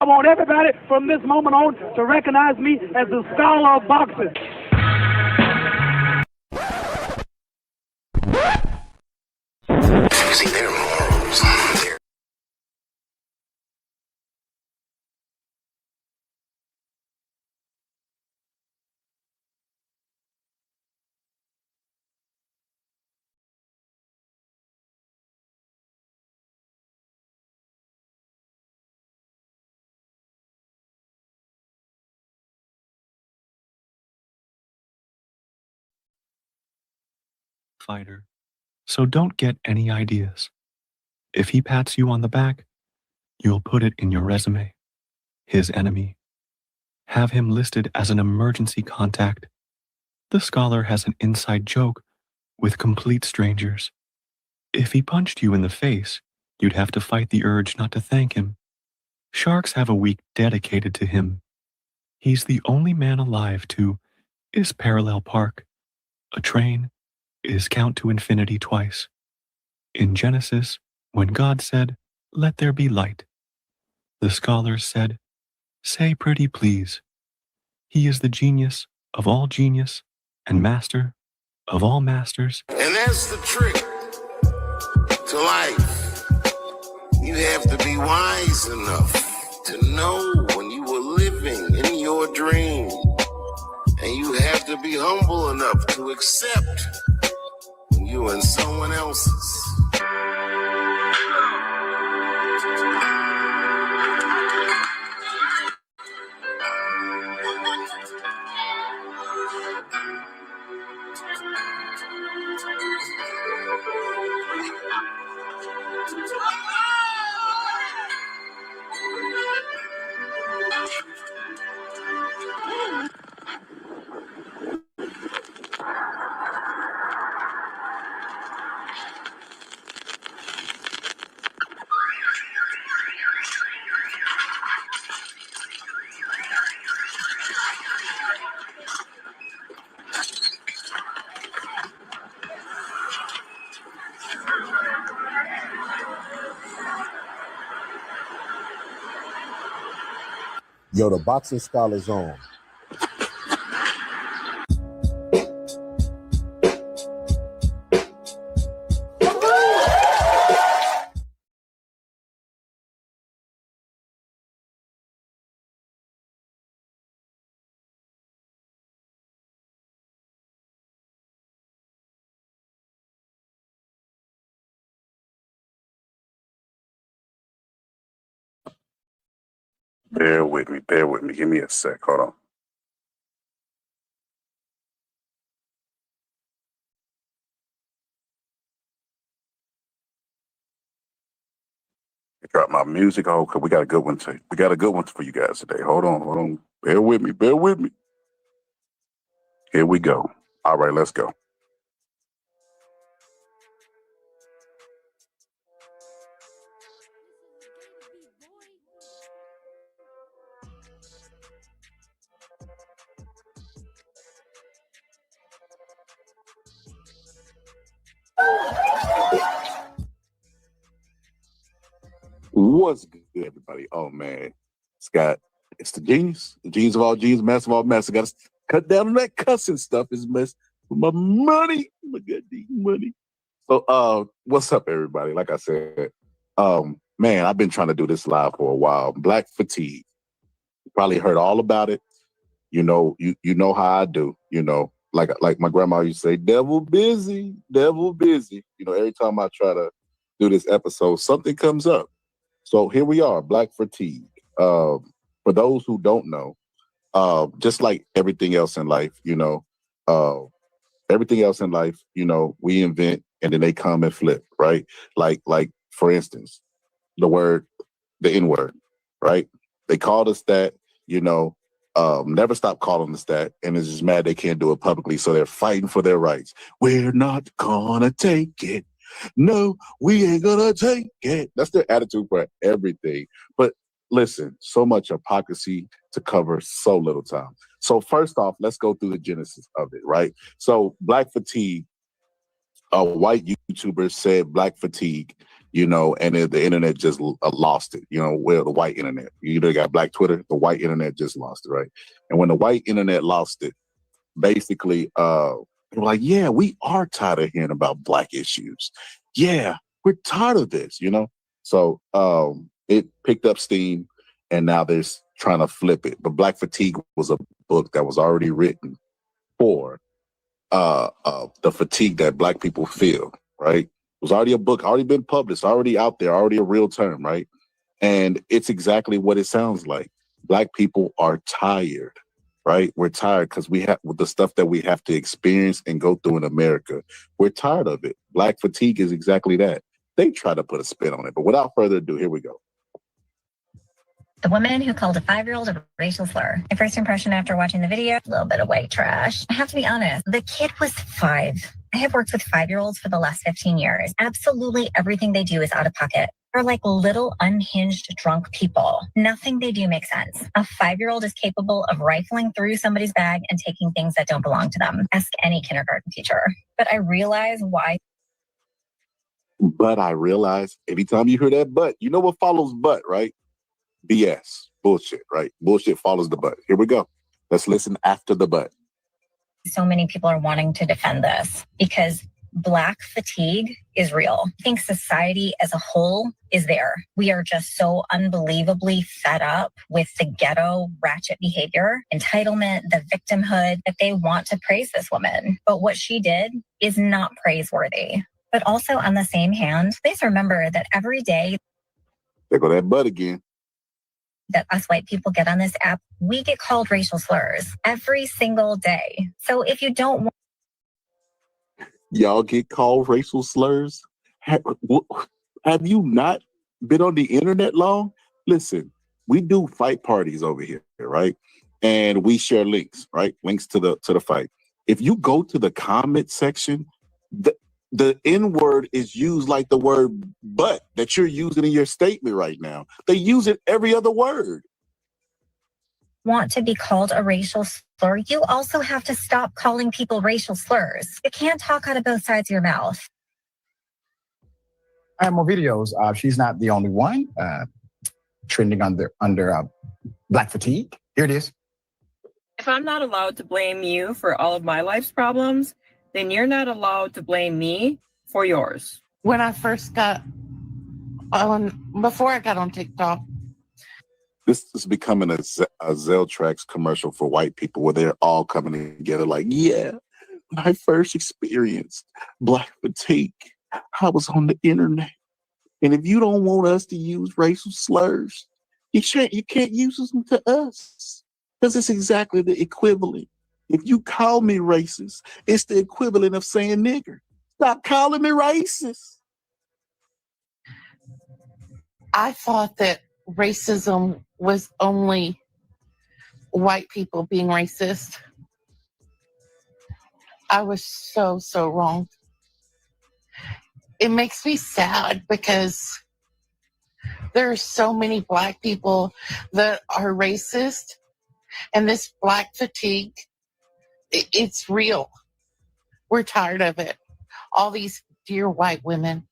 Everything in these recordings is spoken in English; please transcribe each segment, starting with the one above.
I want everybody from this moment on to recognize me as the scholar of boxing. See, their morals, their fighter, so don't get any ideas. If he pats you on the back, you'll put it in your resume. His enemy. Have him listed as an emergency contact. The scholar has an inside joke with complete strangers. If he punched you in the face, you'd have to fight the urge not to thank him. Sharks have a week dedicated to him. He's the only man alive to is parallel park. A train is count to infinity twice. In Genesis, when God said, "Let there be light," the scholars said, "Say pretty please." He is the genius of all genius and master of all masters. And that's the trick to life. You have to be wise enough to know when you were living in your dream. And you have to be humble enough to accept when you're in someone else's. Yo, the Boxing Scholars on. Bear with me. Bear with me. Give me a sec. Hold on. I got my music. Oh, okay. We got a good one. We got a good one for you guys today. Hold on. Hold on. Bear with me. Bear with me. Here we go. All right, let's go. What's good, everybody? Oh man, it's the genius of all genius, master of all masters. Got to cut down on that cussing stuff. Is mess with my money, my goddamn money. So, what's up, everybody? Like I said, man, I've been trying to do this live for a while. Black fatigue. You probably heard all about it. You know, you know how I do. You know, like my grandma used to say, "Devil busy, devil busy." You know, every time I try to do this episode, something comes up. So here we are, Black fatigue. For those who don't know, just like everything else in life, uh, everything else in life, we invent and then they come and flip, right? Like for instance, the N word, right? They called us that, never stop calling us that, and it's just mad they can't do it publicly, so they're fighting for their rights. We're not gonna take it. No, we ain't gonna take it. That's their attitude for everything. But listen, so much hypocrisy to cover so little time. So first off, let's go through the genesis of it, right? So Black fatigue, a white YouTuber said Black fatigue you know, and the internet just lost it, you know, well, the white internet. You either got black Twitter, the white internet just lost it, right? And when the white internet lost it, basically, they were like, yeah, we are tired of hearing about black issues. Yeah, we're tired of this, you know? So it picked up steam, and now they're trying to flip it. But Black Fatigue was a book that was already written for the fatigue that black people feel, right? It was already a book, already been published, already out there, already a real term, right? And it's exactly what it sounds like. Black people are tired, right? We're tired because we have the stuff that we have to experience and go through in America. We're tired of it. Black fatigue is exactly that. They try to put a spin on it, but without further ado, here we go. The woman who called a 5-year-old a racial slur. My first impression after watching the video, a little bit of white trash. I have to be honest, the kid was 5. I have worked with 5-year-olds for the last 15 years. Absolutely everything they do is out of pocket. They're like little unhinged drunk people. Nothing they do makes sense. A 5-year-old is capable of rifling through somebody's bag and taking things that don't belong to them. Ask any kindergarten teacher. But I realize why. But I realize anytime you hear that but, you know what follows but, right? BS. Bullshit, right? Bullshit follows the but. Here we go. Let's listen after the but. So many people are wanting to defend this because Black fatigue is real. I think society as a whole is there. We are just so unbelievably fed up with the ghetto ratchet behavior, entitlement, the victimhood, that they want to praise this woman. But what she did is not praiseworthy. But also on the same hand, please remember that every day, there go that but again, that us white people get on this app, we get called racial slurs every single day. So if you don't want... Y'all get called racial slurs? Have you not been on the internet long? Listen, we do fight parties over here, right? And we share links, right? Links to the fight. If you go to the comment section, the N-word is used like the word but that you're using in your statement right now. They use it every other word. Want to be called a racial slur, you also have to stop calling people racial slurs. You can't talk out of both sides of your mouth. I have more videos. She's not the only one trending under Black fatigue. Here it is. If I'm not allowed to blame you for all of my life's problems, then you're not allowed to blame me for yours. When I first got before I got on TikTok. This is becoming a Zeltrax commercial for white people where they're all coming together like, yeah, my first experience, Black fatigue. I was on the internet. And if you don't want us to use racial slurs, you can't use them to us. Because it's exactly the equivalent. If you call me racist, it's the equivalent of saying nigger. Stop calling me racist. I thought that racism was only white people being racist. I was so wrong. It makes me sad because there are so many Black people that are racist, and this Black fatigue, it's real. We're tired of it. All these dear white women.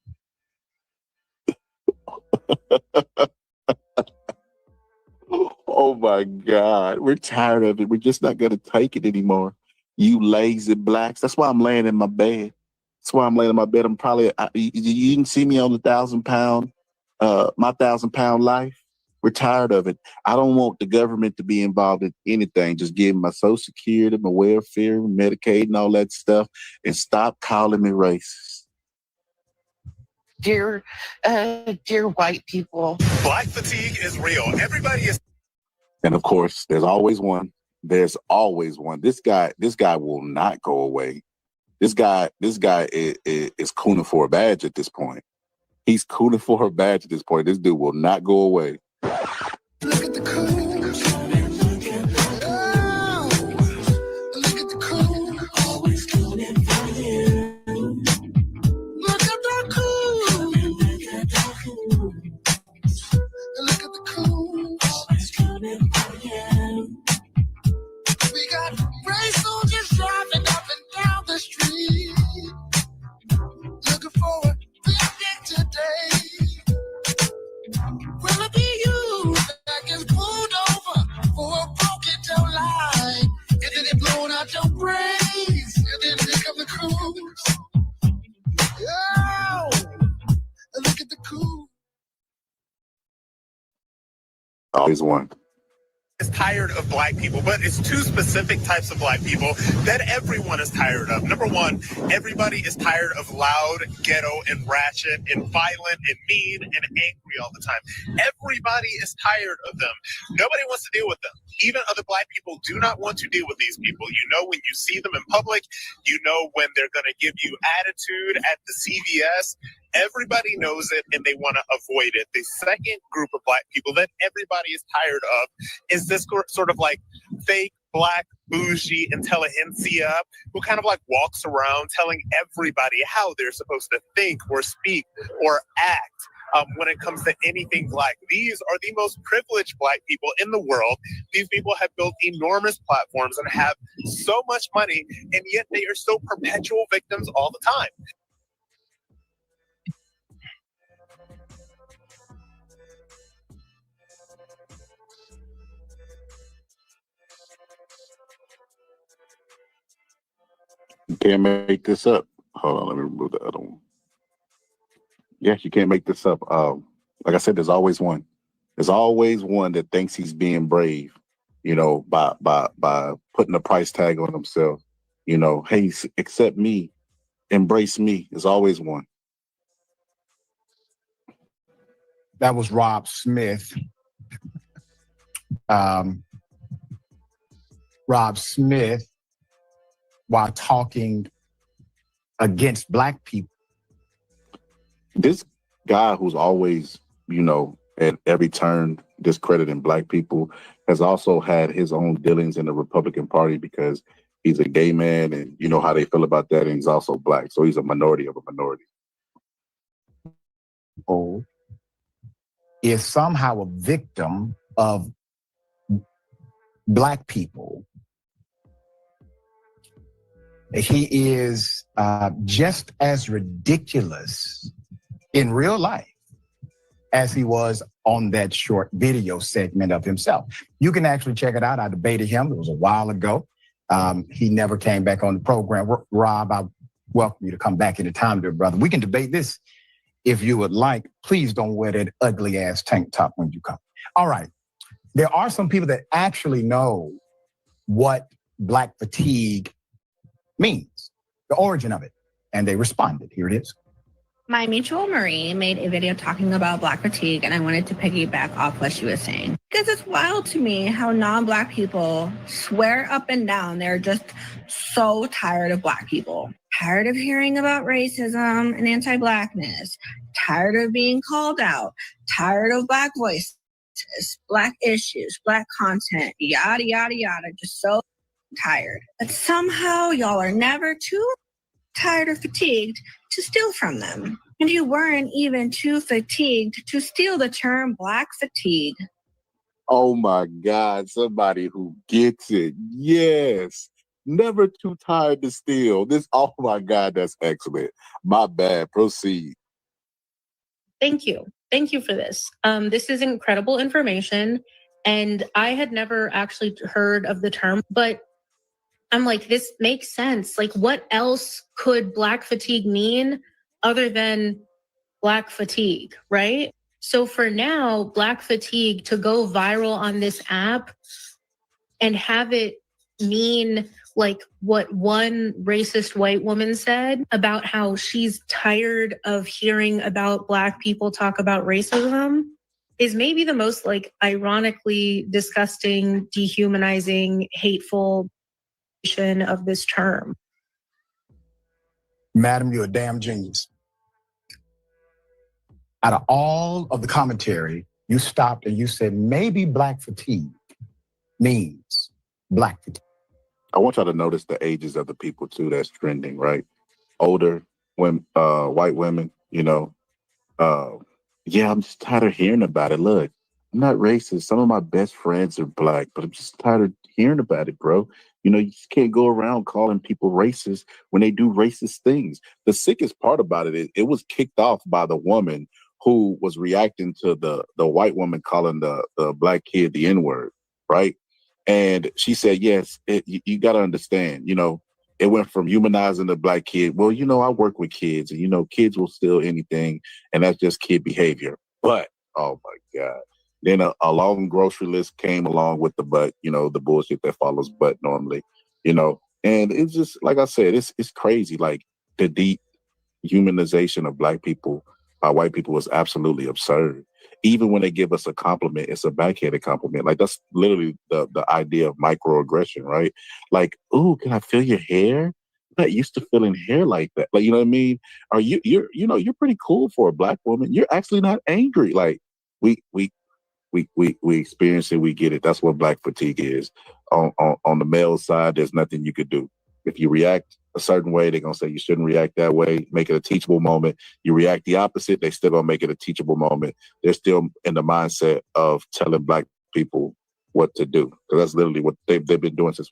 Oh my God. We're tired of it. We're just not going to take it anymore. You lazy Blacks. That's why I'm laying in my bed. That's why I'm laying in my bed. I'm probably, you can see me on the 1,000-pound, my 1,000-pound life. We're tired of it. I don't want the government to be involved in anything. Just give me my Social Security, my welfare, Medicaid, and all that stuff, and stop calling me racist. Dear white people. Black fatigue is real. Everybody is. And of course, there's always one. There's always one. This guy will not go away. This guy is cooning for a badge at this point. He's cooning for a badge at this point. This dude will not go away. Look at the coons. Oh, look at the coons. Always cooning for you. Look at the coons. Look at the coons. Always cooning for you. We got gray soldiers driving up and down the street, looking for a big today. Always one. Is tired of black people, but it's two specific types of black people that everyone is tired of. Number one, everybody is tired of loud, ghetto, and ratchet, and violent, and mean, and angry all the time. Everybody is tired of them. Nobody wants to deal with them. Even other black people do not want to deal with these people. You know when you see them in public, you know when they're going to give you attitude at the CVS. Everybody knows it and they want to avoid it. The second group of black people that everybody is tired of is this sort of like fake black bougie intelligentsia who kind of like walks around telling everybody how they're supposed to think or speak or act when it comes to anything black. These are the most privileged black people in the world. These people have built enormous platforms and have so much money, and yet they are still perpetual victims all the time. You can't make this up. Hold on, let me remove the other one. Yeah, you can't make this up. Like I said, there's always one. There's always one that thinks he's being brave, you know, by putting a price tag on himself. You know, hey, accept me, embrace me. There's always one. That was Rob Smith. Rob Smith, while talking against black people. This guy who's always, you know, at every turn discrediting black people has also had his own dealings in the Republican Party because he's a gay man and you know how they feel about that, and he's also black. So he's a minority of a minority. Oh, is somehow a victim of black people. He is just as ridiculous in real life as he was on that short video segment of himself. You can actually check it out. I debated him. It was a while ago. He never came back on the program. Rob, I welcome you to come back anytime, dear brother. We can debate this if you would like. Please don't wear that ugly ass tank top when you come. All right. There are some people that actually know what black fatigue means, the origin of it, and they responded. Here it is. My mutual Marie made a video talking about black fatigue, and I wanted to piggyback off what she was saying. Because it's wild to me how non-black people swear up and down they're just so tired of black people. Tired of hearing about racism and anti-blackness. Tired of being called out. Tired of black voices, black issues, black content, yada, yada, yada. Just so tired. But somehow y'all are never too tired or fatigued to steal from them. And you weren't even too fatigued to steal the term black fatigue. Oh my God, somebody who gets it. Yes. Never too tired to steal. This, oh my God, that's excellent. My bad. Proceed. Thank you. Thank you for this. This is incredible information. And I had never actually heard of the term, but I'm like, this makes sense. Like, what else could black fatigue mean other than black fatigue, right? So for now, black fatigue to go viral on this app and have it mean like what one racist white woman said about how she's tired of hearing about black people talk about racism is maybe the most like ironically disgusting, dehumanizing, hateful of this term. Madam, you're a damn genius. Out of all of the commentary, you stopped and you said maybe black fatigue means black fatigue. I want y'all to notice the ages of the people too that's trending, right? Older women, white women, you know. Yeah, I'm just tired of hearing about it. Look, I'm not racist. Some of my best friends are black, but I'm just tired of hearing about it, bro. You know, you just can't go around calling people racist when they do racist things. The sickest part about it is it was kicked off by the woman who was reacting to the white woman calling the black kid the N-word, right? And she said, yes, you got to understand, you know, it went from humanizing the black kid. Well, you know, I work with kids and, you know, kids will steal anything. And that's just kid behavior. But, oh, my God, Then a long grocery list came along with the but, the bullshit that follows but normally, and it's just, like I said, it's crazy. Like the deep humanization of Black people by white people is absolutely absurd. Even when they give us a compliment, it's a backhanded compliment. Like that's literally the idea of microaggression, right? Like, ooh, can I feel your hair? I'm not used to feeling hair like that. Like, you know what I mean? Are you're pretty cool for a Black woman. You're actually not angry. Like we experience it, we get it. That's what Black fatigue is. On the male side, there's nothing you could do. If you react a certain way, they're gonna say you shouldn't react that way, make it a teachable moment. You react the opposite, they still gonna make it a teachable moment. They're still in the mindset of telling Black people what to do. Because that's literally what they've been doing since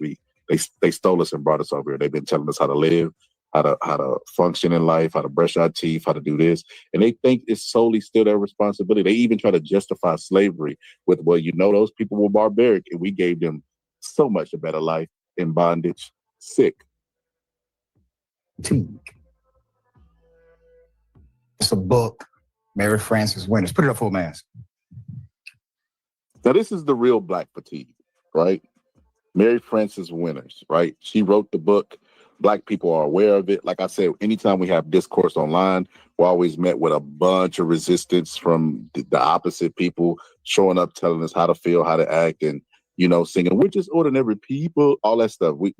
they stole us and brought us over here. They've been telling us how to live, how to function in life, how to brush our teeth, how to do this. And they think it's solely still their responsibility. They even try to justify slavery with, well, those people were barbaric and we gave them so much a better life in bondage. Sick. It's a book, Mary Frances Winters. Put it up, full mask. Now, this is the real Black fatigue, right? Mary Frances Winters, right? She wrote the book. Black people are aware of it. Like I said, anytime we have discourse online, we're always met with a bunch of resistance from the opposite people showing up, telling us how to feel, how to act, and, singing, we're just ordinary people, all that stuff. We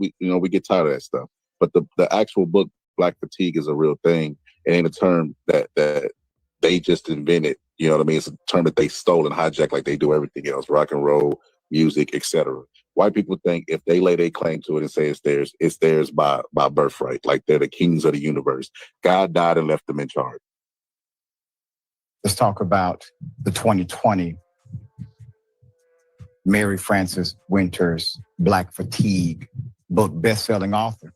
get tired of that stuff. But the actual book, Black fatigue, is a real thing. It ain't a term that they just invented. You know what I mean? It's a term that they stole and hijacked like they do everything else, rock and roll, music, etc. White people think if they lay their claim to it and say it's theirs by birthright, like they're the kings of the universe. God died and left them in charge. Let's talk about the 2020 Mary Frances Winters Black Fatigue book, best-selling author.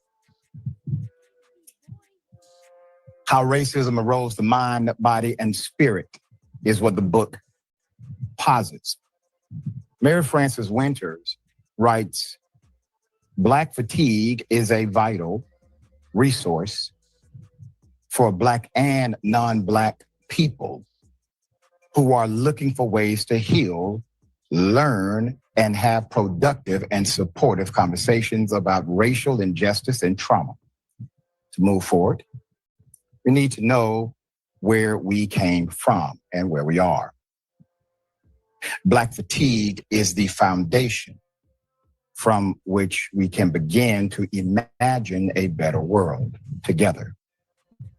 How Racism Erodes the Mind, Body, and Spirit is what the book posits. Mary Frances Winters writes, Black fatigue is a vital resource for Black and non-Black people who are looking for ways to heal, learn, and have productive and supportive conversations about racial injustice and trauma. To move forward, we need to know where we came from and where we are. Black fatigue is the foundation from which we can begin to imagine a better world together.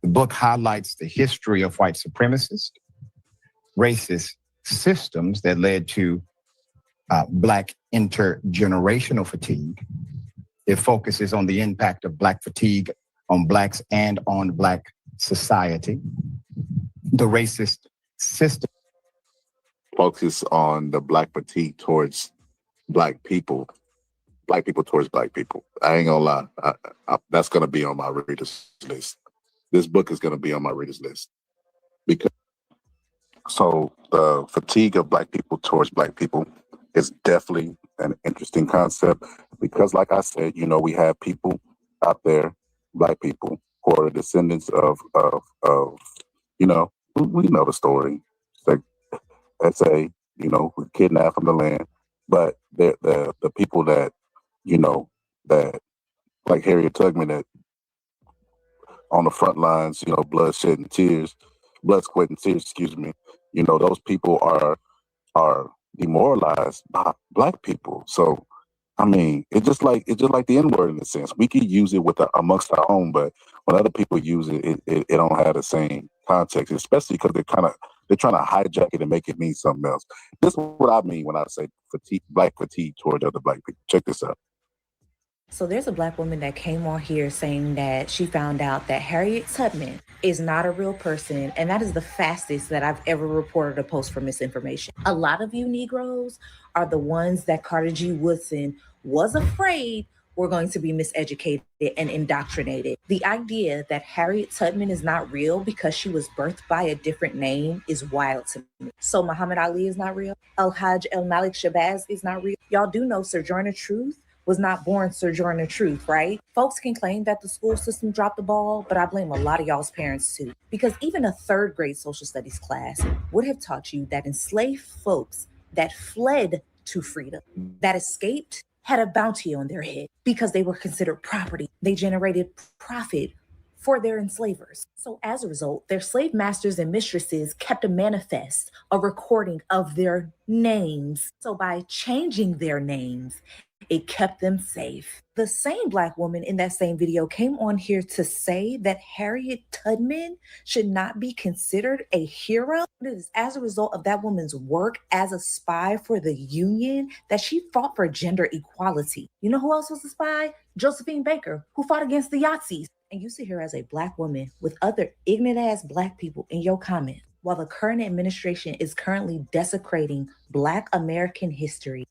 The book highlights the history of white supremacist, racist systems that led to Black intergenerational fatigue. It focuses on the impact of Black fatigue on Blacks and on Black society. The racist system focus on the Black fatigue towards Black people towards Black people. I ain't gonna lie, that's gonna be on my readers list. This book is gonna be on my readers list so the fatigue of Black people towards Black people is definitely an interesting concept because, like I said, we have people out there, Black people, who are the descendants of we know the story. It's like, we kidnapped from the land, but the people that, that like Harriet Tubman, that on the front lines, blood, sweat, and tears, those people are demoralized by Black people. So, I mean, it's just like the N-word in a sense. We could use it amongst our own, but when other people use it, it don't have the same context, especially because they're trying to hijack it and make it mean something else. This is what I mean when I say Black fatigue toward other Black people. Check this out. So there's a Black woman that came on here saying that she found out that Harriet Tubman is not a real person. And that is the fastest that I've ever reported a post for misinformation. A lot of you Negroes are the ones that Carter G. Woodson was afraid were going to be miseducated and indoctrinated. The idea that Harriet Tubman is not real because she was birthed by a different name is wild to me. So Muhammad Ali is not real. El-Hajj El-Malik Shabazz is not real. Y'all do know Sojourner Truth was not born Sojourner Truth, right? Folks can claim that the school system dropped the ball, but I blame a lot of y'all's parents too. Because even a third grade social studies class would have taught you that enslaved folks that fled to freedom, that escaped, had a bounty on their head because they were considered property. They generated profit for their enslavers. So as a result, their slave masters and mistresses kept a manifest, a recording of their names. So by changing their names, it kept them safe. The same Black woman in that same video came on here to say that Harriet Tubman should not be considered a hero. It is as a result of that woman's work as a spy for the Union that she fought for gender equality. You know who else was a spy? Josephine Baker, who fought against the Yazidis. And you sit here as a Black woman with other ignorant ass Black people in your comments, while the current administration is currently desecrating Black American history.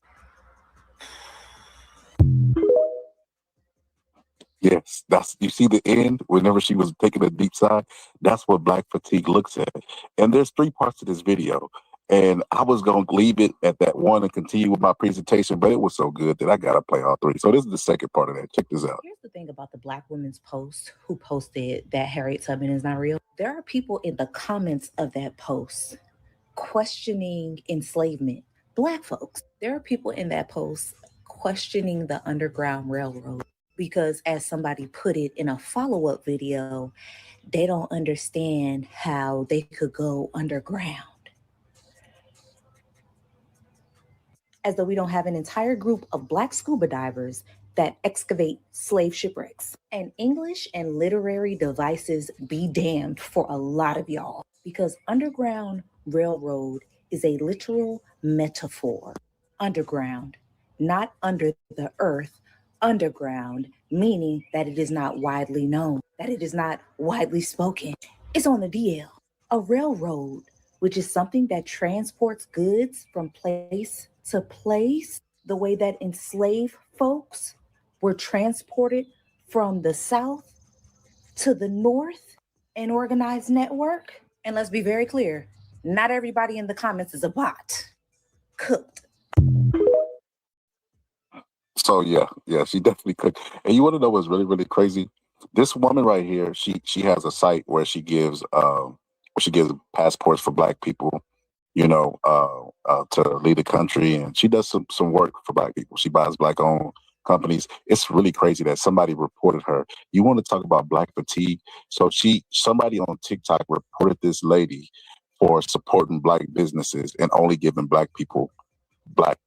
Yes, that's, you see the end whenever she was taking a deep sigh. That's what Black fatigue looks at. And there's 3 parts to this video. And I was going to leave it at that one and continue with my presentation, but it was so good that I got to play all 3. So this is the second part of that. Check this out. Here's the thing about the Black women's post who posted that Harriet Tubman is not real. There are people in the comments of that post questioning enslavement. Black folks. There are people in that post questioning the Underground Railroad. Because as somebody put it in a follow-up video, they don't understand how they could go underground. As though we don't have an entire group of Black scuba divers that excavate slave shipwrecks. And English and literary devices be damned for a lot of y'all. Because Underground Railroad is a literal metaphor. Underground, not under the earth. Underground, meaning that it is not widely known, that it is not widely spoken. It's on the DL. A railroad, which is something that transports goods from place to place, the way that enslaved folks were transported from the South to the North, an organized network. And let's be very clear, not everybody in the comments is a bot. Cooked. So yeah, she definitely could. And you want to know what's really, really crazy? This woman right here, she has a site where she gives passports for Black people, you know, to lead the country, and she does some work for Black people. She buys Black-owned companies. It's really crazy that somebody reported her. You want to talk about Black fatigue? So somebody on TikTok reported this lady for supporting Black businesses and only giving Black people Black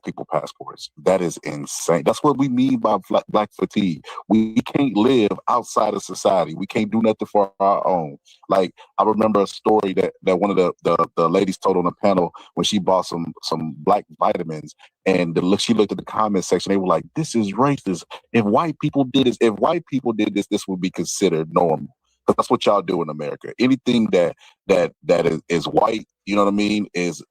people passports. That is insane. That's what we mean by Black fatigue. We can't live outside of society. We can't do nothing for our own. Like, I remember a story that one of the ladies told on the panel when she bought some Black vitamins, and she looked at the comment section. They were like, "This is racist. If white people did this, this would be considered normal." Because that's what y'all do in America. Anything that is white, you know what I mean, is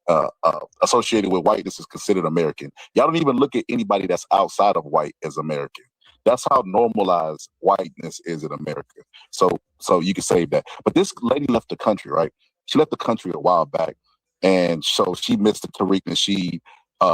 associated with whiteness is considered American. Y'all don't even look at anybody that's outside of white as American. That's how normalized whiteness is in America. So you can save that. But this lady left the country, right? She left the country a while back, and so she missed the Tariq Nasheed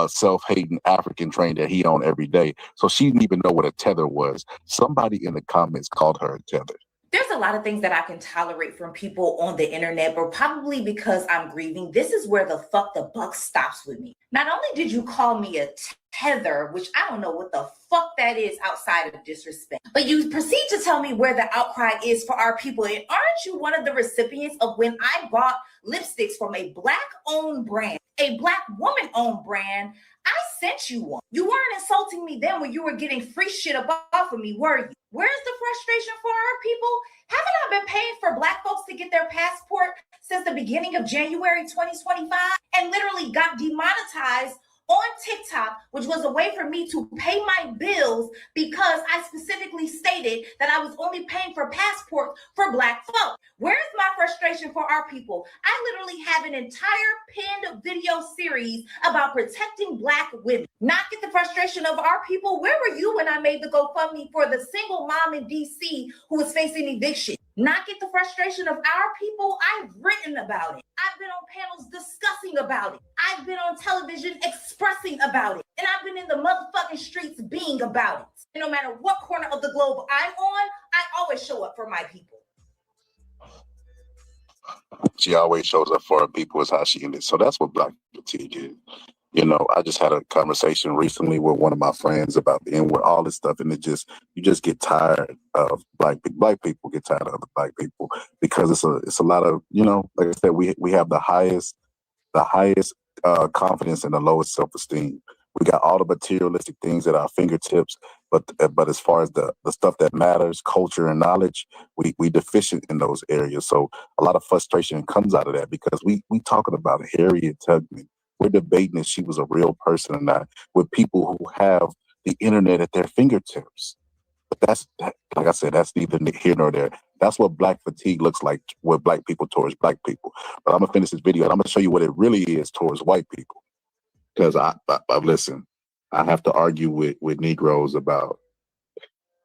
self-hating African train that he owned every day. So she didn't even know what a tether was. Somebody in the comments called her a tether. There's a lot of things that I can tolerate from people on the internet, but probably because I'm grieving, this is where the buck stops with me. Not only did you call me a tether, which I don't know what the fuck that is outside of disrespect, but you proceed to tell me where the outcry is for our people. And aren't you one of the recipients of when I bought lipsticks from a Black-owned brand, a Black woman-owned brand? I sent you one. You weren't insulting me then when you were getting free shit off of me, were you? Where's the frustration for our people? Haven't I been paying for Black folks to get their passport since the beginning of January 2025 and literally got demonetized on TikTok, which was a way for me to pay my bills because I specifically stated that I was only paying for passports for Black folks? Where's my frustration for our people? I literally have an entire pinned video series about protecting Black women. Not get the frustration of our people. Where were you when I made the GoFundMe for the single mom in DC who was facing eviction? Not get the frustration of our people. I've written about it. I've been on panels discussing about it. I've been on television expressing about it. And I've been in the motherfucking streets being about it. And no matter what corner of the globe I'm on, I always show up for my people. She always shows up for her people is how she ended. So that's what Black fatigue is. You know, I just had a conversation recently with one of my friends about the N-word, all this stuff, and you just get tired of black people. Black people get tired of other black people because it's a lot of, you know, like I said, we have the highest confidence and the lowest self-esteem. We got all the materialistic things at our fingertips, but as far as the stuff that matters, culture and knowledge, we deficient in those areas. So a lot of frustration comes out of that because we talking about Harriet Tubman. We're debating if she was a real person or not with people who have the internet at their fingertips. But like I said, that's neither here nor there. That's what Black fatigue looks like with Black people towards Black people. But I'm gonna finish this video and I'm gonna show you what it really is towards white people. Because I listen, I have to argue with Negroes about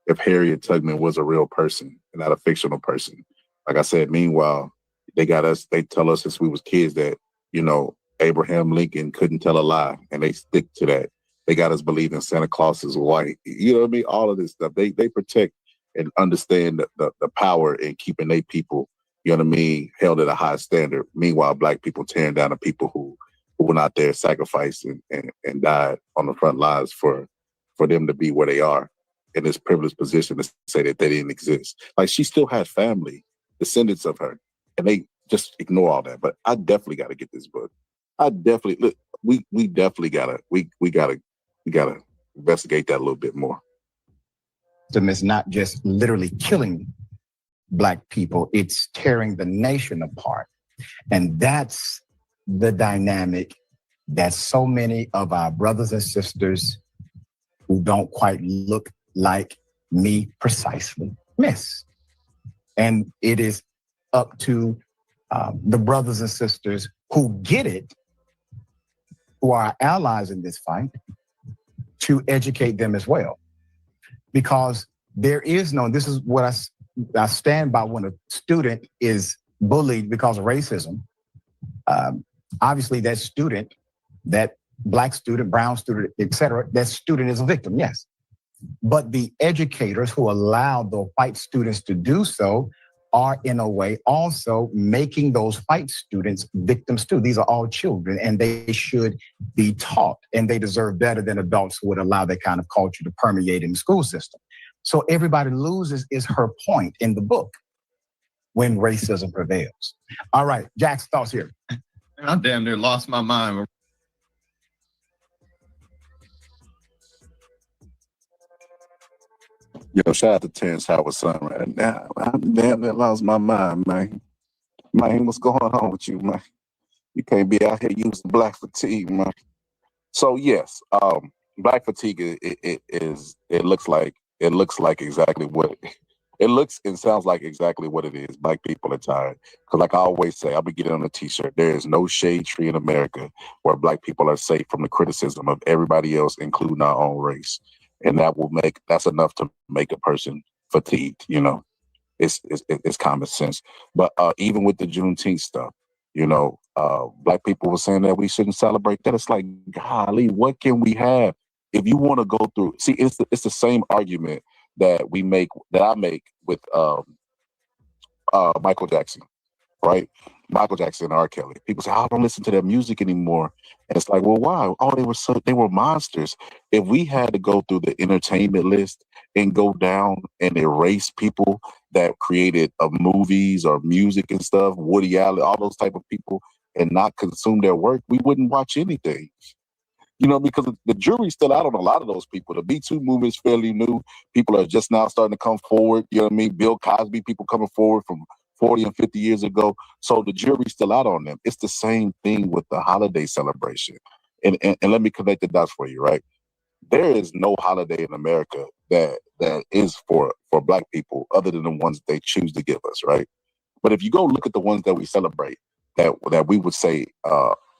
if Harriet Tubman was a real person and not a fictional person. Like I said, meanwhile, they tell us since we was kids that, you know, Abraham Lincoln couldn't tell a lie, and they stick to that. They got us believing Santa Claus is white. You know what I mean? All of this stuff. They protect and understand the power in keeping their people, you know what I mean, held at a high standard. Meanwhile, Black people tearing down the people who went out there, sacrificed and died on the front lines for them to be where they are in this privileged position to say that they didn't exist. Like, she still had family, descendants of her, and they just ignore all that. But I definitely got to get this book. I definitely look. We definitely gotta investigate that a little bit more. It's not just literally killing Black people; it's tearing the nation apart, and that's the dynamic that so many of our brothers and sisters who don't quite look like me precisely miss. And it is up to the brothers and sisters who get it, who are allies in this fight, to educate them as well. Because there is this is what I stand by when a student is bullied because of racism. Obviously that student, that Black student, brown student, etc., that student is a victim, yes. But the educators who allow the white students to do so are in a way also making those white students victims too. These are all children and they should be taught, and they deserve better than adults who would allow that kind of culture to permeate in the school system. So everybody loses is her point in the book when racism prevails. All right, Jack's thoughts here. I damn near lost my mind. Yo, shout out to Terrence Howard's son right now. I damn near lost my mind, man. Man, what's going on with you, man? You can't be out here using Black fatigue, man. So yes, Black fatigue it looks like exactly what it looks and sounds like exactly what it is. Black people are tired. Because like I always say, I'll be getting on a t-shirt, there is no shade tree in America where Black people are safe from the criticism of everybody else, including our own race. And that's enough to make a person fatigued, you know. It's common sense. But even with the Juneteenth stuff, you know, Black people were saying that we shouldn't celebrate that. It's like, golly, what can we have? If you want to go through, see, it's the same argument that I make with Michael Jackson, right? Michael Jackson and R. Kelly. People say, I don't listen to their music anymore. And it's like, well, why? Oh, they were monsters. If we had to go through the entertainment list and go down and erase people that created movies or music and stuff, Woody Allen, all those type of people, and not consume their work, we wouldn't watch anything. You know, because the jury's still out on a lot of those people. The Me Too movement is fairly new. People are just now starting to come forward. You know what I mean? Bill Cosby, people coming forward from 40 and 50 years ago. So the jury's still out on them. It's the same thing with the holiday celebration. And let me connect the dots for you, right? There is no holiday in America that is for Black people other than the ones they choose to give us, right? But if you go look at the ones that we celebrate, that we would say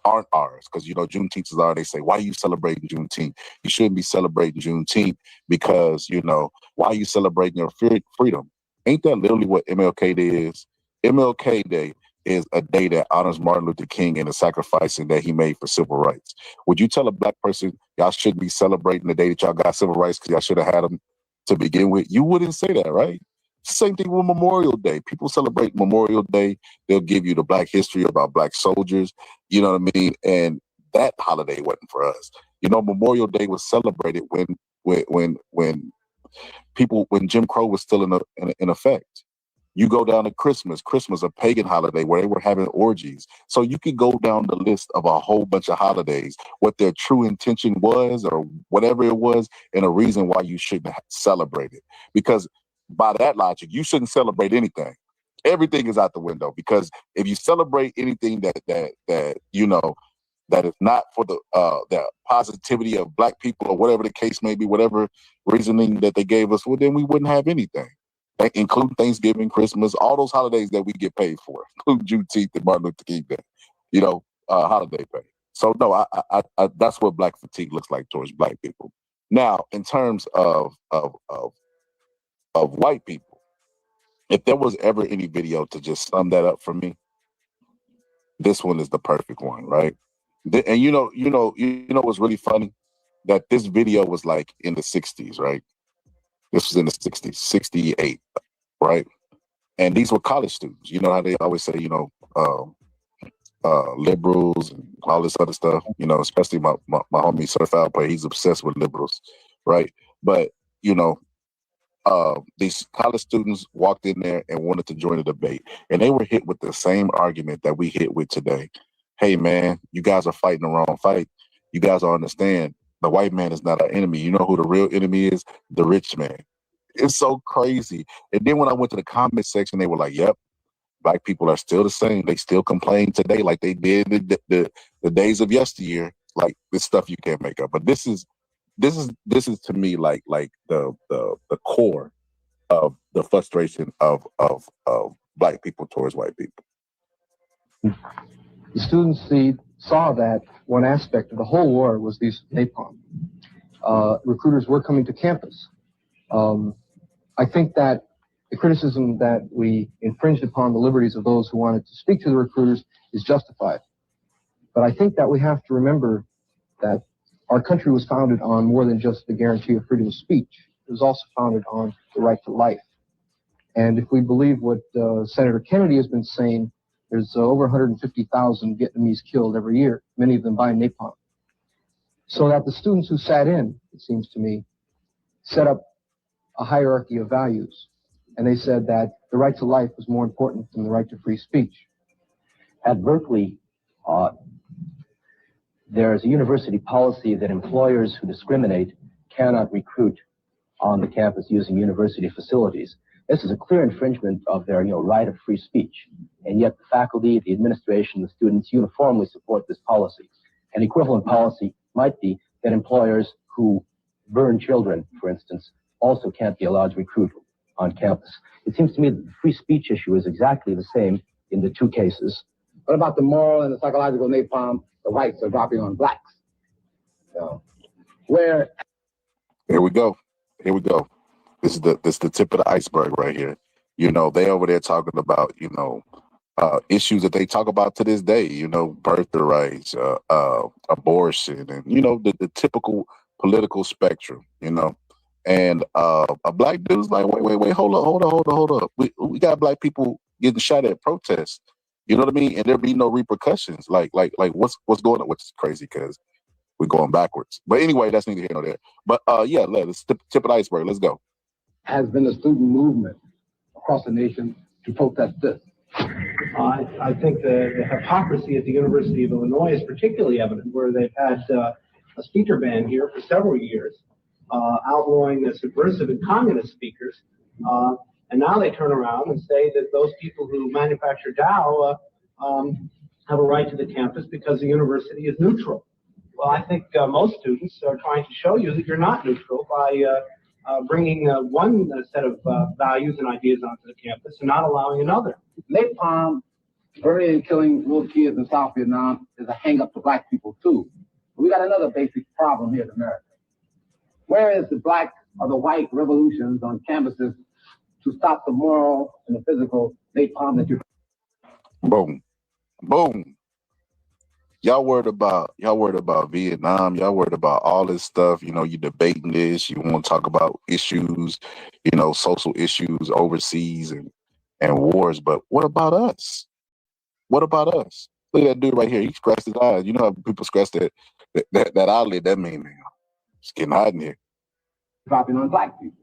aren't ours, because, you know, Juneteenth is ours. They say, why are you celebrating Juneteenth? You shouldn't be celebrating Juneteenth because, you know, why are you celebrating your freedom? Ain't that literally what MLK Day is? MLK Day is a day that honors Martin Luther King and the sacrificing that he made for civil rights. Would you tell a Black person, y'all shouldn't be celebrating the day that y'all got civil rights because y'all should have had them to begin with? You wouldn't say that, right? Same thing with Memorial Day. People celebrate Memorial Day. They'll give you the Black history about Black soldiers. You know what I mean? And that holiday wasn't for us. You know, Memorial Day was celebrated when Jim Crow was still in effect. You go down to Christmas, a pagan holiday where they were having orgies. So you could go down the list of a whole bunch of holidays, what their true intention was or whatever it was, and a reason why you shouldn't celebrate it. Because by that logic, you shouldn't celebrate anything. Everything is out the window, because if you celebrate anything that you know that is not for the positivity of Black people or whatever the case may be, whatever reasoning that they gave us, well, then we wouldn't have anything, including Thanksgiving, Christmas, all those holidays that we get paid for, including Juneteenth and Martin Luther King Day, you know, holiday pay. So no, I that's what Black fatigue looks like towards Black people. Now, in terms of white people, if there was ever any video to just sum that up for me, this one is the perfect one, right? And you know what's really funny? That this video was like in the 60s, right? This was in the 60s, 68, right? And these were college students. You know how they always say, you know, liberals and all this other stuff, you know, especially my homie Certified Player, he's obsessed with liberals, right? But, you know, these college students walked in there and wanted to join the debate, and they were hit with the same argument that we hit with today. Hey, man, you guys are fighting the wrong fight. You guys don't understand. The white man is not our enemy. You know who the real enemy is? The rich man. It's so crazy. And then when I went to the comment section, they were like, yep, Black people are still the same. They still complain today like they did the days of yesteryear. Like, this stuff you can't make up. But this is to me like the core of the frustration of Black people towards white people. The students saw that one aspect of the whole war was these napalm. Recruiters were coming to campus. I think that the criticism that we infringed upon the liberties of those who wanted to speak to the recruiters is justified. But I think that we have to remember that our country was founded on more than just the guarantee of freedom of speech. It was also founded on the right to life. And if we believe what Senator Kennedy has been saying, there's over 150,000 Vietnamese killed every year, many of them by napalm. So that the students who sat in, it seems to me, set up a hierarchy of values. And they said that the right to life was more important than the right to free speech. At Berkeley, there is a university policy that employers who discriminate cannot recruit on the campus using university facilities. This is a clear infringement of their right of free speech. And yet the faculty, the administration, the students uniformly support this policy. An equivalent policy might be that employers who burn children, for instance, also can't be allowed to recruit on campus. It seems to me that the free speech issue is exactly the same in the two cases. What about the moral and the psychological napalm the whites are dropping on blacks? So, where? Here we go. This is the tip of the iceberg right here. You know, they over there talking about, issues that they talk about to this day, birthday rights, abortion, and, the typical political spectrum, And a Black dude's like, wait, hold up. We got Black people getting shot at protests. You know what I mean? And there be no repercussions. Like what's going on, which is crazy because we're going backwards. But anyway, that's neither here nor there. But let's tip of the iceberg. Let's go. Has been a student movement across the nation to protest this. I think the hypocrisy at the University of Illinois is particularly evident, where they've had a speaker ban here for several years, outlawing the subversive and communist speakers. And now they turn around and say that those people who manufacture Dow have a right to the campus because the university is neutral. Well, I think most students are trying to show you that you're not neutral by bringing one set of values and ideas onto the campus and not allowing another. Napalm, burning and killing little kids in South Vietnam is a hang-up for Black people, too. We got another basic problem here in America. Where is the Black or the white revolutions on campuses to stop the moral and the physical napalm that you're... Boom. Y'all worried about Vietnam. Y'all worried about all this stuff. You know, you debating this. You want to talk about issues, you know, social issues overseas and wars. But what about us? What about us? Look at that dude right here. He scratched his eyes. You know how people scratch that eyelid? That mean, man, it's getting hot in here. Dropping on black people.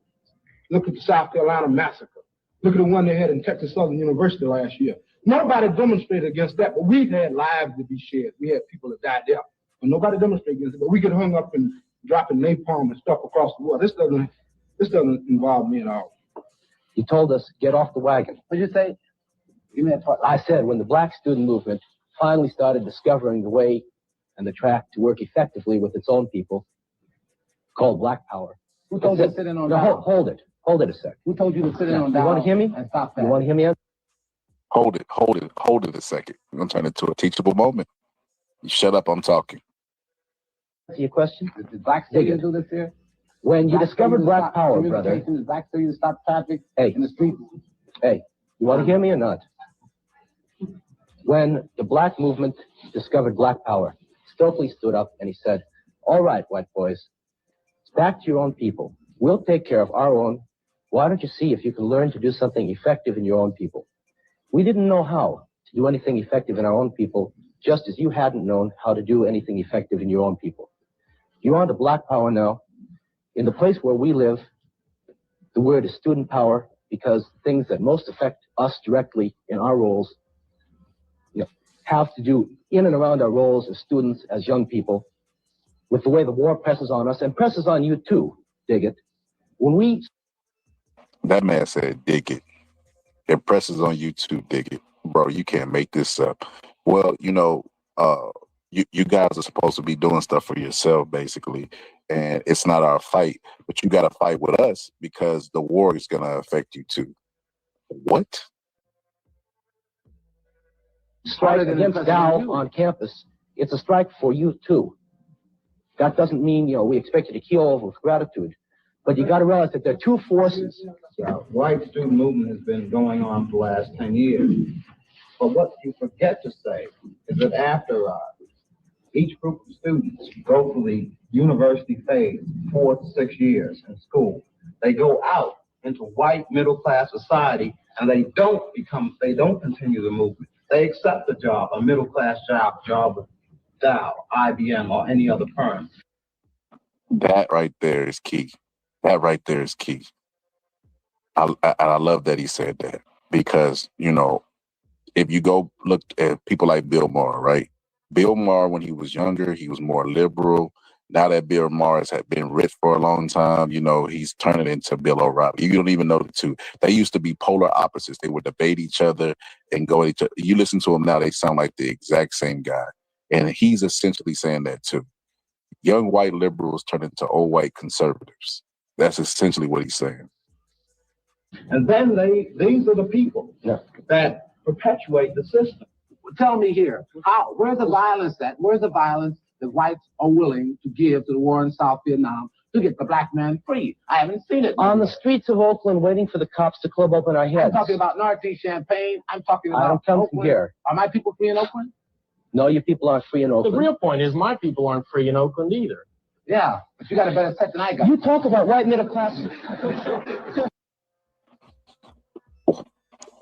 Look at the South Carolina massacre. Look at the one they had in Texas Southern University last year. Nobody demonstrated against that, but we've had lives to be shed. We had people that died there. But nobody demonstrated against it. But we get hung up and dropping napalm and stuff across the world. This doesn't involve me at all. You told us, get off the wagon. What did you say? You mean I said, when the black student movement finally started discovering the way and the track to work effectively with its own people, called Black Power. Who told you to sit in on down? Hold it a sec. Who told you to sit in on down? You want to hear me? And stop that. You want to hear me? Hold it a second. We're going to turn it to a teachable moment. You shut up, I'm talking. Answer your question? Did black students do this here? When you discovered Black Power, brother. Did black students stop traffic in the streets? Hey, you want to hear me or not? When the black movement discovered Black Power, Stokely stood up and he said, all right, white boys, back to your own people. We'll take care of our own. Why don't you see if you can learn to do something effective in your own people? We didn't know how to do anything effective in our own people, just as you hadn't known how to do anything effective in your own people. You're on to Black Power now. In the place where we live, the word is student power, because things that most affect us directly in our roles, have to do in and around our roles as students, as young people, with the way the war presses on us and presses on you too, dig it. That man said, dig it. It presses on you too, dig it. Bro, you can't make this up. Well, you know, you guys are supposed to be doing stuff for yourself, basically. And it's not our fight, but you got to fight with us because the war is going to affect you too. What? Strike against Dow on campus. It's a strike for you too. That doesn't mean, we expect you to keel over with gratitude. But you got to realize that there are two forces. White student movement has been going on for the last 10 years. But what you forget to say is that after each group of students go through the university phase, 4 to 6 years in school, they go out into white middle-class society and they don't continue the movement. They accept a job, a middle-class job with Dow, IBM, or any other firm. That right there is key. That right there is key. I love that he said that because, if you go look at people like Bill Maher, right? Bill Maher, when he was younger, he was more liberal. Now that Bill Maher has been rich for a long time, he's turning into Bill O'Reilly. You don't even know the two. They used to be polar opposites. They would debate each other and go at each other. You listen to them now, they sound like the exact same guy. And he's essentially saying that too. Young white liberals turn into old white conservatives. That's essentially what he's saying. And then these are the people that perpetuate the system. Tell me here, where's the violence at? Where's the violence that whites are willing to give to the war in South Vietnam to get the black man free? I haven't seen it. On the streets of Oakland, waiting for the cops to club open our heads. I'm talking about Northeast Champaign. I'm talking about I don't come Oakland. from here. Are my people free in Oakland? No, your people aren't free in Oakland. The real point is my people aren't free in Oakland either. Yeah, but you got a better set than I got. You talk about white middle class.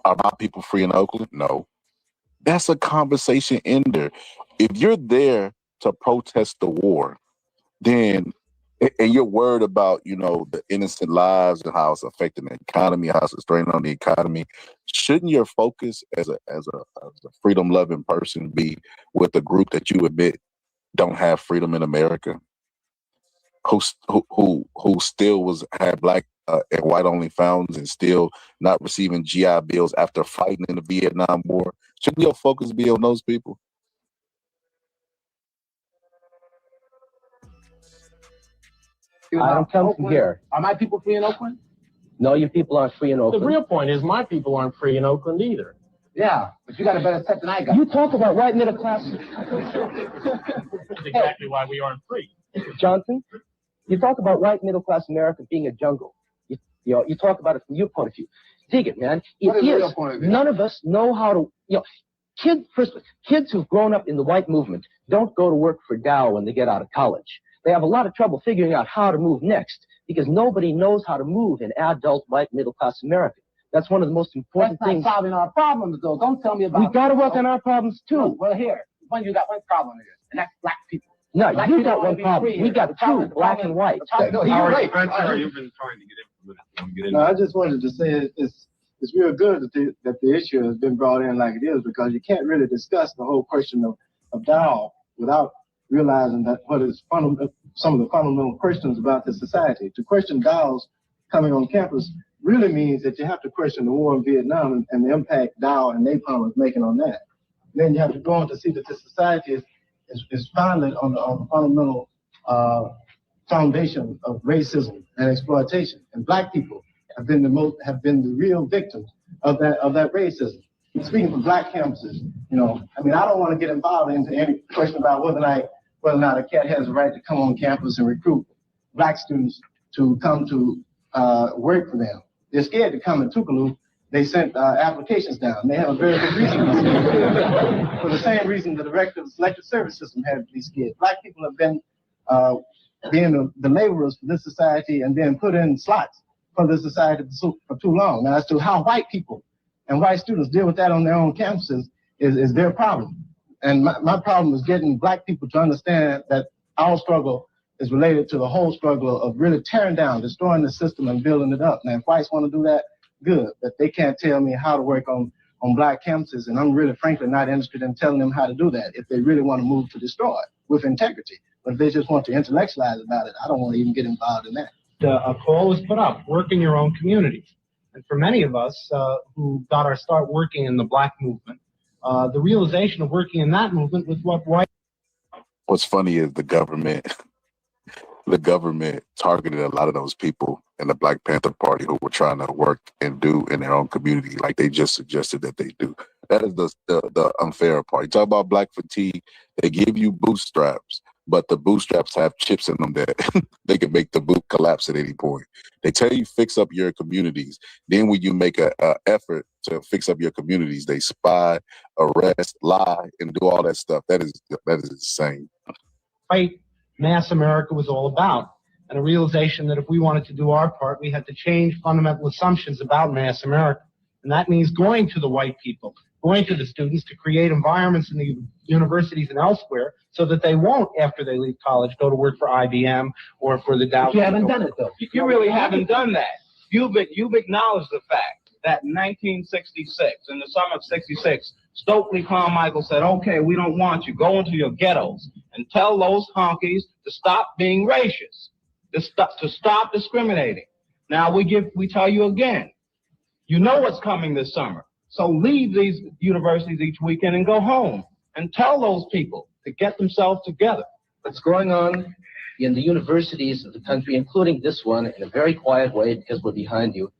Are my people free in Oakland? No. That's a conversation ender. If you're there to protest the war, then, and you're worried about, the innocent lives and how it's affecting the economy, how it's straining on the economy, shouldn't your focus as a freedom-loving person be with a group that you admit don't have freedom in America, who still had black and white only founds and still not receiving GI bills after fighting in the Vietnam War? Shouldn't your focus be on those people? I don't come from here. Are my people free in Oakland? No, your people aren't free in Oakland. The real point is my people aren't free in Oakland either. Yeah, but you got a better set than I got. You talk about white middle class. That's exactly why we aren't free. Johnson, you talk about white middle class America being a jungle. You talk about it from your point of view. Dig it, man. It What is your point of view? None of us know how to, Kids who've grown up in the white movement don't go to work for Dow when they get out of college. They have a lot of trouble figuring out how to move next because nobody knows how to move in adult white middle-class America. That's one of the most important things. That's not solving our problems, though. Don't tell me about. We got to work on our problems too. Well, here, you got one problem here, and that's black people. No, Black you people got wanna one be problem. free We here. got The two, problem- black and white. No, you're right. You've been trying to get in. No, I just wanted to say it's real good that the issue has been brought in like it is, because you can't really discuss the whole question of Dow without realizing that what is some of the fundamental questions about the society. To question Dow's coming on campus really means that you have to question the war in Vietnam and the impact Dow and napalm is making on that. Then you have to go on to see that this society is founded on the fundamental foundation of racism and exploitation, and black people have been the real victims of that racism. Speaking for black campuses, I don't want to get involved into any question about whether or not a cat has a right to come on campus and recruit black students to come to work for them. They're scared to come in Tougaloo. They sent applications down. They have a very good reason to be scared. For the same reason the director of the selective service system had to be scared. Black people have been being the laborers for this society and being put in slots for this society for too long. Now, as to how white people and white students deal with that on their own campuses is their problem. And my problem is getting black people to understand that our struggle is related to the whole struggle of really tearing down, destroying the system and building it up. Now, if whites want to do that, good, but they can't tell me how to work on black campuses, and I'm really, frankly, not interested in telling them how to do that if they really want to move to destroy it with integrity. But if they just want to intellectualize about it, I don't want to even get involved in that. A call was put up, work in your own community. And for many of us who got our start working in the black movement, the realization of working in that movement was what white... What's funny is the government targeted a lot of those people in the Black Panther Party who were trying to work and do in their own community, like they just suggested that they do. That is the unfair part. You talk about black fatigue, they give you bootstraps, but the bootstraps have chips in them that they can make the boot collapse at any point. They tell you fix up your communities. Then when you make a effort to fix up your communities, they spy, arrest, lie, and do all that stuff. That is insane. White mass America was all about, and a realization that if we wanted to do our part, we had to change fundamental assumptions about mass America. And that means going to the white people, going to the students to create environments in the universities and elsewhere so that they won't, after they leave college, go to work for IBM or for the Dow. You haven't done it, though. You really haven't done that. You've acknowledged the fact that in 1966, in the summer of 66, Stokely Carmichael said, okay, we don't want you. Go into your ghettos and tell those honkies to stop being racist, to stop discriminating. Now we tell you again, you know what's coming this summer. So leave these universities each weekend and go home and tell those people to get themselves together. What's going on in the universities of the country, including this one, in a very quiet way, because we're behind you,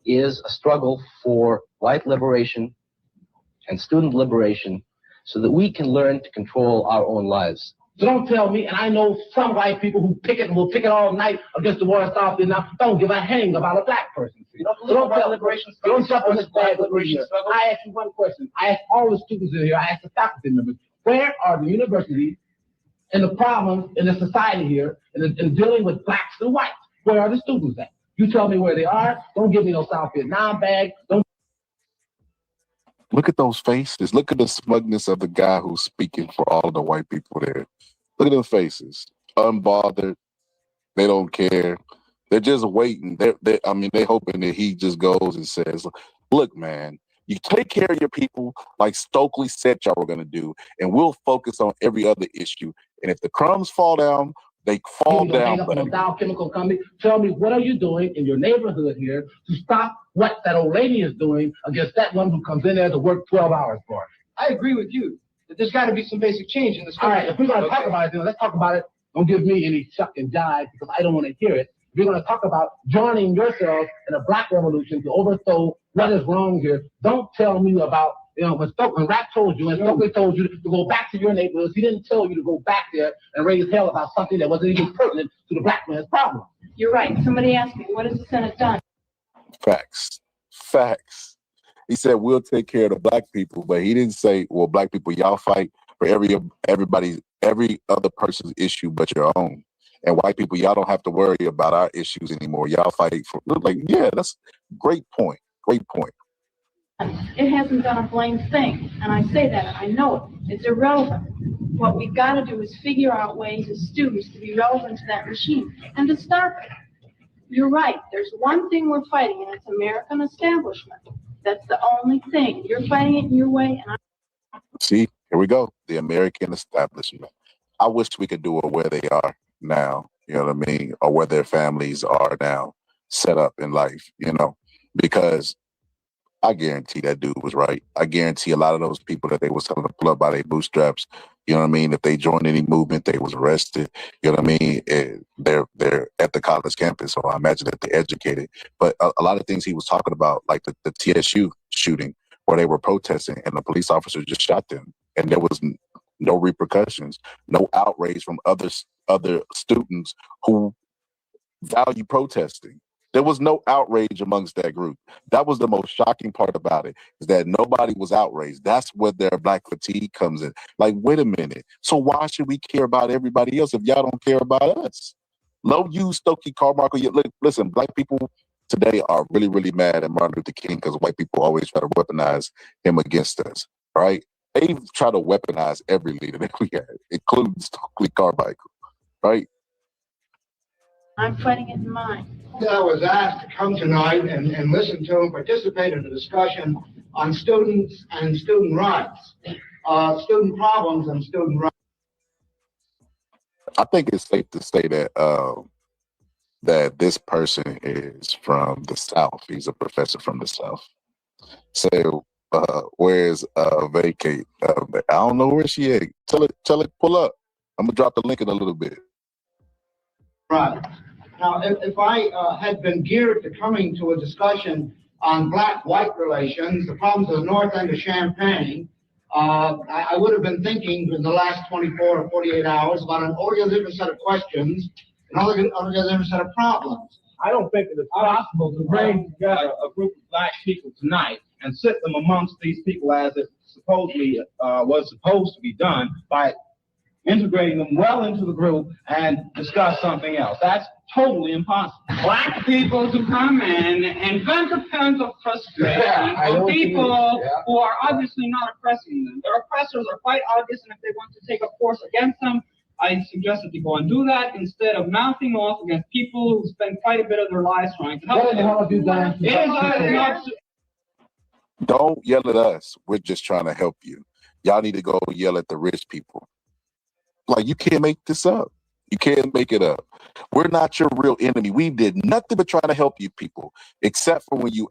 is a struggle for white liberation and student liberation so that we can learn to control our own lives. So don't tell me, and I know some white people who picket and will picket all night against the war in South Vietnam, don't give a hang about a black person. So don't tell liberation struggle. Don't jump on this bad liberation struggle. I ask you one question. I ask all the students in here, I ask the faculty members, where are the universities and the problems in the society here in dealing with blacks and whites? Where are the students at? You tell me where they are. Don't give me no South Vietnam bag. Don't. Look at those faces. Look at the smugness of the guy who's speaking for all of the white people there. Look at them faces. Unbothered. They don't care. They're just waiting. They're hoping that he just goes and says, look, man, you take care of your people like Stokely said y'all were going to do, and we'll focus on every other issue. And if the crumbs fall down, they fall down. Hang up on Dow Chemical Company. Tell me, what are you doing in your neighborhood here to stop what that old lady is doing against that one who comes in there to work 12 hours for her? I agree with you that there's got to be some basic change in this. All right, if we're going to talk about it, then let's talk about it. Don't give me any shuck and jive because I don't want to hear it. If you're going to talk about joining yourself in a black revolution to overthrow what is wrong here, don't tell me about, when Rap told you and Stokely told you to go back to your neighborhoods, he didn't tell you to go back there and raise hell about something that wasn't even pertinent to the black man's problem. You're right. Somebody asked me, what has the Senate done? Facts. He said, we'll take care of the black people, but he didn't say, well, black people, y'all fight for every other person's issue but your own. And white people, y'all don't have to worry about our issues anymore. Y'all fight for, like, yeah, that's a great point. Great point. It hasn't done a blame thing, and I say that, and I know it. It's irrelevant. What we've got to do is figure out ways as students to be relevant to that regime and to start it. You're right. There's one thing we're fighting, and it's American establishment. That's the only thing. You're fighting it your way, and See, here we go. The American establishment. I wish we could do it where they are now, you know what I mean? Or where their families are now set up in life, you know, because I guarantee that dude was right. I guarantee a lot of those people that they was telling to pull up by their bootstraps, you know what I mean? If they joined any movement, they was arrested, you know what I mean? And they're at the college campus, so I imagine that they're educated. But a lot of things he was talking about, like the TSU shooting, where they were protesting and the police officer just shot them, and there was no repercussions, no outrage from other students who value protesting. There was no outrage amongst that group. That was the most shocking part about it, is that nobody was outraged. That's where their black fatigue comes in. Like, wait a minute. So why should we care about everybody else if y'all don't care about us? Low-you, Stokely Carmichael. Listen, black people today are really, really mad at Martin Luther King because white people always try to weaponize him against us, right? They try to weaponize every leader that we had, including Stokely Carmichael, right? I'm fighting it in mine. I was asked to come tonight and listen to and participate in a discussion on students and student rights, student problems and student rights. I think it's safe to say that that this person is from the South. He's a professor from the South. So where's Vacate? I don't know where she is. Tell it, pull up. I'm gonna drop the link in a little bit. Right. Now, if I had been geared to coming to a discussion on black-white relations, the problems of the north end of Champaign, I would have been thinking in the last 24 or 48 hours about an altogether different set of questions, an altogether different set of problems. I don't think that it's possible to bring together a group of black people tonight and sit them amongst these people as it supposedly was supposed to be done by integrating them well into the group and discuss something else. That's totally impossible. Black people to come in and vent a sense of frustration for people who are obviously not oppressing them. Their oppressors are quite obvious, and if they want to take a force against them, I suggest that they go and do that instead of mouthing off against people who spend quite a bit of their lives trying to help them. Don't yell at us. We're just trying to help you. Y'all need to go yell at the rich people. Like, you can't make this up. You can't make it up. We're not your real enemy. We did nothing but try to help you people, except for when you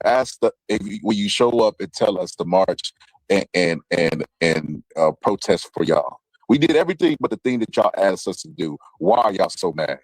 when you show up and tell us to march and protest for y'all. We did everything but the thing that y'all asked us to do. Why are y'all so mad?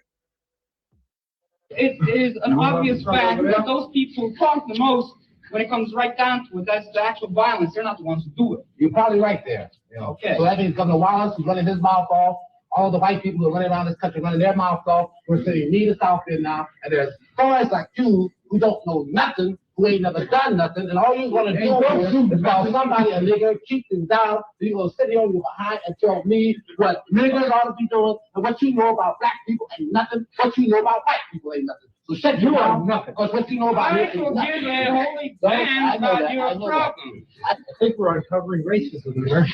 It is an obvious fact that those people who talk the most, when it comes right down to it, that's the actual violence. They're not the ones who do it. You're probably right there. You know? Okay. So that means Governor Wallace is running his mouth off. All the white people who are running around this country running their mouths off. We're saying need us out there now. And there's boys like you who don't know nothing, who ain't never done nothing, and all you want to do is call somebody a nigger, keep them down, so you're going to sit here on your behind and tell me what niggers ought to be doing, and what you know about black people ain't nothing, what you know about white people ain't nothing. So shut your mouth, nothing, because what you know about it ain't nothing. Holy man about your problem. I think we're uncovering racism here.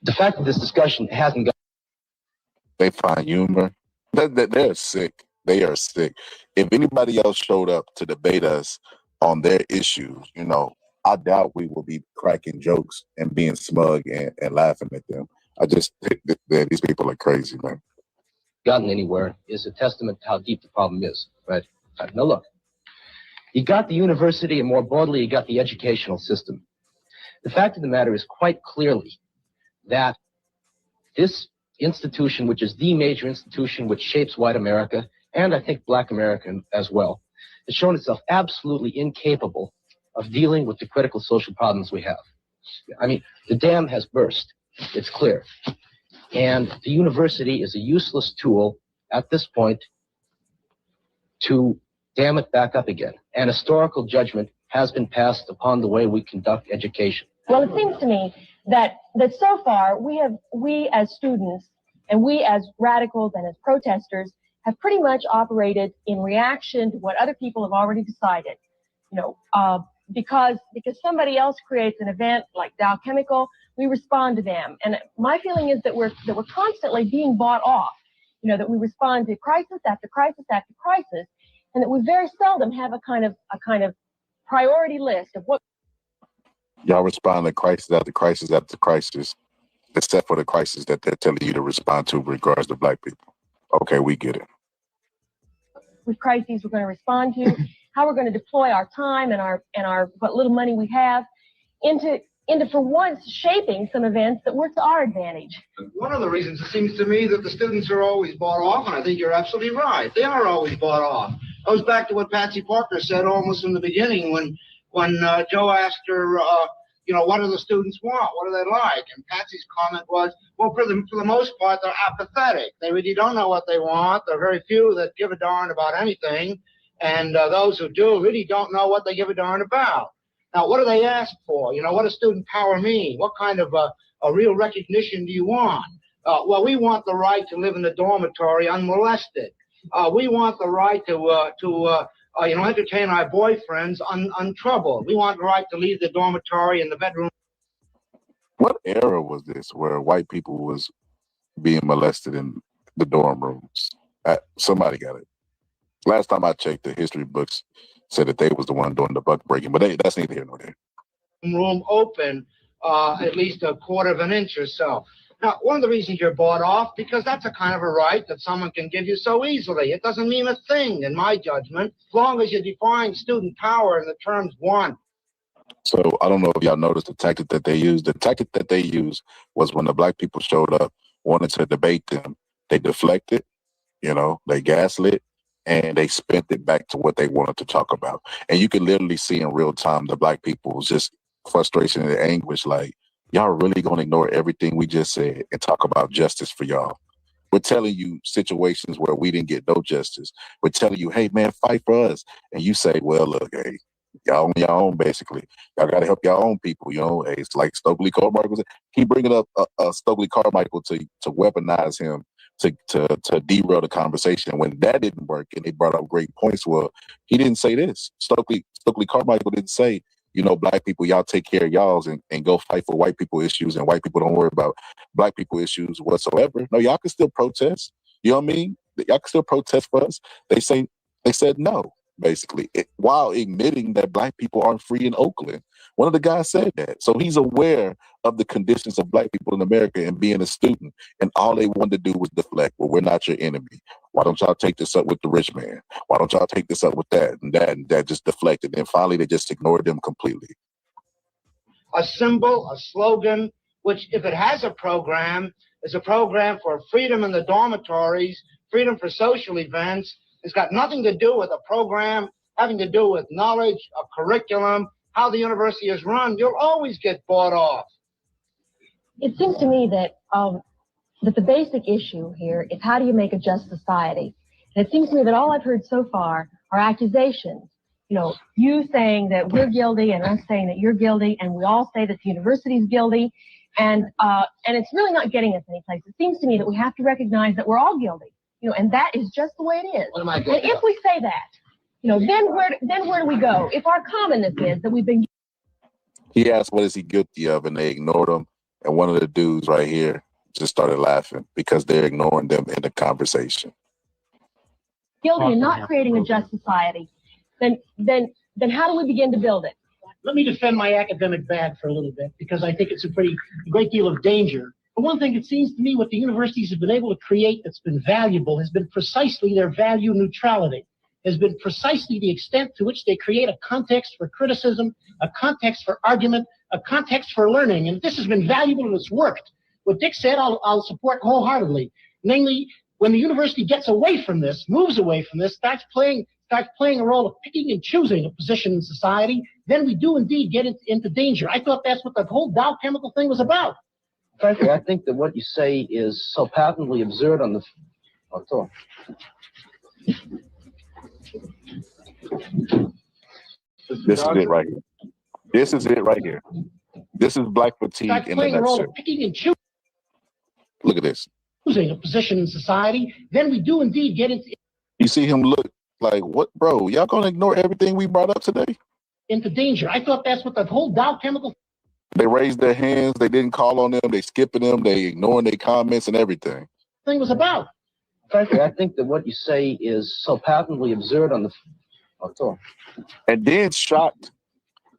The fact that this discussion hasn't got... They find humor. They're sick. They are sick. If anybody else showed up to debate us on their issues, you know, I doubt we will be cracking jokes and being smug and laughing at them. I just think that these people are crazy, man. gotten anywhere is a testament to how deep the problem is, right? Now look, you got the university, and more broadly, you got the educational system. The fact of the matter is quite clearly that this institution, which is the major institution which shapes white America, and I think black America as well, has shown itself absolutely incapable of dealing with the critical social problems we have. I mean, the dam has burst. It's clear. And the university is a useless tool at this point to dam it back up again. And historical judgment has been passed upon the way we conduct education. Well, it seems to me that so far we as students and we as radicals and as protesters have pretty much operated in reaction to what other people have already decided. Because somebody else creates an event like Dow Chemical, we respond to them. And my feeling is that we're constantly being bought off. That we respond to crisis after crisis after crisis, and that we very seldom have a kind of priority list of what. Y'all respond to crisis after crisis after crisis, except for the crisis that they're telling you to respond to regards to black people. Okay, we get it. With crises we're going to respond to, how we're going to deploy our time and our what little money we have into for once shaping some events that work to our advantage. One of the reasons it seems to me that the students are always bought off, and I think you're absolutely right. They are always bought off. Goes back to what Patsy Parker said almost in the beginning when Joe asked her, what do the students want? What do they like? And Patsy's comment was, well, for the most part, they're apathetic. They really don't know what they want. There are very few that give a darn about anything. And those who do really don't know what they give a darn about. Now, what do they ask for? What does student power mean? What kind of a real recognition do you want? Well, we want the right to live in the dormitory unmolested. We want the right to entertain our boyfriends untroubled. We want the right to leave the dormitory and the bedroom. What era was this where white people was being molested in the dorm rooms? Somebody got it. Last time I checked, the history books said that they was the one doing the buck breaking, but that's neither here nor there. Room open at least a quarter of an inch or so. Now, one of the reasons you're bought off, because that's a kind of a right that someone can give you so easily. It doesn't mean a thing, in my judgment, as long as you define student power in the terms one. So I don't know if y'all noticed the tactic that they used. The tactic that they used was when the black people showed up, wanted to debate them, they deflected, they gaslit, and they spent it back to what they wanted to talk about. And you can literally see in real time the black people's just frustration and anguish, like, y'all really going to ignore everything we just said and talk about justice for y'all. We're telling you situations where we didn't get no justice. We're telling you, hey, man, fight for us. And you say, well, look, hey, y'all on your own, basically. Y'all got to help your own people, Hey, it's like Stokely Carmichael said. Keep bringing up Stokely Carmichael to weaponize him to derail the conversation. When that didn't work and they brought up great points, well, he didn't say this. Stokely Carmichael didn't say, black people, y'all take care of y'all's and go fight for white people issues, and white people don't worry about black people issues whatsoever. No, y'all can still protest. You know what I mean? Y'all can still protest for us. They said no, basically, while admitting that black people aren't free in Oakland. One of the guys said that. So he's aware of the conditions of black people in America and being a student. And all they wanted to do was deflect. Well, we're not your enemy. Why don't y'all take this up with the rich man? Why don't y'all take this up with that and that? And that just deflected. And finally, they just ignored them completely. A symbol, a slogan, which if it has a program, is a program for freedom in the dormitories, freedom for social events. It's got nothing to do with a program having to do with knowledge, a curriculum, how the university is run. You'll always get bought off. It seems to me that the basic issue here is how do you make a just society? And it seems to me that all I've heard so far are accusations. You saying that we're guilty and us saying that you're guilty, and we all say that the university is guilty, and it's really not getting us anyplace. It seems to me that we have to recognize that we're all guilty, and that is just the way it is. And if we say that, then where do we go? If our commonness is that we've been. He asked, what is he guilty of? And they ignored him. And one of the dudes right here just started laughing because they're ignoring them in the conversation. Guilty and not creating a just society, then how do we begin to build it? Let me defend my academic bag for a little bit, because I think it's a great deal of danger. But one thing, it seems to me, what the universities have been able to create that's been valuable has been precisely their value neutrality, has been precisely the extent to which they create a context for criticism, a context for argument, a context for learning. And this has been valuable and it's worked. What Dick said, I'll support wholeheartedly. Namely, when the university gets away from this, moves away from this, starts playing a role of picking and choosing a position in society, then we do indeed get into danger. I thought that's what the whole Dow Chemical thing was about. Frankly, I think that what you say is so patently absurd on the... This is it right here. This is it right here. This is black fatigue Start in a playing the role nutshell. of picking and choosing Look at this. a position in society, then we do indeed get You see him look like, what, bro? Y'all gonna ignore everything we brought up today? into danger. I thought that's what the whole Dow Chemical They raised their hands. They didn't call on them. They skipping them. They ignoring their comments and everything. thing was about. Frankly, I think that what you say is so patently absurd on the floor. And then shocked.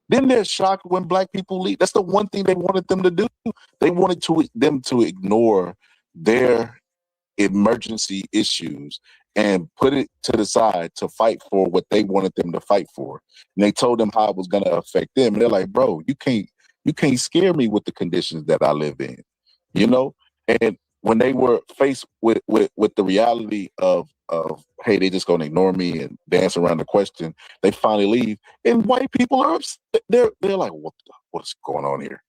Then they're shocked when black people leave. That's the one thing they wanted them to do. They wanted them to ignore their emergency issues and put it to the side to fight for what they wanted them to fight for. And they told them how it was going to affect them. And they're like, bro, you can't scare me with the conditions that I live in, you know? And when they were faced with the reality of hey, they just gonna ignore me and dance around the question, they finally leave. And white people are they're like, what's going on here?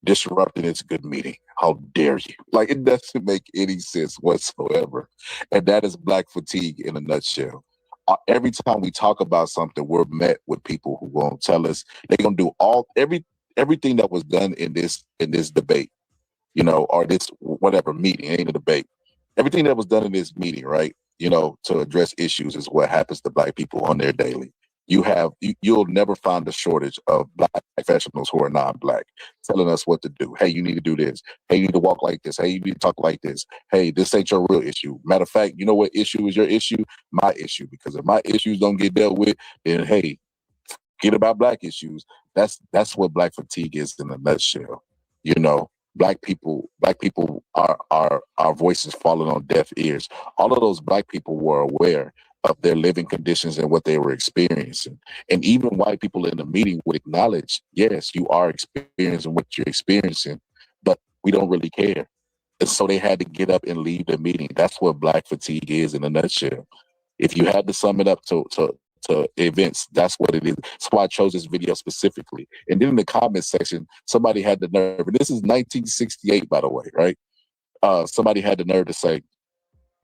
Disrupting this good meeting. How dare you? Like, it doesn't make any sense whatsoever. And that is black fatigue in a nutshell. Every time we talk about something, we're met with people who won't tell us they're gonna do everything that was done in this debate, you know, or this whatever meeting, it ain't a debate. Everything that was done in this meeting, right, you know, to address issues is what happens to black people on their daily. You'll never find a shortage of black professionals who are non-black telling us what to do. Hey, you need to do this. Hey, you need to walk like this. Hey, you need to talk like this. Hey, this ain't your real issue. Matter of fact, you know what issue is your issue? My issue. Because if my issues don't get dealt with, then hey, forget about black issues. That's what black fatigue is in a nutshell. You know, black people are our voices falling on deaf ears. All of those black people were aware of their living conditions and what they were experiencing. And even white people in the meeting would acknowledge, yes, you are experiencing what you're experiencing, but we don't really care. And so they had to get up and leave the meeting. That's what black fatigue is in a nutshell. If you had to sum it up to events, that's what it is. That's why I chose this video specifically. And then in the comment section, somebody had the nerve, and this is 1968, by the way, right? Somebody had the nerve to say,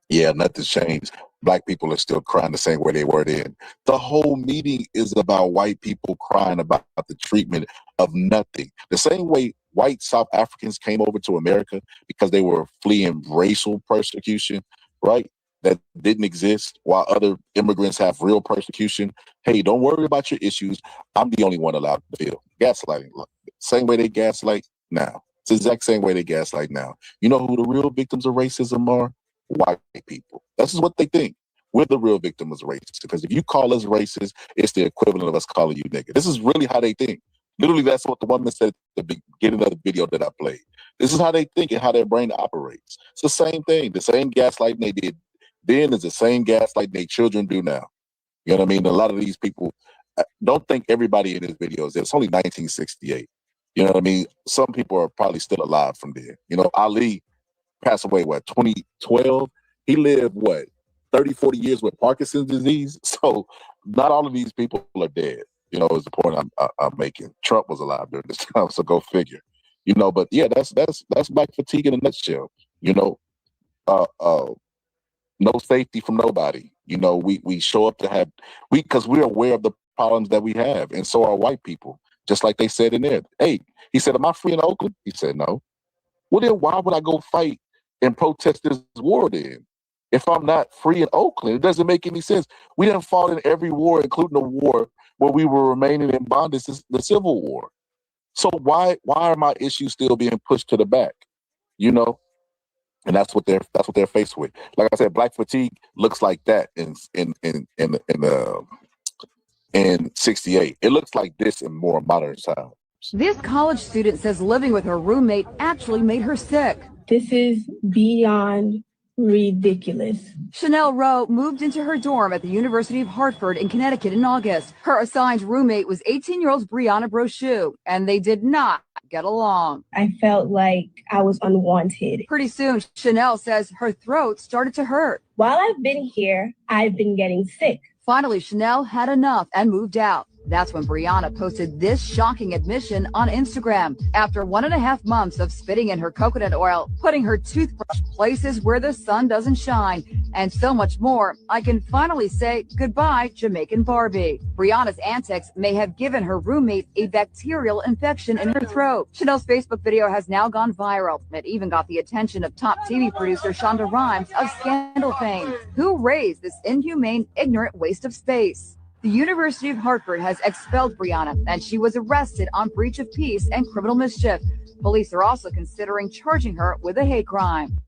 yeah, nothing's changed. Black people are still crying the same way they were then. The whole meeting is about white people crying about the treatment of nothing. The same way white South Africans came over to America because they were fleeing racial persecution, right? That didn't exist, while other immigrants have real persecution. Hey, don't worry about your issues. I'm the only one allowed to feel. Gaslighting. Same way they gaslight now. It's the exact same way they gaslight now. You know who the real victims of racism are? White people. This is what they think. We're the real victims of racism. Because if you call us racist, it's the equivalent of us calling you nigga. This is really how they think. Literally, that's what the woman said at the beginning of the video that I played. This is how they think and how their brain operates. It's the same thing. The same gaslighting they did then is the same gaslighting their children do now. You know what I mean? A lot of these people, don't think everybody in this video is there. It's only 1968. You know what I mean? Some people are probably still alive from there. You know, Ali passed away, 2012? He lived, 30, 40 years with Parkinson's disease? So not all of these people are dead, you know, is the point I'm making. Trump was alive during this time, so go figure. You know, but yeah, that's black fatigue in a nutshell. You know, no safety from nobody. You know, we show up to because we're aware of the problems that we have, and so are white people. Just like they said in there. Hey, he said, am I free in Oakland? He said, no. Well, then why would I go fight and protest this war then? If I'm not free in Oakland, it doesn't make any sense. We done fought in every war, including the war where we were remaining in bondage, the Civil War. So why are my issues still being pushed to the back? You know? And that's what they're faced with. Like I said, black fatigue looks like that in 68. It looks like this in more modern times. This college student says living with her roommate actually made her sick. This is beyond ridiculous. Chanel Rowe moved into her dorm at the University of Hartford in Connecticut in August. Her assigned roommate was 18-year-old Brianna Brochu, and they did not get along. I felt like I was unwanted. Pretty soon, Chanel says her throat started to hurt. While I've been here, I've been getting sick. Finally, Chanel had enough and moved out. That's when Brianna posted this shocking admission on Instagram. After 1.5 months of spitting in her coconut oil, putting her toothbrush places where the sun doesn't shine, and so much more, I can finally say goodbye, Jamaican Barbie. Brianna's antics may have given her roommate a bacterial infection in her throat. Chanel's Facebook video has now gone viral. It even got the attention of top TV producer Shonda Rhimes of Scandal fame, who raised this inhumane, ignorant waste of space. The University of Hartford has expelled Brianna, and she was arrested on breach of peace and criminal mischief. Police are also considering charging her with a hate crime.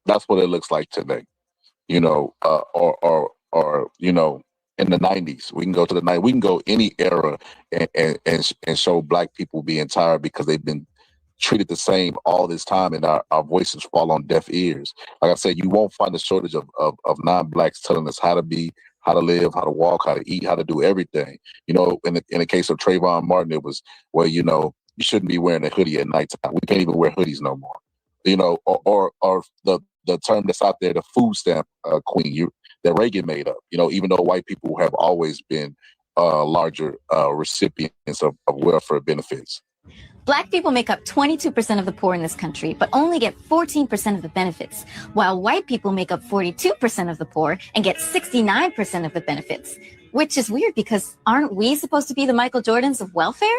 That's what it looks like today, or in the 90s. We can go to the 90s. We can go any era and show black people being tired because they've been treated the same all this time, and our voices fall on deaf ears. Like I said, you won't find a shortage of non-blacks telling us how to be, how to live, how to walk, how to eat, how to do everything. In the case of Trayvon Martin, it was, well, you shouldn't be wearing a hoodie at nighttime. We can't even wear hoodies no more. Or the term that's out there, the food stamp queen, that Reagan made up. Even though white people have always been larger recipients of welfare benefits. Black people make up 22% of the poor in this country, but only get 14% of the benefits, while white people make up 42% of the poor and get 69% of the benefits, which is weird because aren't we supposed to be the Michael Jordans of welfare?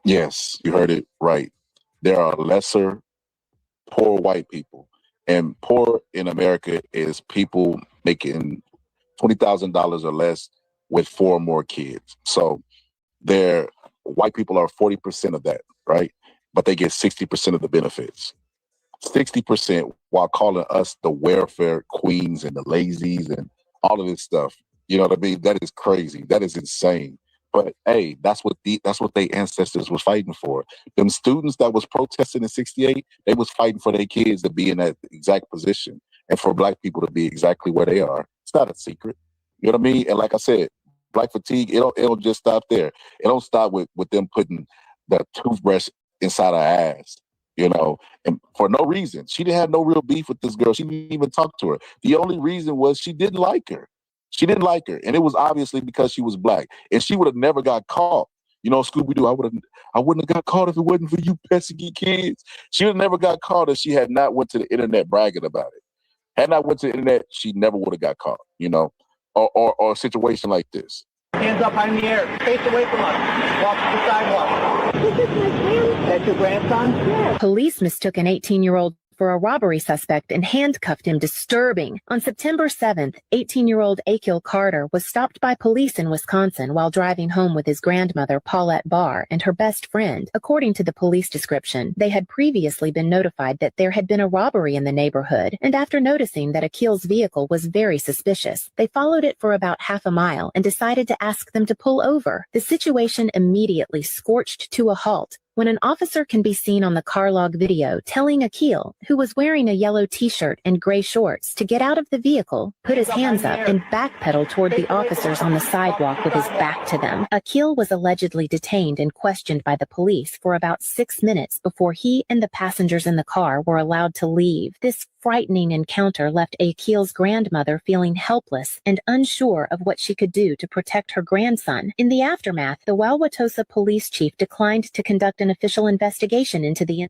Yes, you heard it right. There are lesser poor white people, and poor in America is people making $20,000 or less with 4 or more kids. So white people are 40% of that, right? But they get 60% of the benefits. 60% while calling us the welfare queens and the lazies and all of this stuff. You know what I mean? That is crazy. That is insane. But hey, that's what their ancestors was fighting for. Them students that was protesting in '68, they was fighting for their kids to be in that exact position and for black people to be exactly where they are. It's not a secret. You know what I mean? And like I said, black fatigue, it don't just stop there. It don't stop with them putting the toothbrush inside her ass, and for no reason. She didn't have no real beef with this girl. She didn't even talk to her. The only reason was she didn't like her. She didn't like her. And it was obviously because she was black. And she would have never got caught. Scooby-Doo, I wouldn't have got caught if it wasn't for you pesky kids. She would have never got caught if she had not went to the internet bragging about it. Had not went to the internet, she never would have got caught, or a situation like this. Hands up high in the air. Face away from us. Walk to the sidewalk. This is my grandson. That's your grandson? Yes. Police mistook an 18-year-old for a robbery suspect and handcuffed him, disturbing. On September 7th, 18-year-old Akil Carter was stopped by police in Wisconsin while driving home with his grandmother, Paulette Barr, and her best friend. According to the police description, they had previously been notified that there had been a robbery in the neighborhood, and after noticing that Akil's vehicle was very suspicious, they followed it for about half a mile and decided to ask them to pull over. The situation immediately scorched to a halt when an officer can be seen on the car log video telling Akil, who was wearing a yellow t-shirt and gray shorts, to get out of the vehicle, put his hands up, and backpedal toward the officers on the sidewalk with his back to them. Akil was allegedly detained and questioned by the police for about 6 minutes before he and the passengers in the car were allowed to leave. This frightening encounter left Akil's grandmother feeling helpless and unsure of what she could do to protect her grandson. In the aftermath, the Wauwatosa police chief declined to conduct an official investigation into the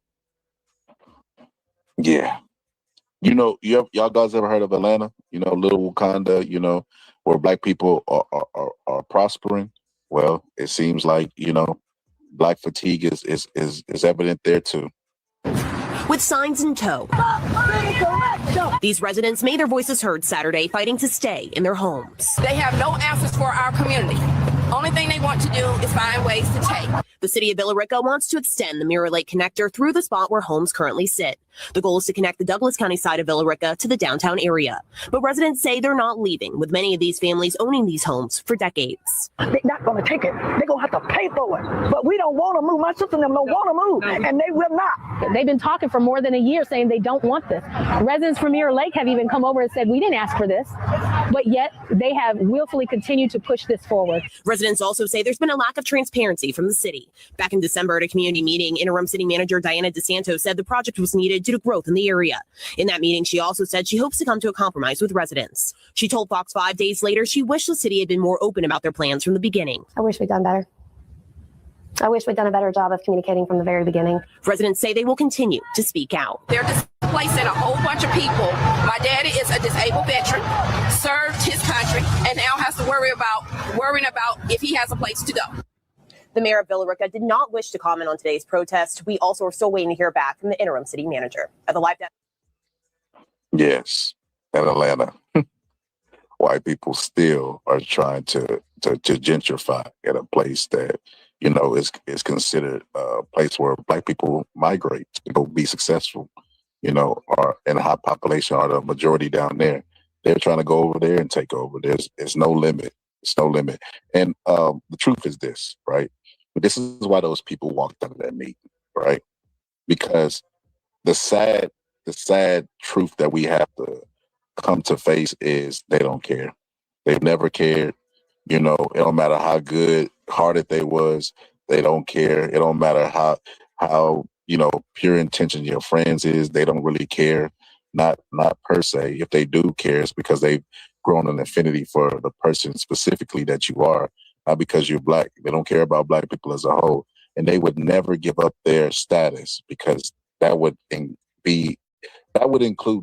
Yeah. Y'all guys ever heard of Atlanta? Little Wakanda, where black people are prospering? Well, it seems like, black fatigue is evident there too. With signs in tow, these residents made their voices heard Saturday, fighting to stay in their homes. They have no answers for our community. Only thing they want to do is find ways to take. The city of Villa Rica wants to extend the Mirror Lake connector through the spot where homes currently sit. The goal is to connect the Douglas County side of Villa Rica to the downtown area. But residents say they're not leaving, with many of these families owning these homes for decades. They're not going to take it. They're going to have to pay for it. But we don't want to move. My sister and them don't want to move, and they will not. They've been talking for more than a year saying they don't want this. Residents from Mirror Lake have even come over and said, we didn't ask for this. But yet they have willfully continued to push this forward. Residents also say there's been a lack of transparency from the city. Back in December at a community meeting, interim city manager Diana DeSanto said the project was needed due to growth in the area. In that meeting, she also said she hopes to come to a compromise with residents. She told Fox 5 days later she wished the city had been more open about their plans from the beginning. I wish we'd done better. I wish we'd done a better job of communicating from the very beginning. Residents say they will continue to speak out. They're displacing a whole bunch of people. My daddy is a disabled veteran, served his country, and now has to worrying about if he has a place to go. The mayor of Villa Rica did not wish to comment on today's protest. We also are still waiting to hear back from the interim city manager. At the live desk. Yes, in Atlanta, white people still are trying to gentrify at a place that, you know, is considered a place where black people migrate to go be successful, you know, are in high population, are the majority down there. They're trying to go over there and take over. There's no limit. It's no limit. And the truth is this, right? This is why those people walked out of that meeting, right? Because the sad truth that we have to come to face is they don't care. They've never cared. You know, it don't matter how good hearted they was, they don't care. It don't matter how you know, pure intention your friends is, they don't really care. Not per se. If they do care, it's because they've grown an affinity for the person specifically that you are, not because you're black. They don't care about black people as a whole. And they would never give up their status because that would include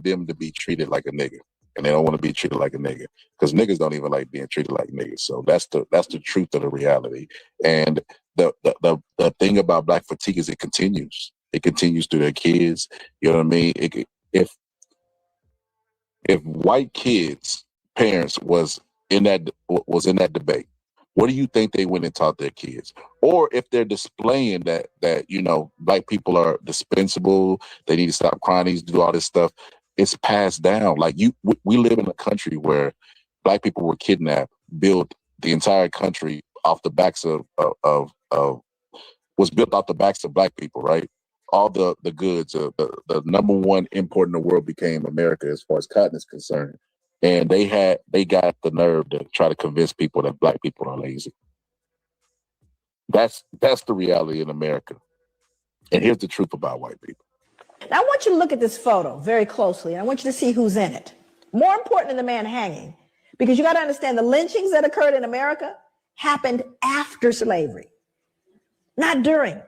them to be treated like a nigga. And they don't want to be treated like a nigga because niggas don't even like being treated like niggas. So that's the truth of the reality. And the thing about black fatigue is it continues. It continues through their kids. You know what I mean? If white kids' parents was in that debate, what do you think they went and taught their kids? Or if they're displaying that you know, black people are dispensable, they need to stop crying, they need to do all this stuff. It's passed down. Like we live in a country where black people were kidnapped, built the entire country off the backs was built off the backs of black people, right? All the goods, the number one import in the world became America as far as cotton is concerned. And they got the nerve to try to convince people that black people are lazy. That's the reality in America. And here's the truth about white people. Now, I want you to look at this photo very closely, and I want you to see who's in it. More important than the man hanging, because you got to understand the lynchings that occurred in America happened after slavery, not during.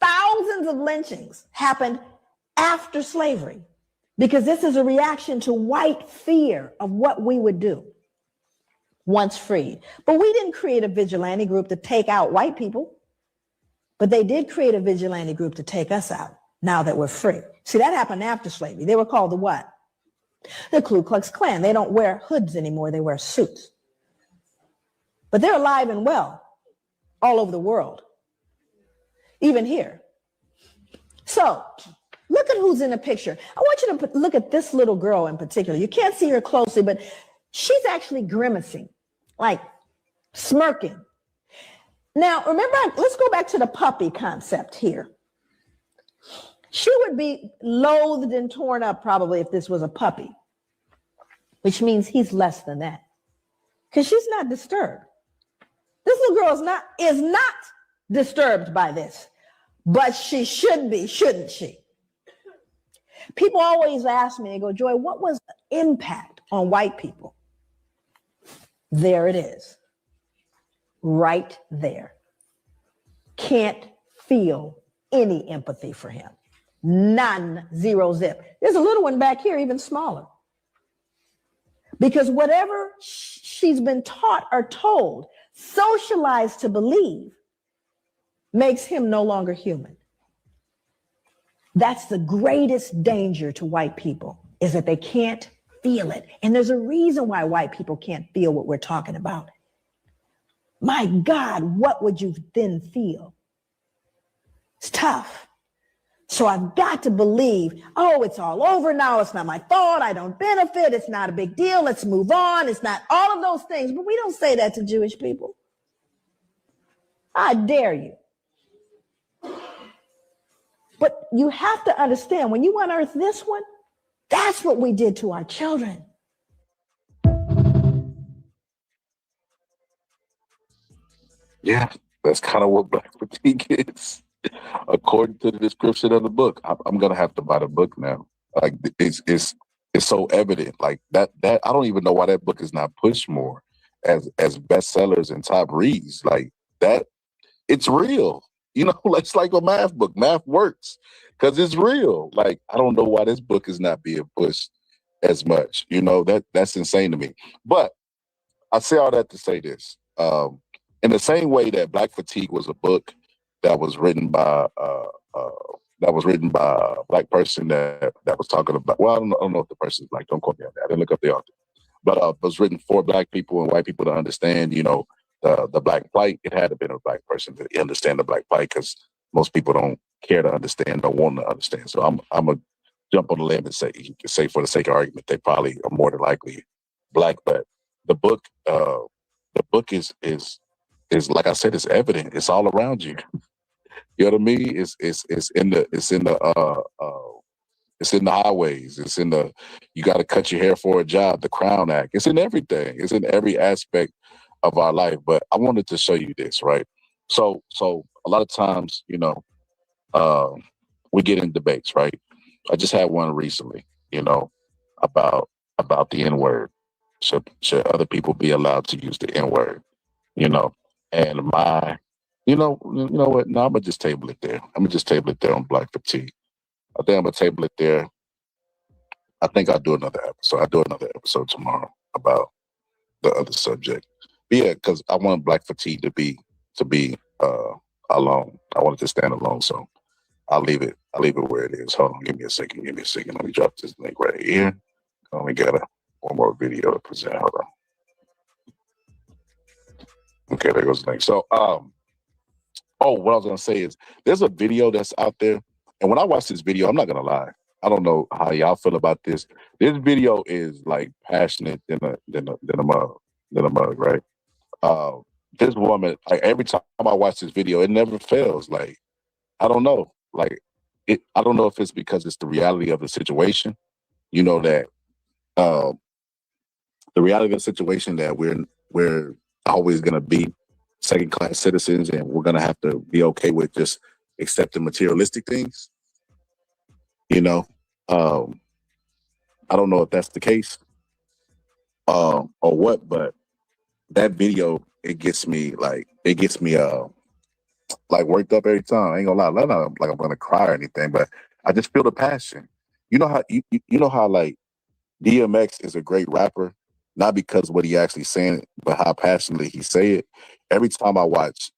Thousands of lynchings happened after slavery, because this is a reaction to white fear of what we would do once freed. But we didn't create a vigilante group to take out white people, but they did create a vigilante group to take us out now that we're free. See, that happened after slavery. They were called the what? The Ku Klux Klan. They don't wear hoods anymore. They wear suits. But they're alive and well all over the world, even here. So look at who's in the picture. I want you to look at this little girl in particular. You can't see her closely, but she's actually grimacing, like smirking. Now, remember, let's go back to the puppy concept here. She would be loathed and torn up probably if this was a puppy, which means he's less than that, because she's not disturbed. This little girl is not disturbed by this, but she should be, shouldn't she? People always ask me, they go, Joy, what was the impact on white people? There it is, right there. Can't feel any empathy for him. None, zero, zip. There's a little one back here, even smaller. Because whatever she's been taught or told, socialized to believe, makes him no longer human. That's the greatest danger to white people, is that they can't feel it. And there's a reason why white people can't feel what we're talking about. My God, what would you then feel? It's tough. So I've got to believe, oh, it's all over now. It's not my fault. I don't benefit. It's not a big deal. Let's move on. It's not all of those things. But we don't say that to Jewish people. I dare you. But you have to understand, when you unearth this one, that's what we did to our children. Yeah, that's kind of what black fatigue is. According to the description of the book, I'm gonna have to buy the book now. Like it's so evident. Like that I don't even know why that book is not pushed more as bestsellers and top reads. Like that, it's real. You know, it's like a math book. Math works because it's real. Like I don't know why this book is not being pushed as much. You know, that's insane to me. But I say all that to say this. In the same way that Black Fatigue was a book that was written by a Black person that was talking about, well, I don't know if the person is Black, don't quote me on that. I didn't look up the author. But it was written for Black people and white people to understand, you know, the Black plight. It had to been a Black person to understand the Black plight because most people don't care to understand, don't want to understand. So I'm gonna jump on the limb and say for the sake of argument, they probably are more than likely Black. But the book is like I said, it's evident. It's all around you. You know what I mean? It's in the highways. It's in the, you got to cut your hair for a job, the Crown Act. It's in everything. It's in every aspect of our life. But I wanted to show you this, right? So a lot of times, you know, we get in debates, right? I just had one recently, you know, about the N-word. Should other people be allowed to use the N-word? You know, and you know what? No, I'm gonna just table it there. I'm gonna just table it there on Black Fatigue. I think I'm gonna table it there. I think I'll do another episode. I'll do another episode tomorrow about the other subject. But yeah, because I want Black Fatigue to be alone. I want it to stand alone. So I'll leave it where it is. Hold on, give me a second. Let me drop this link right here. I only got one more video to present. Hold on. Okay, there goes the link. So what I was gonna say is there's a video that's out there, and when I watch this video, I'm not gonna lie. I don't know how y'all feel about this. This video is like passionate than a mug, right? This woman, like every time I watch this video, it never fails. Like, I don't know. Like I don't know if it's because it's the reality of the situation. You know that the reality of the situation that we're always gonna be second-class citizens, and we're gonna have to be okay with just accepting materialistic things. You know, I don't know if that's the case, or what, but that video, it gets me like worked up every time. I ain't gonna lie, not like I'm gonna cry or anything, but I just feel the passion. You know how you know how like DMX is a great rapper, not because what he actually saying, but how passionately he say it. Every time I watch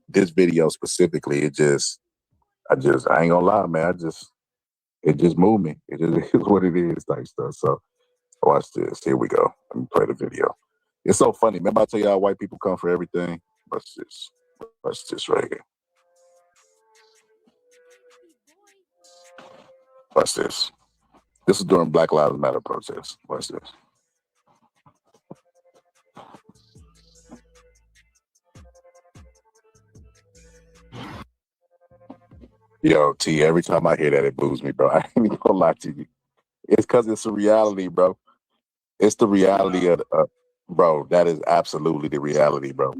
this video specifically, I ain't gonna lie, man. It just moved me. It just is what it is, type stuff. So watch this. Here we go. Let me play the video. It's so funny. Remember I tell y'all white people come for everything? Watch this right here. Watch this. This is during Black Lives Matter protests. Watch this. Yo, T, every time I hear that, it moves me, bro. I ain't even gonna lie to you. It's because it's a reality, bro. It's the reality of, bro, that is absolutely the reality, bro.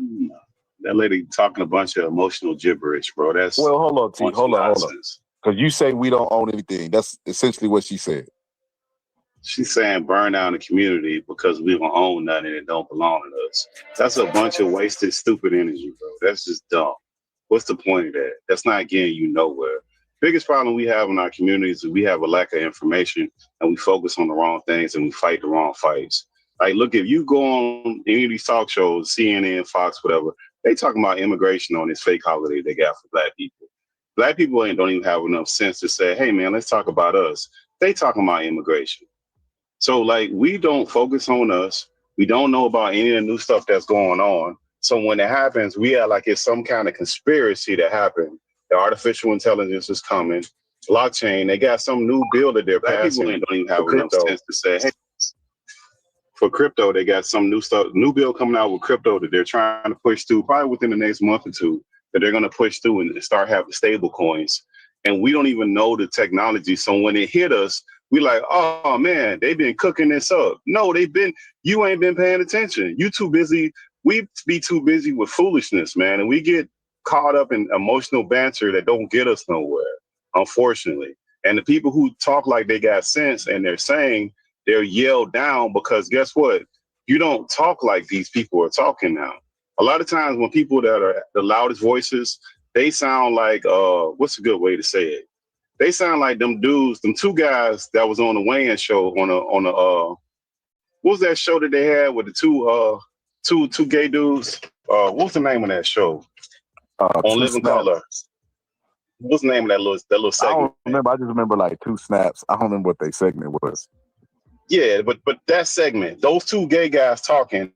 That lady talking a bunch of emotional gibberish, bro. That's well, hold on, T. Hold on. Because you say we don't own anything. That's essentially what she said. She's saying burn down the community because we don't own nothing and it don't belong to us. That's a bunch of wasted, stupid energy, bro. That's just dumb. What's the point of that? That's not getting you nowhere. Biggest problem we have in our communities is we have a lack of information and we focus on the wrong things and we fight the wrong fights. Like, look, if you go on any of these talk shows, CNN, Fox, whatever, they talking about immigration on this fake holiday they got for Black people. Black people don't even have enough sense to say, hey, man, let's talk about us. They talking about immigration. So, like, we don't focus on us. We don't know about any of the new stuff that's going on. So when it happens, we are like it's some kind of conspiracy that happened. The artificial intelligence is coming. Blockchain, they got some new bill that they're passing. They don't even have enough sense to say, hey, for crypto, they got some new bill coming out with crypto that they're trying to push through probably within the next month or two, that they're going to push through and start having stable coins. And we don't even know the technology. So when it hit us, we like, oh man, they've been cooking this up. No, you ain't been paying attention. You too busy. We be too busy with foolishness, man. And we get caught up in emotional banter that don't get us nowhere, unfortunately. And the people who talk like they got sense and they're saying they're yelled down because guess what? You don't talk like these people are talking now. A lot of times when people that are the loudest voices, they sound like, what's a good way to say it? They sound like them dudes, them two guys that was on the Wayne show what was that show that they had with the two gay dudes? What's the name of that show? On Living Color. What's the name of that little segment? I don't remember. I just remember like 2 snaps. I don't remember what their segment was. Yeah, but that segment, those two gay guys talking,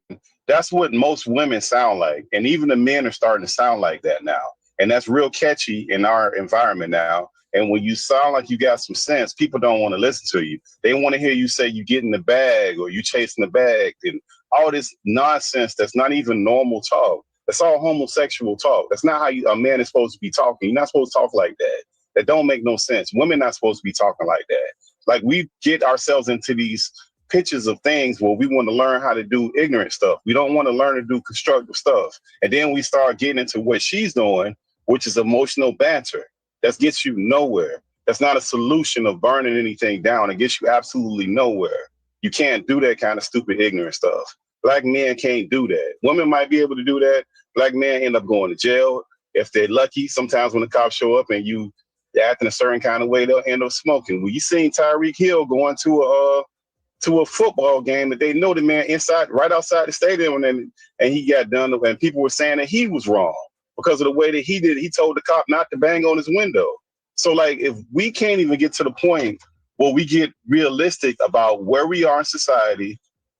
that's what most women sound like. And even the men are starting to sound like that now. And that's real catchy in our environment now. And when you sound like you got some sense, people don't want to listen to you. They want to hear you say you get in the bag or you chasing the bag and all this nonsense that's not even normal talk. That's all homosexual talk. That's not how a man is supposed to be talking. You're not supposed to talk like that. That don't make no sense. Women not supposed to be talking like that. Like we get ourselves into these pictures of things where we want to learn how to do ignorant stuff. We don't want to learn to do constructive stuff. And then we start getting into what she's doing, which is emotional banter. That gets you nowhere. That's not a solution of burning anything down. It gets you absolutely nowhere. You can't do that kind of stupid, ignorant stuff. Black men can't do that. Women might be able to do that. Black men end up going to jail. If they're lucky, sometimes when the cops show up and you acting a certain kind of way, they'll end up smoking. Well, you seen Tyreek Hill going to a football game that they know the man inside, right outside the stadium, and he got done, and people were saying that he was wrong because of the way that he did. He told the cop not to bang on his window. So, like, if we can't even get to the point where we get realistic about where we are in society,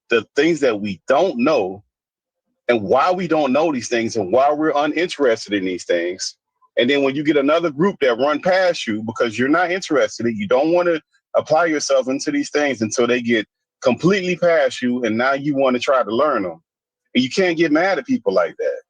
the things that we don't know, and why we don't know these things, and why we're uninterested in these things. And then when you get another group that run past you because you're not interested, you don't want to apply yourself into these things until they get completely past you, and now you want to try to learn them. And you can't get mad at people like that.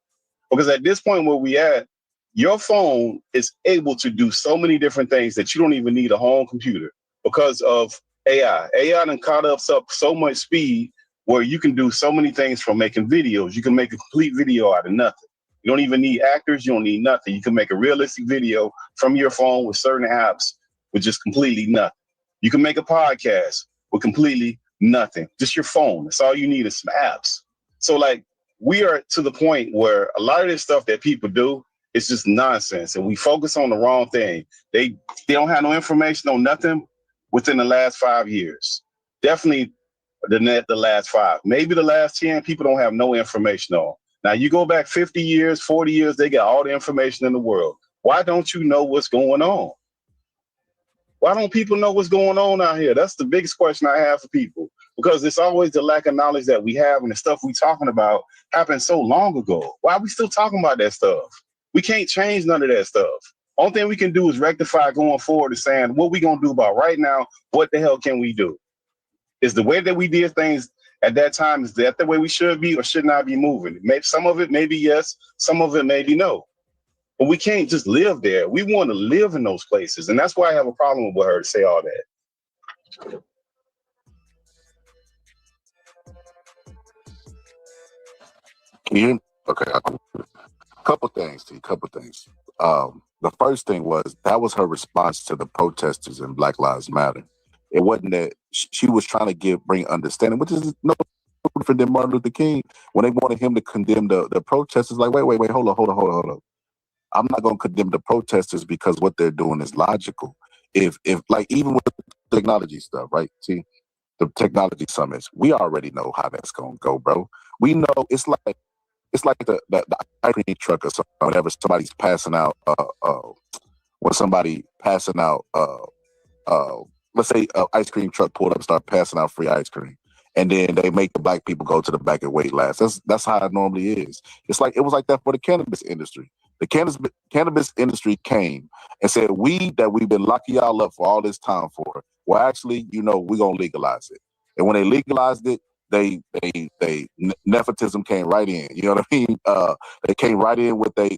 Because at this point where we at, your phone is able to do so many different things that you don't even need a home computer because of AI. AI done caught up so much speed where you can do so many things from making videos. You can make a complete video out of nothing. You don't even need actors. You don't need nothing. You can make a realistic video from your phone with certain apps with just completely nothing. You can make a podcast with completely nothing. Just your phone. That's all you need is some apps. So like we are to the point where a lot of this stuff that people do is just nonsense. And we focus on the wrong thing. They don't have no information on nothing within the last 5 years. Definitely the last 5. Maybe the last 10 people don't have no information on. Now, you go back 50 years, 40 years, they got all the information in the world. Why don't you know what's going on? Why don't people know what's going on out here? That's the biggest question I have for people, because it's always the lack of knowledge that we have, and the stuff we're talking about happened so long ago. Why are we still talking about that stuff? We can't change none of that stuff. Only thing we can do is rectify going forward and saying, what we going to do about right now? What the hell can we do? Is the way that we did things at that time, is that the way we should be or should not be moving? Maybe some of it maybe yes, some of it maybe no. But we can't just live there. We want to live in those places. And that's why I have a problem with her to say all that. Can you hear me? Okay. Couple things. The first thing was that was her response to the protesters in Black Lives Matter. It wasn't that she was trying to bring understanding, which is no different than Martin Luther King when they wanted him to condemn the protesters. Like, wait, hold on. I'm not going to condemn the protesters because what they're doing is logical. If like even with the technology stuff, right? See, the technology summits, we already know how that's going to go, bro. We know it's like the ice cream truck or something. Whenever somebody's passing out, let's say an ice cream truck pulled up and started passing out free ice cream, and then they make the black people go to the back and wait last. That's how it normally is. It was like that for the cannabis industry. The cannabis industry came and said, we've been locking y'all up for all this time for. Well, actually, we're gonna legalize it. And when they legalized it, nepotism came right in. You know what I mean? They came right in with they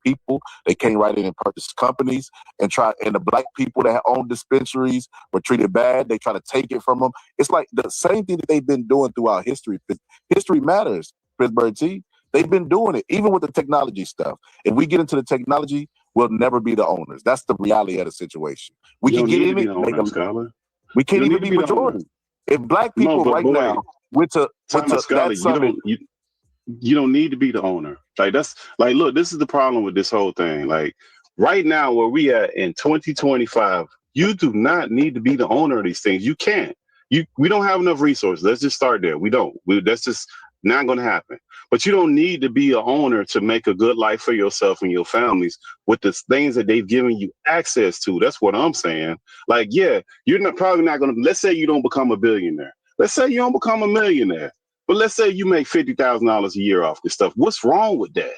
people. They came right in and purchased companies and the black people that own dispensaries were treated bad. They try to take it from them. It's like the same thing that they've been doing throughout history. History matters, Pittsburgh T. They've been doing it, even with the technology stuff. If we get into the technology, we'll never be the owners. That's the reality of the situation. We can get in it. We can't even be majority. If black people now went to that summit, you don't need to be the owner. Like that's like, look, this is the problem with this whole thing. Like right now, where we at in 2025, you do not need to be the owner of these things. You can't. We don't have enough resources. Let's just start there. We don't. That's just not going to happen. But you don't need to be an owner to make a good life for yourself and your families with the things that they've given you access to. That's what I'm saying. Like, yeah, you're probably not going to. Let's say you don't become a billionaire. Let's say you don't become a millionaire. But let's say you make $50,000 a year off this stuff. What's wrong with that?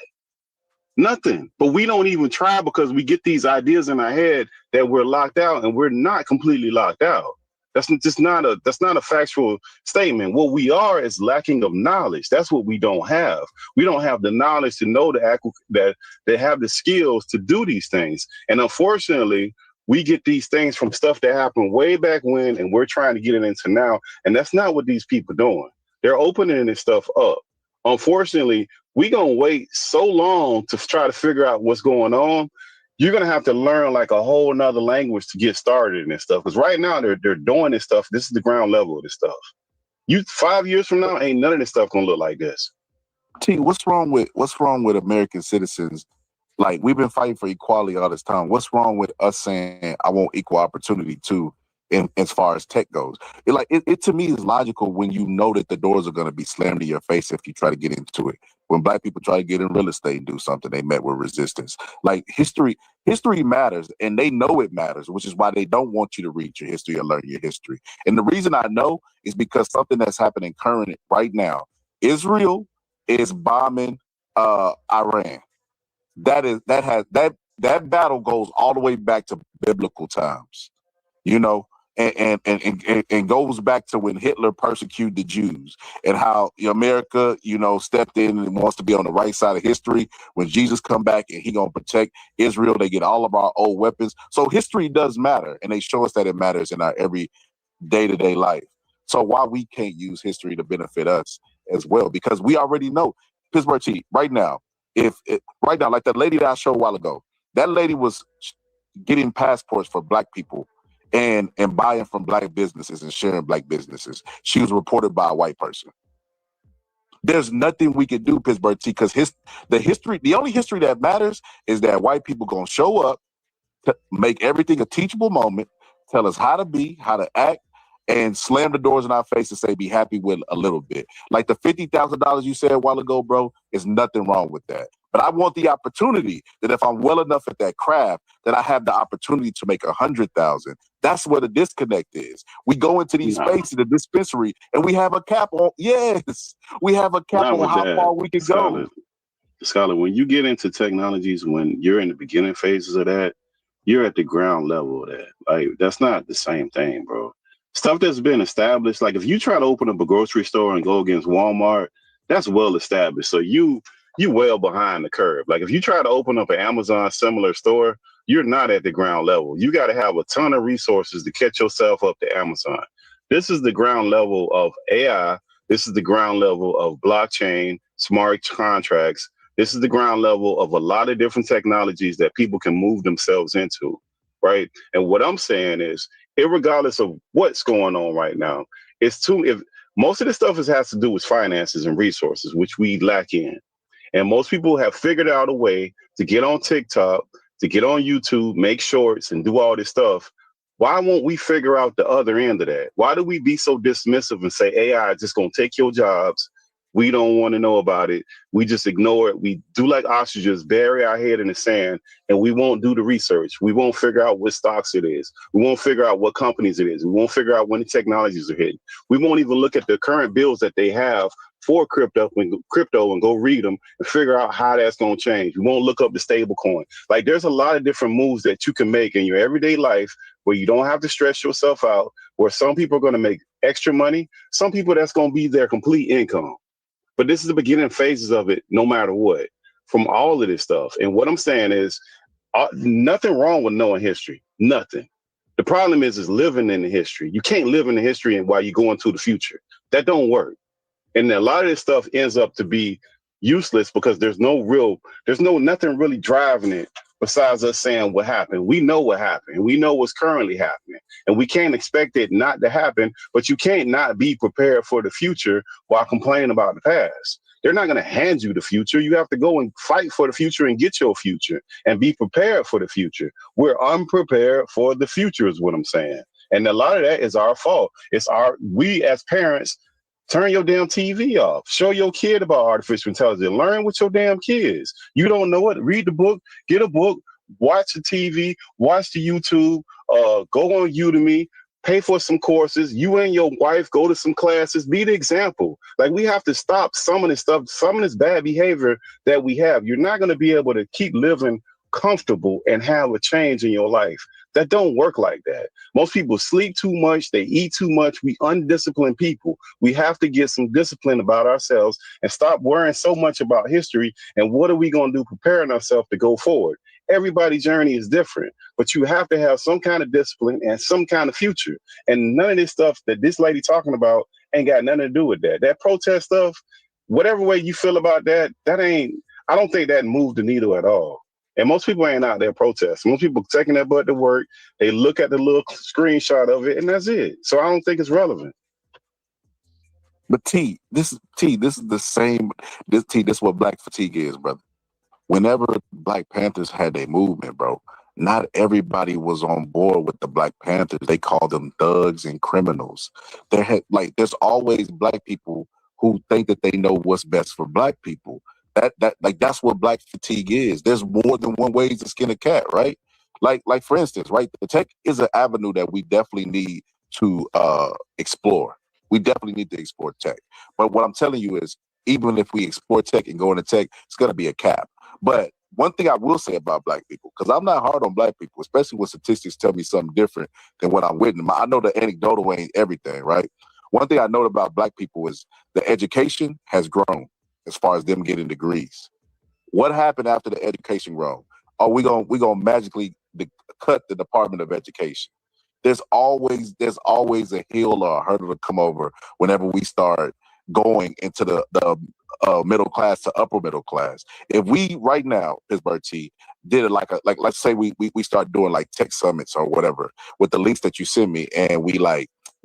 Nothing. But we don't even try because we get these ideas in our head that we're locked out, and we're not completely locked out. That's not a factual statement. What we are is lacking of knowledge. That's what we don't have. We don't have the knowledge to know that they have the skills to do these things. And unfortunately, we get these things from stuff that happened way back when, and we're trying to get it into now. And that's not what these people are doing. They're opening this stuff up. Unfortunately, we're going to wait so long to try to figure out what's going on. You're going to have to learn like a whole nother language to get started in this stuff. Because right now they're doing this stuff. This is the ground level of this stuff. 5 years from now, ain't none of this stuff going to look like this. T, what's wrong with American citizens? Like, we've been fighting for equality all this time. What's wrong with us saying, I want equal opportunity too, as far as tech goes? It to me is logical when you know that the doors are going to be slammed in your face if you try to get into it. When black people try to get in real estate and do something, they met with resistance. Like history matters, and they know it matters, which is why they don't want you to read your history or learn your history. And the reason I know is because something that's happening current right now. Israel is bombing Iran. That battle goes all the way back to biblical times, you know, and goes back to when Hitler persecuted the Jews, and how America, stepped in and wants to be on the right side of history. When Jesus come back and he gonna protect Israel, they get all of our old weapons. So history does matter, and they show us that it matters in our every day-to-day life. So why we can't use history to benefit us as well? Because we already know. Pittsburgh T, right now, like that lady that I showed a while ago, that lady was getting passports for black people and buying from black businesses and sharing black businesses. She was reported by a white person. There's nothing we can do, Pittsburgh T, because the only history that matters is that white people gonna show up, to make everything a teachable moment, tell us how to be, how to act, and slam the doors in our face and say, be happy with a little bit. Like the $50,000 you said a while ago, bro, there's nothing wrong with that. But I want the opportunity that if I'm well enough at that craft, that I have the opportunity to make 100,000. That's where the disconnect is. We go into these spaces, the dispensary, and we have a cap on. Yes, we have a cap on how far we can go. Scholar, when you get into technologies, when you're in the beginning phases of that, you're at the ground level of that. Like, that's not the same thing, bro. Stuff that's been established, like if you try to open up a grocery store and go against Walmart, that's well established. So you well behind the curve. Like if you try to open up an Amazon similar store, you're not at the ground level. You got to have a ton of resources to catch yourself up to Amazon. This is the ground level of AI. This is the ground level of blockchain, smart contracts. This is the ground level of a lot of different technologies that people can move themselves into, right? And what I'm saying is, irregardless of what's going on right now, if most of this stuff has to do with finances and resources, which we lack in. And most people have figured out a way to get on TikTok, to get on YouTube, make shorts and do all this stuff. Why won't we figure out the other end of that? Why do we be so dismissive and say AI is just going to take your jobs? We don't want to know about it. We just ignore it. We do like ostriches, bury our head in the sand, and we won't do the research. We won't figure out what stocks it is. We won't figure out what companies it is. We won't figure out when the technologies are hitting. We won't even look at the current bills that they have for crypto and go read them and figure out how that's going to change. We won't look up the stable coin. Like, there's a lot of different moves that you can make in your everyday life where you don't have to stress yourself out, where some people are going to make extra money. Some people, that's going to be their complete income. But this is the beginning phases of it, no matter what, from all of this stuff. And what I'm saying is nothing wrong with knowing history, nothing. The problem is living in the history. You can't live in the history and while you go into the future. That don't work. And a lot of this stuff ends up to be, useless because there's nothing really driving it besides us saying what happened. We know what happened. We know what's currently happening, and we can't expect it not to happen, but you can't not be prepared for the future while complaining about the past. They're not going to hand you the future. You have to go and fight for the future and get your future and be prepared for the future. We're unprepared for the future is what I'm saying. And a lot of that is our fault. We as parents, turn your damn TV off. Show your kid about artificial intelligence. Learn with your damn kids. You don't know it? Read the book, get a book, watch the TV, watch the YouTube, go on Udemy, pay for some courses. You and your wife go to some classes, be the example. Like, we have to stop some of this stuff, some of this bad behavior that we have. You're not going to be able to keep living comfortable and have a change in your life. That don't work like that. Most people sleep too much. They eat too much. We undisciplined people. We have to get some discipline about ourselves and stop worrying so much about history. And what are we going to do preparing ourselves to go forward? Everybody's journey is different, but you have to have some kind of discipline and some kind of future. And none of this stuff that this lady talking about ain't got nothing to do with that. That protest stuff, whatever way you feel about that, I don't think that moved the needle at all. And most people ain't out there protesting. Most people taking their butt to work. They look at the little screenshot of it, and that's it. So I don't think it's relevant. But this is the same. This is what Black fatigue is, brother. Whenever Black Panthers had their movement, bro, not everybody was on board with the Black Panthers. They called them thugs and criminals. There's always Black people who think that they know what's best for Black people. That's what Black fatigue is. There's more than one way to skin a cat, right? Like for instance, right, the tech is an avenue that we definitely need to explore. We definitely need to explore tech. But what I'm telling you is, even if we explore tech and go into tech, it's gonna be a cap. But one thing I will say about Black people, because I'm not hard on Black people, especially when statistics tell me something different than what I'm witnessing. I know the anecdotal ain't everything, right? One thing I know about Black people is the education has grown as far as them getting degrees. What happened after the education grown? Oh, we gonna magically cut the Department of Education. There's always a hill or a hurdle to come over whenever we start going into the middle class to upper middle class. If we right now, Pittsburgh T, did it like let's say we start doing like tech summits or whatever with the links that you send me, and we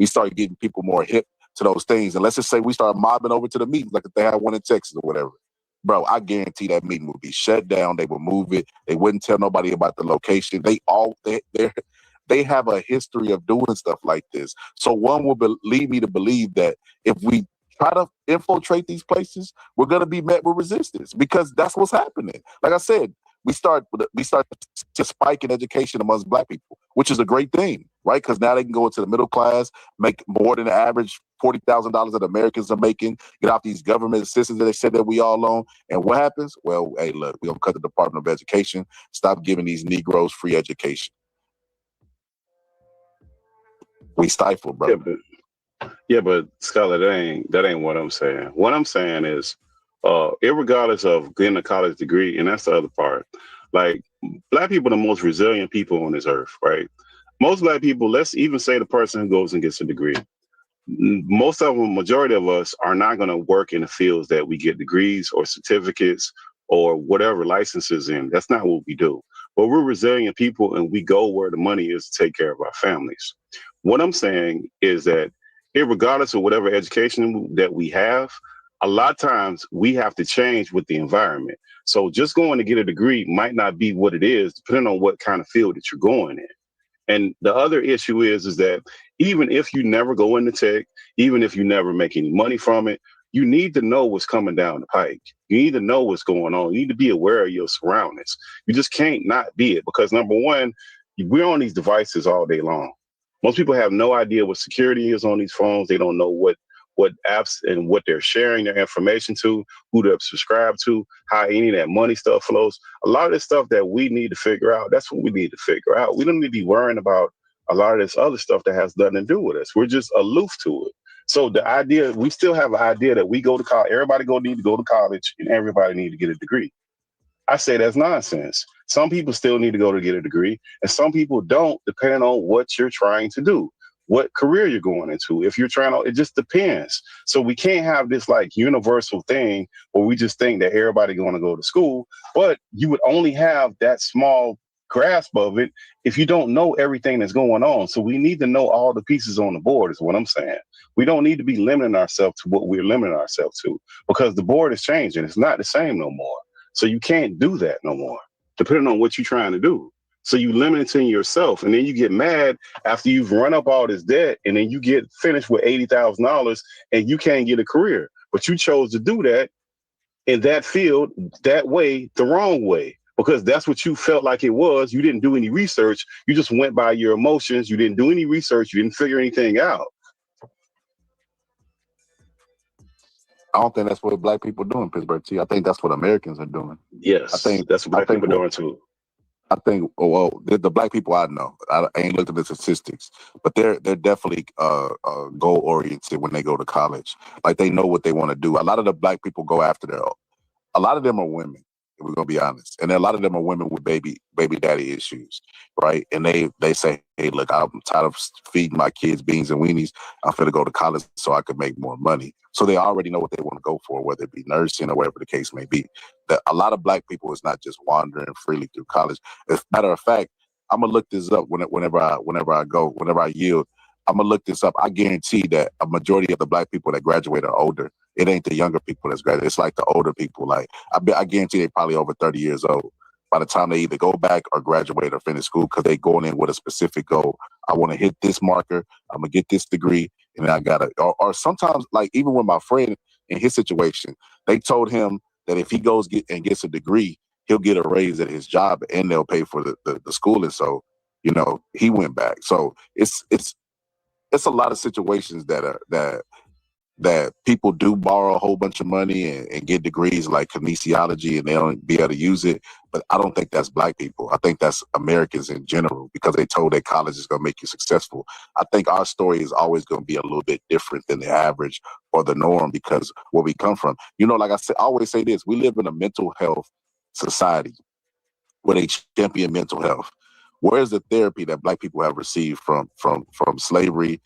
start getting people more hip to those things, and let's just say we start mobbing over to the meetings like if they had one in Texas or whatever. Bro, I guarantee that meeting would be shut down. They would move it. They wouldn't tell nobody about the location. They have a history of doing stuff like this. So one will lead me to believe that if we try to infiltrate these places, we're going to be met with resistance, because that's what's happening. Like I said, we start to spike in education amongst Black people, which is a great thing, right? Because now they can go into the middle class, make more than the average $40,000 that Americans are making, get off these government assistance that they said that we all own. And what happens? Well, hey, look, we're going to cut the Department of Education, stop giving these Negroes free education. We stifle, bro. Yeah, but Scholar, that ain't what I'm saying. What I'm saying is, irregardless of getting a college degree, and that's the other part, like, Black people are the most resilient people on this earth, right? Most Black people, let's even say the person who goes and gets a degree, most of them, majority of us, are not going to work in the fields that we get degrees or certificates or whatever licenses in. That's not what we do. But we're resilient people, and we go where the money is to take care of our families. What I'm saying is that irregardless of whatever education that we have, a lot of times we have to change with the environment. So just going to get a degree might not be what it is, depending on what kind of field that you're going in. And the other issue is that even if you never go into tech, even if you never make any money from it, you need to know what's coming down the pike. You need to know what's going on. You need to be aware of your surroundings. You just can't not be it, because number one, we're on these devices all day long. Most people have no idea what security is on these phones. They don't know what apps and what they're sharing their information to, who they're subscribed to, how any of that money stuff flows. A lot of this stuff that we need to figure out, that's what we need to figure out. We don't need to be worrying about a lot of this other stuff that has nothing to do with us. We're just aloof to it. So the idea, we still have an idea that we go to college, everybody need to go to college, and everybody need to get a degree. I say that's nonsense. Some people still need to go to get a degree, and some people don't, depending on what you're trying to do. what career you're going into. If you're trying to, it just depends. So we can't have this like universal thing where we just think that everybody going to go to school, but you would only have that small grasp of it if you don't know everything that's going on. So we need to know all the pieces on the board is what I'm saying. We don't need to be limiting ourselves to what we're limiting ourselves to, because the board is changing. It's not the same no more. So you can't do that no more, depending on what you're trying to do. So you limiting yourself, and then you get mad after you've run up all this debt, and then you get finished with $80,000 and you can't get a career. But you chose to do that in that field, that way, the wrong way, because that's what you felt like it was. You didn't do any research. You just went by your emotions. You didn't do any research. You didn't figure anything out. I don't think that's what black people do in Pittsburgh, T. I think that's what Americans are doing. Yes, I think that's what black people are doing too. I think, well, the black people I know, I ain't looked at the statistics, but they're definitely goal oriented when they go to college. Like they know what they want to do. A lot of the black people go after a lot of them are women, if we're gonna be honest, and a lot of them are women with baby daddy issues, right? And they say, hey, look, I'm tired of feeding my kids beans and weenies. I'm finna go to college so I could make more money. So they already know what they want to go for, whether it be nursing or whatever the case may be. A lot of black people is not just wandering freely through college. As a matter of fact, I'm gonna look this up whenever I yield. I'm gonna look this up. I guarantee that a majority of the black people that graduate are older. It ain't the younger people that's graduated. It's like the older people. Like I guarantee they probably over 30 years old by the time they either go back or graduate or finish school, because they going in with a specific goal. I want to hit this marker. I'm gonna get this degree, and I gotta. Or sometimes, like even with my friend in his situation, they told him that if he goes and gets a degree, he'll get a raise at his job, and they'll pay for the schooling. So, he went back. So it's a lot of situations that people do borrow a whole bunch of money and get degrees like kinesiology, and they don't be able to use it. But I don't think that's black people. I think that's Americans in general, because they told that college is going to make you successful. I think our story is always going to be a little bit different than the average or the norm, because where we come from. Like I said, I always say this: we live in a mental health society where they champion mental health. Where's the therapy that black people have received from slavery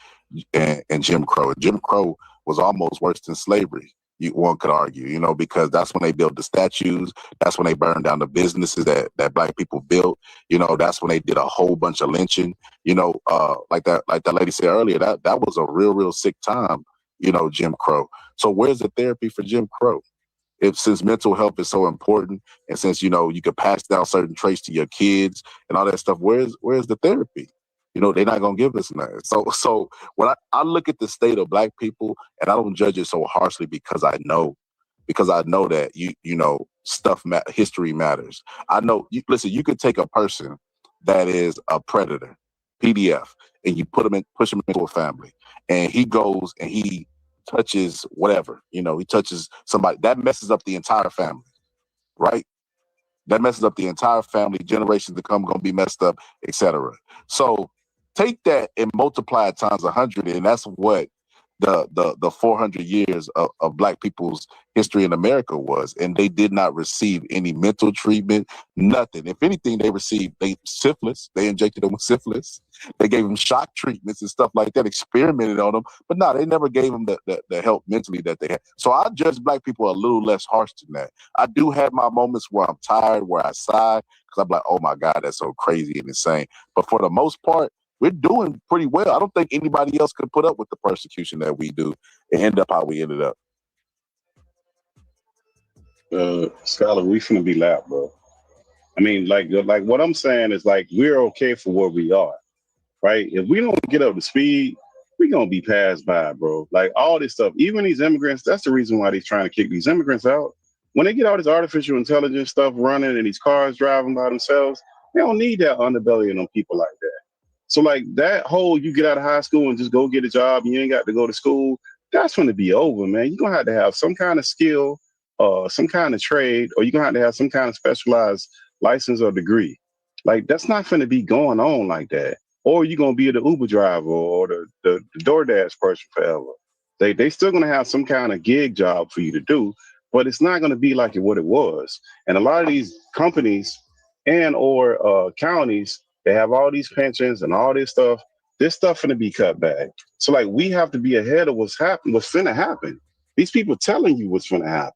and Jim Crow? Jim Crow was almost worse than slavery, one could argue, because that's when they built the statues. That's when they burned down the businesses that black people built. That's when they did a whole bunch of lynching. Like that lady said earlier, that was a real sick time, Jim Crow. So where's the therapy for Jim Crow? Since mental health is so important, and since you could pass down certain traits to your kids and all that stuff, where's the therapy? They're not gonna give us none. So when I look at the state of black people, and I don't judge it so harshly, because I know that history matters. I know. Listen, you could take a person that is a predator, PDF, and you push him into a family, and he goes and he touches whatever, he touches somebody that messes up the entire family, right? That messes up the entire family. Generations to come gonna be messed up, etc. So take that and multiply it times 100, and that's what the 400 years of black people's history in America was. And they did not receive any mental treatment, nothing. If anything, they received syphilis. They injected them with syphilis. They gave them shock treatments and stuff like that, experimented on them. But no, they never gave them the help mentally that they had. So I judge black people a little less harsh than that. I do have my moments where I'm tired, where I sigh, because I'm like, oh my God, that's so crazy and insane. But for the most part, we're doing pretty well. I don't think anybody else could put up with the persecution that we do and end up how we ended up. Scholar, we finna be loud, bro. I mean, like what I'm saying is, like, we're okay for where we are, right? If we don't get up to speed, we're gonna be passed by, bro. Like all this stuff, even these immigrants, that's the reason why they're trying to kick these immigrants out. When they get all this artificial intelligence stuff running and these cars driving by themselves, they don't need that underbelly of them people like that. So like that whole, you get out of high school and just go get a job, and you ain't got to go to school, that's going to be over, man. You're going to have some kind of skill, some kind of trade, or you're going to have some kind of specialized license or degree. Like that's not going to be going on like that. Or you're going to be the Uber driver or the DoorDash person forever. They still going to have some kind of gig job for you to do, but it's not going to be like what it was. And a lot of these companies and or counties, they have all these pensions and all this stuff, This stuff finna be cut back. So like we have to be ahead of what's finna happen. These people telling you what's finna happen.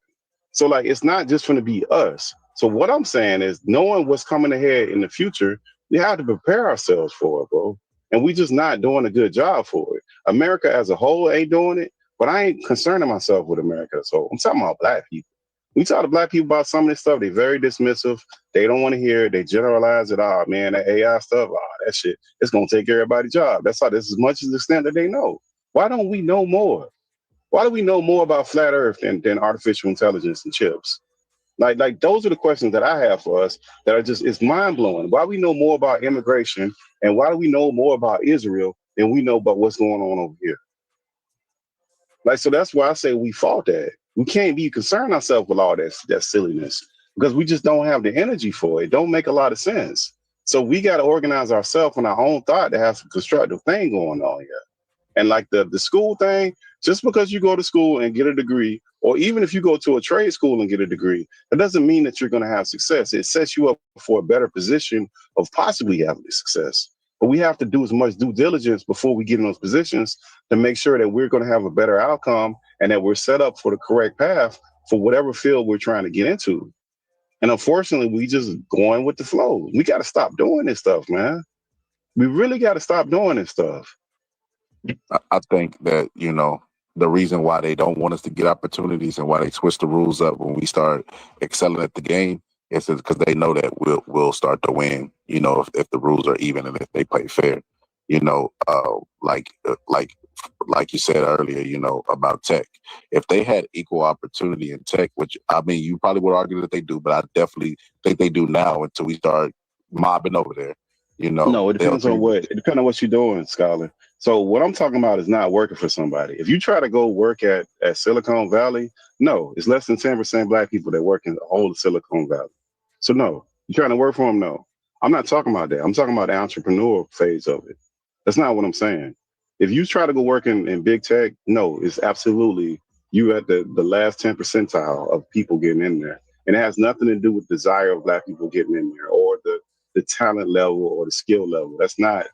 So like it's not just finna be us. So what I'm saying is knowing what's coming ahead in the future, we have to prepare ourselves for it, bro. And we just not doing a good job for it. America as a whole ain't doing it, but I ain't concerning myself with America as a whole. I'm talking about black people. We talk to black people about some of this stuff, they're very dismissive. They don't want to hear it. They generalize it. Oh, man, that AI stuff, that shit, it's going to take everybody's job. That's how this is as much as the extent that they know. Why don't we know more? Why do we know more about flat earth than artificial intelligence and chips? Like those are the questions that I have for us that are just, it's mind blowing. Why we know more about immigration and why do we know more about Israel than we know about what's going on over here? Like, so that's why I say we fought that. We can't be concerned ourselves with all that silliness because we just don't have the energy for it. It don't make a lot of sense. So we got to organize ourselves on our own thought to have some constructive thing going on here. And like the school thing, just because you go to school and get a degree, or even if you go to a trade school and get a degree, that doesn't mean that you're going to have success. It sets you up for a better position of possibly having success. But we have to do as much due diligence before we get in those positions to make sure that we're going to have a better outcome and that we're set up for the correct path for whatever field we're trying to get into. And unfortunately, we just going with the flow. We got to stop doing this stuff, man. We really got to stop doing this stuff. I think that, you know, the reason why they don't want us to get opportunities and why they switch the rules up when we start excelling at the game is because they know that we'll start to win, you know, if the rules are even and if they play fair, you know, like you said earlier, you know, about tech. If they had equal opportunity in tech, which I mean, you probably would argue that they do, but I definitely think they do now until we start mobbing over there. You know, no, it depends on what you're doing, Scholar. So what I'm talking about is not working for somebody. If you try to go work at Silicon Valley, no, it's less than 10% black people that work in the whole of Silicon Valley. So no, you trying to work for them? No, I'm not talking about that. I'm talking about the entrepreneur phase of it. That's not what I'm saying. If you try to go work in big tech, no, it's absolutely you at the last 10 percentile of people getting in there. And it has nothing to do with desire of black people getting in there or the talent level or the skill level. That's not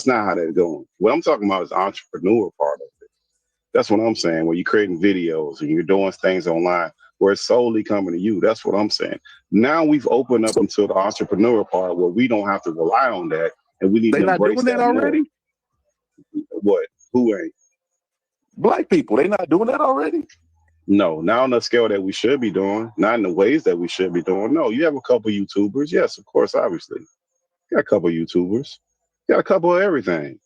how that's going. What I'm talking about is the entrepreneur part of it. That's what I'm saying, where you're creating videos and you're doing things online where it's solely coming to you. That's what I'm saying. Now we've opened up into the entrepreneur part where we don't have to rely on that and we need to embrace that. They not doing that already? What? Who ain't? Black people, they not doing that already? No, not on the scale that we should be doing, not in the ways that we should be doing. No, you have a couple YouTubers. Yes, of course, obviously. You got a couple YouTubers. You got a couple of everything.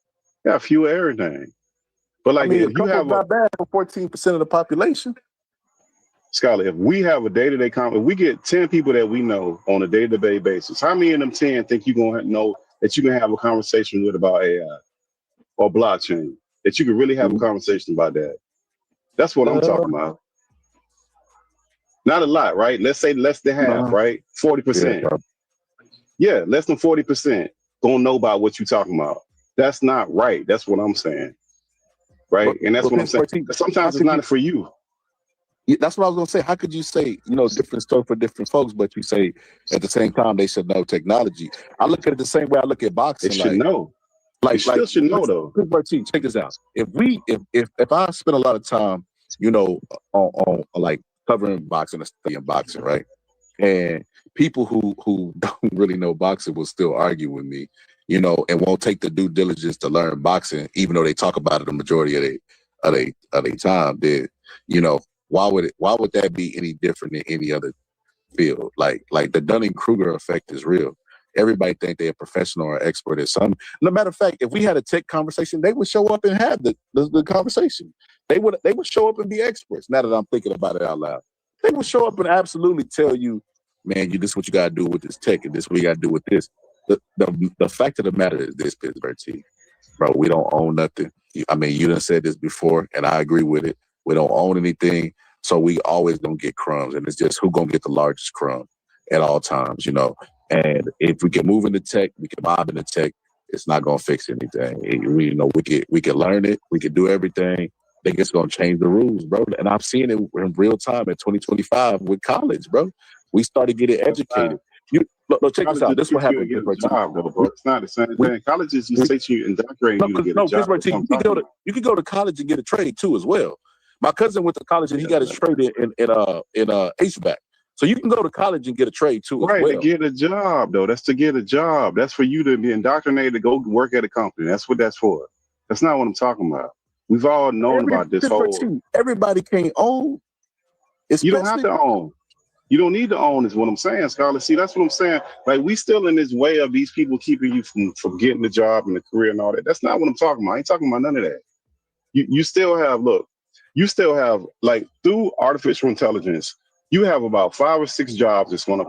You got a few of everything. But like, I mean, if you have not bad for 14% of the population. Scholar, if we have a day-to-day if we get 10 people that we know on a day-to-day basis, how many of them 10 think you're going to know that you can have a conversation with about AI or blockchain, that you can really have a conversation about that? That's what I'm talking about. Not a lot, right? Let's say less than half, right? 40%. Yeah, less than 40% gonna know about what you're talking about. That's not right. That's what I'm saying. Right? And that's what I'm saying. Sometimes it's not for you. Yeah, that's what I was gonna say. How could you say, you know, different story for different folks, but you say at the same time they should know technology? I look at it the same way I look at boxing. They should know. They still should know though. Check this out. If I spend a lot of time, you know, on like covering boxing and studying boxing, right? And people who don't really know boxing will still argue with me, you know, and won't take the due diligence to learn boxing, even though they talk about it the majority of their time. Then, you know, why would that be any different than any other field? Like the Dunning-Kruger effect is real. Everybody think they're a professional or expert at something. No matter of fact, if we had a tech conversation, they would show up and have the conversation. They would show up and be experts. Now that I'm thinking about it out loud, they would show up and absolutely tell you, man, this is what you gotta do with this tech, and this is what you gotta do with this. The fact of the matter is this, Pittsburgh T, bro, we don't own nothing. I mean, you done said this before, and I agree with it. We don't own anything, so we always gonna get crumbs, and it's just who gonna get the largest crumb at all times, you know. And if we can move into tech, we can mob into tech. It's not gonna fix anything. We can learn it. We can do everything. I think it's gonna change the rules, bro. And I've seen it in real time in 2025 with college, bro. We started getting educated. No, check this College out. This is is what to happened. get a job, though, bro. It's not the same thing. College is just teaching you, indoctrinating you to get a job. You can go to college and get a trade too as well. My cousin went to college and he got his trade in HVAC. So you can go to college and get a trade too as Right, well. to get a job, though. That's to get a job. That's for you to be indoctrinated to go work at a company. That's what that's for. That's not what I'm talking about. We've all known about this whole. Everybody can't own. You don't have to own. You don't need to own is what I'm saying, Scholar. See, that's what I'm saying. Like, we still in this way of these people keeping you from getting the job and the career and all that. That's not what I'm talking about. I ain't talking about none of that. You still have, like, through artificial intelligence, you have about 5 or 6 jobs that's gonna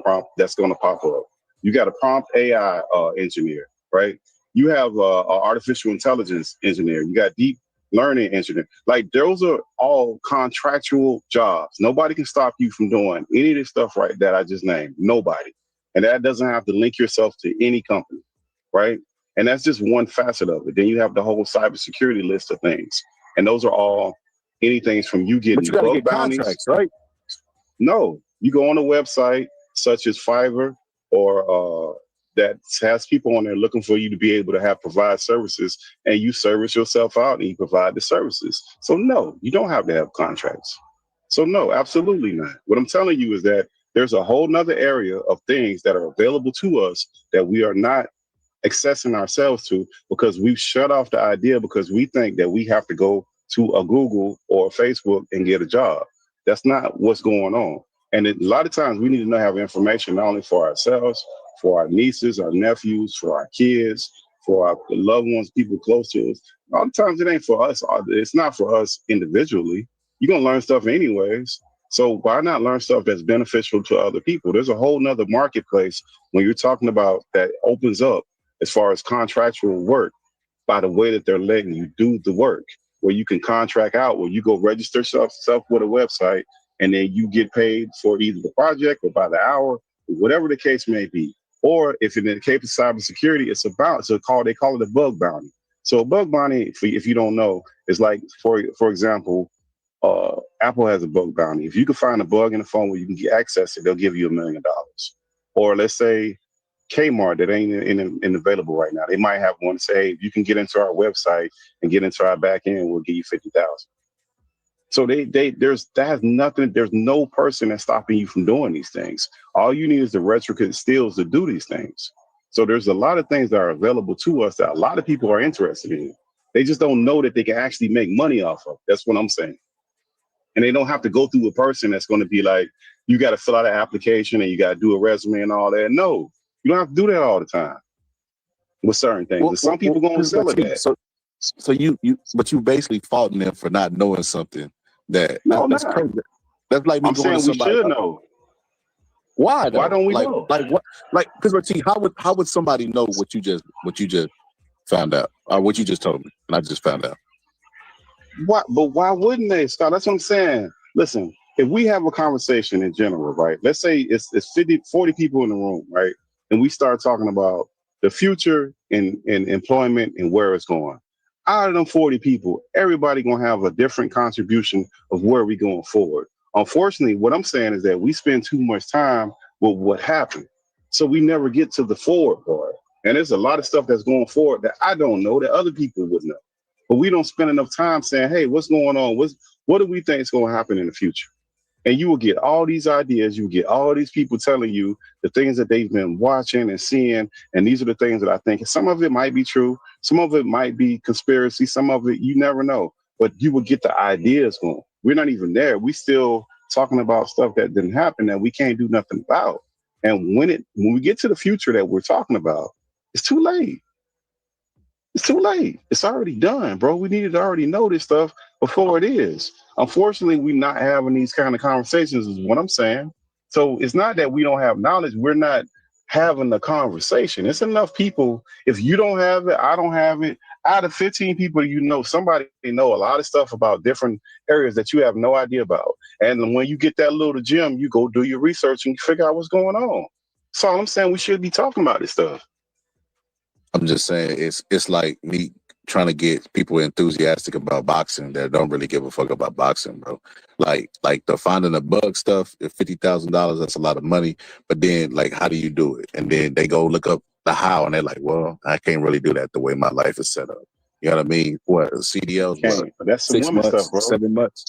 pop up. You got a prompt AI engineer, right? You have a artificial intelligence engineer. You got deep learning engineer. Like, those are all contractual jobs. Nobody can stop you from doing any of this stuff right that I just named. Nobody. And that doesn't have to link yourself to any company, right? And that's just one facet of it. Then you have the whole cybersecurity list of things. And those are all anything from you getting bug bounties, right? No, you go on a website such as Fiverr or that has people on there looking for you to be able to provide services, and you service yourself out and you provide the services. So no, you don't have to have contracts. So no, absolutely not. What I'm telling you is that there's a whole nother area of things that are available to us that we are not accessing ourselves to because we've shut off the idea because we think that we have to go to a Google or a Facebook and get a job. That's not what's going on. And a lot of times we need to have information not only for ourselves, for our nieces, our nephews, for our kids, for our loved ones, people close to us. All the times it ain't for us. It's not for us individually. You're going to learn stuff anyways. So why not learn stuff that's beneficial to other people? There's a whole nother marketplace when you're talking about that opens up as far as contractual work by the way that they're letting you do the work, where you can contract out, where you go register yourself with a website and then you get paid for either the project or by the hour, whatever the case may be. Or if in the case of cybersecurity, they call it a bug bounty. So a bug bounty, if you don't know, is like, for example, Apple has a bug bounty. If you can find a bug in the phone where you can get access to it, they'll give you $1 million. Or let's say Kmart that ain't available right now. They might have one say, hey, if you can get into our website and get into our back end, we'll give you 50,000. So there's no person that's stopping you from doing these things. All you need is the retrofit skills to do these things. So there's a lot of things that are available to us that a lot of people are interested in. They just don't know that they can actually make money off of. That's what I'm saying. And they don't have to go through a person that's going to be like, you got to fill out an application and you got to do a resume and all that. No, you don't have to do that all the time with certain things. But some people going to sell it that. So you basically faulting them for not knowing something that's crazy. That's like me I'm going saying to somebody. We should know. Why? Though? Why don't we know? Like what? Like, because how would somebody know what you just found out, or what you just told me, and I just found out? What? But why wouldn't they, Scott? That's what I'm saying. Listen, if we have a conversation in general, right? Let's say it's 40 people in the room, right? And we start talking about the future in employment and where it's going. Out of them 40 people, everybody gonna have a different contribution of where we going forward. Unfortunately, what I'm saying is that we spend too much time with what happened. So we never get to the forward part. And there's a lot of stuff that's going forward that I don't know that other people would know. But we don't spend enough time saying, hey, what's going on? What do we think is going to happen in the future? And you will get all these ideas. You will get all these people telling you the things that they've been watching and seeing. And these are the things that I think some of it might be true. Some of it might be conspiracy. Some of it, you never know. But you will get the ideas going. We're not even there. We still talking about stuff that didn't happen that we can't do nothing about. And when we get to the future that we're talking about, it's too late. It's too late. It's already done, bro. We needed to already know this stuff before it is. Unfortunately, we're not having these kind of conversations is what I'm saying. So it's not that we don't have knowledge. We're not having the conversation. It's enough people. If you don't have it, I don't have it. Out of 15 people, you know, somebody know a lot of stuff about different areas that you have no idea about. And when you get that little gem, you go do your research and figure out what's going on. So I'm saying we should be talking about this stuff. I'm just saying it's like me trying to get people enthusiastic about boxing that don't really give a fuck about boxing, bro. Like the finding the bug stuff, if $50,000, that's a lot of money. But then, like, how do you do it? And then they go look up the how, and they're like, well, I can't really do that the way my life is set up. You know what I mean? What CDLs? But that's some 6 women months, stuff, bro. 7 months,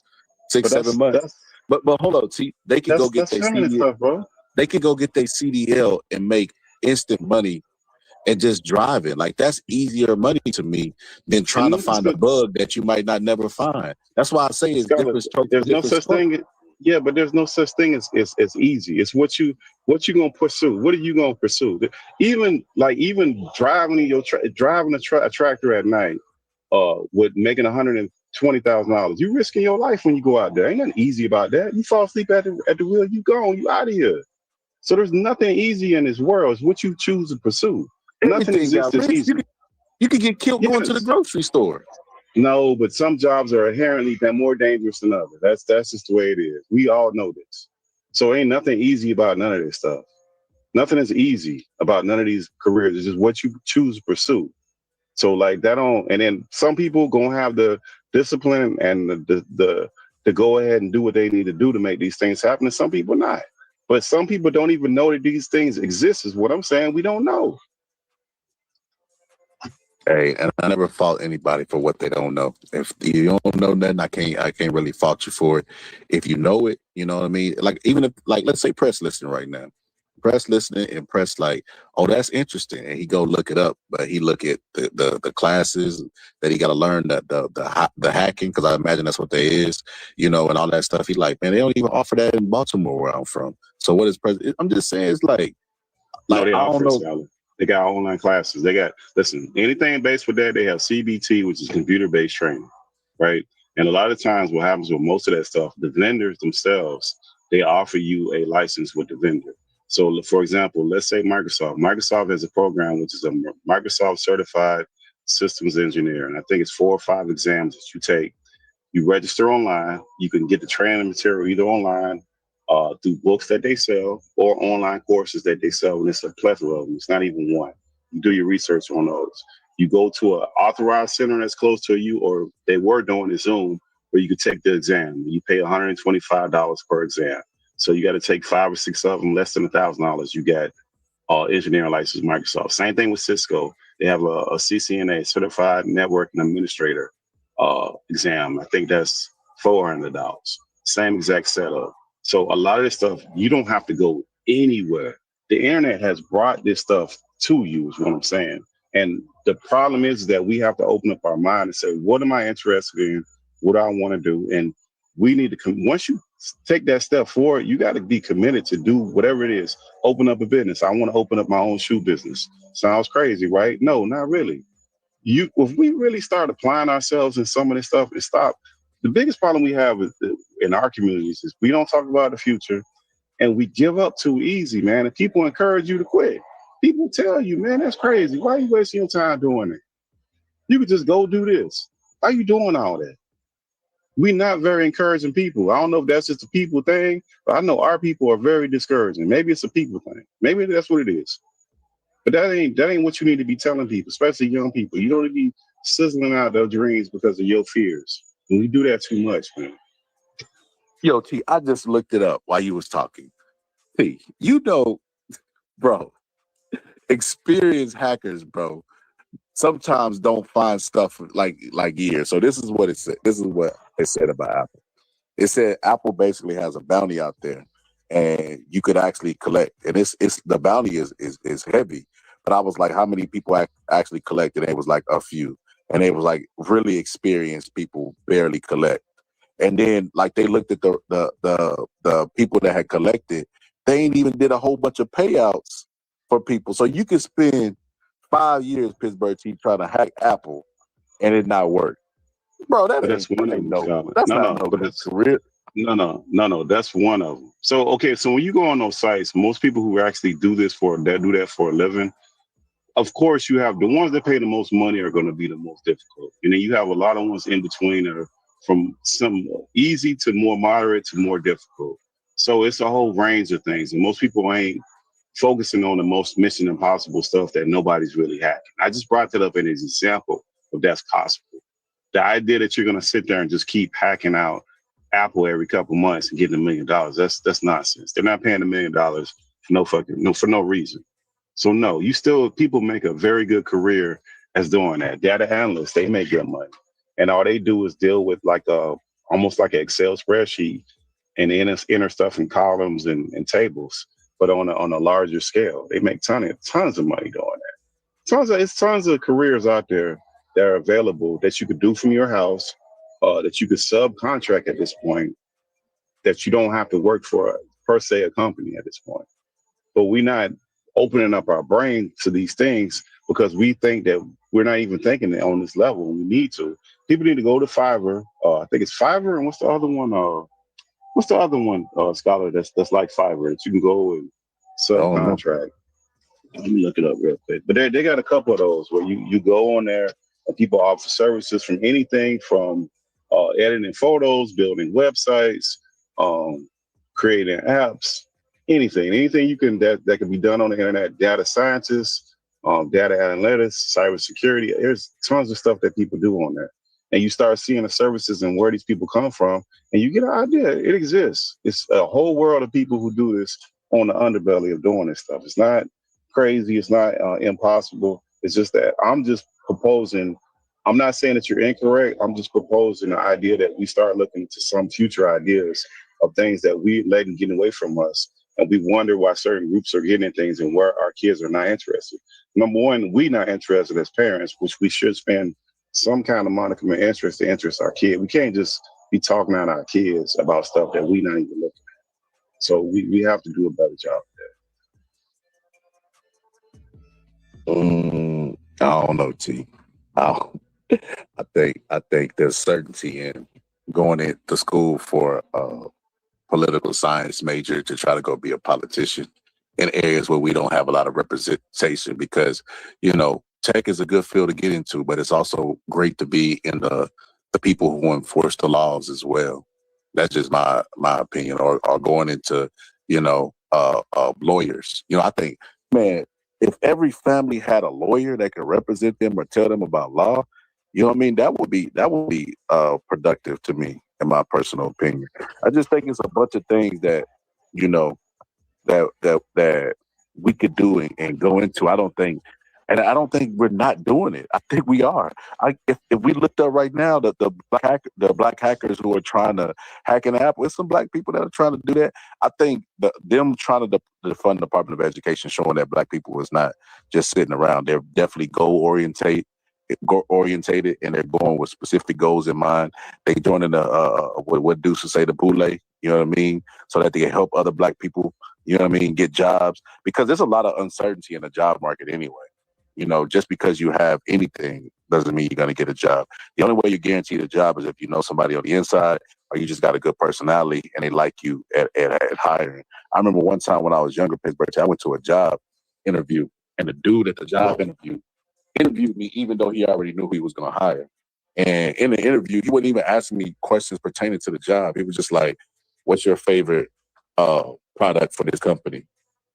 But 7 months. But hold on, see, they can go get their feminine CDL, stuff, bro. They can go get their CDL and make instant money and just drive it. Like, that's easier money to me than trying to find a bug that you might not never find. That's why I say it's different strokes. There's no such thing. Yeah, but there's no such thing as easy. It's what you gonna pursue. What are you gonna pursue? Even driving a tractor at night, with making $120,000. You risking your life when you go out there. Ain't nothing easy about that. You fall asleep at the wheel, you gone, you out of here. So there's nothing easy in this world. It's what you choose to pursue. Nothing exists as easy. You could get killed going to the grocery store. No, but some jobs are inherently more dangerous than others. That's just the way it is. We all know this. So ain't nothing easy about none of this stuff. Nothing is easy about none of these careers. It's just what you choose to pursue. So like that and then some people gonna have the discipline and the go ahead and do what they need to do to make these things happen, and some people not. But some people don't even know that these things exist, is what I'm saying. We don't know. Hey, and I never fault anybody for what they don't know. If you don't know nothing, I can't really fault you for it. If you know it, you know what I mean? Like, even if, like, let's say Press listening right now. Press listening and Press like, oh, that's interesting. And he go look it up, but he look at the classes that he got to learn, the hacking, because I imagine that's what they is, you know, and all that stuff. He like, man, they don't even offer that in Baltimore where I'm from. So what is Press? I'm just saying, it's like No, they I don't know. offer it. They got online classes. They got, listen, anything based with that, they have CBT, which is computer-based training, right? And a lot of times what happens with most of that stuff, the vendors themselves, they offer you a license with the vendor. So, for example, let's say Microsoft. Microsoft has a program, which is a Microsoft Certified Systems Engineer. And I think it's 4 or 5 exams that you take. You register online. You can get the training material either online, through books that they sell, or online courses that they sell. And it's a plethora of them. It's not even one. You do your research on those. You go to an authorized center that's close to you, or they were doing a Zoom, where you could take the exam. You pay $125 per exam. So you got to take 5 or 6 of them, less than $1,000. You got engineering license, Microsoft. Same thing with Cisco. They have a CCNA, Certified Networking Administrator exam. I think that's $400. Same exact setup. So a lot of this stuff, you don't have to go anywhere. The internet has brought this stuff to you, is what I'm saying. And the problem is that we have to open up our mind and say, what am I interested in? What do I want to do? And we need to once you take that step forward, you got to be committed to do whatever it is. Open up a business. I want to open up my own shoe business. Sounds crazy, right? No, not really. If we really start applying ourselves in some of this stuff and stop, the biggest problem we have in our communities is we don't talk about the future, and we give up too easy, man. And people encourage you to quit. People tell you, man, that's crazy. Why are you wasting your time doing it? You could just go do this. Why are you doing all that? We're not very encouraging people. I don't know if that's just a people thing, but I know our people are very discouraging. Maybe it's a people thing. Maybe that's what it is. But that ain't what you need to be telling people, especially young people. You don't need to be sizzling out their dreams because of your fears. And we do that too much, man. Yo, T, I just looked it up while you was talking. T, you know, bro, experienced hackers, bro, sometimes don't find stuff like years. So this is what it said. This is what it said about Apple. It said Apple basically has a bounty out there, and you could actually collect. And it's the bounty is heavy. But I was like, how many people actually collected? And it was like a few. And it was like really experienced people barely collect. And then like they looked at the people that had collected, they ain't even did a whole bunch of payouts for people. So you can spend 5 years, Pittsburgh T, trying to hack Apple and it not work. Bro, that's one of them. That's not no career. No, that's one of them. So okay, so when you go on those sites, most people who actually do that for a living, of course, you have the ones that pay the most money are going to be the most difficult. And then you have a lot of ones in between that are from some easy to more moderate to more difficult. So it's a whole range of things. And most people ain't focusing on the most mission impossible stuff that nobody's really hacking. I just brought that up in as an example if that's possible. The idea that you're going to sit there and just keep hacking out Apple every couple months and getting $1 million, that's nonsense. They're not paying $1 million for no reason. So no, people make a very good career as doing that. Data analysts, they make good money. And all they do is deal with almost like an Excel spreadsheet and enter stuff in columns and tables, but on a larger scale. They make tons of money doing that. It's tons of careers out there that are available that you could do from your house, that you could subcontract at this point, that you don't have to work for per se a company at this point. But we're not opening up our brain to these things because we think that we're not even thinking it on this level. We need to. People need to go to Fiverr. I think it's Fiverr, and what's the other one? Scholar that's like Fiverr that you can go and subcontract. Let me look it up real quick. But they got a couple of those where you go on there and people offer services from anything from editing photos, building websites, creating apps, anything you can that can be done on the internet. Data scientists, data analytics, cybersecurity. There's tons of stuff that people do on there. And you start seeing the services and where these people come from, and you get an idea. It exists. It's a whole world of people who do this on the underbelly of doing this stuff. It's not crazy. It's not impossible. It's just that I'm just proposing. I'm not saying that you're incorrect. I'm just proposing the idea that we start looking to some future ideas of things that we letting get away from us. And we wonder why certain groups are getting things and where our kids are not interested. Number one, we not interested as parents, which we should spend some kind of modicum of interest to interest our kid. We can't just be talking at our kids about stuff that we not even looking at. So we have to do a better job of that. I don't know, T. I think there's certainty in going into school for a political science major to try to go be a politician in areas where we don't have a lot of representation because, tech is a good field to get into, but it's also great to be in the people who enforce the laws as well. That's just my opinion. Or going into, lawyers. I think, man, if every family had a lawyer that could represent them or tell them about law, that would be productive to me, in my personal opinion. I just think it's a bunch of things that, that we could do and go into. I don't think we're not doing it. I think we are. If we looked up right now, the black hackers who are trying to hack an app, with some black people that are trying to do that. I think them trying to defund the Department of Education, showing that black people was not just sitting around. They're definitely goal-orientated, and they're going with specific goals in mind. They joining what Deuce would say, the boule, you know what I mean? So that they can help other black people, get jobs. Because there's a lot of uncertainty in the job market anyway. Just because you have anything doesn't mean you're going to get a job. The only way you guarantee a job is if you know somebody on the inside or you just got a good personality and they like you at hiring. I remember one time when I was younger, Pittsburgh, I went to a job interview, and the dude at the job interviewed me even though he already knew who he was going to hire. And in the interview, he wouldn't even ask me questions pertaining to the job. He was just like, what's your favorite product for this company?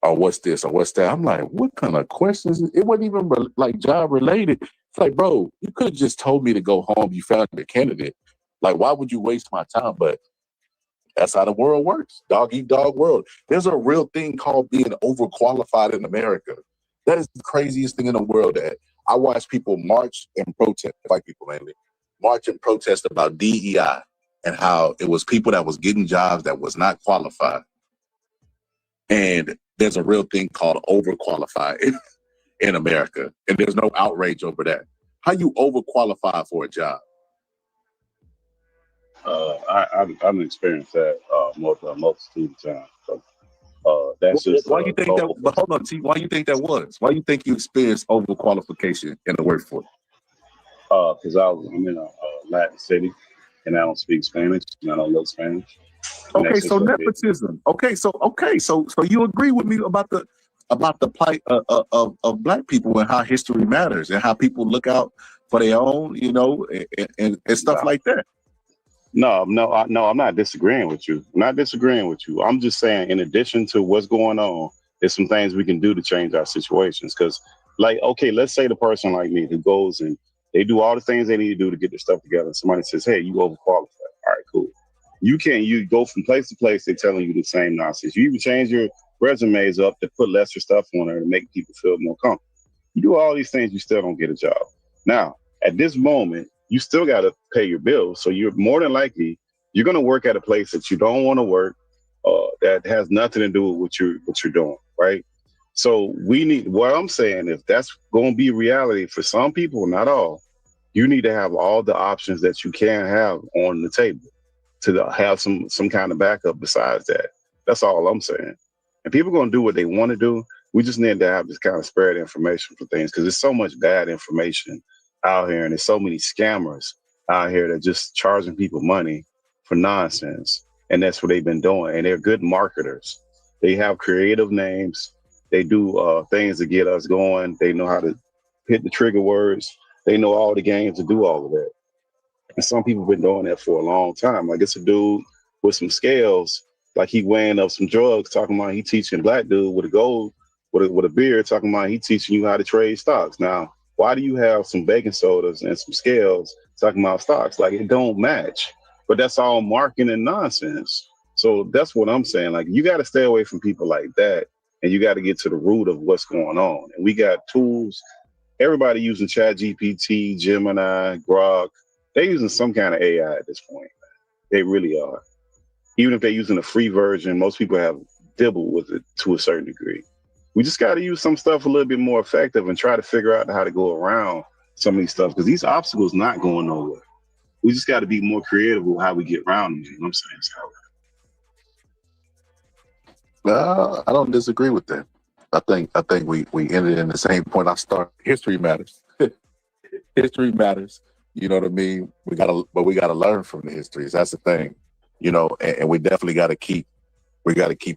Or what's this or what's that? I'm like, what kind of questions? It wasn't even like job related. It's like, bro, you could have just told me to go home. You found your candidate. Like, why would you waste my time? But that's how the world works. Dog eat dog world. There's a real thing called being overqualified in America. That is the craziest thing in the world. That I watch people march and protest, white people mainly, march and protest about DEI and how it was people that was getting jobs that was not qualified. And there's a real thing called overqualified in America, and there's no outrage over that. How you overqualified for a job? I've experienced that multitude of times. So, that's just why you think that. But hold on, T. Why you think that was? Why you think you experienced overqualification in the workforce? Because I'm in a Latin city, and I don't speak Spanish, and I don't know Spanish. Okay, so nepotism. Okay, so you agree with me about the plight of black people and how history matters and how people look out for their own, and stuff like that. No, I'm not disagreeing with you. I'm just saying, in addition to what's going on, there's some things we can do to change our situations. Because, like, okay, let's say the person like me who goes and They do all the things they need to do to get their stuff together. And somebody says, hey, you overqualified. All right, cool. You go from place to place, they're telling you the same nonsense. You even change your resumes up to put lesser stuff on there to make people feel more comfortable. You do all these things, you still don't get a job. Now, at this moment, you still got to pay your bills. So you're more than likely, you're going to work at a place that you don't want to work, that has nothing to do with what you're doing, right? So what I'm saying is that's going to be reality for some people, not all. You need to have all the options that you can have on the table to have some kind of backup besides that. That's all I'm saying. And people are going to do what they want to do. We just need to have this kind of spread information for things because there's so much bad information out here and there's so many scammers out here that just charging people money for nonsense. And that's what they've been doing. And they're good marketers. They have creative names. They do things to get us going. They know how to hit the trigger words. They know all the games to do all of that. And some people have been doing that for a long time. Like it's a dude with some scales, like he weighing up some drugs, talking about he teaching black dude with a gold, with a beard, talking about he teaching you how to trade stocks. Now, why do you have some baking sodas and some scales talking about stocks? Like it don't match. But that's all marketing and nonsense. So that's what I'm saying. Like you got to stay away from people like that. And you got to get to the root of what's going on. And we got tools. Everybody using ChatGPT, Gemini, Grok. They're using some kind of AI at this point. They really are. Even if they're using a free version, most people have dibbled with it to a certain degree. We just got to use some stuff a little bit more effective and try to figure out how to go around some of these stuff because these obstacles not going nowhere. We just got to be more creative with how we get around them. You know what I'm saying? I don't disagree with that. I think we ended in the same point I started. History matters. History matters. You know what I mean? We gotta learn from the histories. That's the thing. You know, and we definitely gotta keep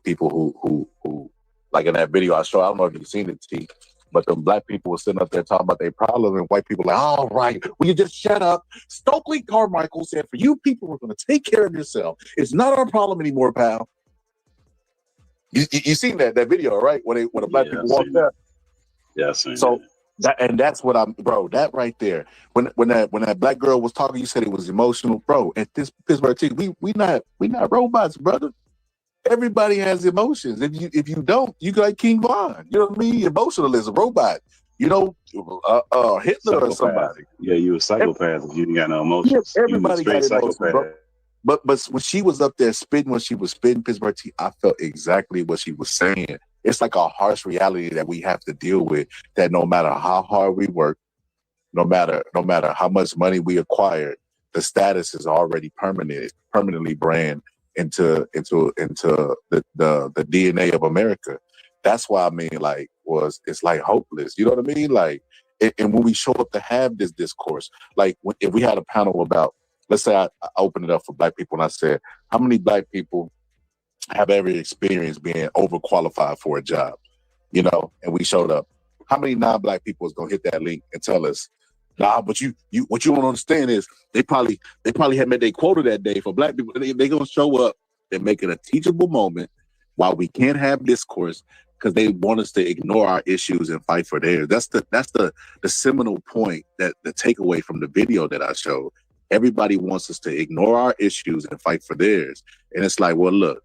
people who like in that video I showed, I don't know if you've seen it, T, but the black people were sitting up there talking about their problem and white people like, all right, will you just shut up? Stokely Carmichael said, for you people, we're gonna take care of yourself. It's not our problem anymore, pal. You seen that video, right? When the black people walked up. Yeah, I seen so that's what I'm, bro. That right there. When that black girl was talking, you said it was emotional, bro. At this Pittsburgh team, we not robots, brother. Everybody has emotions. If you don't, you like King Von. You know what I mean? Emotionalism, robot. You know, Hitler or somebody. Yeah, you a psychopath if you ain't got no emotions. Yeah, everybody got emotions, bro. But when she was up there spitting, when she was spitting Pittsburgh T, I felt exactly what she was saying. It's like a harsh reality that we have to deal with, that no matter how hard we work, no matter how much money we acquired, the status is already permanently branded into the DNA of America. That's why I mean, like, it's like hopeless. You know what I mean? Like, and when we show up to have this discourse, like if we had a panel about, let's say I opened it up for black people and I said, how many black people have ever experienced being overqualified for a job? You know, and we showed up. How many non-black people is gonna hit that link and tell us, nah, but you what you don't understand is they probably had met their quota that day for black people. They gonna show up and make it a teachable moment while we can't have discourse because they want us to ignore our issues and fight for theirs. That's the seminal point, that the takeaway from the video that I showed. Everybody wants us to ignore our issues and fight for theirs. And it's like, well, look,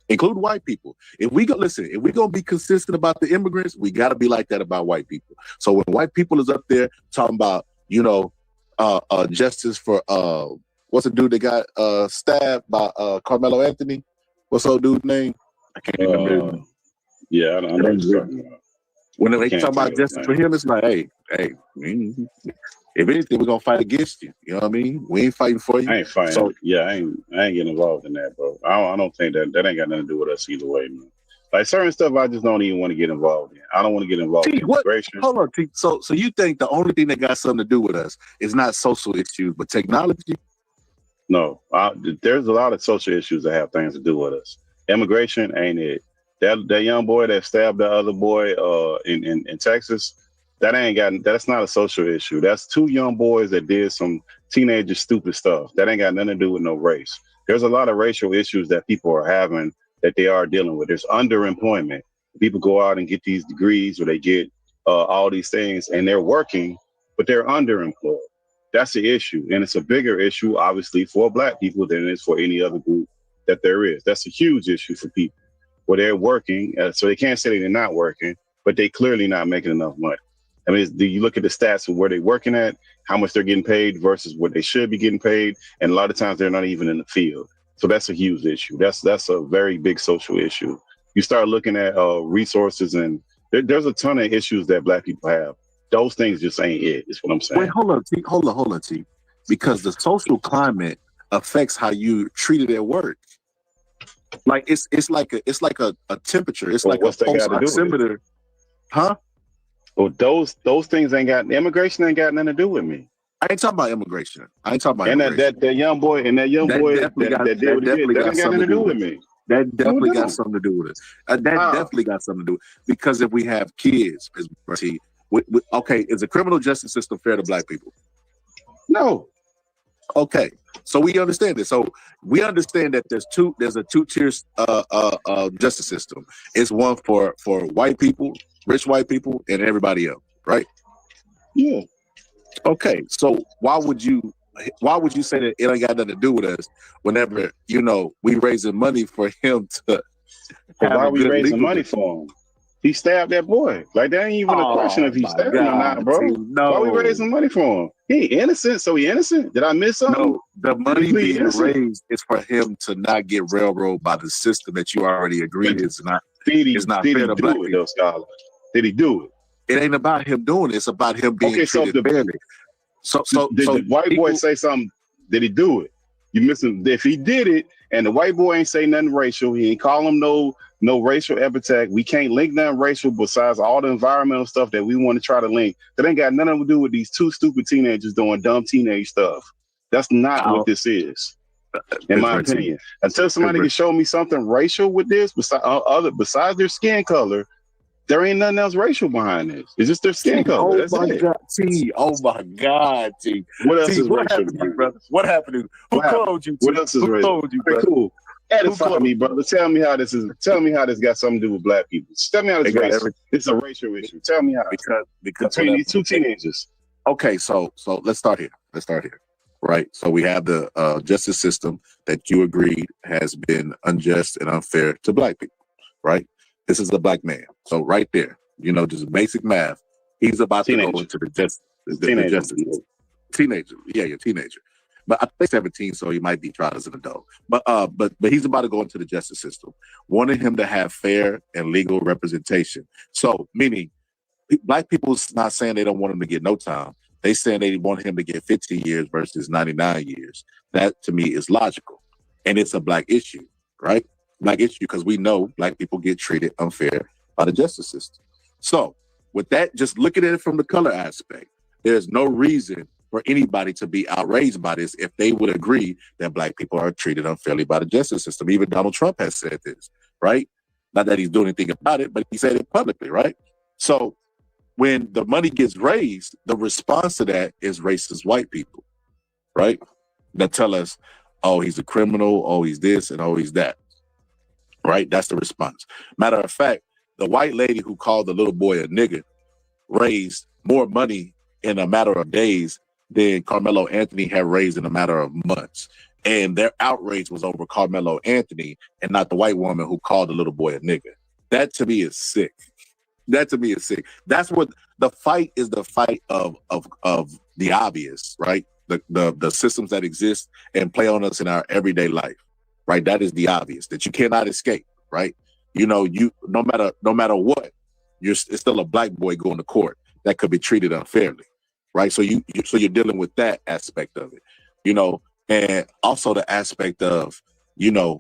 include white people. If we gonna be consistent about the immigrants, we gotta be like that about white people. So when white people is up there talking about, you know, justice for what's the dude that got stabbed by Carmelo Anthony? What's old dude's name? I can't remember. Yeah, I know what you're talking about. When they talk about justice for him, it's like, hey, if anything, we're gonna fight against you. You know what I mean? We ain't fighting for you. I ain't fighting. So, yeah, I ain't getting involved in that, bro. I don't think that ain't got nothing to do with us either way, man. Like certain stuff, I just don't even want to get involved in. I don't want to get involved in immigration. Hold on, T. So you think the only thing that got something to do with us is not social issues, but technology? No, there's a lot of social issues that have things to do with us. Immigration ain't it. That young boy that stabbed the other boy in Texas, that's not a social issue. That's two young boys that did some teenager stupid stuff. That ain't got nothing to do with no race. There's a lot of racial issues that people are having that they are dealing with. There's underemployment. People go out and get these degrees or they get all these things and they're working but they're underemployed. That's the issue. And it's a bigger issue, obviously, for black people than it is for any other group that there is. That's a huge issue for people where they're working. So they can't say they're not working, but they clearly not making enough money. I mean, do you look at the stats of where they're working at, how much they're getting paid versus what they should be getting paid? And a lot of times they're not even in the field. So that's a huge issue. That's a very big social issue. You start looking at resources, and there's a ton of issues that black people have. Those things just ain't it, is what I'm saying. Wait, hold on, T. Because the social climate affects how you treated at work. Like it's like a temperature. It's like what's a that got to do oximeter. with it? Huh? Well, those things ain't got immigration ain't got nothing to do with me. I ain't talking about immigration. I ain't talking about and immigration. that young boy that ain't got nothing to do with me. That definitely got something to do with it. Definitely got something to do with it. Because if we have kids, okay, is the criminal justice system fair to black people? No. Okay, so we understand this. So we understand that there's a two-tier justice system. It's one for white people, rich white people, and everybody else, right? Yeah. Okay, so why would you say that it ain't got nothing to do with us whenever, we raising money for him to why are we raising money for him? He stabbed that boy. Like, that ain't even a question if he stabbed him or not, bro. No. Why are we raising money for him? He ain't innocent, so he innocent? Did I miss something? No, the money being raised is for him to not get railroaded by the system that you already agreed is not fair to black people. Scholar? Did he do it? It ain't about him doing it. It's about him being treated fairly. So did the white boy say something? Did he do it? You missing? If he did it, and the white boy ain't say nothing racial, he ain't call him no racial epithet. We can't link nothing racial besides all the environmental stuff that we want to try to link. That ain't got nothing to do with these two stupid teenagers doing dumb teenage stuff. That's not what this is, in my opinion. Until somebody can show me something racial with this, besides their skin color, there ain't nothing else racial behind this. It's just their skin color. That's it. God, T. Oh my God, T. What else T, is what racial, happened to you, brother? What happened to you? Who called you? T? What else is Who racial? called you, brother? Cool. Edify me, brother. Tell me how this got something to do with black people. Tell me how this racial. It's a racial issue. Tell me how. Because between these two teenagers. Okay, so let's start here. Right. So we have the justice system that you agreed has been unjust and unfair to black people. Right. This is a black man. So right there, just basic math. He's about to go into the justice. Teenager. Yeah, teenager. But I think 17, so he might be tried as an adult. But he's about to go into the justice system, wanting him to have fair and legal representation. So meaning, black people's not saying they don't want him to get no time. They saying they want him to get 15 years versus 99 years. That to me is logical, and it's a black issue, right? Black issue because we know black people get treated unfair by the justice system. So with that, just looking at it from the color aspect, there's no reason for anybody to be outraged by this if they would agree that black people are treated unfairly by the justice system. Even Donald Trump has said this, right? Not that he's doing anything about it, but he said it publicly, right? So when the money gets raised, the response to that is racist white people, right? That tell us, oh, he's a criminal, oh, he's this, and oh, he's that, right? That's the response. Matter of fact, the white lady who called the little boy a nigger raised more money in a matter of days than Carmelo Anthony had raised in a matter of months. And their outrage was over Carmelo Anthony and not the white woman who called the little boy a nigger. That to me is sick. That's what the fight is, the fight of the obvious, right? The systems that exist and play on us in our everyday life, right? That is the obvious that you cannot escape, right? No matter what, it's still a black boy going to court that could be treated unfairly, right? So you're dealing with that aspect of it, and also the aspect of,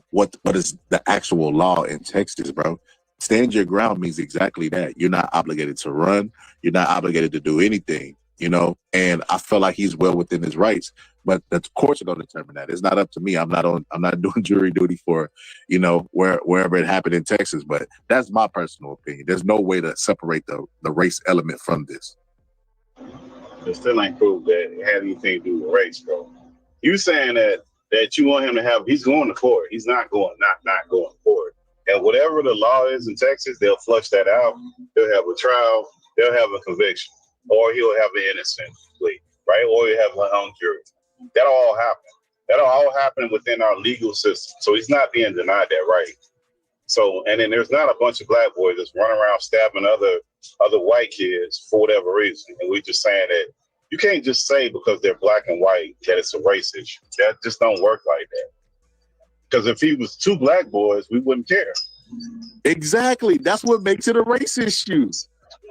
what is the actual law in Texas, bro? Stand your ground means exactly that. You're not obligated to run. You're not obligated to do anything, and I feel like he's well within his rights, but the courts are going to determine that. It's not up to me. I'm not doing jury duty for, wherever it happened in Texas, but that's my personal opinion. There's no way to separate the race element from this. It still ain't proved that it had anything to do with race, bro. You saying that you want him to have, he's going to court. He's not going to court. And whatever the law is in Texas, they'll flush that out. They'll have a trial. They'll have a conviction. or he'll have an innocent plea, right? Or he'll have a hung jury. That'll all happen. That'll all happen within our legal system. So he's not being denied that right. So, and then there's not a bunch of black boys that's running around stabbing other white kids for whatever reason. And we're just saying that you can't just say because they're black and white that it's a race issue. That just don't work like that. Because if he was two black boys, we wouldn't care. Exactly. That's what makes it a race issue.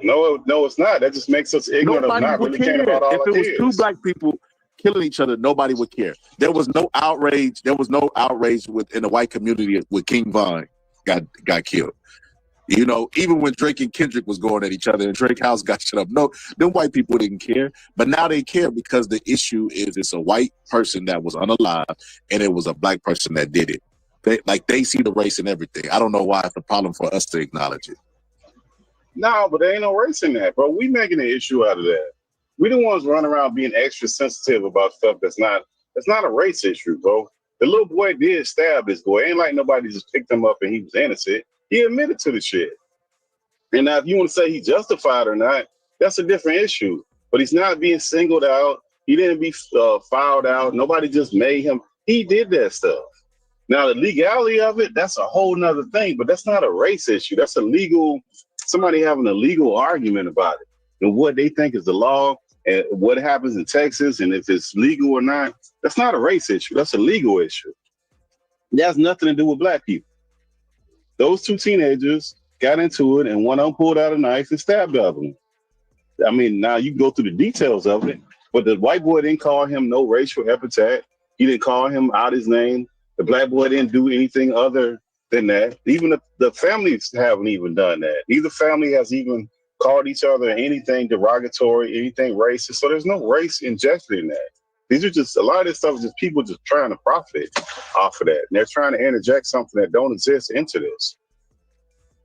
No, it's not. That just makes us ignorant of not really caring about all if our it was kids. two black people killing each other, nobody would care. There was no outrage. There was no outrage within the white community when King Von got killed. You know, even when Drake and Kendrick was going at each other and Drake House got shut up. No, them white people didn't care. But now they care because the issue is it's a white person that was unalive and it was a black person that did it. They see the race in everything. I don't know why it's a problem for us to acknowledge it. No, but there ain't no race in that, bro. We making an issue out of that. We the ones running around being extra sensitive about stuff that's not a race issue, bro. The little boy did stab this boy. Ain't like nobody just picked him up and he was innocent. He admitted to the shit. And now if you want to say he justified or not, that's a different issue. But he's not being singled out. He didn't be filed out. Nobody just made him. He did that stuff. Now, the legality of it, that's a whole nother thing, but that's not a race issue. That's somebody having a legal argument about it and what they think is the law and what happens in Texas and if it's legal or not. That's not a race issue. That's a legal issue. It has nothing to do with black people. Those two teenagers got into it and one of them pulled out a knife and stabbed the other one. I mean, now you can go through the details of it, but the white boy didn't call him no racial epithet. He didn't call him out his name. The black boy didn't do anything other than that. Even the families haven't even done that. Neither family has even called each other anything derogatory, anything racist. So there's no race injected in that. These are just, a lot of this stuff is just people just trying to profit off of that. And they're trying to interject something that don't exist into this.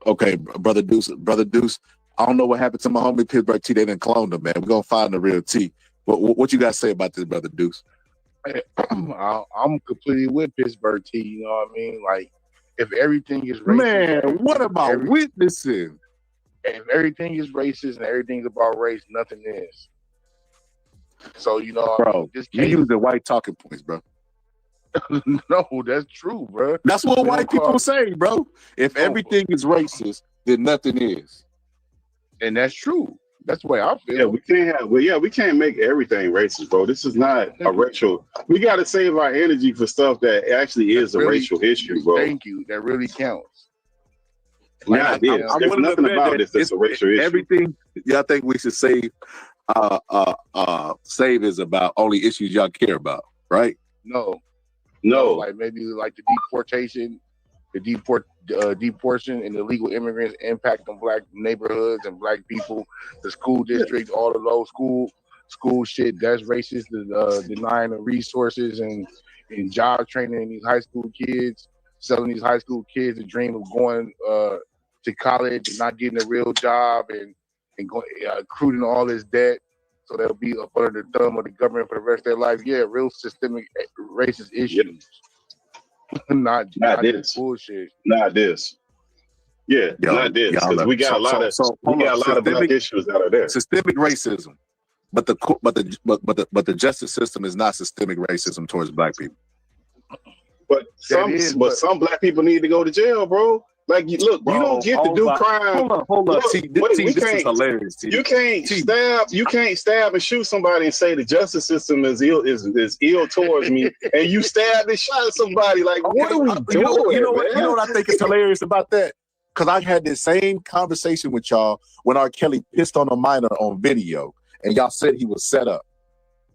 Okay, Brother Deuce, I don't know what happened to my homie Pittsburgh T. They didn't clone him, man. We're going to find the real T. What you got to say about this, Brother Deuce? I'm completely with Pittsburgh T. You know what I mean? Like, if everything is racist, man, what about witnessing? If everything is racist and everything's about race, nothing is. So you know, bro, you use the white talking points, bro. No, that's true, bro. That's what white people say, bro. If everything is racist, then nothing is, and that's true. That's the way I feel. Yeah, we can't make everything racist, bro. This is not a racial. We got to save our energy for stuff that actually is a racial issue, bro. Thank you. That really counts. Like, there's nothing about this that's a racial issue. Everything y'all think we should save is about only issues y'all care about, right? No. Like maybe like the deportation. Deportation and illegal immigrants impact on black neighborhoods and black people, the school districts, all the low school shit, that's racist, denying the resources and job training these high school kids, selling these high school kids the dream of going to college and not getting a real job and accruing all this debt so they'll be up under the thumb of the government for the rest of their life. Yeah, real systemic racist issues. Not this bullshit. Not this. Yeah, not this. Because we got a lot of black issues out of there. Systemic racism, but the justice system is not systemic racism towards black people. But some black people need to go to jail, bro. Like, look, you don't get to do crime. Hold up. This is hilarious. You can't stab and shoot somebody and say the justice system is ill towards me, and you stabbed and shot somebody. Like, what are we doing? You know what I think is hilarious about that? Because I had this same conversation with y'all when R. Kelly pissed on a minor on video, and y'all said he was set up.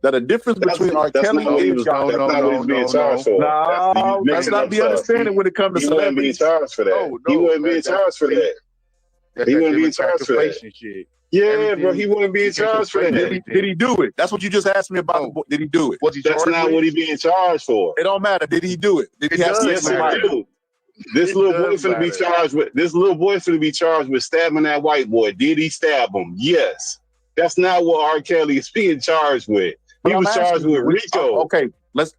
That the difference between R. Kelly and y'all. That's not what he's being charged for. No, that's not the understanding when it comes to celebrities. He wasn't being charged for that. He wasn't being charged for that. He wasn't being charged for that. Yeah, bro, he wasn't being charged for that. Did he do it? That's what you just asked me about. Did he do it? That's not what he's being charged for. It don't matter. Did he do it? Did he have sex with somebody? This little boy finna be charged with. This little boy finna be charged with stabbing that white boy. Did he stab him? Yes. That's not what R. Kelly is being charged with. He was charged with RICO. Okay, let's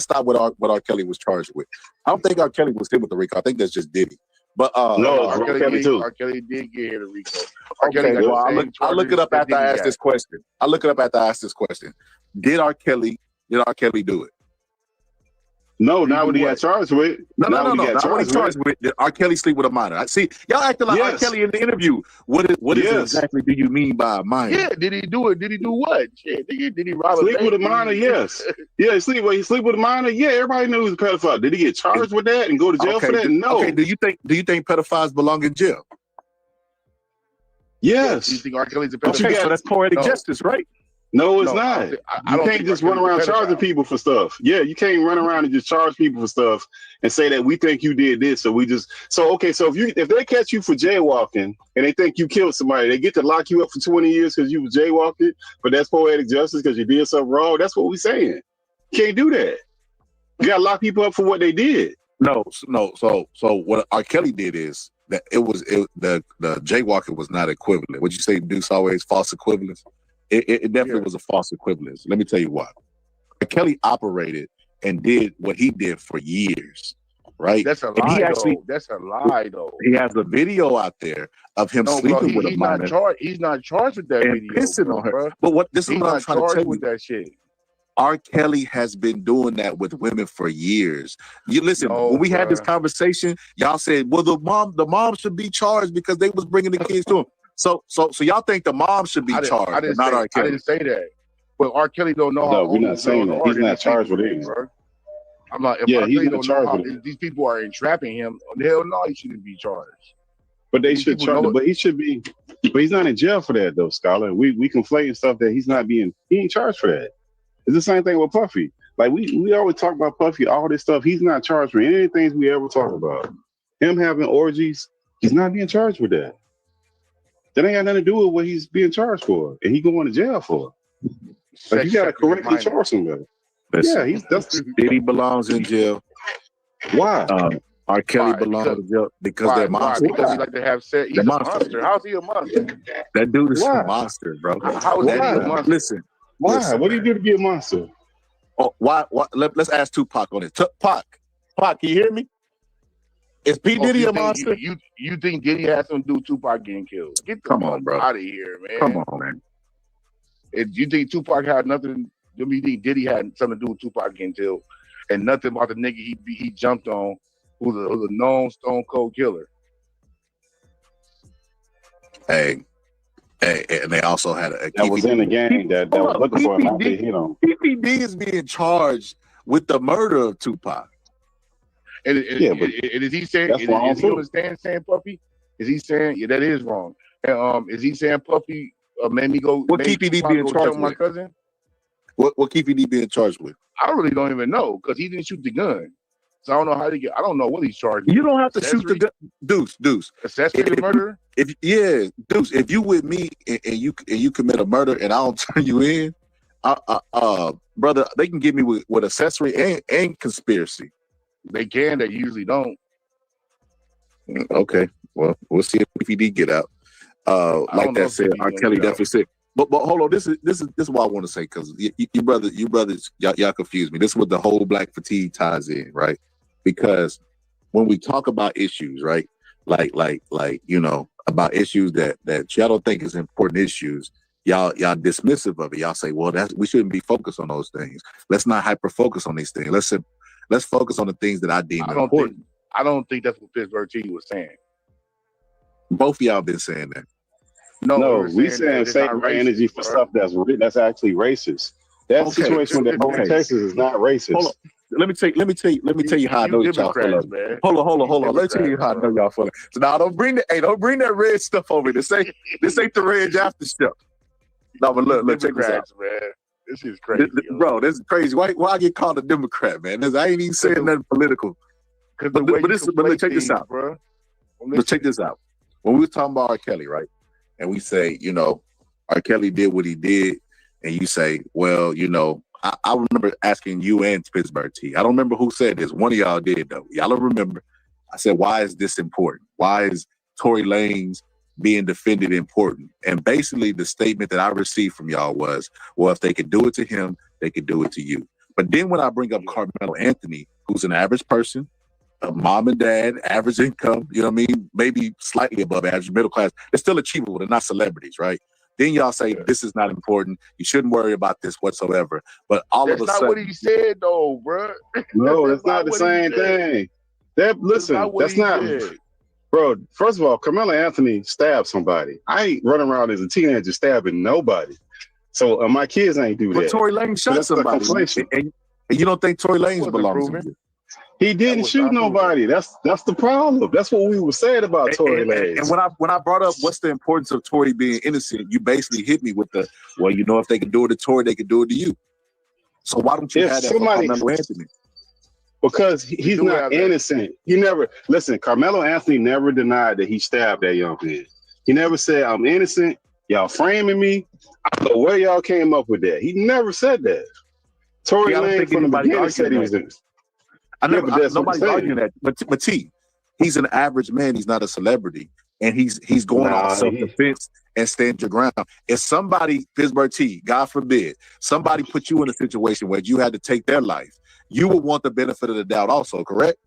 stop what R. Kelly was charged with. I don't think R. Kelly was hit with the RICO. I think that's just Diddy. But No, it's R. R. Kelly Kelly did, too. R. Kelly did get here to Rico. R. Kelly okay, got well, the I same look it charges up that after I Diddy ask got. this question. I look it up after I ask this question. Did R. Kelly do it? No, You not do what he got what? charged with. No. Not what he got Not what he charged with. charged with. Did R. Kelly sleep with a minor? I see y'all acting like R. Yes. Kelly in the interview. What is Yes. exactly do you mean by a minor? Yeah, did he do it? Did he do what? Shit, did he rob a Sleep bank? with a minor, yes. Yeah, he sleep with a minor. Yeah, everybody knew he was a pedophile. Did he get charged with that and go to jail for that? No. Okay, do you think pedophiles belong in jail? Yes. You think R. Kelly's a Okay, pedophile? so that's poetic No. justice, right? No, it's No, not. I You don't can't think just R. run Kelly's a around pedophile. charging people for stuff. Yeah, you can't run around and just charge people for stuff and say that we think you did this, so if they catch you for jaywalking and they think you killed somebody, they get to lock you up for 20 years because you was jaywalking, but that's poetic justice because you did something wrong. That's what we're saying. You can't do that. You gotta lock people up for what they did. No. So what R. Kelly did is that the jaywalking was not equivalent. Would you say Deuce always false equivalence? It definitely was a false equivalence. Let me tell you why. R. Kelly operated and did what he did for years, right? That's a And lie, he actually, though. That's a lie, though. he has a video out there of him sleeping with a minor He's not charged with that and video, pissing on her. bro. But what this is He's what I'm not trying to charged tell you. with that shit. R. Kelly has been doing that with women for years. You listen, No, when we had this bruh. conversation, y'all said, well, the mom should be charged because they was bringing the kids to him. So y'all think the mom should be charged, I didn't not R. I Kelly. didn't say that. But R. Kelly don't know how No, we're old not these saying girls that. are He's not charged with anything, anything. bro. I'm not. If Yeah, R. he's Kelly not don't know charged how with it. these people are entrapping him, hell no, he shouldn't be charged. But they These should people charge know him, but he should be, but he's not in jail for that though, Scholar. We conflating stuff that he ain't charged for that. It's the same thing with Puffy. Like we always talk about Puffy, all this stuff. He's not charged for any of the things we ever talk about. Him having orgies, he's not being charged with that. That ain't got nothing to do with what he's being charged for, and he going to jail for. Like you gotta correctly charge somebody. Listen, Yeah, that's Diddy belongs in jail. why. R. Kelly Why? belongs in jail because Why? they're monsters. Because he like to have sex. He's They're a monsters. monster. How's he a monster? That dude is Why? a monster, bro. How is he a monster? Listen. Why? Listen, What do you man. do to be a monster? Oh, why? Let's ask Tupac on it. Pac, can you hear me? Is P. Diddy you a think- monster? You think Diddy has something to do with Tupac getting killed? Get the Come on, fuck bro. out of here, man. Come on, man. You think Tupac had nothing? You think Diddy had something to do with Tupac getting killed, and nothing about the nigga he jumped on, who's a known Stone Cold killer? Hey, and they also had a That was in the game that was looking for him after he hit on. PPD is being charged with the murder of Tupac. And Yeah, but is he saying? that's wrong, Is he too. understand saying Puffy? Is he saying that is wrong? And is he saying Puffy made me go? What made PPD Tupac being go charged kill my with? cousin? What PPD being charged with? I really don't even know because he didn't shoot the gun, so I don't know how to get. I don't know what he's charged. You don't have to shoot the gun. Deuce. Accessory to murder. Deuce. If you with me and you commit a murder and I don't turn you in, brother, they can get me with accessory and conspiracy. They can. They usually don't. Okay. Well, we'll see if PPD get out. Like don't know that if said, PPD R. gonna Kelly get out. definitely said. But hold on, this is what I want to say because you brothers, y'all confuse me. This is what the whole black fatigue ties in, right? Because when we talk about issues, right, like about issues that y'all don't think is important issues, y'all dismissive of it. Y'all say, well, we shouldn't be focused on those things. Let's not hyper focus on these things. Let's focus on the things that I deem important. I don't think that's what Pittsburgh T was saying. Both of y'all been saying that. No, we that saying it's save not our racist, energy for bro. stuff that's actually racist. That situation with that Texas is not racist. Hold on. Let me tell you how I know y'all full Democrats, of. man. Hold on. Let me tell you how I know y'all full of. So now don't bring that red stuff over. This ain't the red after stuff. No, but look, check this out. Democrats, man. This is crazy, bro. This is crazy. Why I get called a Democrat, man? I ain't even saying nothing political. But check this out, bro. But check this out. When we were talking about R. Kelly, right? And we say, R. Kelly did what he did, and you say, well, I remember asking you and Pittsburgh T. I don't remember who said this. One of y'all did, though. Y'all don't remember. I said, why is this important? Why is Tory Lanez being defended important? And basically, the statement that I received from y'all was, well, if they could do it to him, they could do it to you. But then when I bring up Carmelo Anthony, who's an average person, a mom and dad, average income, you know what I mean? Maybe slightly above average, middle class. They're still achievable. They're not celebrities, right? Then y'all say this is not important. You shouldn't worry about this whatsoever. But all That's of a not sudden, what he said, though, bro. No, that's not the same thing. That's not. Bro, first of all, Carmelo Anthony stabbed somebody. I ain't running around as a teenager stabbing nobody. So my kids ain't do that. But Tory Lanez shot somebody. And you don't think Tory Lanez belongs to you? He didn't shoot nobody. That's the problem. That's what we were saying about Tory Lanez. And when I brought up what's the importance of Tory being innocent, you basically hit me with the, well, you know, if they can do it to Tory, they can do it to you. So why don't you have that for Carmelo Anthony? Because he's not innocent. He never, listen, Carmelo Anthony never denied that he stabbed that young man. He never said, I'm innocent. Y'all framing me. I don't know where y'all came up with that. He never said that. Tory Lanez from the beginning said he was innocent. Nobody's arguing that. But T, he's an average man. He's not a celebrity. And he's going on self-defense and stand your ground. If somebody, Pittsburgh T, God forbid, somebody put you in a situation where you had to take their life, you would want the benefit of the doubt also, correct?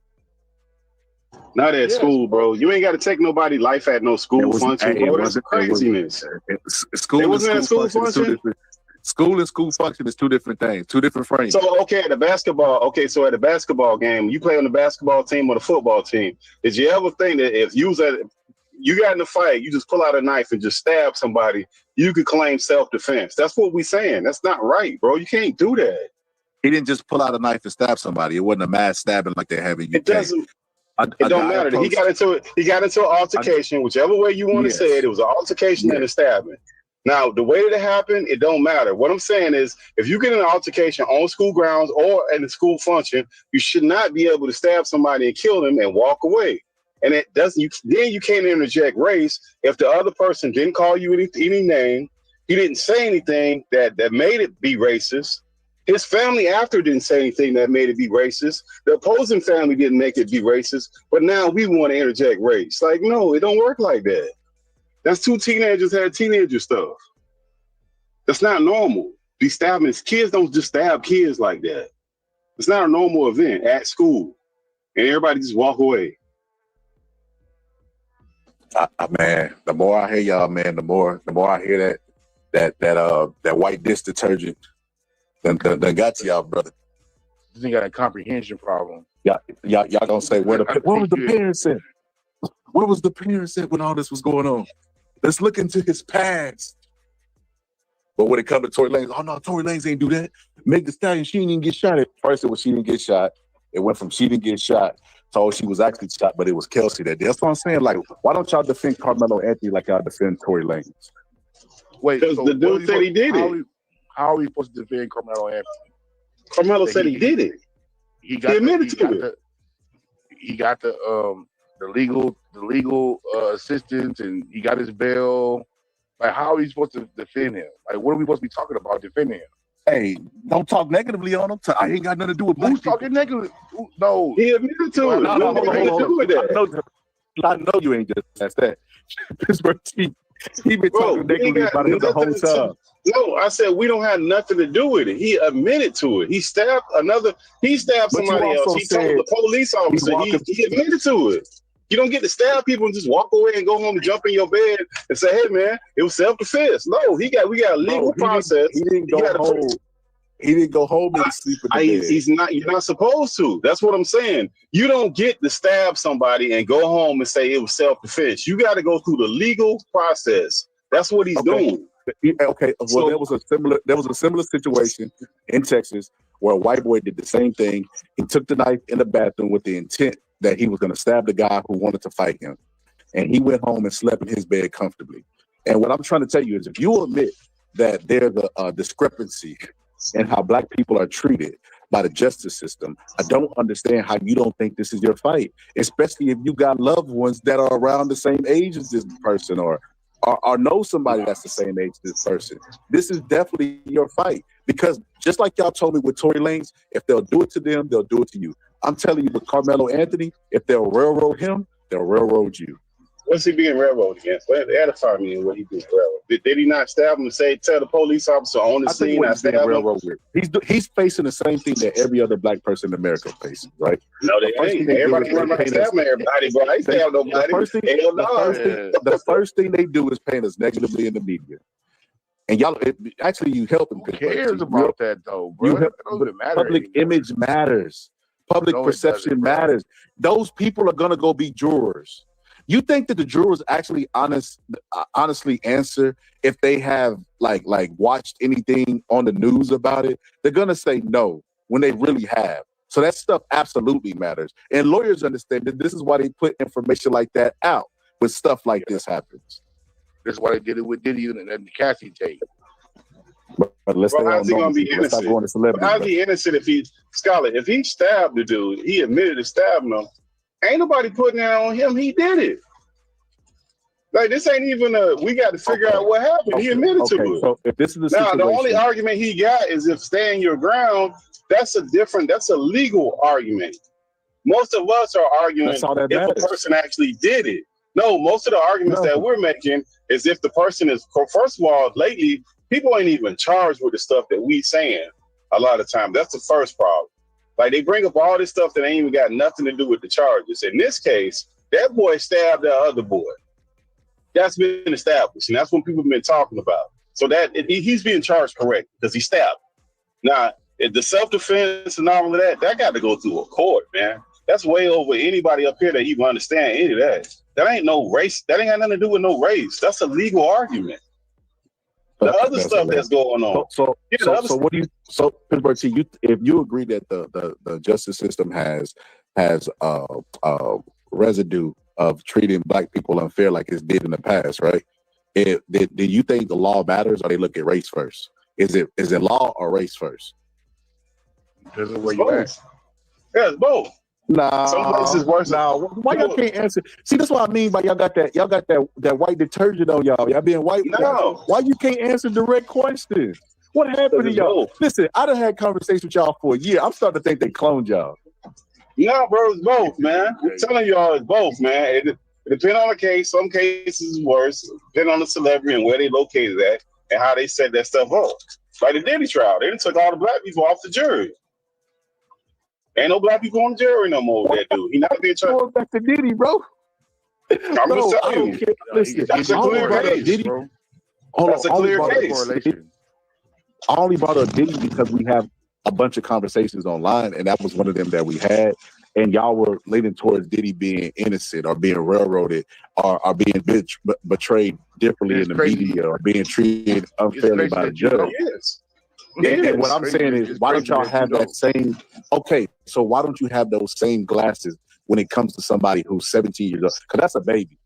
Not at school, bro. You ain't got to take nobody's life at no school function, bro. That's craziness. School and school function is two different things, two different frames. So, at the basketball game, you play on the basketball team or the football team. Did you ever think that if you got in a fight, you just pull out a knife and just stab somebody, you could claim self-defense? That's what we're saying. That's not right, bro. You can't do that. He didn't just pull out a knife and stab somebody. It wasn't a mass stabbing like they have in UK. It doesn't. It don't matter. He got into an altercation, whichever way you want to say it. It was an altercation and a stabbing. Now, the way that it happened, it don't matter. What I'm saying is, if you get in an altercation on school grounds or at a school function, you should not be able to stab somebody and kill them and walk away. And it doesn't. Then you can't interject race if the other person didn't call you any name. He didn't say anything that made it be racist. His family after didn't say anything that made it be racist. The opposing family didn't make it be racist. But now we want to interject race. Like, no, it don't work like that. That's two teenagers had teenager stuff. That's not normal. These stabbings, kids don't just stab kids like that. It's not a normal event at school. And everybody just walk away. Man, the more I hear y'all, man, the more I hear that white dish detergent that got to y'all, brother. This thing got a comprehension problem. Y'all gonna say where was the parents at? Where was the parents at when all this was going on? Let's look into his past. But when it comes to Tory Lanez, oh no, Tory Lanez ain't do that. Meg Thee Stallion, she didn't even get shot. At first it was she didn't get shot. It went from she didn't get shot to she was actually shot, but it was Kelsey that did. That's what I'm saying. Like, why don't y'all defend Carmelo Anthony like y'all defend Tory Lanez? Wait, because the dude said he did it. How are we supposed to defend Carmelo Anthony? Carmelo said he did it. He admitted to it. He got the legal assistance, and he got his bail. Like, how are we supposed to defend him? Like, what are we supposed to be talking about defending him? Hey, don't talk negatively on him. I ain't got nothing to do with who's talking negatively. No, he admitted to it. I know you ain't just that's that. Pittsburgh T. He been talking negatively about it the whole time. No, I said we don't have nothing to do with it. He admitted to it. He stabbed somebody else. He told the police officer. He admitted to it. You don't get to stab people and just walk away and go home and jump in your bed and say, "Hey, man, it was self-defense." No, we got a legal process. He didn't go home. He didn't go home and sleep in the bed. He's not. You're not supposed to. That's what I'm saying. You don't get to stab somebody and go home and say it was self-defense. You got to go through the legal process. That's what he's doing. Okay. Well, there was a similar situation in Texas where a white boy did the same thing. He took the knife in the bathroom with the intent that he was going to stab the guy who wanted to fight him. And he went home and slept in his bed comfortably. And what I'm trying to tell you is if you admit that there's a discrepancy in how black people are treated by the justice system, I don't understand how you don't think this is your fight, especially if you got loved ones that are around the same age as this person or know somebody that's the same age as this person. This is definitely your fight. Because just like y'all told me with Tory Lanez, if they'll do it to them, they'll do it to you. I'm telling you with Carmelo Anthony, if they'll railroad him, they'll railroad you. What's he being railroaded against? Edify me in what he being railroaded. Did he not stab him and say, tell the police officer on the scene I stabbed him? He's facing the same thing that every other black person in America faces, right? No, they ain't. Everybody run around stabbing everybody, bro. I ain't stab nobody. The first thing they do is paint us negatively in the media. And y'all, you help them. Who cares about that, though, bro? It doesn't matter public anymore. image matters. Public perception matters. Those people are going to go be jurors. You think that the jurors actually honestly answer if they have like watched anything on the news about it? They're going to say no when they really have. So that stuff absolutely matters. And lawyers understand that this is why they put information like that out when stuff like this happens. That's why they did it with Diddy and the Cassie tape. But let's how's he going to be innocent? How's he innocent if he stabbed the dude, he admitted to stabbing him. Ain't nobody putting that on him. He did it. Like, this ain't even we got to figure out what happened. He admitted to it. So if this is the situation, the only argument he got is if stand your ground, that's a legal argument. Most of us are arguing if a person actually did it. No, most of the arguments that we're making is if the person is, first of all, lately, people ain't even charged with the stuff that we saying a lot of times. That's the first problem. Like, they bring up all this stuff that ain't even got nothing to do with the charges. In this case, that boy stabbed that other boy. That's been established, and that's what people have been talking about. So that he's being charged correct because he stabbed. Now, the self-defense and all of that got to go through a court, man. That's way over anybody up here that even understand any of that. That ain't no race. That ain't got nothing to do with no race. That's a legal argument. The other stuff that's going on. So what do you? So Pittsburgh T, if you agree that the justice system has residue of treating black people unfair like it's did in the past, right? Do you think the law matters, or they look at race first? Is it law or race first? Because of where you at. Yeah, it's both. Nah, some places worse. Nah, why y'all can't answer? See, that's what I mean by y'all got that white detergent on y'all. Y'all being white. No. Why you can't answer direct questions? What happened to y'all? Listen, I done had conversations with y'all for a year. I'm starting to think they cloned y'all. No, bro, it's both, man. I'm telling y'all, it's both, man. It depends on the case. Some cases is worse. Depending on the celebrity and where they located at and how they set that stuff up. Like the Diddy trial, they took all the black people off the jury. Ain't no black people on the jury no more. That dude, he not being charged. Going back to Diddy, bro. I'm just telling you. Listen, that's a clear case, bro. That's a clear case. I only brought up Diddy because we have a bunch of conversations online, and that was one of them that we had. And y'all were leaning towards Diddy being innocent or being railroaded or being betrayed differently in the media or being treated unfairly by the judge. And what I'm saying is, why don't y'all have that same? Okay, so why don't you have those same glasses when it comes to somebody who's 17 years old? Because that's a baby.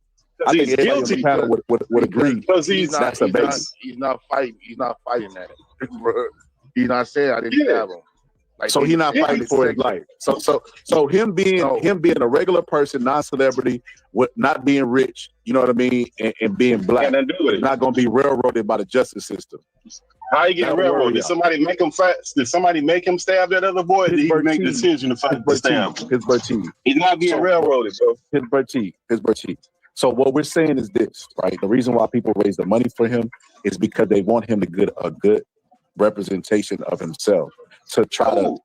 I think everybody on the panel would agree. Because he's not fighting that. He's not saying I didn't stab him. Like, so he's not fighting for his life. So him being a regular person, non-celebrity, with not being rich, you know what I mean, and being black, is not going to be railroaded by the justice system. How you get railroaded? Did somebody make him fight? Did somebody make him stab that other boy? Or did he make the decision to fight the stab? He's not being railroaded, bro. His Bertie. So what we're saying is this, right? The reason why people raise the money for him is because they want him to get a good representation of himself to try to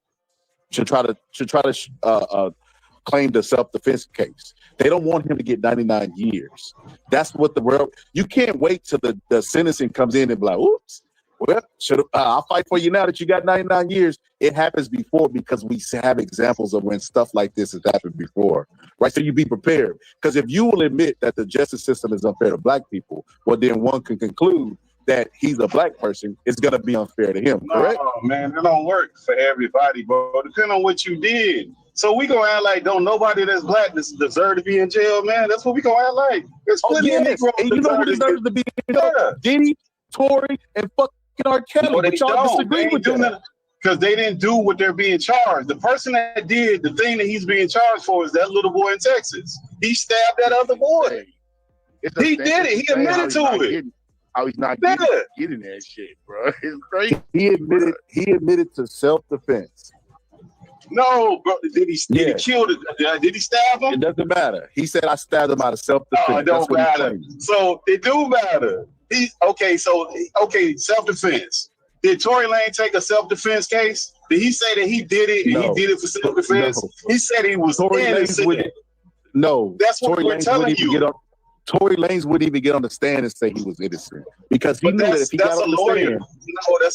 claim the self-defense case. They don't want him to get 99 years. That's what the world. You can't wait till the sentencing comes in and be like, "Oops, well, I'll fight for you now that you got 99 years." It happens before because we have examples of when stuff like this has happened before, right? So you be prepared, because if you will admit that the justice system is unfair to black people, well, then one can conclude that he's a black person, it's going to be unfair to him, correct? No, man, it don't work for everybody, bro. Depending on what you did. So we gonna act like don't nobody that's black deserve to be in jail, man. That's what we gonna act like. There's plenty of Negroes. And you know who deserves to be in jail? Diddy, Tory, and fucking R. Kelly. No, but y'all disagree with that. Because they didn't do what they're being charged. The person that did the thing that he's being charged for is that little boy in Texas. He stabbed that other boy. He did it. He admitted to it. How he's not getting that shit, bro. It's crazy. He admitted to self-defense. No, bro. Did he kill the? Did he stab him? It doesn't matter. He said I stabbed him out of self-defense. Oh, it don't matter. So it do matter. Self-defense. Did Tory Lane take a self-defense case? Did he say that he did it and he did it for self-defense? No. He said he was innocent. No, that's what we're telling you. Tory Lanez wouldn't even get on the stand and say he was innocent because he knew that if he got on the stand,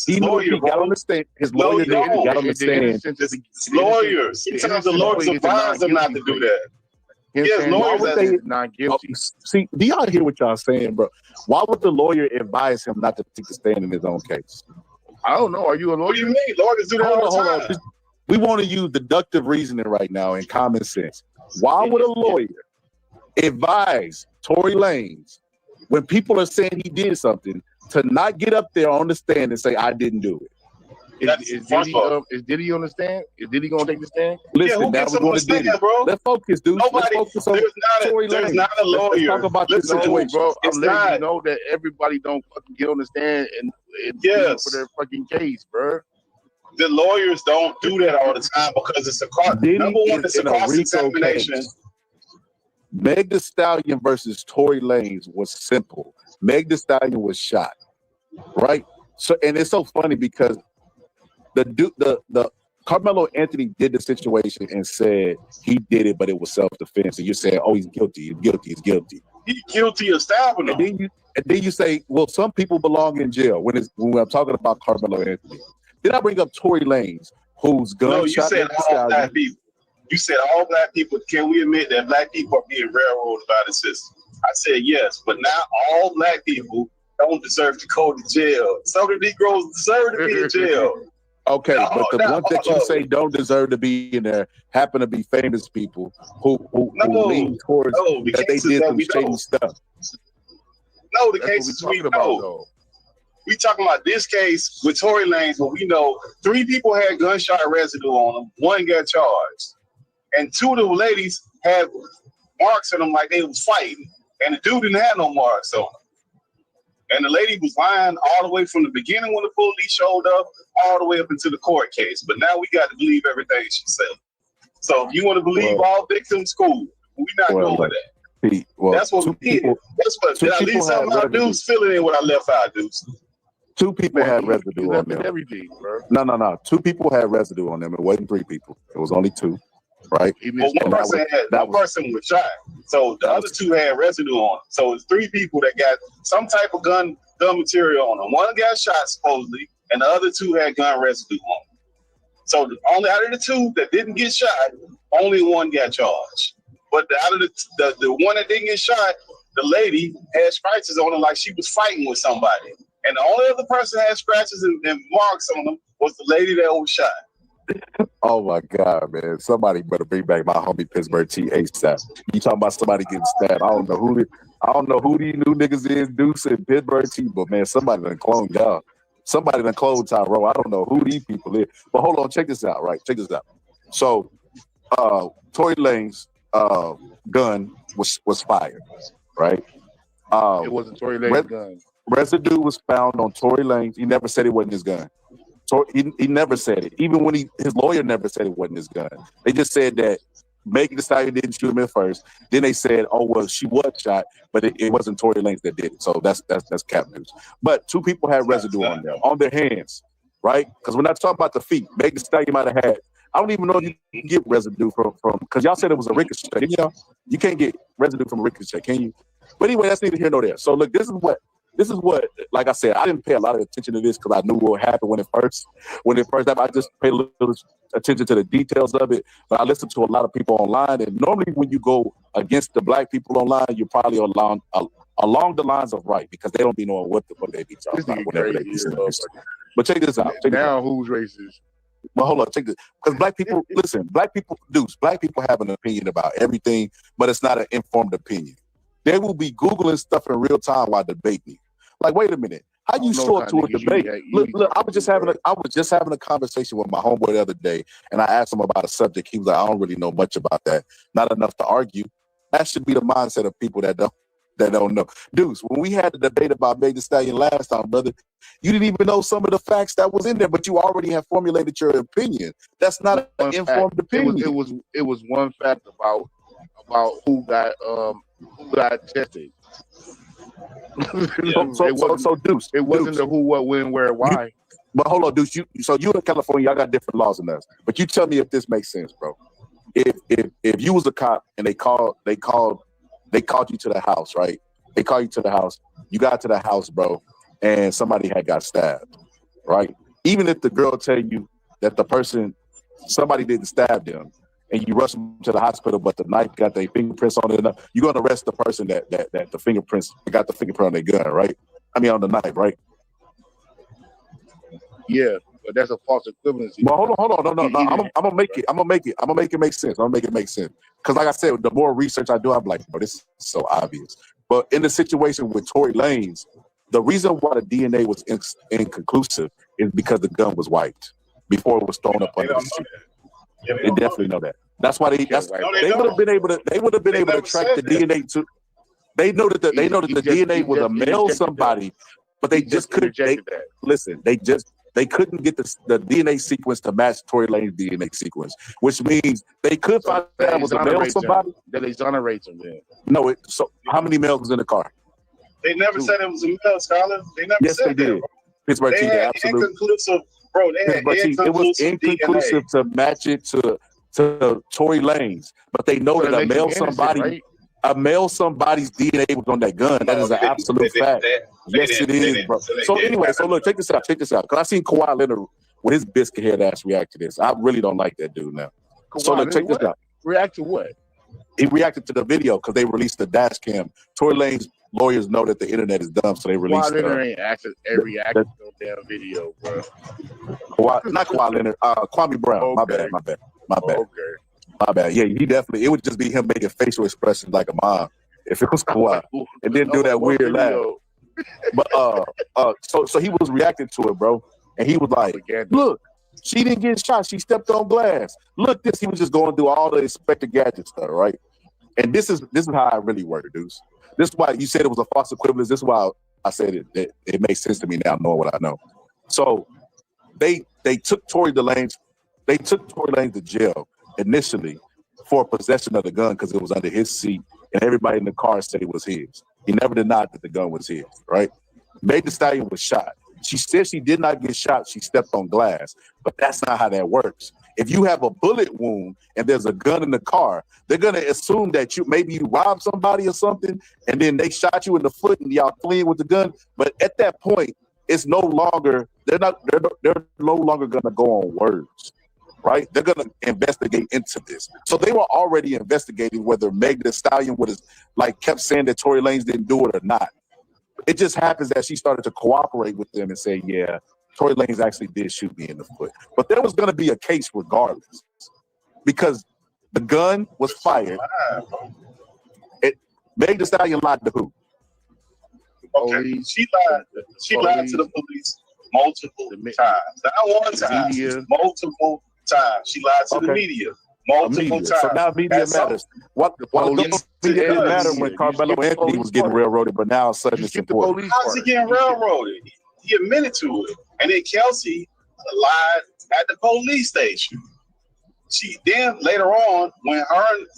he knew if he got on the stand, his lawyer didn't got on the stand. Lawyers, sometimes the lawyers advise them not to do that. Yes, lawyers are not guilty. See, do y'all hear what y'all saying, bro? Why would the lawyer advise him not to take a stand in his own case? I don't know. Are you a lawyer? What do you mean? Lawyers do that all the time. We want to use deductive reasoning right now and common sense. Why would a lawyer advise Tory Lanez when people are saying he did something to not get up there on the stand and say I didn't do it? Is Diddy on the stand? Is Diddy gonna take the stand? Listen, now we're going to Diddy. Let's focus, dude. Let's focus on Tory Lanez. There's not a lawyer. Let's talk about this situation, bro. I'm letting you know that everybody don't fucking get on the stand and for their fucking case, bro. The lawyers don't do that all the time because it's a number one, it's a cross-examination. Meg Thee Stallion versus Tory Lanez was simple. Meg Thee Stallion was shot, right? So, and it's so funny because the Carmelo Anthony did the situation and said he did it, but it was self-defense. And you're saying, oh, he's guilty. He's guilty. He's guilty of stabbing him. And then you say, well, some people belong in jail. When I'm talking about Carmelo Anthony, then I bring up Tory Lanez, who's gunshot. No, you said all black people. You said all black people. Can we admit that black people are being railroaded by the system? I said yes, but not all black people don't deserve to go to jail. Some of the Negroes deserve to be in jail. Okay, but the ones that you say don't deserve to be in there happen to be famous people who lean towards that they did some shady stuff. No, the cases we know. We talking about this case with Tory Lanez, where we know 3 people had gunshot residue on them, 1 got charged, and 2 of the ladies had marks on them like they was fighting, and the dude didn't have no marks on him. And the lady was lying all the way from the beginning when the police showed up, all the way up into the court case. But now we got to believe everything she said. So if you want to believe all victims, cool. We're not doing that. That's what we did. That's what. Did I leave something out, Deuce? Fill it in what I left out, Deuce. 2 people had residue on them. Everything, bro. No. 2 people had residue on them. It wasn't 3 people. It was only 2. Right? Well, one person was shot. So the other 2 had residue on them. So it's 3 people that got some type of gun material on them. 1 got shot supposedly, and the other 2 had gun residue on them. So only out of the 2 that didn't get shot, only 1 got charged. But out of the one that didn't get shot, the lady had scratches on her like she was fighting with somebody. And the only other person that had scratches and marks on them was the lady that was shot. Oh my God, man! Somebody better bring back my homie Pittsburgh T ASAP. You talking about somebody getting stabbed? I don't know who these new niggas is, Deuce and Pittsburgh T, but man, somebody done cloned y'all. Somebody done cloned Tyrone. I don't know who these people is. But hold on, check this out. Right, check this out. So, Tory Lanez gun was fired. Right. It wasn't Tory Lanez's gun. Residue was found on Tory Lanez. He never said it wasn't his gun. So he never said it. Even when his lawyer never said it wasn't his gun. They just said that Meg Thee Stallion didn't shoot him at first. Then they said, oh well, she was shot, but it wasn't Tory Lanez that did it. So that's cap news. But 2 people had residue on them, on their hands, right? Because we're not talking about the feet. Meg Thee Stallion might have had. I don't even know if you can get residue from because y'all said it was a ricochet. Didn't y'all? You can't get residue from a ricochet, can you? But anyway, that's neither here nor there. So look, this is what, like I said, I didn't pay a lot of attention to this because I knew what happened when it first happened. I just paid a little attention to the details of it. But I listened to a lot of people online, and normally when you go against the black people online, you're probably along the lines of right because they don't be knowing what they be talking about whenever they be saying this. But check this out. Who's racist? Well, hold on, check this. Because black people have an opinion about everything, but it's not an informed opinion. They will be Googling stuff in real time while debating. Like, wait a minute, how you show up to a debate? Look, I was just having a conversation with my homeboy the other day, and I asked him about a subject. He was like, I don't really know much about that. Not enough to argue. That should be the mindset of people that that don't know. Deuce, when we had the debate about Meg Thee Stallion last time, brother, you didn't even know some of the facts that was in there, but you already have formulated your opinion. That's not an informed opinion. It was one fact about who got tested. So Deuce, it wasn't the who, what, when, where, why. But hold on, Deuce. So you in California, y'all got different laws than us. But you tell me if this makes sense, bro. If you was a cop and they called you to the house, right? They call you to the house. You got to the house, bro, and somebody had got stabbed, right? Even if the girl tell you that somebody didn't stab them, and you rush them to the hospital, but the knife got their fingerprints on it, you're gonna arrest the person that the fingerprints got the fingerprint on their gun, right? I mean on the knife, right? Yeah, but that's a false equivalency. Well, hold on, no. I'm gonna make it make sense. Because like I said, the more research I do, I'm like, bro, this is so obvious. But in the situation with Tory Lanez, the reason why the DNA was inconclusive is because the gun was wiped before it was thrown up under the seat. They definitely know that. That's why they would have been able to track the DNA to. They know that the DNA was a male somebody, but they just couldn't. They couldn't get the DNA sequence to match Tory Lanez's DNA sequence, which means they could find out it was a male somebody. That exonerates him then. No, so how many males was in the car? They never said it was a male, Scholar. They never said they did. that. Pittsburgh They T, had absolutely. inconclusive, bro. They had It was inconclusive DNA. to match it to Tory Lanez, but they know that a male somebody's DNA was on that gun. That is an absolute fact. Yes, it is, bro. So anyway, look, check this out. Because I seen Kawhi Leonard with his biscuit head ass react to this. I really don't like that dude now. So look, check this out. React to what? He reacted to the video because they released the dash cam. Tory Lanez lawyers know that the internet is dumb, so they released it. Kawhi Leonard ain't reacted to no damn video, bro. Not Kawhi Leonard. Kwame Brown. Okay. My bad. Okay. My bad. Yeah, he definitely. It would just be him making facial expressions like a mom if it was Kawhi, and then do that weird laugh. But so he was reacting to it, bro, and he was like, "Look, she didn't get shot. She stepped on glass. Look, this." He was just going through all the Inspector Gadget stuff, right? And this is how I really work, dudes. This is why you said it was a false equivalence. This is why I said it makes sense to me now, knowing what I know. So they took Tory Lanez to jail initially for possession of the gun because it was under his seat, and everybody in the car said it was his. He never denied that the gun was his, right? Meg Thee Stallion was shot. She said she did not get shot. She stepped on glass, but that's not how that works. If you have a bullet wound and there's a gun in the car, they're gonna assume that maybe you robbed somebody or something, and then they shot you in the foot and y'all fleeing with the gun. But at that point, it's no longer they're no longer gonna go on words, right? They're gonna investigate into this. So they were already investigating whether Meg Thee Stallion would have kept saying that Tory Lanez didn't do it or not. It just happens that she started to cooperate with them and say, yeah, Tory Lanez actually did shoot me in the foot. But there was going to be a case regardless because the gun was fired. Meg Thee Stallion lied to who? Okay, she lied to the police multiple times. Not one time, multiple times. She lied to the media multiple times. So now media matters. Why the media didn't matter when Carmelo Anthony was getting railroaded, but now suddenly it's important. How's he getting railroaded? He admitted to it. And then Kelsey lied at the police station. She then later on, when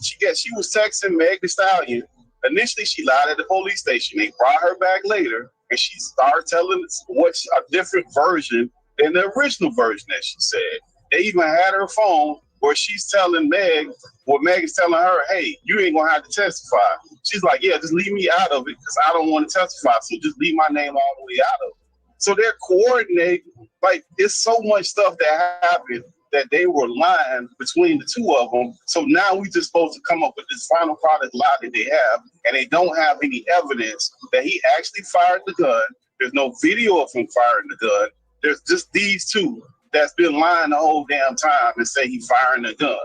she was texting Meg Thee Stallion, initially she lied at the police station. They brought her back later, and she started telling what's a different version than the original version that she said. They even had her phone where she's telling Meg, Meg is telling her, hey, you ain't gonna have to testify. She's like, yeah, just leave me out of it because I don't want to testify. So just leave my name all the way out of it. So they're coordinating. Like, it's so much stuff that happened that they were lying between the two of them. So now we just supposed to come up with this final product lie that they have, and they don't have any evidence that he actually fired the gun. There's no video of him firing the gun. There's just these two that's been lying the whole damn time and say he firing the gun.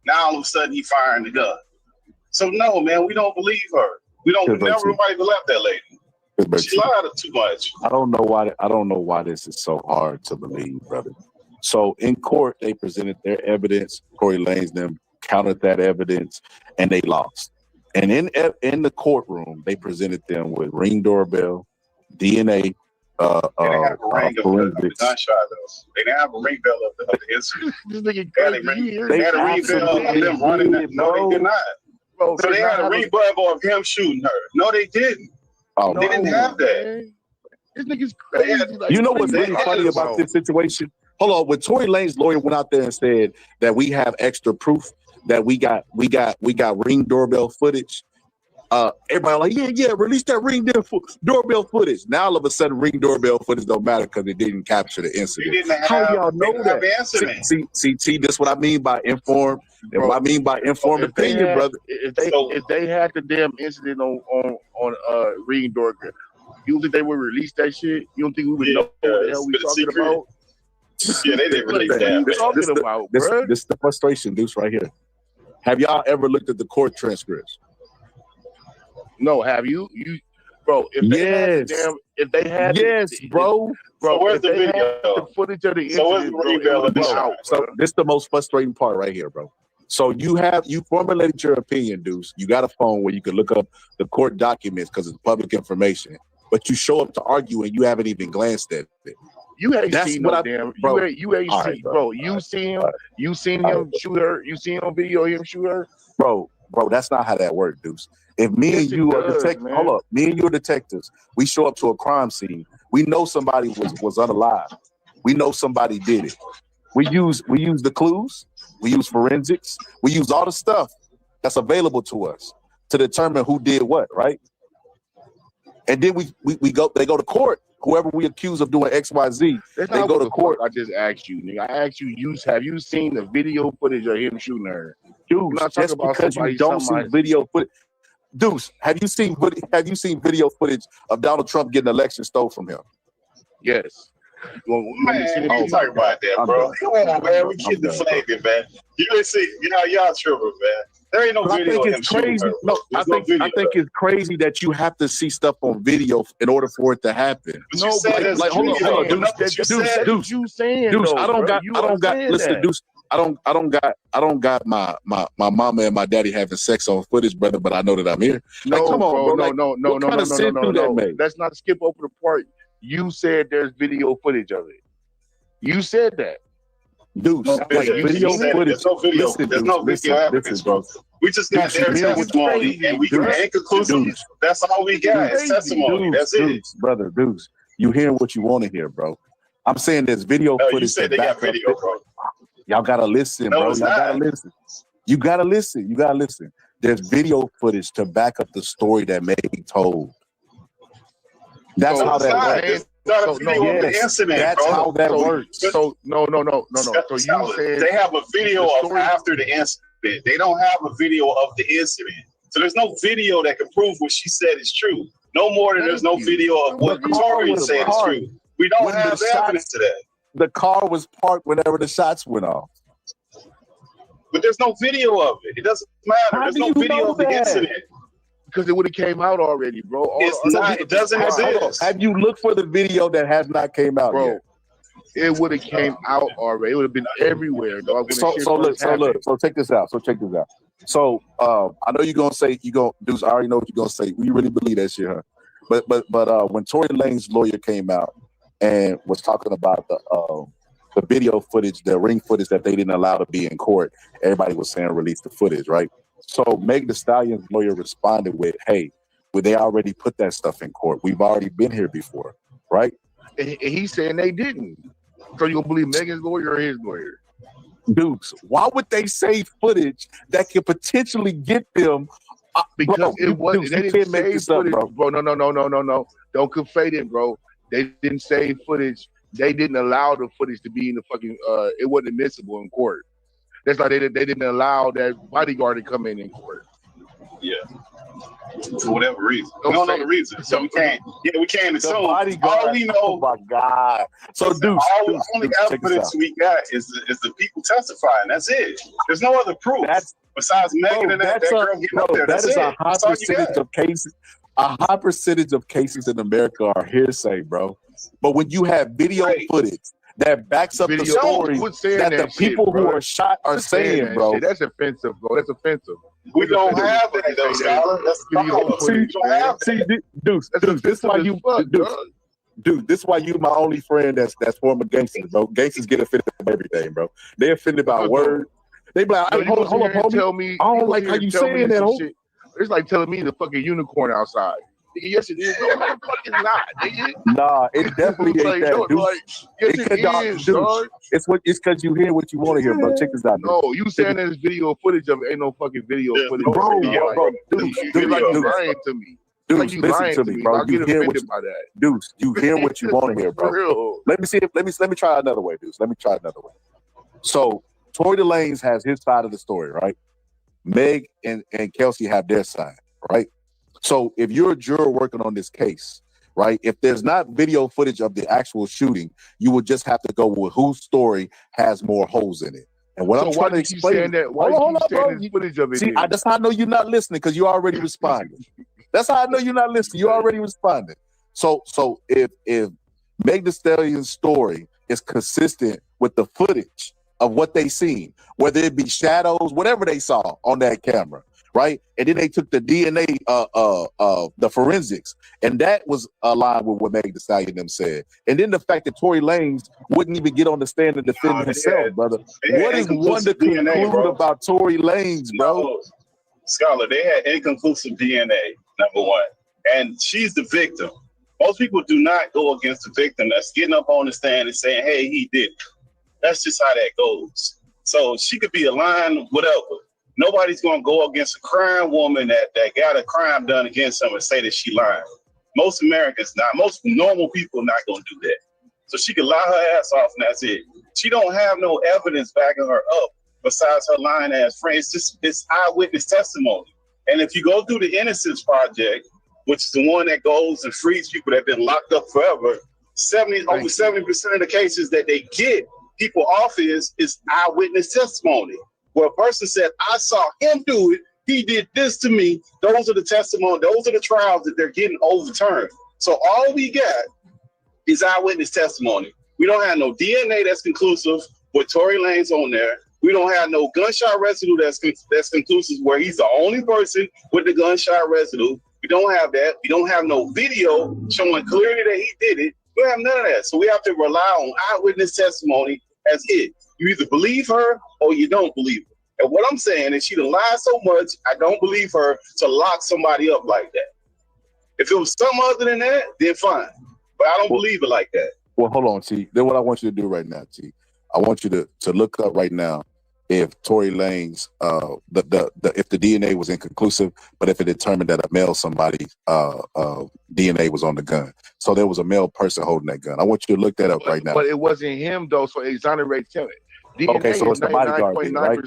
Now all of a sudden he firing the gun. So no, man, we don't believe her. We never believe that lady. She lied too much. I don't know why this is so hard to believe, brother. So in court, they presented their evidence. Tory Lanez them countered that evidence, and they lost. And in the courtroom, they presented them with ring doorbell, DNA, They didn't have a ring of the forensics. gunshot though. They didn't have a ring bell of the incident. This nigga They had a ring bell of them running. No, they did not. Bro, So they had a ring bell of him shooting her. No, they didn't. Oh, They didn't have that. This nigga's crazy. Like, You know what's really funny about this situation? Hold on, when Tory Lane's lawyer went out there and said that we have extra proof that we got ring doorbell footage. Everybody like, yeah, release that doorbell footage. Now all of a sudden, ring doorbell footage don't matter because it didn't capture the incident. How y'all know that? See, that's what I mean by informed. And what I mean by informed opinion, brother. If they had the damn incident on ring doorbell, you don't think they would release that shit? You don't think we would know what the hell we talking about? Yeah, they didn't release that. This is the frustration, Deuce, right here. Have y'all ever looked at the court transcripts? No, have you? Bro, if they had bro. So where's the video? The footage of the incident, So where's the ring bell of the shot? So this is the most frustrating part right here, bro. So you formulated your opinion, Deuce. You got a phone where you can look up the court documents because it's public information. But you show up to argue and you haven't even glanced at it. You ain't seen no damn. Bro. You ain't seen, bro. You seen him. You seen him shoot her. You seen on video him shoot her. Bro, that's not how that works, Deuce. If me and you are detectives, hold up. Me and you are detectives. We show up to a crime scene. We know somebody was unalive. We know somebody did it. We use the clues. We use forensics. We use all the stuff that's available to us to determine who did what, right? And then they go to court. Whoever we accuse of doing XYZ, they go to court. I just asked you, nigga. I asked you, have you seen the video footage of him shooting her? Dude, just because you don't see video footage. Deuce, have you seen video footage of Donald Trump getting election stole from him? Yes. Well, man, we talk about that, bro. Come on, man. We keep deflating, man. You see, y'all tripping, man. There ain't no video of him shooting her. No, I think it's crazy that you have to see stuff on video in order for it to happen. No, hold on, Deuce. I don't got. Listen, Deuce. I don't got my mama and my daddy having sex on footage, brother. But I know that I'm here. No, come on, bro. No. Let's not skip over the part. You said there's video footage of it. You said that. Deuce, video footage. There's no video evidence, bro. We just got their testimony, and we ain't conclusive. That's all we got. It's testimony. That's it, brother. Deuce, you hear what you want to hear, bro. I'm saying there's video footage. You said they got video, bro. Y'all gotta listen, bro. Y'all gotta listen. You gotta listen. There's video footage to back up the story that Meg told. That's how that works. That's how that works. So no. So you said they have a video of after the incident. They don't have a video of the incident. So there's no video that can prove what she said is true. No more than there's no video of what Tory said is true. We don't have evidence to that. The car was parked whenever the shots went off. But there's no video of it. It doesn't matter. There's no video of the incident. Because it would have came out already, bro. It doesn't exist. Have you looked for the video that has not came out, bro? Yet? It would have came out already. It would have been everywhere, dog. So check this out. So I know you're gonna say Deuce. I already know what you're gonna say. We really believe that shit, huh? But when Tory Lane's lawyer came out and was talking about the video footage, the ring footage that they didn't allow to be in court, everybody was saying release the footage, right? So Meg Thee Stallion's lawyer responded with, hey, well, they already put that stuff in court. We've already been here before, right? And he's saying they didn't. So you gonna believe Megan's lawyer or his lawyer? Deuce, why would they save footage that could potentially get them? Because it wasn't. They didn't save footage, bro. No. Don't conflate it, bro. They didn't save footage. They didn't allow the footage to be in the fucking. It wasn't admissible in court. That's like they didn't allow that bodyguard to come in court. Yeah. For whatever reason. We don't know the reason. So we can't. Yeah, we can't assume. All we know. Oh my God. So Deuce, only evidence we got is the people testifying. That's it. There's no other proof besides Megan and that girl getting up there. That's it. A high percentage of cases. A high percentage of cases in America are hearsay, bro. But when you have video footage that backs up the story that the people who are shot are saying, bro. That's offensive, bro. That's offensive. We don't have that though, Scholar. That's the problem. We don't have that. Deuce, this is why you, dude, this is why you my only friend that's former gangsters, bro. Gangsters get offended by everything, bro. They offended by words. They be like, hey, hold up, homie. Tell me, I don't like how you saying that, homie. It's like telling me the fucking unicorn outside. Yes, it is. No, the fuck it's not, nigga. Nah, it definitely ain't that, dude. Yes, it is, dog. It's because you hear what you want to hear, bro. Check this out. No, you saying there's video footage of it. Ain't no fucking video footage. Bro, dude, you're like lying to me. Dude, listen to me, bro. You hear what you, dude, you hear what you want to hear, bro. Let me try another way, dude. Let me try another way. So Tory Lanez has his side of the story, right? Meg and Kelsey have their side, right? So if you're a juror working on this case, right, if there's not video footage of the actual shooting, you would just have to go with whose story has more holes in it. And what I'm trying to explain that, hold on, bro. Footage of it see, that's how I know you're not listening because you already responded. That's how I know you're not listening. You already responded. So if Meg Thee Stallion's story is consistent with the footage of what they seen, whether it be shadows, whatever they saw on that camera, right? And then they took the DNA, the forensics, and that was aligned with what Meg Thee Stallion them said. And then the fact that Tory Lanez wouldn't even get on the stand and defend himself, brother. What is one to conclude about Tory Lanez, bro? No, Scholar, they had inconclusive DNA, number one. And she's the victim. Most people do not go against the victim that's getting up on the stand and saying, hey, he did it. That's just how that goes. So she could be aligned, whatever. Nobody's going to go against a crime woman that got a crime done against them and say that she lied. Most Americans not. Most normal people not going to do that. So she could lie her ass off and that's it. She don't have no evidence backing her up besides her lying ass friend. It's eyewitness testimony. And if you go through the Innocence Project, which is the one that goes and frees people that have been locked up forever, over 70% of the cases that they get people off is eyewitness testimony. Where a person said, I saw him do it, he did this to me. Those are the testimony, those are the trials that they're getting overturned. So all we got is eyewitness testimony. We don't have no DNA that's conclusive with Tory Lanez on there. We don't have no gunshot residue that's conclusive where he's the only person with the gunshot residue. We don't have that. We don't have no video showing clearly that he did it. We don't have none of that. So we have to rely on eyewitness testimony as it. You either believe her or you don't believe her. And what I'm saying is she done lied so much, I don't believe her to lock somebody up like that. If it was something other than that, then fine. But I don't believe it like that. Well, hold on, T. Then what I want you to do right now, T. I want you to look up right now if Tory Lanez, if the DNA was inconclusive, but if it determined that a male somebody's DNA was on the gun. So there was a male person holding that gun. I want you to look that up right now. But it wasn't him though, so it exonerates him. DNA okay, so it's the bodyguard thing, right?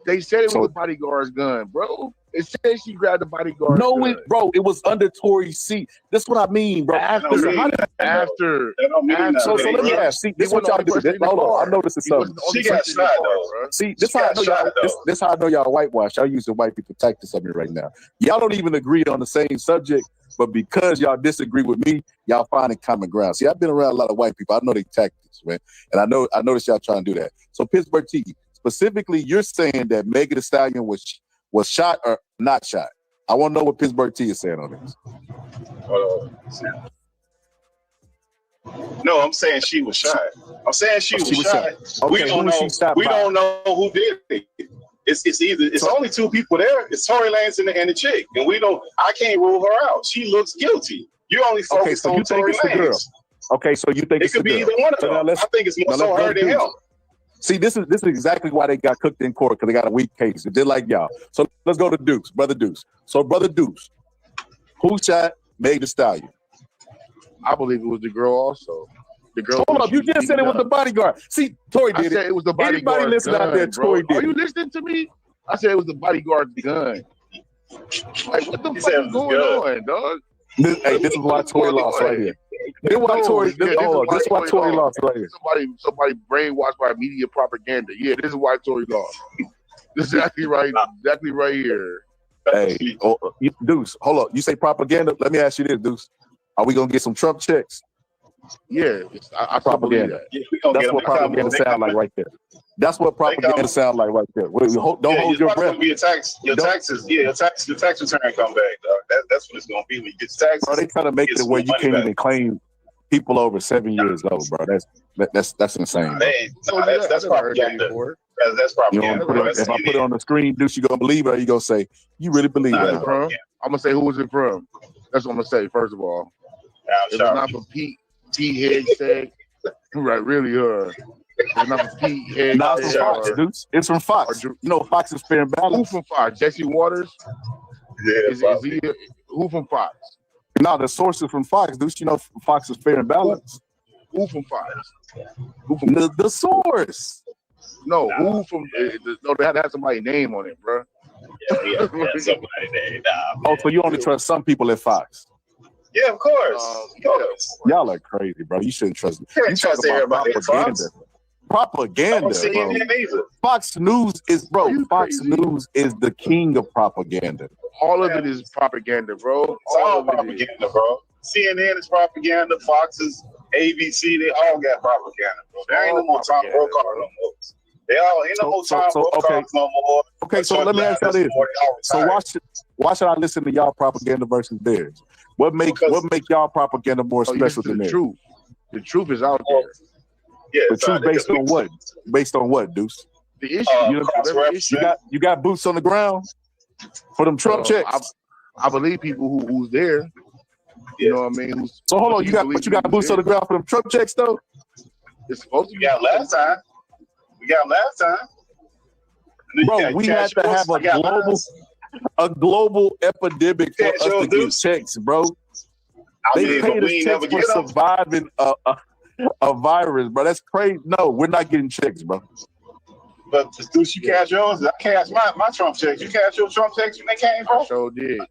They said it was the bodyguard's gun, bro. It said she grabbed the bodyguard's gun. Bro, it was under Tory's seat. That's what I mean, bro. After. So let me ask. See, this is what y'all do. Hold on, I know this is something. She got shot, though. See, this how I know y'all. This how I know y'all whitewash. Y'all using white people tactics on me right now. Y'all don't even agree on the same subject, but because y'all disagree with me, y'all finding common ground. See, I've been around a lot of white people. I know they tactics, man, and I noticed y'all trying to do that. So Pittsburgh T, specifically, you're saying that Meg Thee Stallion was shot or not shot. I want to know what Pittsburgh T is saying on this. No, I'm saying she was shot. I'm saying she was shot. Okay, we don't know who did it. It's only two people there. It's Tory Lanez and the chick, and I can't rule her out. She looks guilty. You only focused on Tory Lanez. Okay, so you think it could be either one of them. I think it's more so her than him. See, this is exactly why they got cooked in court, because they got a weak case. It did like y'all. So let's go to Deuce, Brother Deuce. So Brother Deuce, who shot Meg Thee Stallion? I believe it was the girl also. The girl. Hold up, you just said it was the bodyguard. See, Tory did it. I said it was the bodyguard. Anybody listen out there, Tory did it. Are you listening to me? I said it was the bodyguard's gun. Like, what the fuck is going on, dog? Hey, this is why Tory lost right here. This is why Tory lost right here. Somebody brainwashed by media propaganda. Yeah, this is why Tory lost. Exactly right. Exactly right here. Hey, Deuce, hold up. You say propaganda? Let me ask you this, Deuce. Are we gonna get some Trump checks? Yeah, I still believe Propaganda. that. Yeah, we gonna That's get what them. They propaganda coming. sound like right there. That's what propaganda sound like right there. Don't Yeah, hold it's your probably breath. gonna be your Don't- taxes. Yeah, your tax return come back. Dog. That's what it's gonna be when you get your taxes. Bro, they trying to make get it some where you money can't back. even claim people over 7 years old, bro. That's insane, bro. That's propaganda. That's You know, propaganda. Bro. That's if I put it on the screen, Deuce, you gonna believe it or you gonna say, you really believe Who was that? it from? I'm gonna say, who was it from? That's what I'm gonna say, first of all. If it's not for Pete Hegseth, right, really, it's not for Pete Hegseth. No, it's from Fox, Deuce. It's from Fox. You know, Fox is fair and balanced. Who from Fox? Jesse Waters? Yeah, is he? Who from Fox? No, the source is from Fox, Deuce. You know, Fox is fair and balanced. Who from Fox? Who from the source? No, who from? No, they had to have somebody's name on it, bro. Yeah, somebody name. Oh, so you only trust some people at Fox? Yeah, of course. Y'all are crazy, bro. You shouldn't trust them. You You trust talk about everybody at propaganda. Fox? Propaganda, I don't see bro. it either. Fox News is, bro. Fox News is the king of propaganda. All of it is propaganda, bro. It's all propaganda, bro. CNN is propaganda. Fox is ABC. They all got propaganda, bro. There ain't no more Tom Brokaw no more. They all ain't no more Tom Brokaw no more. Okay, so let me ask y'all this. So why should I listen to y'all propaganda versus theirs? What make y'all propaganda more special than theirs? Truth. The truth is out there. Yeah, the truth based on what? Based on what, Deuce? The issue. You got boots on the ground for them Trump checks. I believe people who's there. You know what I mean? So hold on, you got boots on the ground for them Trump checks though? It's supposed to be. We got last time. Bro, we had to have a global epidemic for us to get checks, bro. They paid us checks for surviving a virus, bro. That's crazy. No, we're not getting checks, bro. But Deuce, you cash yours. I cash my Trump checks. You cash your Trump checks when they came from? I sure did. I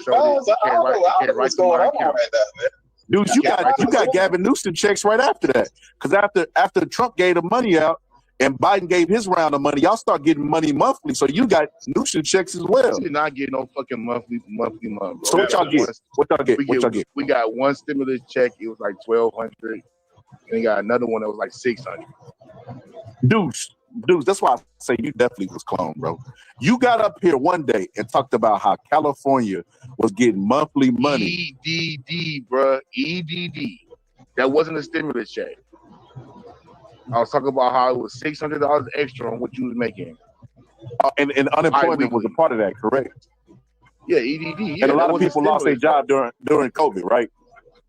don't know what's going on right now, man. Dude, you got Gavin Newsom checks right after that. Because after Trump gave the money out and Biden gave his round of money, y'all start getting money monthly. So you got Newsom checks as well. We're not getting no fucking monthly month. Bro. So what y'all get? What y'all get? We got one stimulus check. It was like $1,200. And we got another one that was like $600. Deuce, that's why I say you definitely was cloned, bro. You got up here one day and talked about how California was getting monthly money. EDD, bro. EDD. That wasn't a stimulus check. I was talking about how it was $600 extra on what you was making. And unemployment was a part of that, correct? Yeah, EDD. Yeah, and a lot of people lost their job during COVID, right?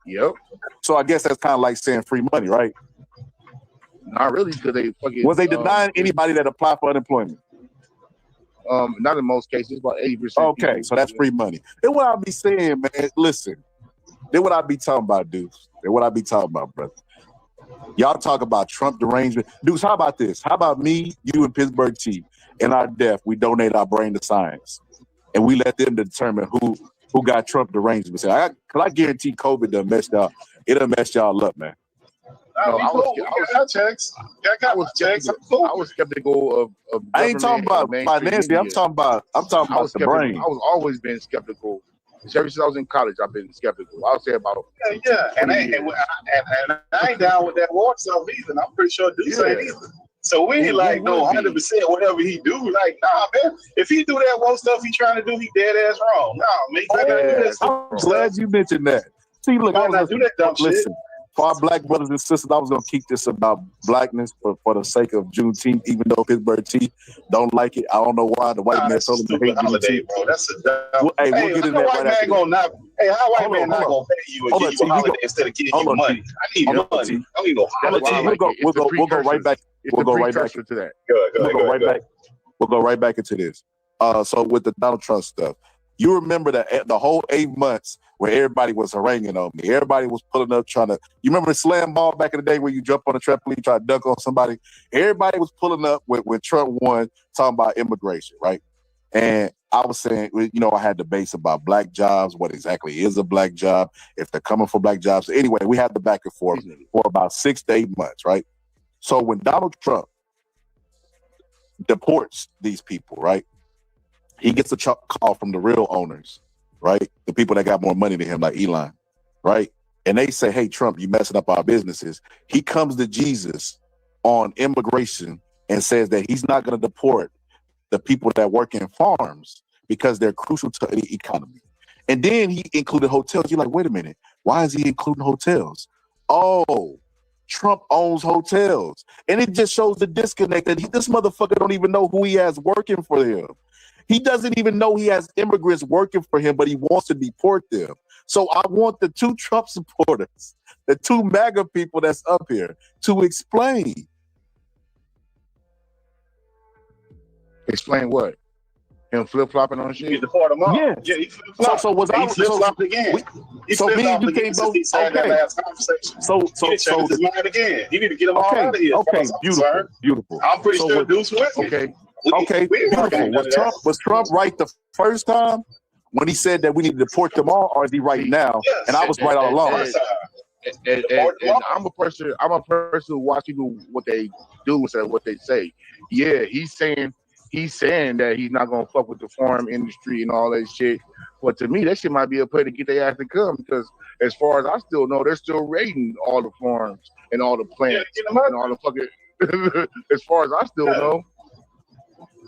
Yep. So I guess that's kind of like saying free money, right? Not really, because they fucking. Was they denying anybody that applied for unemployment? Not in most cases, about 80%. Okay, so that's free money. Then what I be saying, man, listen. Then what I be talking about, Deuce. Then what I be talking about, brother. Y'all talk about Trump derangement. Deuce, how about this? How about me, you, and Pittsburgh T, in our death, we donate our brain to science. And we let them determine who got Trump derangement. Cause I guarantee COVID done messed y'all. It done messed y'all up, man. No, I was skeptical of I ain't talking about financially. I'm talking about the brain. I was always been skeptical. Ever since I was in college, I've been skeptical. I'll say about and I ain't down with that war stuff either. I'm pretty sure Deuce ain't either. So we ain't like no 100% whatever he do. Like, nah, man. If he do that war stuff he trying to do, he dead ass wrong. Nah, man. I'm glad you mentioned that. See, look, I was do that dumb shit. For our black brothers and sisters, I was gonna keep this about blackness for the sake of Juneteenth, even though Pittsburgh T don't like it. I don't know why the white man told them to hate holiday, bro. That's a dumb. Hey, we'll get in there right after. How white man not gonna pay you and give you a holiday instead of giving you money? I need money. I need no holiday. We'll go right back. We'll go right back into that. We'll go right back into this. So with the Donald Trump stuff, you remember that the whole 8 months where everybody was haranguing on me. Everybody was pulling up trying to. You remember slam ball back in the day where you jump on a trampoline, try to dunk on somebody. Everybody was pulling up when Trump won, talking about immigration, right? And I was saying, you know, I had debates about black jobs. What exactly is a black job? If they're coming for black jobs. Anyway, we had the back and forth for about 6 to 8 months, right? So when Donald Trump deports these people, right? He gets a call from the real owners, right? The people that got more money than him, like Elon, right? and they say, hey, Trump, you messing up our businesses. He comes to Jesus on immigration and says that he's not going to deport the people that work in farms because they're crucial to the economy. And then he included hotels. You're like, wait a minute, why is he including hotels? Oh, Trump owns hotels. And it just shows the disconnect that this motherfucker don't even know who he has working for him. He doesn't even know he has immigrants working for him, but he wants to deport them. So I want the two Trump supporters, the two MAGA people that's up here, to explain. Explain what? Him flip-flopping on shit? You deport them all. Yeah. He flip-flopped. So was I flip-flopped again. So me and you can't go. Okay. So his mind again. You need to get them all out of here. Okay, beautiful. I'm pretty sure Deuce with me. Okay, beautiful. Was Trump right the first time when he said that we need to deport them all, or is he right now? Yes. And I was right all along. And I'm a person who watch people what they do instead of what they say. Yeah, he's saying that he's not gonna fuck with the farm industry and all that shit. But to me, that shit might be a play to get their ass to come, because as far as I still know, they're still raiding all the farms and all the plants and all the fucking. As far as I still know.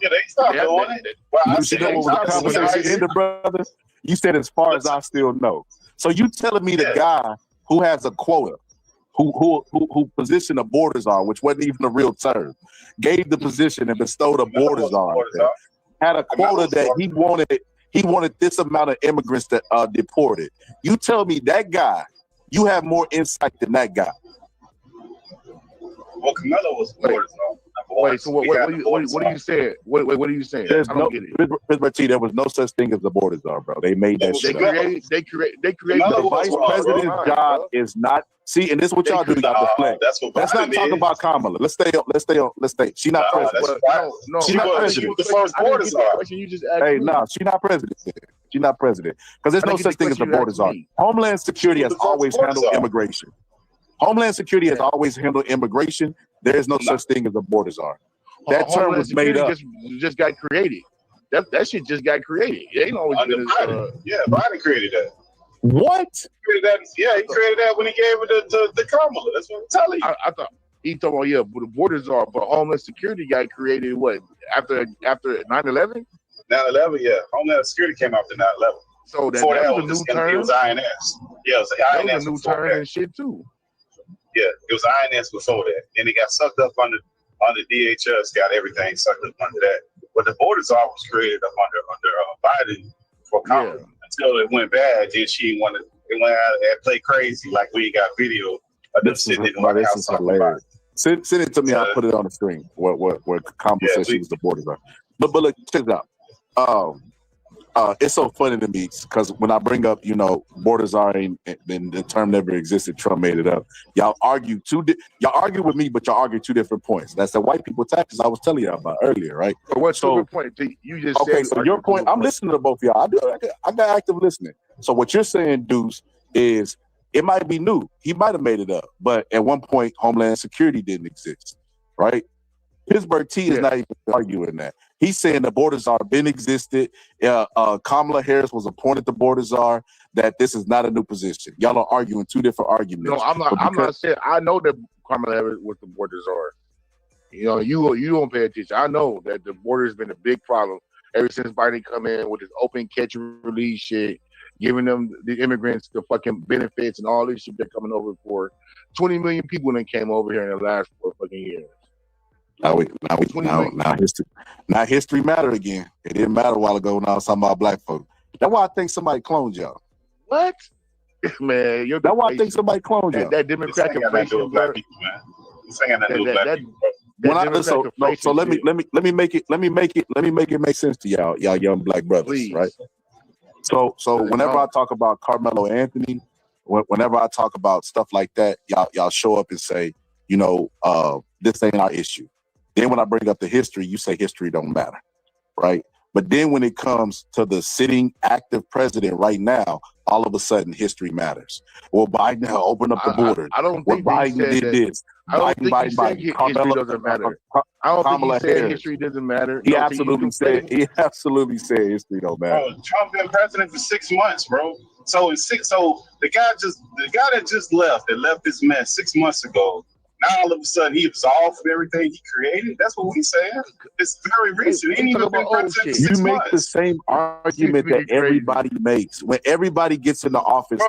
Yeah, they stopped doing it. Well, You see what was the conversation ended, brother? You said as far as I still know. So you telling me the guy who has a quota, who positioned a border czar, which wasn't even a real term, gave the position and bestowed a border czar, had a quota that he wanted this amount of immigrants that deported. You tell me that guy, you have more insight than that guy. Well, Camelo was border czar. Wait, so what are you saying? What are you saying? There's I don't get it. There was no such thing as the border czar, bro. They made that shit up. They created The vice president's job is not. See, and this is what y'all do. Y'all deflect. Let's not talk about Kamala. Let's stay. She's not president. She's not president. The first border czar. Hey, no, she's not president. She's not president because there's no such thing as the border czar. Homeland Security has always handled immigration. Homeland Security has always handled immigration. There is no such thing as a border czar. That term was made up. Just got created. That shit just got created. It ain't always been. Biden created that. What? He created that when he gave it to Kamala. That's what I'm telling you. I thought he told me, but the borders are. But Homeland Security got created what after 9/11? 9/11, yeah. Homeland Security came after 9/11. So that was a new term. It was INS. Yeah, it was INS. That was a new term and shit too. Yeah, it was INS before that. Then it got sucked up under DHS, got everything sucked up under that. But the border czar was created up under Biden for Kamala until it went bad. Then she went out and play crazy like we ain't got video of them sitting in the White House talking about it. Send it to me. I'll put it on the screen. Where Kamala said she was the border czar. But look, check it out. It's so funny to me because when I bring up, border czar and the term never existed, Trump made it up. Y'all argue with me, but y'all argue two different points. That's the white people taxes I was telling y'all about earlier, right? But what's your point? You just okay. said So your point, I'm listening to both of y'all. I got active listening. So what you're saying, Deuce, is it might be new. He might have made it up, but at one point, Homeland Security didn't exist, right? Pittsburgh T is not even arguing that. He's saying the border czar been existed. Kamala Harris was appointed the border czar. That this is not a new position. Y'all are arguing two different arguments. No, I'm not saying. I know that Kamala Harris was the border czar. You don't pay attention. I know that the border has been a big problem ever since Biden come in with his open catch and release shit, giving them the immigrants the fucking benefits and all this shit they're coming over for. 20 million people then came over here in the last 4 fucking years. Now history matter again. It didn't matter a while ago when I was talking about black folk. That's why I think somebody cloned y'all. What? Man, that's why I think somebody cloned y'all. That Democratic inflation, black people, man. So let me make it make sense to y'all young black brothers, please. Right? So whenever I talk about Carmelo Anthony, whenever I talk about stuff like that, y'all show up and say, this ain't our issue. Then when I bring up the history, you say history don't matter, right? But then when it comes to the sitting active president right now, all of a sudden history matters. Well, Biden opened up the border. I don't think Biden did this. I don't think he said history doesn't matter. I don't think he said history doesn't matter. He absolutely said history don't matter. Bro, Trump been president for 6 months, bro. So the guy that just left, this mess 6 months ago. Now all of a sudden he absolved from everything he created. That's what we saying. It's very recent. It ain't even been president for 6 You make months. the same argument that everybody makes. When everybody gets in the office,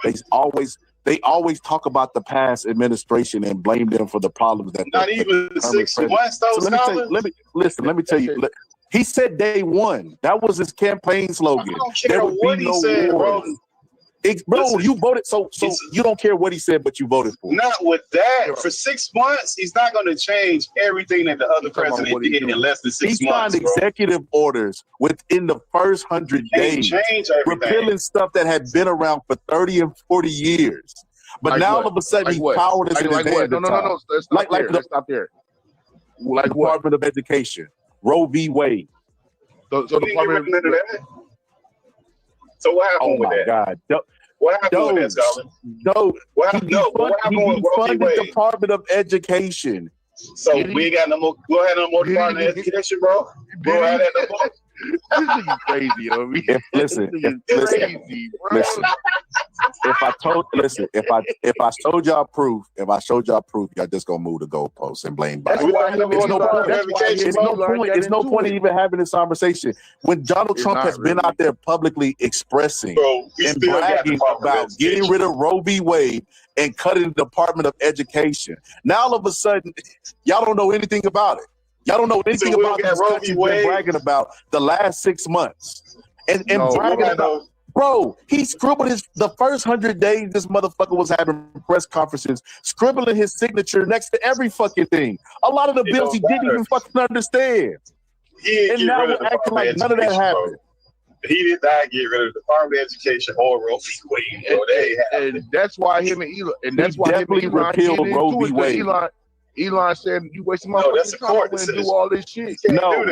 they always talk about the past administration and blame them for the problems that. Not even 6 months, though. So let me tell you. He said day one. That was his campaign slogan. I don't care what he said, bro. Bro, you voted, so you don't care what he said, but you voted for. Not with that. For 6 months, he's not going to change everything that the other president did in less than 6 months. He signed executive orders within the first 100 days, repealing stuff that had been around for 30 and 40 years. But now all of a sudden, he's powerless in his hands. No. Let's stop there. Like Department of Education, Roe v. Wade. So the Department of that. So what happened with that? Oh my God! What happened with that, Scotland? What happened with Roe v. Wade? Department of Education. So we ain't got no more. Go ahead, no more Department of Education, bro. Go ahead, no more. This is crazy, yo. Listen. If I showed y'all proof, y'all just gonna move the goalposts and blame Biden. It's no point in even having this conversation when Donald Trump has been out there publicly expressing and bragging about getting rid of Roe v. Wade and cutting the Department of Education. Now all of a sudden, y'all don't know anything about it. Y'all don't know anything about this country's been bragging about the last 6 months. And bragging about, bro, he scribbled the first 100 days this motherfucker was having press conferences, scribbling his signature next to every fucking thing. A lot of the bills he didn't even fucking understand. And now we're acting like none of that happened. He did not get rid of the Department of Education or Roe v. Wade. And that's why him and Elon, and that's why him and Elon repealed Roe v. Wade. Elon said, "You wasting my that's a court decision. Do all this shit." No,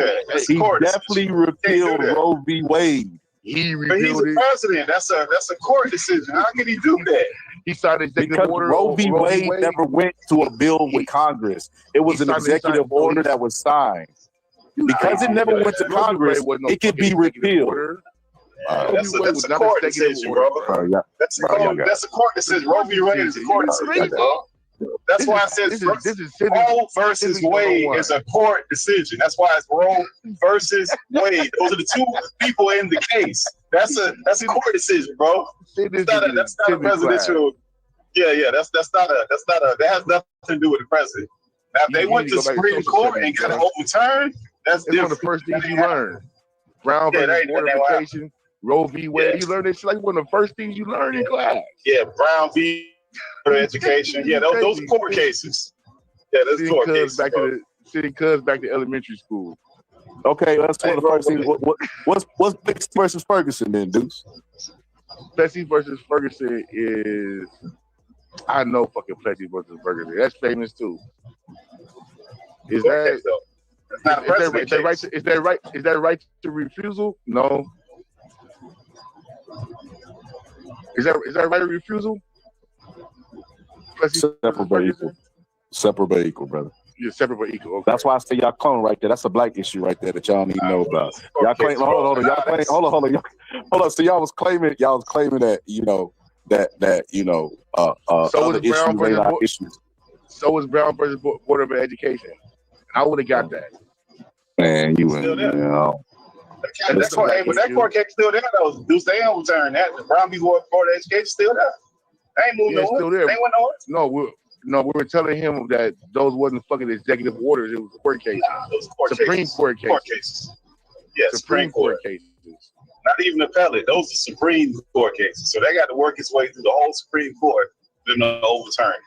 he definitely repealed Roe v. Wade. He but he's the president. That's a court decision. How can he do that? He signed executive order. Roe v. Wade never went to a bill with Congress. It was an executive order that was signed. Because it never went to Congress, it could be repealed. That's a court decision, bro. That's a court decision. Roe v. Wade is a court decision, bro. That's why I said Roe versus Wade is a court decision. That's why it's Roe versus Wade. Those are the two people in the case. That's a court decision, bro. That's not a presidential. Yeah. That's not a. That has nothing to do with the president. Now, if they went to the Supreme Court and got it overturned, that's one of the first things you learn. Brown versus Board of Education, Roe v. Wade. You learn this like one of the first things you learn in class. Yeah, Brown v. Education. Yeah, those are court cases. Yeah, that's court cases. Back to elementary school. Okay, that's one of the first things. What's Plessy versus Ferguson then, Deuce? Plessy versus Ferguson is, I know fucking Plessy versus Ferguson. That's famous too. Is that right to refusal? No. Is that right to refusal? Separate but equal. Separate but equal, brother. Yeah, separate but equal. Okay. That's why I say y'all clone right there. That's a black issue right there that y'all need to know about. Y'all claim. Hold on. So y'all was claiming that other issues ain't our issues. So was Brown versus Board of Education. I would have got that. Man, you went. That court case still there though. Deuce, they don't return that. The Brown v. Board of Education still there. They ain't moved nowhere. Still there. They went nowhere. No, we were telling him that those wasn't fucking executive orders. It was court cases. Supreme Court cases. Yeah, Supreme Court cases. Not even appellate. Those are Supreme Court cases. So they got to work its way through the whole Supreme Court to overturn it.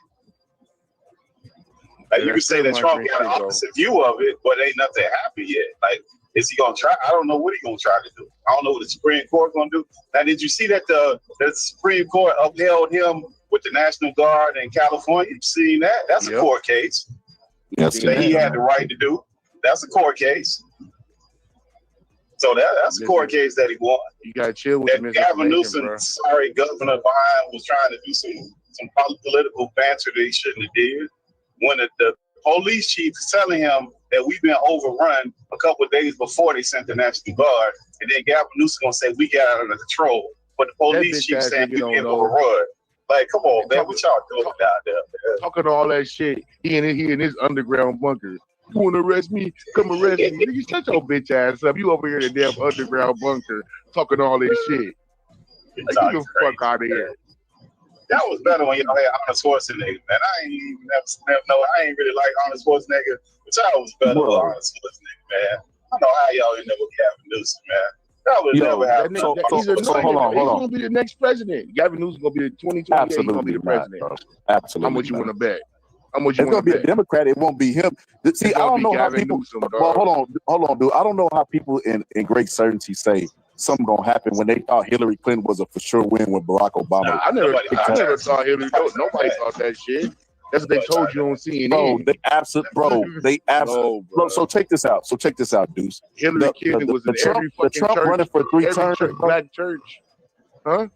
Like you can say that Trump got an opposite view of it, but ain't nothing happened yet. Like, is he gonna try? I don't know what he's gonna try to do. I don't know what the Supreme Court gonna do. Now, did you see that the Supreme Court upheld him with the National Guard in California? You seen that? That's a court case. Yes, that he had the right to do. That's a court case. So that's a court case that he won. You got to chill with that Gavin Newsom, governor behind, was trying to do some political banter that he shouldn't have did. When the police chief is telling him that we've been overrun a couple of days before they sent the National Guard, and then Gavin Newsom gonna say we got out of control. but the police chief saying you can't overrun. Like, come on, man, what y'all doing down there, man? Talking all that shit. He in his underground bunker. You want to arrest me? Come arrest me. Nigga, shut your bitch ass up. You over here in the damn underground bunker talking all this shit. Like, get the fuck out of here. That was better when y'all had Arnold Schwarzenegger, man. I ain't even I ain't really like Arnold Schwarzenegger, but y'all was better with Arnold Schwarzenegger, man. I don't know how y'all end up with Gavin Newsom, man. That would never happen. Hold on. He's gonna be the next president. Gavin Newsom's gonna be the 2028. He's gonna be the president. Absolutely. How much you want to bet? How much you want to bet? It's gonna be a Democrat. It won't be him. See, I don't know how people. Well, hold on, dude. I don't know how people in great certainty say something gonna happen when they thought Hillary Clinton was a for sure win with Barack Obama. Nah, I never thought Hillary. Nobody thought that shit. That's what they told you on CNN. Bro, they absolutely. Bro, so check this out. Deuce. Hillary Clinton was in every fucking Trump church, running for 3 terms. Black church, huh?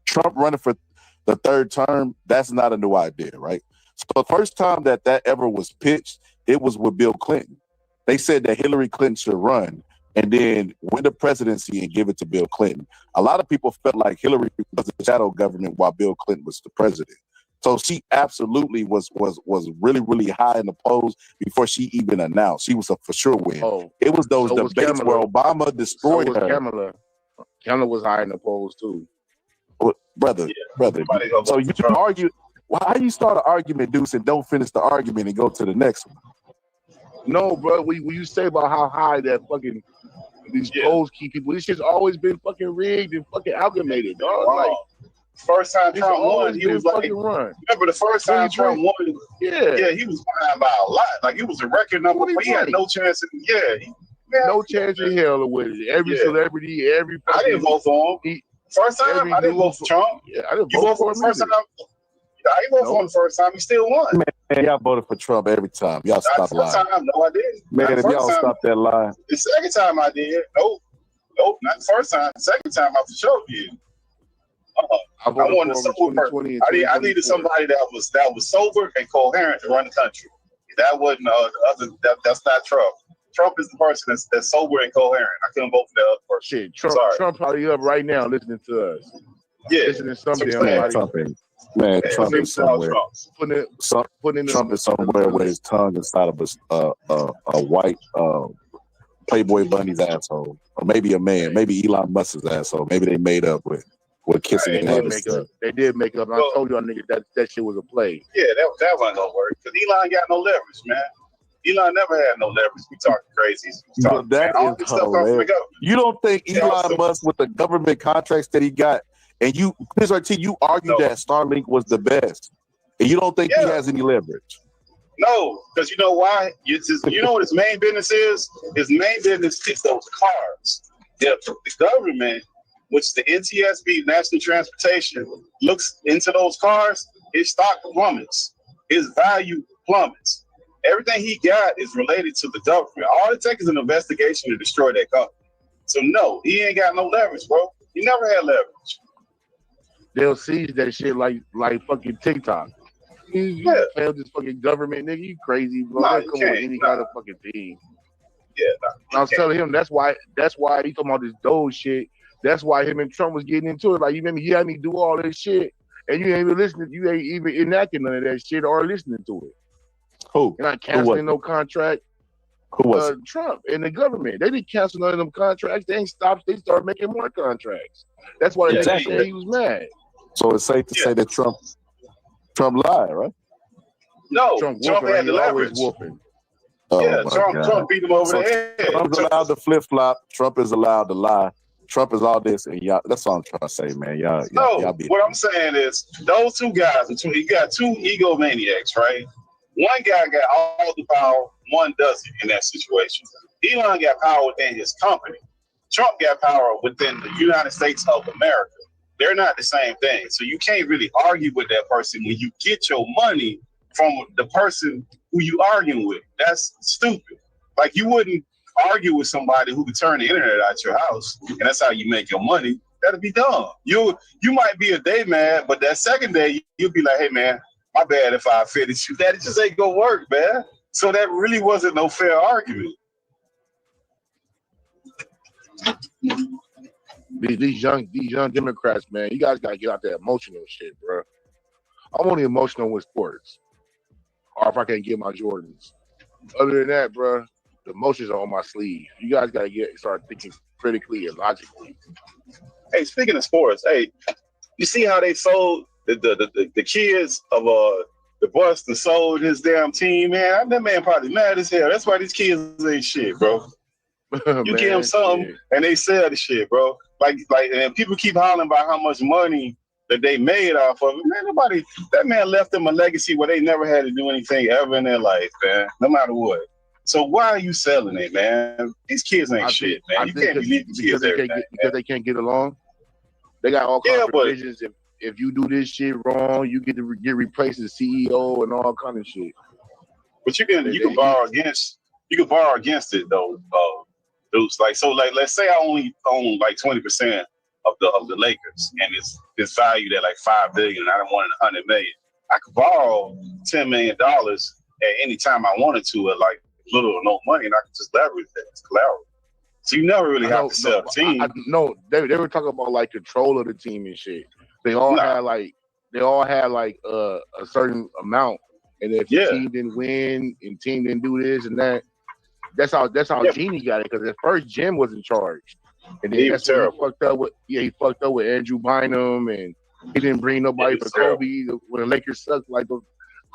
Trump running for the 3rd term. That's not a new idea, right? So the first time that ever was pitched, it was with Bill Clinton. They said that Hillary Clinton should run and then win the presidency and give it to Bill Clinton. A lot of people felt like Hillary was the shadow government while Bill Clinton was the president. So she absolutely was really, really high in the polls before she even announced. She was a for sure win. It was those debates where Obama destroyed her. Kamala was high in the polls too. Brother. So you can argue. How you start an argument, Deuce, and don't finish the argument and go to the next one? No, bro. When you say about how high that fucking these polls keep people, this shit's always been fucking rigged and fucking amalgamated, dog. Like, first time Trump won, he was like, remember the first time Trump won? Yeah, he was behind by a lot. Like, it was a record number, but he had no chance. No chance in hell with it. Every celebrity, every. I didn't vote for him. First time, I didn't vote for Trump. Yeah, I didn't vote for him first time. I didn't vote for him the first time. He still won. Man, y'all voted for Trump every time. Y'all stop lying. Time, no, I didn't. Man, if y'all stop that lie. The second time I did. Nope, not the first time. The second time I for sure did. I wanted a sober person. I needed somebody that was sober and coherent to run the country. That wasn't that's not Trump. Trump is the person that's sober and coherent. I couldn't vote for that other person. Shit, Trump probably up right now listening to us. Yeah, listening to somebody. Trump is somewhere. Trump is somewhere with his tongue inside of a white Playboy Bunny's asshole, or maybe a man, maybe Elon Musk's asshole. Maybe they made up with kissing. They did make up. I told y'all niggas that shit was a play. Yeah, that wasn't gonna work because Elon got no leverage, man. Elon never had no leverage. We talking crazy. But that is hilarious. You don't think Elon Musk with the government contracts that he got, and you argued that Starlink was the best, and you don't think he has any leverage? No, because you know why? You know what his main business is? His main business is those cars. The government, which the NTSB, National Transportation, looks into those cars, his stock plummets. His value plummets. Everything he got is related to the government. All it takes is an investigation to destroy that company. So no, he ain't got no leverage, bro. He never had leverage. They'll seize that shit like fucking TikTok. You fail this fucking government, nigga. You crazy, bro. Come on, any kind of fucking thing. Yeah, I was telling him that's why he talking about this Doge shit. That's why him and Trump was getting into it. Like, you remember he had me do all this shit, and you ain't even listening. You ain't even enacting none of that shit or listening to it. Who? You're not canceling no contract. Who was it? Trump and the government. They didn't cancel none of them contracts. They ain't stopped. They started making more contracts. That's why they said he was mad. So it's safe to say that Trump lied, right? No, Trump had the leverage. Trump beat him over the head. Trump's allowed to flip flop. Trump is allowed to lie. Trump is all this, and y'all. That's all I'm trying to say, man. Y'all be. What I'm saying is, those two guys. You got two egomaniacs, right? One guy got all the power. One doesn't in that situation. Elon got power within his company. Trump got power within the United States of America. They're not the same thing. So you can't really argue with that person when you get your money from the person who you arguing with. That's stupid. Like, you wouldn't argue with somebody who could turn the internet out your house, and that's how you make your money. That'd be dumb. You might be a day mad, but that second day you'll be like, hey man, my bad if I offended you. That just ain't gonna work, man. So that really wasn't no fair argument. These young Democrats, man, you guys gotta get out that emotional shit, bro. I'm only emotional with sports, or if I can't get my Jordans. Other than that, bro, the emotions are on my sleeve. You guys gotta start thinking critically and logically. Hey, speaking of sports, hey, you see how they sold the kids of the Boston sold his damn team, man? That man probably mad as hell. That's why these kids ain't shit, bro. You give them something and they sell the shit, bro. Like, and people keep hollering about how much money that they made off of it. Man, that man left them a legacy where they never had to do anything ever in their life, man, no matter what. So why are you selling it, man? These kids ain't shit, man. You can't believe these kids because they can't get along. They got all kinds of provisions. If you do this shit wrong, you get to get replaced as CEO and all kind of shit. But you can borrow against it though, dudes. Like let's say I only own like 20% of the Lakers, and it's valued at like $5 billion. And I don't want it $100 million. I could borrow $10 million at any time I wanted to at like little or no money, and I could just leverage that as collateral. So you never really have to sell the team. They were talking about like control of the team and shit. They all had like a certain amount, and if the team didn't win and team didn't do this and that, that's how Genie got it. Because at first Jim was in charge, and then that's when he fucked up with Andrew Bynum, and he didn't bring nobody for Kobe. When the Lakers sucked like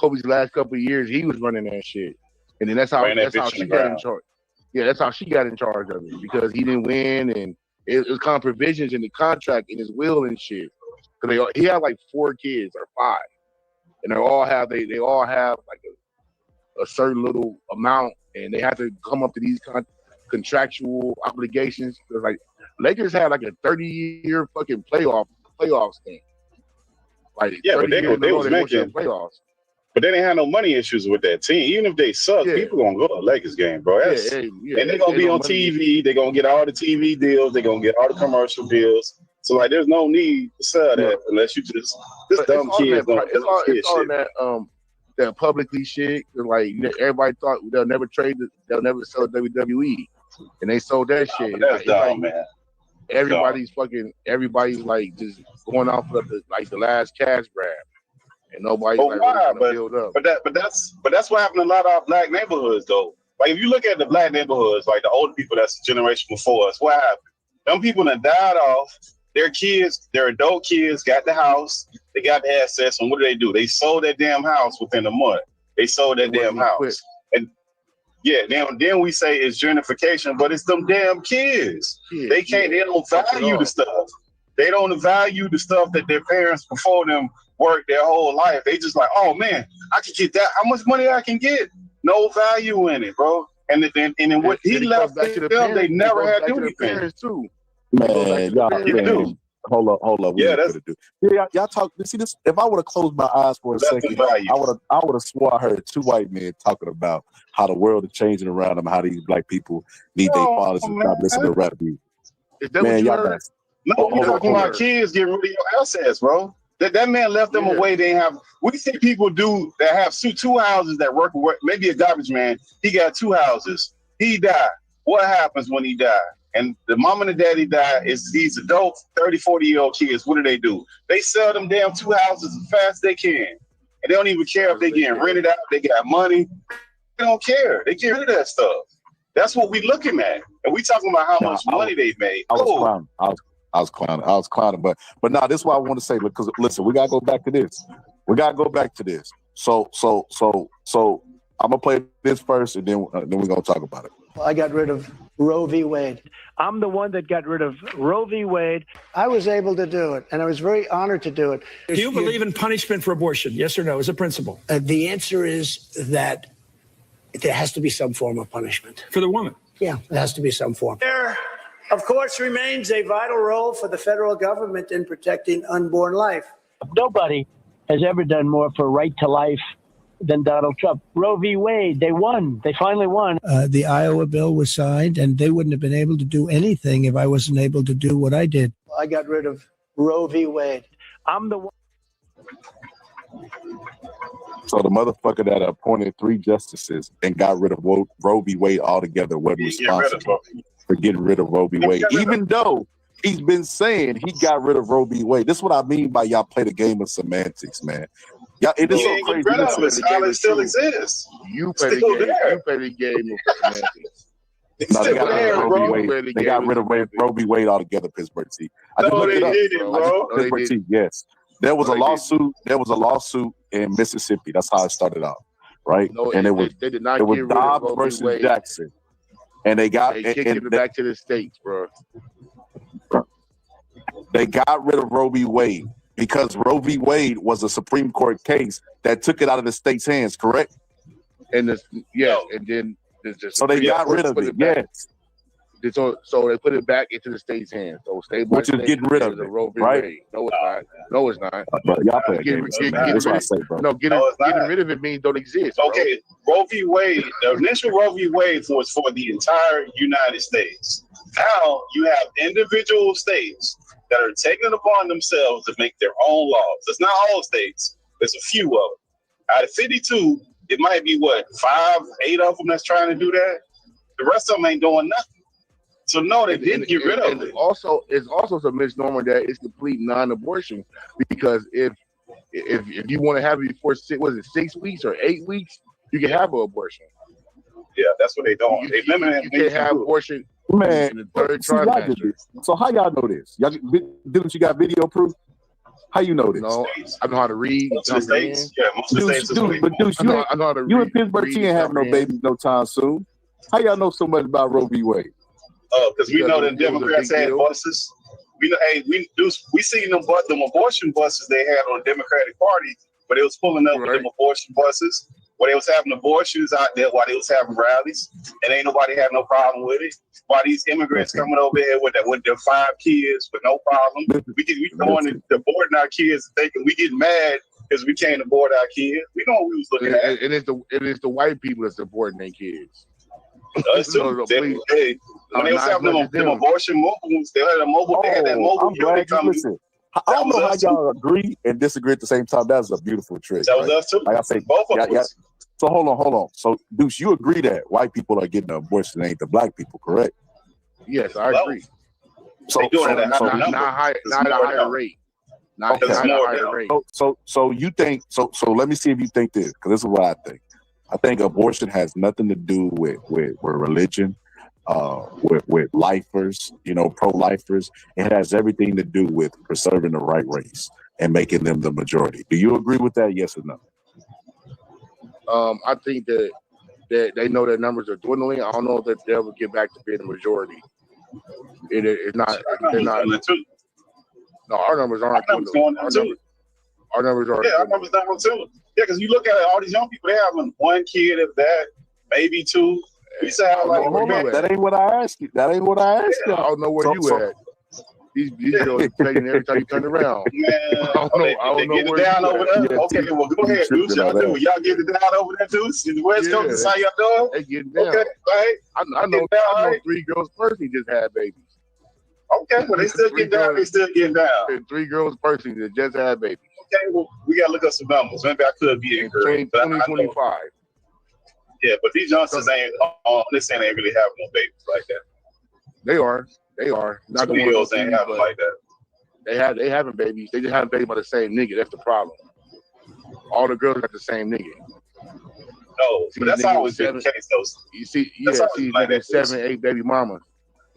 Kobe's last couple of years, he was running that shit, and then that's how she got in charge. Yeah, that's how she got in charge of it, because he didn't win, and it was kind of provisions in the contract, in his will and shit. Because he had like 4 kids or 5, and they all have like a certain little amount, and they have to come up to these contractual obligations. Because like Lakers had like a 30-year fucking playoffs thing. Like but they was making playoffs. But they didn't have no money issues with that team. Even if they suck, people gonna go to a Lakers game, bro. And they're gonna be on TV. They're gonna get all the TV deals. They're gonna get all the commercial deals. So like, there's no need to sell that unless you just dumb kids. It's all that publicly shit. Like everybody thought they'll never sell WWE, and they sold that shit. That's dumb, man. Everybody's like just going off of the last cash grab. And nobody's really trying to build up. But that's what happened in a lot of our black neighborhoods though. Like if you look at the black neighborhoods, like the older people that's the generation before us, what happened? Them people that died off, their kids, their adult kids got the house, they got the assets, and what do? They sold that damn house within a month. They sold that damn house. And then we say it's gentrification, but it's them damn kids. They don't value the stuff. They don't value the stuff that their parents before them worked their whole life. They just like, oh man, I can get that. How much money I can get? No value in it, bro. And then what he left them, they never had to do anything. Too. Man, hold up. Y'all talk. See this? If I would have closed my eyes for a second, I would have swore I heard 2 white men talking about how the world is changing around them, how these black people need their fathers to stop listening to rap music. Man, y'all guys. No, you're talking about kids getting rid of your assets, bro. That man left them away. They have. We see people that have 2 houses that work. Maybe a garbage man. He got 2 houses. He died. What happens when he died? And the mom and the daddy died. Is these adult 30, 40-year-old kids? What do? They sell them damn 2 houses as fast as they can, and they don't even care if they getting rented out. They got money. They don't care. They get rid of that stuff. That's what we looking at, and we talking about how much money they made. I was clowning, but now this is what I want to say, because listen, we gotta go back to this. So I'm gonna play this first, and then we're gonna talk about it. I got rid of Roe v. Wade. I'm the one that got rid of Roe v. Wade. I was able to do it, and I was very honored to do it. Do you believe in punishment for abortion? Yes or no, as a principle? The answer is that there has to be some form of punishment. For the woman? Yeah, there has to be some form. There, of course, remains a vital role for the federal government in protecting unborn life. Nobody has ever done more for right to life than Donald Trump. Roe v. Wade, they won. They finally won. The Iowa bill was signed, and they wouldn't have been able to do anything if I wasn't able to do what I did. I got rid of Roe v. Wade. I'm the one. So the motherfucker that appointed 3 justices and got rid of Roe v. Wade altogether wasn't responsible for getting rid of Roe v. Wade, even though He's been saying he got rid of Roe v. Wade. This is what I mean by y'all play the game of semantics, man. Y'all, it is so crazy. It still exists. You play the game. You play the game of semantics. No, they got rid of Roe v. Wade. They got rid of Roe v. Wade altogether. Pittsburgh T. No, they didn't, bro. Pittsburgh T. Yes, there was a lawsuit. There was a lawsuit in Mississippi. That's how it started out, right? No, and it was they did not it was get rid of Dobbs Roe v. versus Wade. Jackson, and they got They kicked it back to the states, bro. They got rid of Roe v. Wade because Roe v. Wade was a Supreme Court case that took it out of the state's hands, correct? And and then so they got rid of it. Yes. So they put it back into the state's hands. So state by Which is state, getting rid of there's a it, Roe v. right? Wade. No, it's not. No, it's not. But y'all play a Getting game. rid That's what I say, bro. no, getting rid of it means don't exist. Bro. Okay, Roe v. Wade, the initial Roe v. Wade was for the entire United States. Now you have individual states that are taking it upon themselves to make their own laws. It's not all states. There's a few of them. Out of 52, it might be 5, 8 of them that's trying to do that. The rest of them ain't doing nothing. So no, they didn't get rid of it. Also, it's also a misnomer that it's complete non-abortion because if you want to have it before 6 weeks or 8 weeks, you can have an abortion. Yeah, that's what they doing. They limited. You can't have abortion. Man, in the third see, y'all did trimester. this. So how y'all know this? Y'all didn't you got video proof? How you know this? No, I know how to read. Most of the states, yeah, most of the states. But Deuce, I know how to you read, and Pittsburgh read T ain't having no comprehend. babies no time soon. How y'all know so much about Roe v. Wade? Because we know the it was a Democrats big had deal. buses. We know, hey, we seen them abortion buses they had on the Democratic Party, but they was pulling up with them abortion buses, where they was having abortions out there while they was having rallies, and ain't nobody had no problem with it. While these immigrants coming over here with their 5 kids with no problem, we going to aborting our kids, thinking we get mad because we can't abort our kids. We know what we was looking at. It is the white people that's aborting their kids. Us too. When they was having them abortion mobiles, they had a mobile. They had that mobile I'm glad unit you coming. listen. I don't know how y'all agree and disagree at the same time. That's a beautiful trick. That was right? us too. Like I say, both of us. So hold on. So Deuce, you agree that white people are getting an abortion, ain't the black people, correct? Yes, I agree. So doing it at not a higher rate. Not a higher rate. So you think so let me see if you think this, because this is what I think. I think abortion has nothing to do with religion, with lifers, pro-lifers. It has everything to do with preserving the right race and making them the majority. Do you agree with that? Yes or no? I think that they know their numbers are dwindling. I don't know that they'll ever get back to being the majority. It's not. They're not. No, our numbers aren't dwindling. Our numbers are. Yeah, our numbers down too. Yeah, because you look at all these young people, they having 1 kid of that, maybe 2. You say that ain't what I asked you. That ain't what I asked you. I don't know where you at. These girls are taking every time you turn around. Man, I don't know where down over there. Okay, well go ahead, Deuce. Y'all do. Y'all get it down over there, Deuce. In the West Coast, is how y'all doing? They getting down. Okay, right. I know 3 girls personally just had babies. Okay, well they still get down. They still getting down. And 3 girls personally that just had babies. Okay, well we gotta look up some numbers. Maybe I could be incorrect. 2025. Yeah, but these youngsters ain't this ain't really having no babies like that. They are. Not the girls ones ain't having like that. They having babies. They just having babies by the same nigga. That's the problem. All the girls got the same nigga. No, but that's always been the case. You see, like 7, 8 baby mamas.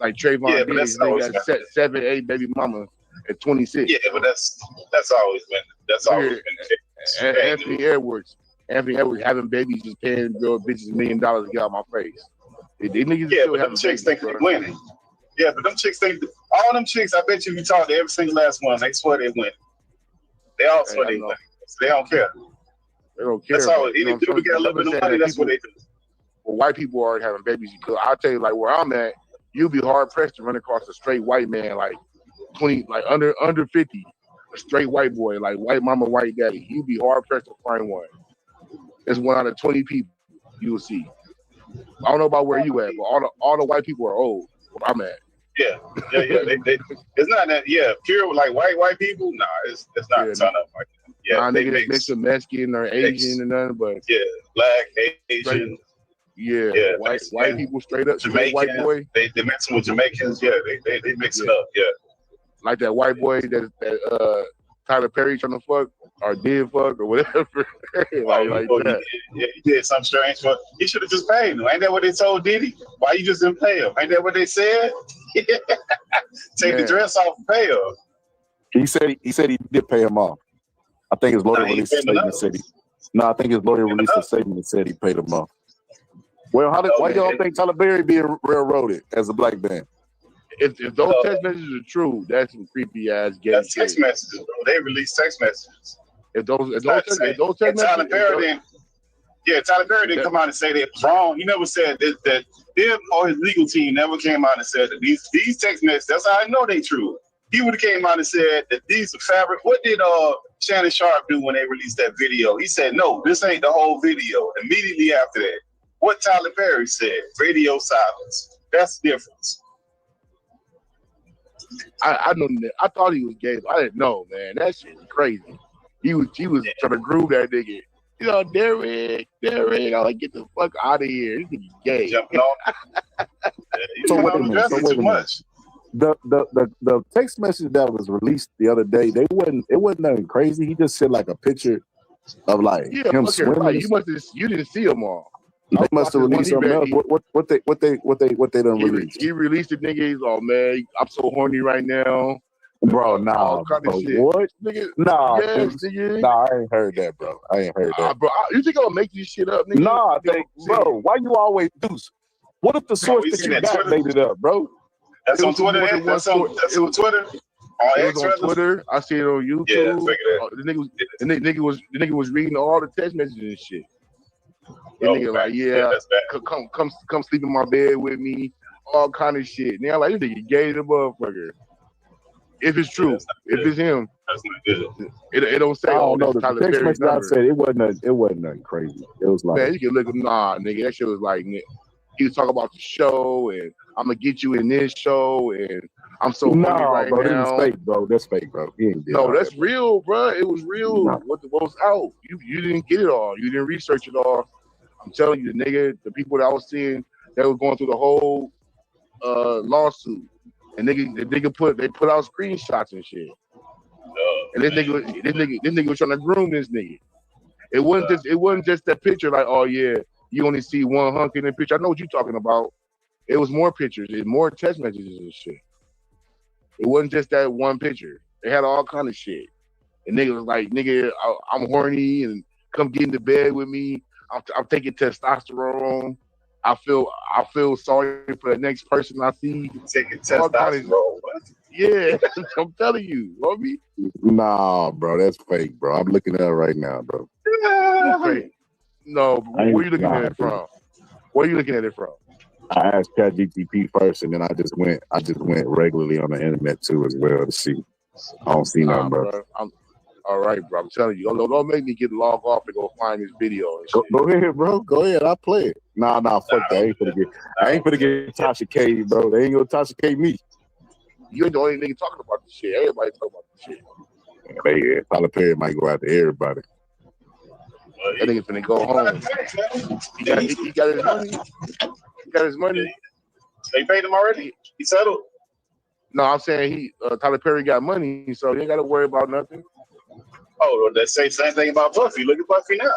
Like Trayvon Diggs, they got 7, 8 baby mamas at 26. Yeah, but that's always been the case. Anthony Edwards having babies, just paying girl bitches $1 million to get out my face. They niggas but them chicks think they're winning. Yeah, but them chicks think all them chicks. I bet you talk to every single last one. They swear they win. They all swear they win. So they don't care. They don't care. That's all. Any people get a little bit of money, that's what they do. Well, white people are having babies because I'll tell you, like where I'm at, you'll be hard pressed to run across a straight white man, like 20, like under 50, a straight white boy, like white mama, white daddy. You'll be hard pressed to find one. It's 1 out of 20 people you will see. I don't know about where you at, but all the white people are old. Where I'm at. Yeah. It's not that. Yeah, pure like white people. Nah, it's not a ton of like that. Yeah, nah, they mix of Mexican or Asian and nothing, but black, Asian. Yeah, white people straight up Jamaican. white boy. They mix with Jamaicans. Yeah, they mix it up. Yeah. like that white boy that Tyler Perry trying to fuck or did fuck or whatever. like that. He did something strange, but he should have just paid him. Ain't that what they told Diddy? Why you just didn't pay him? Ain't that what they said? Take the dress off and pay him. He said he did pay him off. I think his lawyer released a statement said I think his lawyer released a statement and said he paid him off. Well, why y'all think Tyler Perry being railroaded as a black man? If those text messages are true, that's some creepy ass gay. That's text messages, bro. They release text messages. If those text messages, Tyler Perry didn't come out and say that it was wrong. He never said that him or his legal team never came out and said that these text messages. That's how I know they true. He would have came out and said that these are fabric. What did Shannon Sharp do when they released that video? He said, no, this ain't the whole video. Immediately after that, what Tyler Perry said, radio silence. That's the difference. I know. I thought he was gay. I didn't know, man. That shit was crazy. He was trying to groove that nigga. You know, Derek. I'm like, get the fuck out of here. This nigga gay. Jumping on. So wait a minute. The text message that was released the other day, it wasn't nothing crazy. He just said like a picture of like him swimming. Right. You didn't see them all. They must have released something else. What they done released? He released the nigga. He's all man. I'm so horny right now, bro. Nah, bro, what? Nigga, nah, yes, nigga. Nah, I ain't heard that, bro. I ain't heard that, bro. You think I'll make this shit up, nigga? Nah, bro. Why you always do? What if the source that you got made it up, bro? That's on Twitter. That's on Twitter. It was on Twitter. I see it on YouTube. Yeah, the nigga was reading all the text messages and shit. And nigga like, yeah, come sleep in my bed with me, all kind of shit. And I'm like, this nigga gay the motherfucker. If it's true, if it's him, that's not good. It don't say. I don't know. The Tyler text Perry's message I number. said it wasn't nothing crazy. It was like, man, you can look at nigga. That shit was like, he was talking about the show and I'm gonna get you in this show and I'm so funny right bro, now. That's fake, bro. That's fake, bro. He ain't did that's real, bro. It was real. No. What was out? You didn't get it all. You didn't research it all. I'm telling you, the people that I was seeing, they were going through the whole lawsuit, and they put out screenshots and shit. And this nigga was trying to groom this nigga. It wasn't just that picture like, oh yeah, you only see one hunk in the picture. I know what you're talking about. It was more pictures, it more text messages and shit. It wasn't just that one picture. They had all kind of shit. And nigga was like, nigga, I'm horny and come get into bed with me. I'm taking testosterone. I feel sorry for the next person I see. Taking testosterone. Yeah, I'm telling you. What me? Nah, bro, that's fake, bro. I'm looking at it right now, bro. Fake. No, where are you looking at it from? Where are you looking at it from? I asked ChatGPT first, and then I just went regularly on the internet too as well to see. I don't see nothing, bro. All right, bro. I'm telling you, don't make me get logged off and go find this video. And shit. Go ahead, bro. Go ahead. I'll play it. Nah, fuck that. I ain't finna get Tasha K, bro. They ain't gonna Tasha K me. You ain't the only nigga talking about this shit. Everybody talking about this shit. Yeah, Tyler Perry might go after everybody. That nigga finna go home. He got his money. He got his money. They paid him already? He settled? No, I'm saying Tyler Perry got money, so he ain't got to worry about nothing. Oh, well, they say the same thing about Buffy. Look at Buffy now.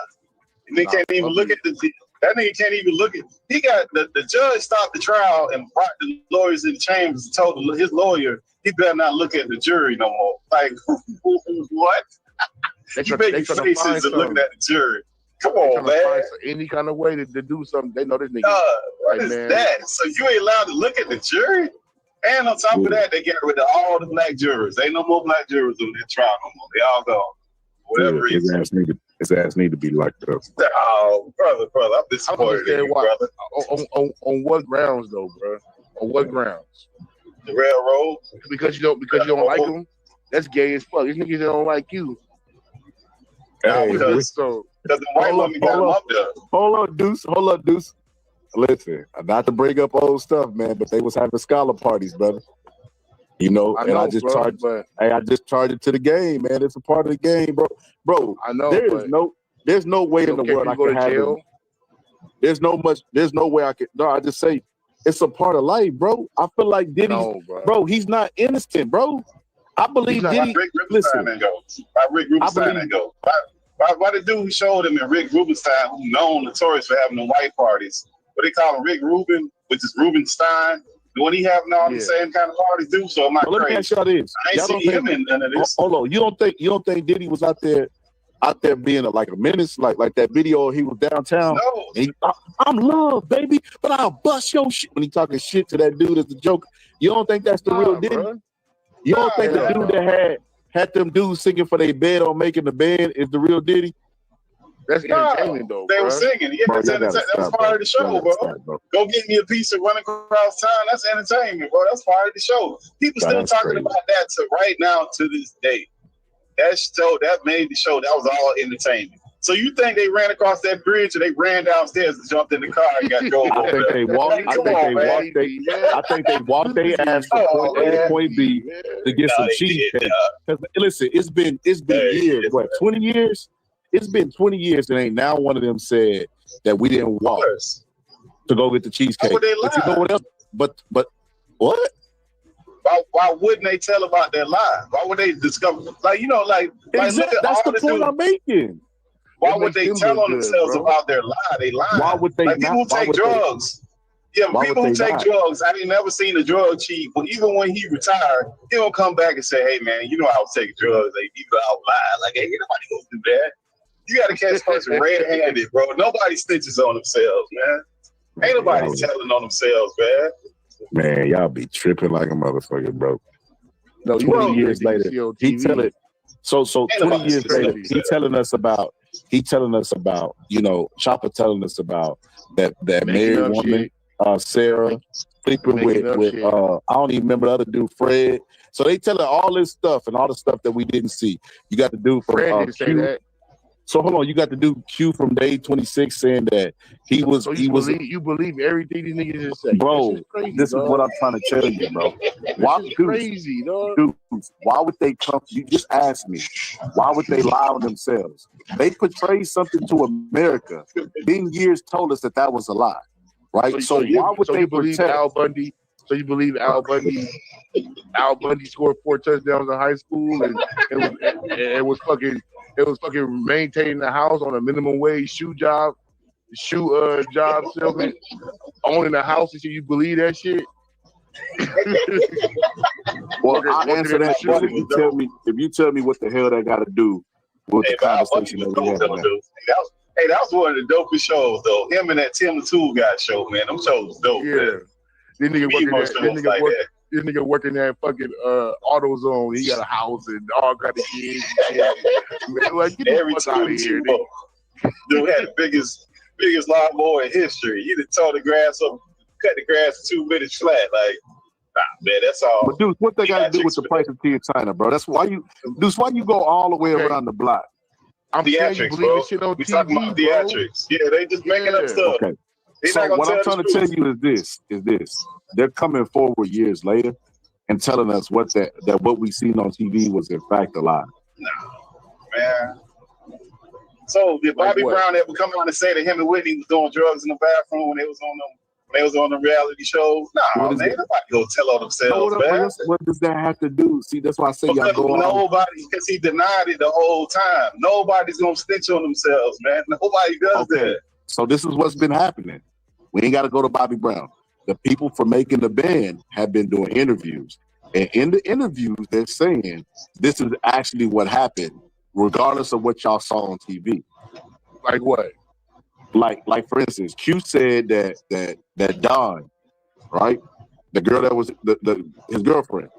They can't even look at that nigga can't even look at. He got the judge stopped the trial and brought the lawyers in the chambers and told his lawyer he better not look at the jury no more. Like what? You making faces and looking at the jury. Come on, man. Any kind of way to do something, they know this nigga. What is that? So you ain't allowed to look at the jury? And on top of that, they got rid of all the black jurors. Ain't no more black jurors on that trial no more. They all gone. Whatever reason. His ass need to be locked up. Oh, brother, I'm disappointed in you, brother. On what grounds, though, bro? On what grounds? The railroad. Because you don't like them? That's gay as fuck. These niggas don't like you. Hey, because the white woman got them up there. Hold up, Deuce. Listen, not to bring up old stuff, man, but they was having scholar parties, brother. You know, I just charged it to the game, man. It's a part of the game, bro. I know. There's no way in the world I can have it. There's no way I can. No, I just say it's a part of life, bro. I feel like Diddy, bro. He's not innocent, bro. I believe Why Diddy. Rick Listen, Rubenstein go? Why Rick Rubenstein go? Why the dude who showed him and Rick Rubenstein, who known notorious for having the white parties, what they call him Rick Rubin, which is Rubenstein. When he having all the same kind of parties do, so am I let me crazy? ask y'all this. I ain't Y'all see him in none of this. Hold on. You don't think Diddy was out there being like a menace, like that video he was downtown? No. And I'm love, baby, but I'll bust your shit when he talking shit to that dude as a joke. You don't think that's the real Diddy? Bro. You don't think the dude that had them dudes singing for their bed on Making the Band is the real Diddy? That's entertainment, though. They were singing. Yeah, Bro, that's part of the show, bro. Go get me a piece of running across town. That's entertainment, bro. That's part of the show. People still talking about that to right now to this day. That made the show. That was all entertainment. So you think they ran across that bridge or they ran downstairs and jumped in the car and got drove over? I think they walked. I think they walked their ass from point A to point B to get some cheesecake. Listen, it's been years. What, 20 years? It's been 20 years and ain't now one of them said that we didn't walk to go get the cheesecake. But you know what else? But what? Why wouldn't they tell about their lie? Why would they discover? Look at that's all the point I'm making. Why would they tell on themselves about their lie? They lie. Why would they people who take drugs? People who take drugs. I ain't never seen a drug chief, but even when he retired, he don't come back and say, "Hey man, I was taking drugs." Like people out lie. Like, hey, nobody gonna do that. You gotta catch a person red-handed, bro. Nobody snitches on themselves, man. Ain't nobody telling on themselves, man. Man, y'all be tripping like a motherfucker, bro. No, 20 years later, he tell it. So 20 years later, he telling us about, Chopper telling us about that married woman, Sarah, sleeping with I don't even remember the other dude, Fred. So they telling all this stuff and all the stuff that we didn't see. You got the dude from Q. So hold on, you got the dude Q from Day 26 saying that he was. So you believe everything these niggas just say, bro. This is what I'm trying to tell you, bro. Why crazy, dog? Dudes, why would they come? You just asked me. Why would they lie on themselves? They portray something to America. Been years told us that was a lie, right? So why would they believe Al Bundy? So you believe Al Bundy scored 4 touchdowns in high school and it was fucking maintaining the house on a minimum wage shoe job salesman, owning a house and shit. You believe that shit? Well, I'll answer that if you tell me what the hell they got to do with the conversation that we had. Hey, that was one of the dopest shows, though. Him and that Tim the Tool Guy show, man. Them shows was dope. Yeah. Man. This nigga working that fucking AutoZone. He got a house and all kind of kids. Man, like, get the fuck out of here, nigga. Dude had the biggest lawnmower in history. He done tore the grass up, cut the grass in 2 minutes flat. Like, nah, man, that's all. But dude, what they got to do with the price of tea in China, bro? That's why you go all the way around the block. I'm theatrics, bro. We talking about theatrics. Yeah, they just making up stuff. Okay. So what I'm trying to tell you is this. They're coming forward years later and telling us that what we seen on TV was in fact a lie. No, man. So did Bobby Brown ever come out and say that him and Whitney was doing drugs in the bathroom when they was on the reality shows? No, man, nobody go tell on themselves, man. What does that have to do? See, that's why I say y'all go on. Because he denied it the whole time. Nobody's gonna snitch on themselves, man. Nobody does that. So this is what's been happening. We ain't got to go to Bobby Brown. The people from Making the Band have been doing interviews. And in the interviews, they're saying this is actually what happened, regardless of what y'all saw on TV. Like what? Like for instance, Q said that Dawn, right? The girl that was his girlfriend,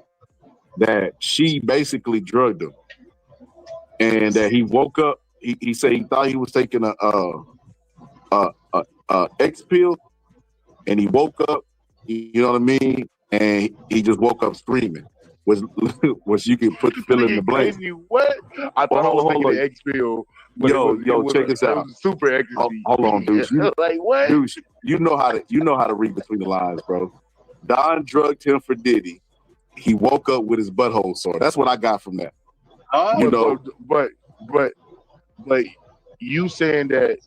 that she basically drugged him. And that he woke up, he said he thought he was taking a X pill, and he woke up, you know what I mean, and he just woke up screaming, which you can put fill in the blank. What? I thought I was taking the X pill. Yo, check this out. Super ecstasy. Hold on, dude. Like what? Dude, you know how to read between the lines, bro. Don drugged him for Diddy. He woke up with his butthole sore. That's what I got from that. You know, but you saying that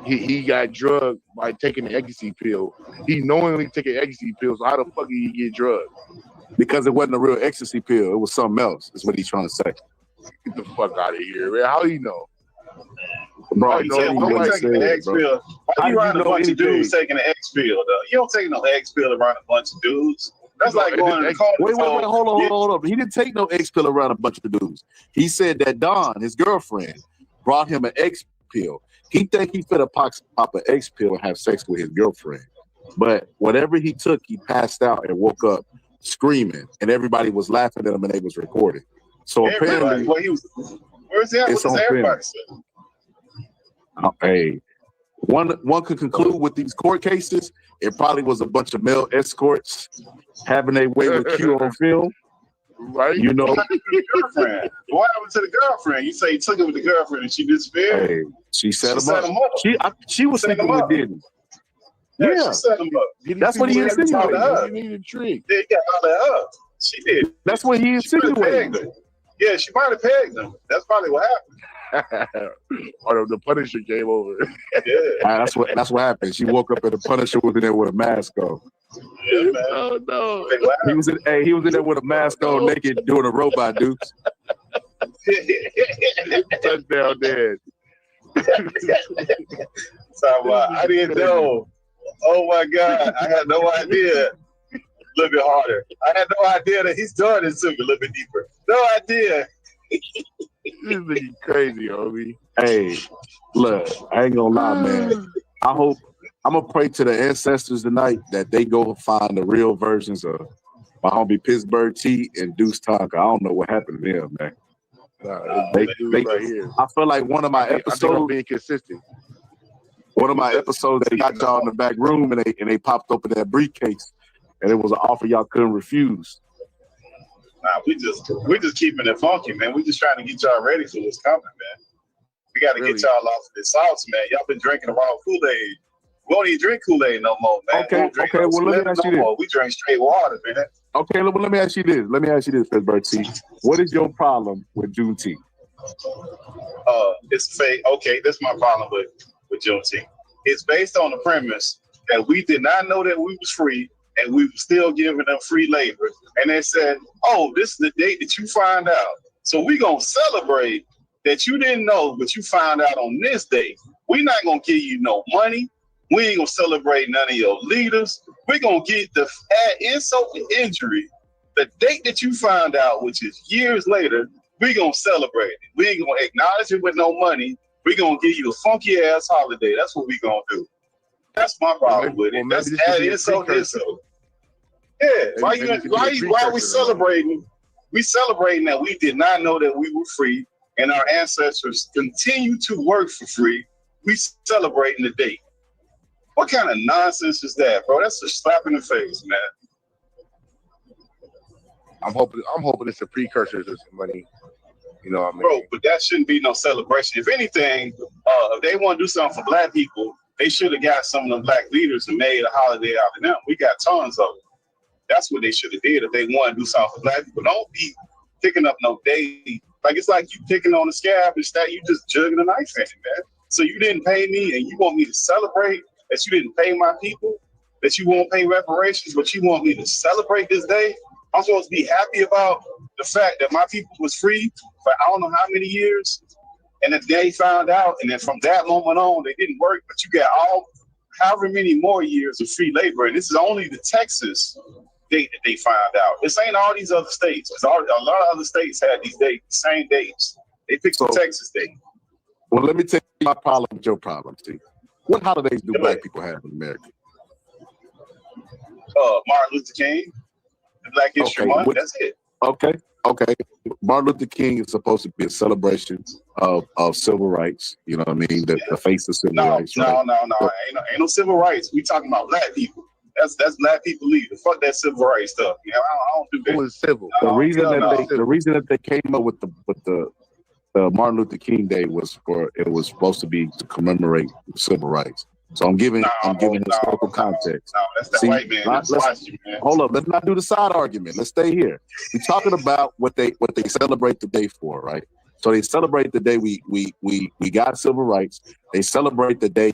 he got drugged by taking the ecstasy pill. He knowingly took an ecstasy pill. So how the fuck did he get drugged? because it wasn't a real ecstasy pill. It was something else. Is what he's trying to say. Get the fuck out of here, man. How you know? Bro, You taking the X pill. Why you around a bunch of dudes taking the X pill, though? You don't take no X pill around a bunch of dudes. That's like going to the car. Wait, hold on. He didn't take no X pill around a bunch of dudes. He said that Dawn, his girlfriend, brought him an X pill. He think he finna pop an X pill and have sex with his girlfriend. But whatever he took, he passed out and woke up screaming, and everybody was laughing at him, and they was recording. So apparently, where's that? It's What does everybody say? Hey, one could conclude with these court cases, it probably was a bunch of male escorts having their way with Q on film. Right? You know. What happened to the girlfriend? What happened to the girlfriend? You say you took it with the girlfriend and she disappeared? Hey, she set him up. She was sleeping with Diddy. Yeah, she set him up. That's what he insinuated. He needed a trick. Yeah, all that up. She did. That's what he insinuated. Yeah, she might have pegged him. That's probably what happened. Or the Punisher came over. Yeah, that's what happened. She woke up and the Punisher was in there with a mask on. Yeah, man. Oh no. He was in there with a mask on, naked, doing a robot dukes. Touchdown dead. So I didn't know. Oh my God, I had no idea. A little bit harder. I had no idea that he's doing this to me a little bit deeper. No idea. This nigga crazy, homie. Hey, look, I ain't gonna lie, man. I'm gonna pray to the ancestors tonight that they go find the real versions of my homie Pittsburgh T and Deuce Tonka. I don't know what happened to them, man. I feel like one of my episodes being consistent. One of my episodes, they got y'all in the back room and they popped open that briefcase, and it was an offer y'all couldn't refuse. Nah, we're just keeping it funky, man. We just trying to get y'all ready for what's coming, man. We got to get y'all off of this sauce, man. Y'all been drinking the raw Kool-Aid. We don't even drink Kool-Aid no more, man. Okay. Well, let me ask you this. We drink straight water, man. Okay, well, let me ask you this. Pittsburgh T. What is your problem with Juneteenth? It's fake. Okay, that's my problem with Juneteenth. It's based on the premise that we did not know that we was free, and we were still giving them free labor. And they said, oh, this is the date that you find out. So we're going to celebrate that you didn't know, but you found out on this date. We're not going to give you no money. We ain't going to celebrate none of your leaders. We're going to get the insult to injury, the date that you found out, which is years later, we're going to celebrate it. We ain't going to acknowledge it with no money. We're going to give you a funky-ass holiday. That's what we're going to do. That's my problem with it. That's add insult to insult. Yeah, why are we celebrating? We celebrating that we did not know that we were free, and our ancestors continue to work for free. We celebrating the date. What kind of nonsense is that, bro? That's a slap in the face, man. I'm hoping it's a precursor to some money. You know what I mean? Bro, but that shouldn't be no celebration. If anything, if they want to do something for black people, they should have got some of the black leaders and made a holiday out of them. We got tons of them. That's what they should have did if they want to do something for black people. Don't be picking up no day. Like, it's like you picking on the scab and that you just jugging a knife at it, man. So you didn't pay me and you want me to celebrate that you didn't pay my people, that you won't pay reparations, but you want me to celebrate this day? I'm supposed to be happy about the fact that my people was free for I don't know how many years, and that they found out, and then from that moment on, they didn't work, but you got however many more years of free labor, and this is only the Texas date that they found out. This ain't all these other states, because a lot of other states had these dates, same dates. They picked the Texas date. Well, let me tell you my problem with your problem, Steve. What holidays do black people have in America? Martin Luther King, the Black History Month, that's it. Okay. Martin Luther King is supposed to be a celebration of civil rights. You know what I mean? The face of civil rights. No. Ain't no civil rights. We talking about black people. That's black people leading. Fuck that civil rights stuff. You know, I don't do that. It was civil. The reason that they came up with the Martin Luther King Day was supposed to be to commemorate civil rights. So I'm giving historical context. No, that's that white man. Hold up, let's not do the side argument. Let's stay here. We're talking about what they celebrate the day for, right? So they celebrate the day we got civil rights. They celebrate the day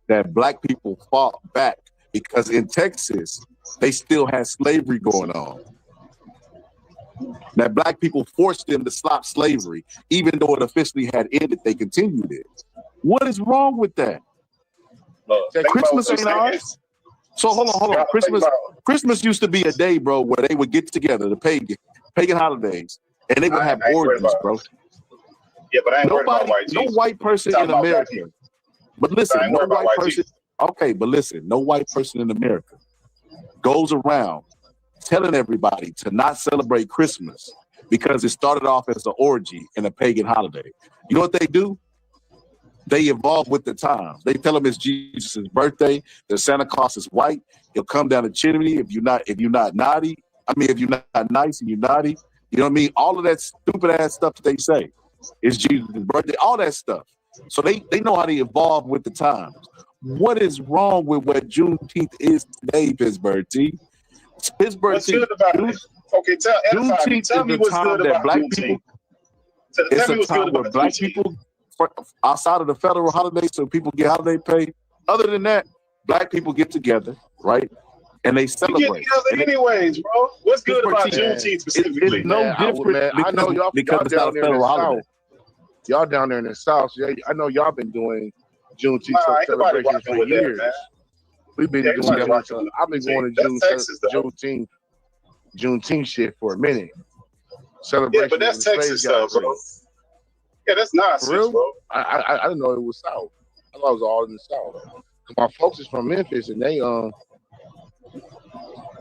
that black people fought back, because in Texas they still had slavery going on. That black people forced them to stop slavery, even though it officially had ended. They continued it. What is wrong with that? Christmas ain't ours. So hold on. Christmas used to be a day, bro, where they would get together, the pagan holidays, and they would have orgies, bro. Yeah, but I ain't worried about white Jesus. No white person in America. But listen, no white person. Okay, but listen, no white person in America goes around telling everybody to not celebrate Christmas because it started off as an orgy and a pagan holiday. You know what they do? They evolve with the times. They tell them it's Jesus' birthday. That Santa Claus is white. He'll come down the chimney if you're not naughty. I mean, if you're not nice and you're naughty. You know what I mean? All of that stupid ass stuff that they say. It's Jesus' birthday. All that stuff. So they know how to evolve with the times. What is wrong with what Juneteenth is today, Pittsburgh T? Pittsburgh What's T. good about it? Okay, tell me what's good about black Juneteenth. people. It's a time where black people, outside of the federal holidays, so people get holiday pay. Other than that, black people get together, right? And they celebrate. We get together anyways, bro. What's good about Juneteenth specifically? It's no different I know y'all because it's not a federal holiday. Y'all down there in the South, I know y'all been doing Juneteenth celebrations for years. We've been doing that. I've been going to Juneteenth shit for a minute. Celebration. Yeah, but that's Texas stuff, bro. Yeah, that's nonsense, bro. I didn't know it was South. I thought it was all in the South. My folks is from Memphis, and they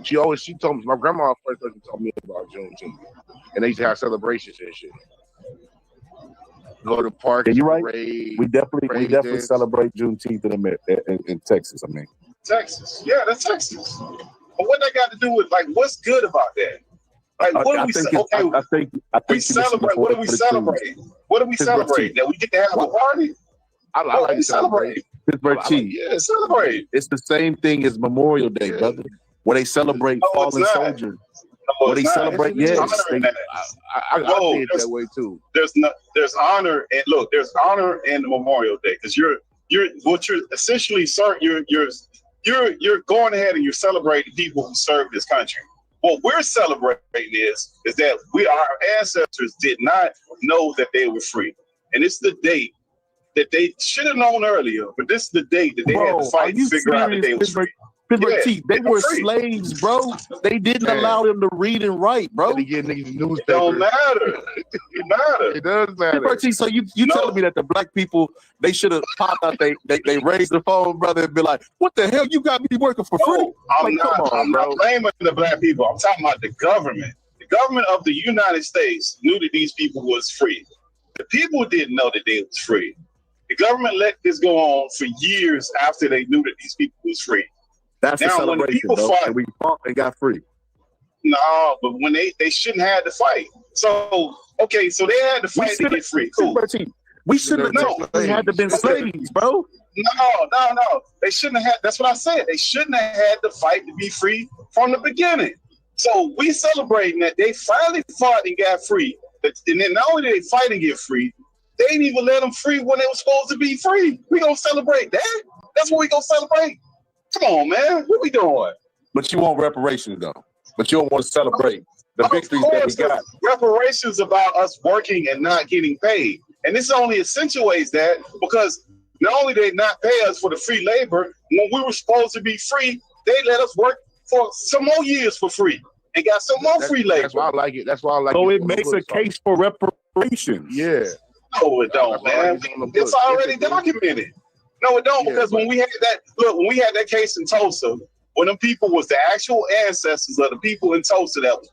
she told me, my grandma first told me about Juneteenth, and they used to have celebrations and shit. Go to parks. Yeah, you're right. Parade, we definitely celebrate Juneteenth in Texas. I mean, Texas. Yeah, that's Texas. But what that got to do with what's good about that? Like, what do we celebrate? We celebrate. What do we celebrate? What do we celebrate? That we get to have a party? I like to celebrate. Pittsburgh T. Yeah, celebrate. It's the same thing as Memorial Day, brother. Where they celebrate fallen soldiers. Where they celebrate, yes. I see it that way too. There's honor, and look, there's honor in Memorial Day because you're essentially, sir, you're going ahead and you're celebrating people who served this country. What we're celebrating is that our ancestors did not know that they were free, and it's the date that they should have known earlier. But this is the date that they had to fight to figure out that they were free. Pittsburgh T, they were slaves, bro. They didn't allow them to read and write, bro. It don't matter. It matters. It does matter. Pittsburgh T, so you telling me that the black people, they should have popped out, they raised the phone, brother, and be like, what the hell, you got me working for free? I'm not blaming the black people. I'm talking about the government. The government of the United States knew that these people was free. The people didn't know that they was free. The government let this go on for years after they knew that these people was free. That's the celebration, when people fought, we fought, they got free. No, but when they shouldn't have to fight. So they had to fight to get free. Cool. We shouldn't have had to been slaves, bro. No. They shouldn't have had. That's what I said. They shouldn't have had to fight to be free from the beginning. So we celebrating that they finally fought and got free. And then not only did they fight and get free, they didn't even let them free when they were supposed to be free. We gonna celebrate that. That's what we gonna celebrate. Come on, man. What we doing? But you want reparations, though. But you don't want to celebrate the victories that we got. Reparations about us working and not getting paid. And this only accentuates that because not only did they not pay us for the free labor, when we were supposed to be free, they let us work for some more years for free and got some more free labor. That's why I like it. So it makes a case for reparations. Yeah. No, it don't, man. It's already documented. No, it don't, because when we had that case in Tulsa, when them people was the actual ancestors of the people in Tulsa that was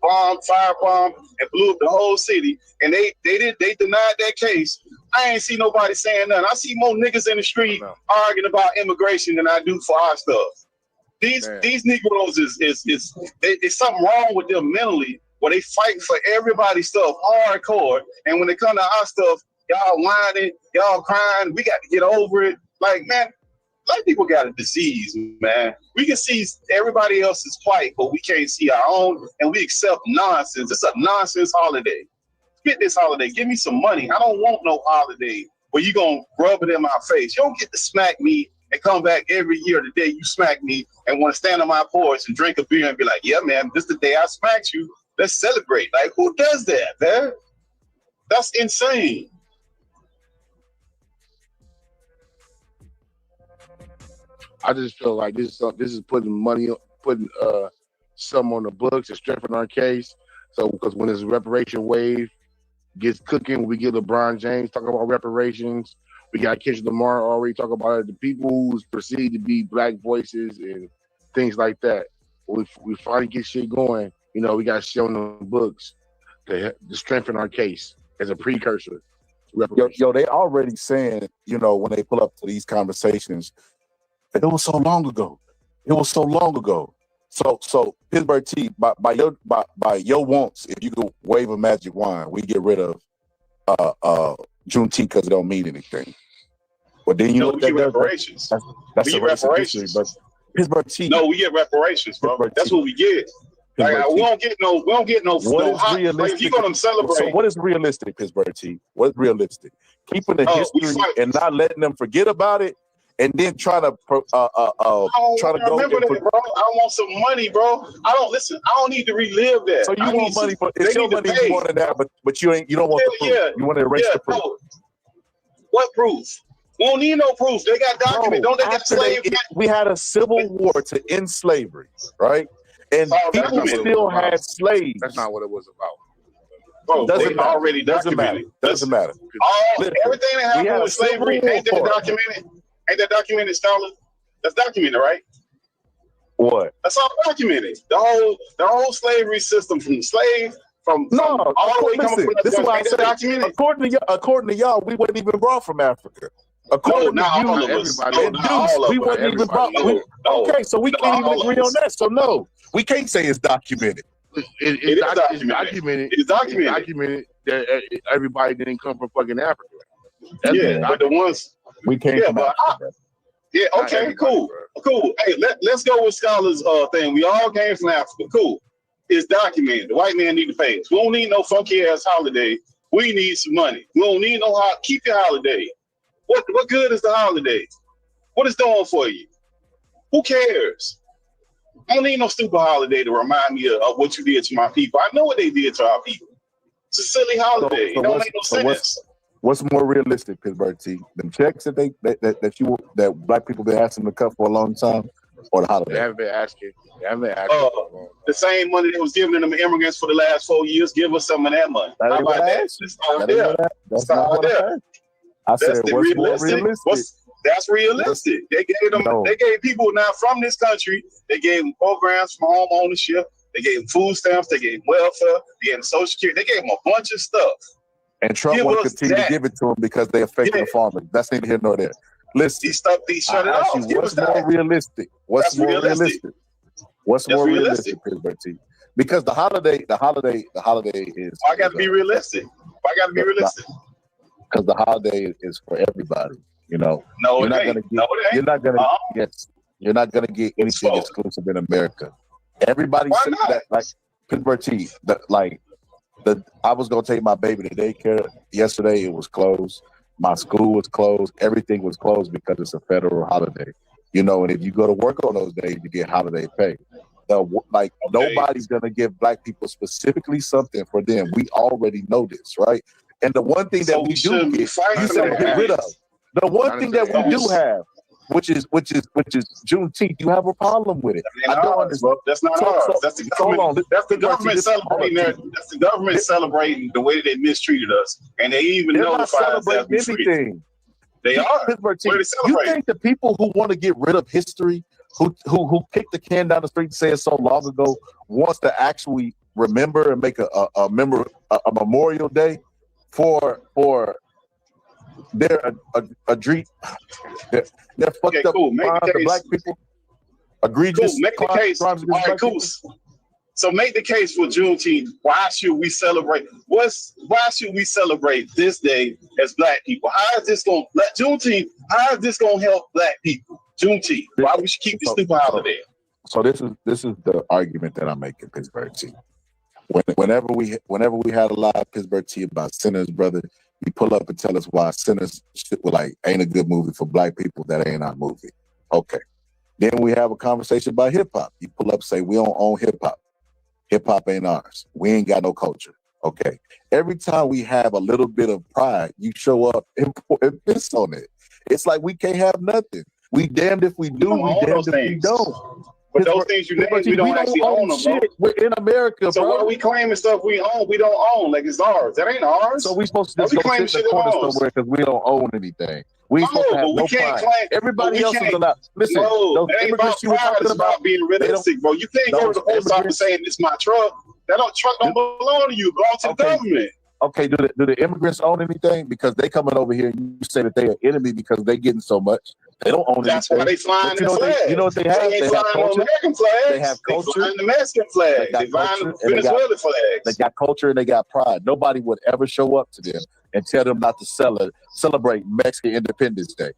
firebombed and blew up the whole city, and they denied that case. I ain't see nobody saying nothing. I see more niggas in the street arguing about immigration than I do for our stuff. These Negroes is something wrong with them mentally, where they fight for everybody's stuff hardcore, and when they come to our stuff, y'all whining, y'all crying. We got to get over it. Like, man, black people got a disease, man. We can see everybody else's plight, but we can't see our own, and we accept nonsense. It's a nonsense holiday. Get this holiday. Give me some money. I don't want no holiday where you going to rub it in my face. You don't get to smack me and come back every year the day you smack me and want to stand on my porch and drink a beer and be like, yeah, man, this is the day I smacked you. Let's celebrate. Like, who does that, man? That's insane. I just feel like this is putting some on the books to strengthen our case. So because when this reparation wave gets cooking, we get LeBron James talking about reparations. We got Kendrick Lamar already talking about it. The people who's perceived to be black voices and things like that. We finally get shit going. You know, we got shit on the books to strengthen our case as a precursor. Yo, they already saying, you know, when they pull up to these conversations, it was so long ago. It was so long ago. So Pittsburgh T, by your wants, if you could wave a magic wand, we get rid of Juneteenth because it don't mean anything. But then you know we get reparations. That's we get reparations. But Pittsburgh T. No, we get reparations, bro. That's what we get. Like, we don't get no. What is realistic? Like, if you're gonna celebrate. So what is realistic, Pittsburgh T? What's realistic? Keeping the history and not letting them forget about it, and then trying to go. Remember that, bro. I want some money, bro. I don't need to relive that. So you want money, but it's your money you want that, but you don't want the proof. Yeah. You want to erase the proof. Bro. What proof? We don't need no proof. They got documents. Don't they got slaves? We had a civil war to end slavery, right? And people still had slaves. That's not what it was about. Bro, doesn't matter. already documented. Doesn't matter. Everything that happened with slavery, ain't that documented? Ain't that documented, Scholar? That's documented, right? What? That's all documented. The whole slavery system from the slave, all the way coming from this is why I said documented. According to y'all, we wasn't even brought from Africa. According to you, we wasn't even brought. Okay, so we can't even agree on that. So no, we can't say it's documented. It's documented. It's documented that everybody didn't come from fucking Africa. But the ones we came from Africa. Okay, cool. Hey, let's go with Scholar's thing. We all came from Africa. Cool. It's documented. The white man need to pay us. We don't need no funky ass holiday. We need some money. We don't need no keep your holiday. What good is the holiday? What is doing for you? Who cares? I don't need no stupid holiday to remind me of what you did to my people. I know what they did to our people. It's a silly holiday. It don't make no sense. What's more realistic, Pittsburgh T? The checks that black people been asking to cut for a long time, or the holiday? They haven't been asking. The same money that was given to the immigrants for the last 4 years. Give us some of that money. How about that? That's not what I said. I said, what's more realistic? That's realistic. They gave them. They gave people not from this country. They gave them programs for home ownership. They gave them food stamps. They gave them welfare. They gave them Social Security. They gave them a bunch of stuff. And Trump will continue to give it to them because they affect the farmers. That's neither here nor there. Listen, he shut it off. What's more realistic? What's more realistic? What's more realistic, Pittsburgh T? Because the holiday is. I got to be realistic. Because the holiday is for everybody. You know. No, you're not gonna get anything exclusive in America. Everybody said that, like Pittsburgh T. I was gonna take my baby to daycare yesterday. It was closed. My school was closed. Everything was closed because it's a federal holiday. You know, and if you go to work on those days, you get holiday pay. Nobody's gonna give black people specifically something for them. We already know this, right? And the one thing that we do get, you said get rid of. The one thing that we do have, which is Juneteenth, you have a problem with it. I don't understand. That's not ours. That's the government. That's the government celebrating. That's the government celebrating the way they mistreated us, and they even notified us that we treated. They are. You think the people who want to get rid of history, who kicked the can down the street and said so long ago, wants to actually remember and make a memorial day for their fucked up crimes to black people? Egregious make the case. All right, cool. So make the case for Juneteenth. Why should we celebrate? Why should we celebrate this day as black people? How is this going Juneteenth? How is this going to help black people? Juneteenth. Why we should keep this stupid holiday? So this is the argument that I'm making, Pittsburgh T. Whenever we had a live Pittsburgh T about Sinners, brother, you pull up and tell us why Sinners ain't a good movie for black people. That ain't our movie. Okay. Then we have a conversation about hip hop. You pull up and say we don't own hip hop. hip hop ain't ours. We ain't got no culture. Okay. Every time we have a little bit of pride, you show up and piss on it. It's like we can't have nothing. We damned if we do, we damned if we don't. But those things you name, we don't actually own them, bro. We're in America, so bro. So why we claiming stuff we own, we don't own, like it's ours. That ain't ours. So we supposed to just go sit in the corner somewhere because we don't own anything. We ain't supposed to have no pride. Everybody else is allowed. Listen, no, those that ain't about pride. It's about being realistic, bro. You can't go to the post office saying it's my truck. That truck don't belong to you. It belongs to the government. Okay, do the immigrants own anything? Because they coming over here and you say that they're an enemy because they getting so much. They don't own That's anything. Why they flying the flag. You know what they have? They have culture. American flags. They have culture. They flying the Mexican flag. They flying the Venezuelan flags. They got culture and they got pride. Nobody would ever show up to them and tell them not to celebrate Mexican Independence Day.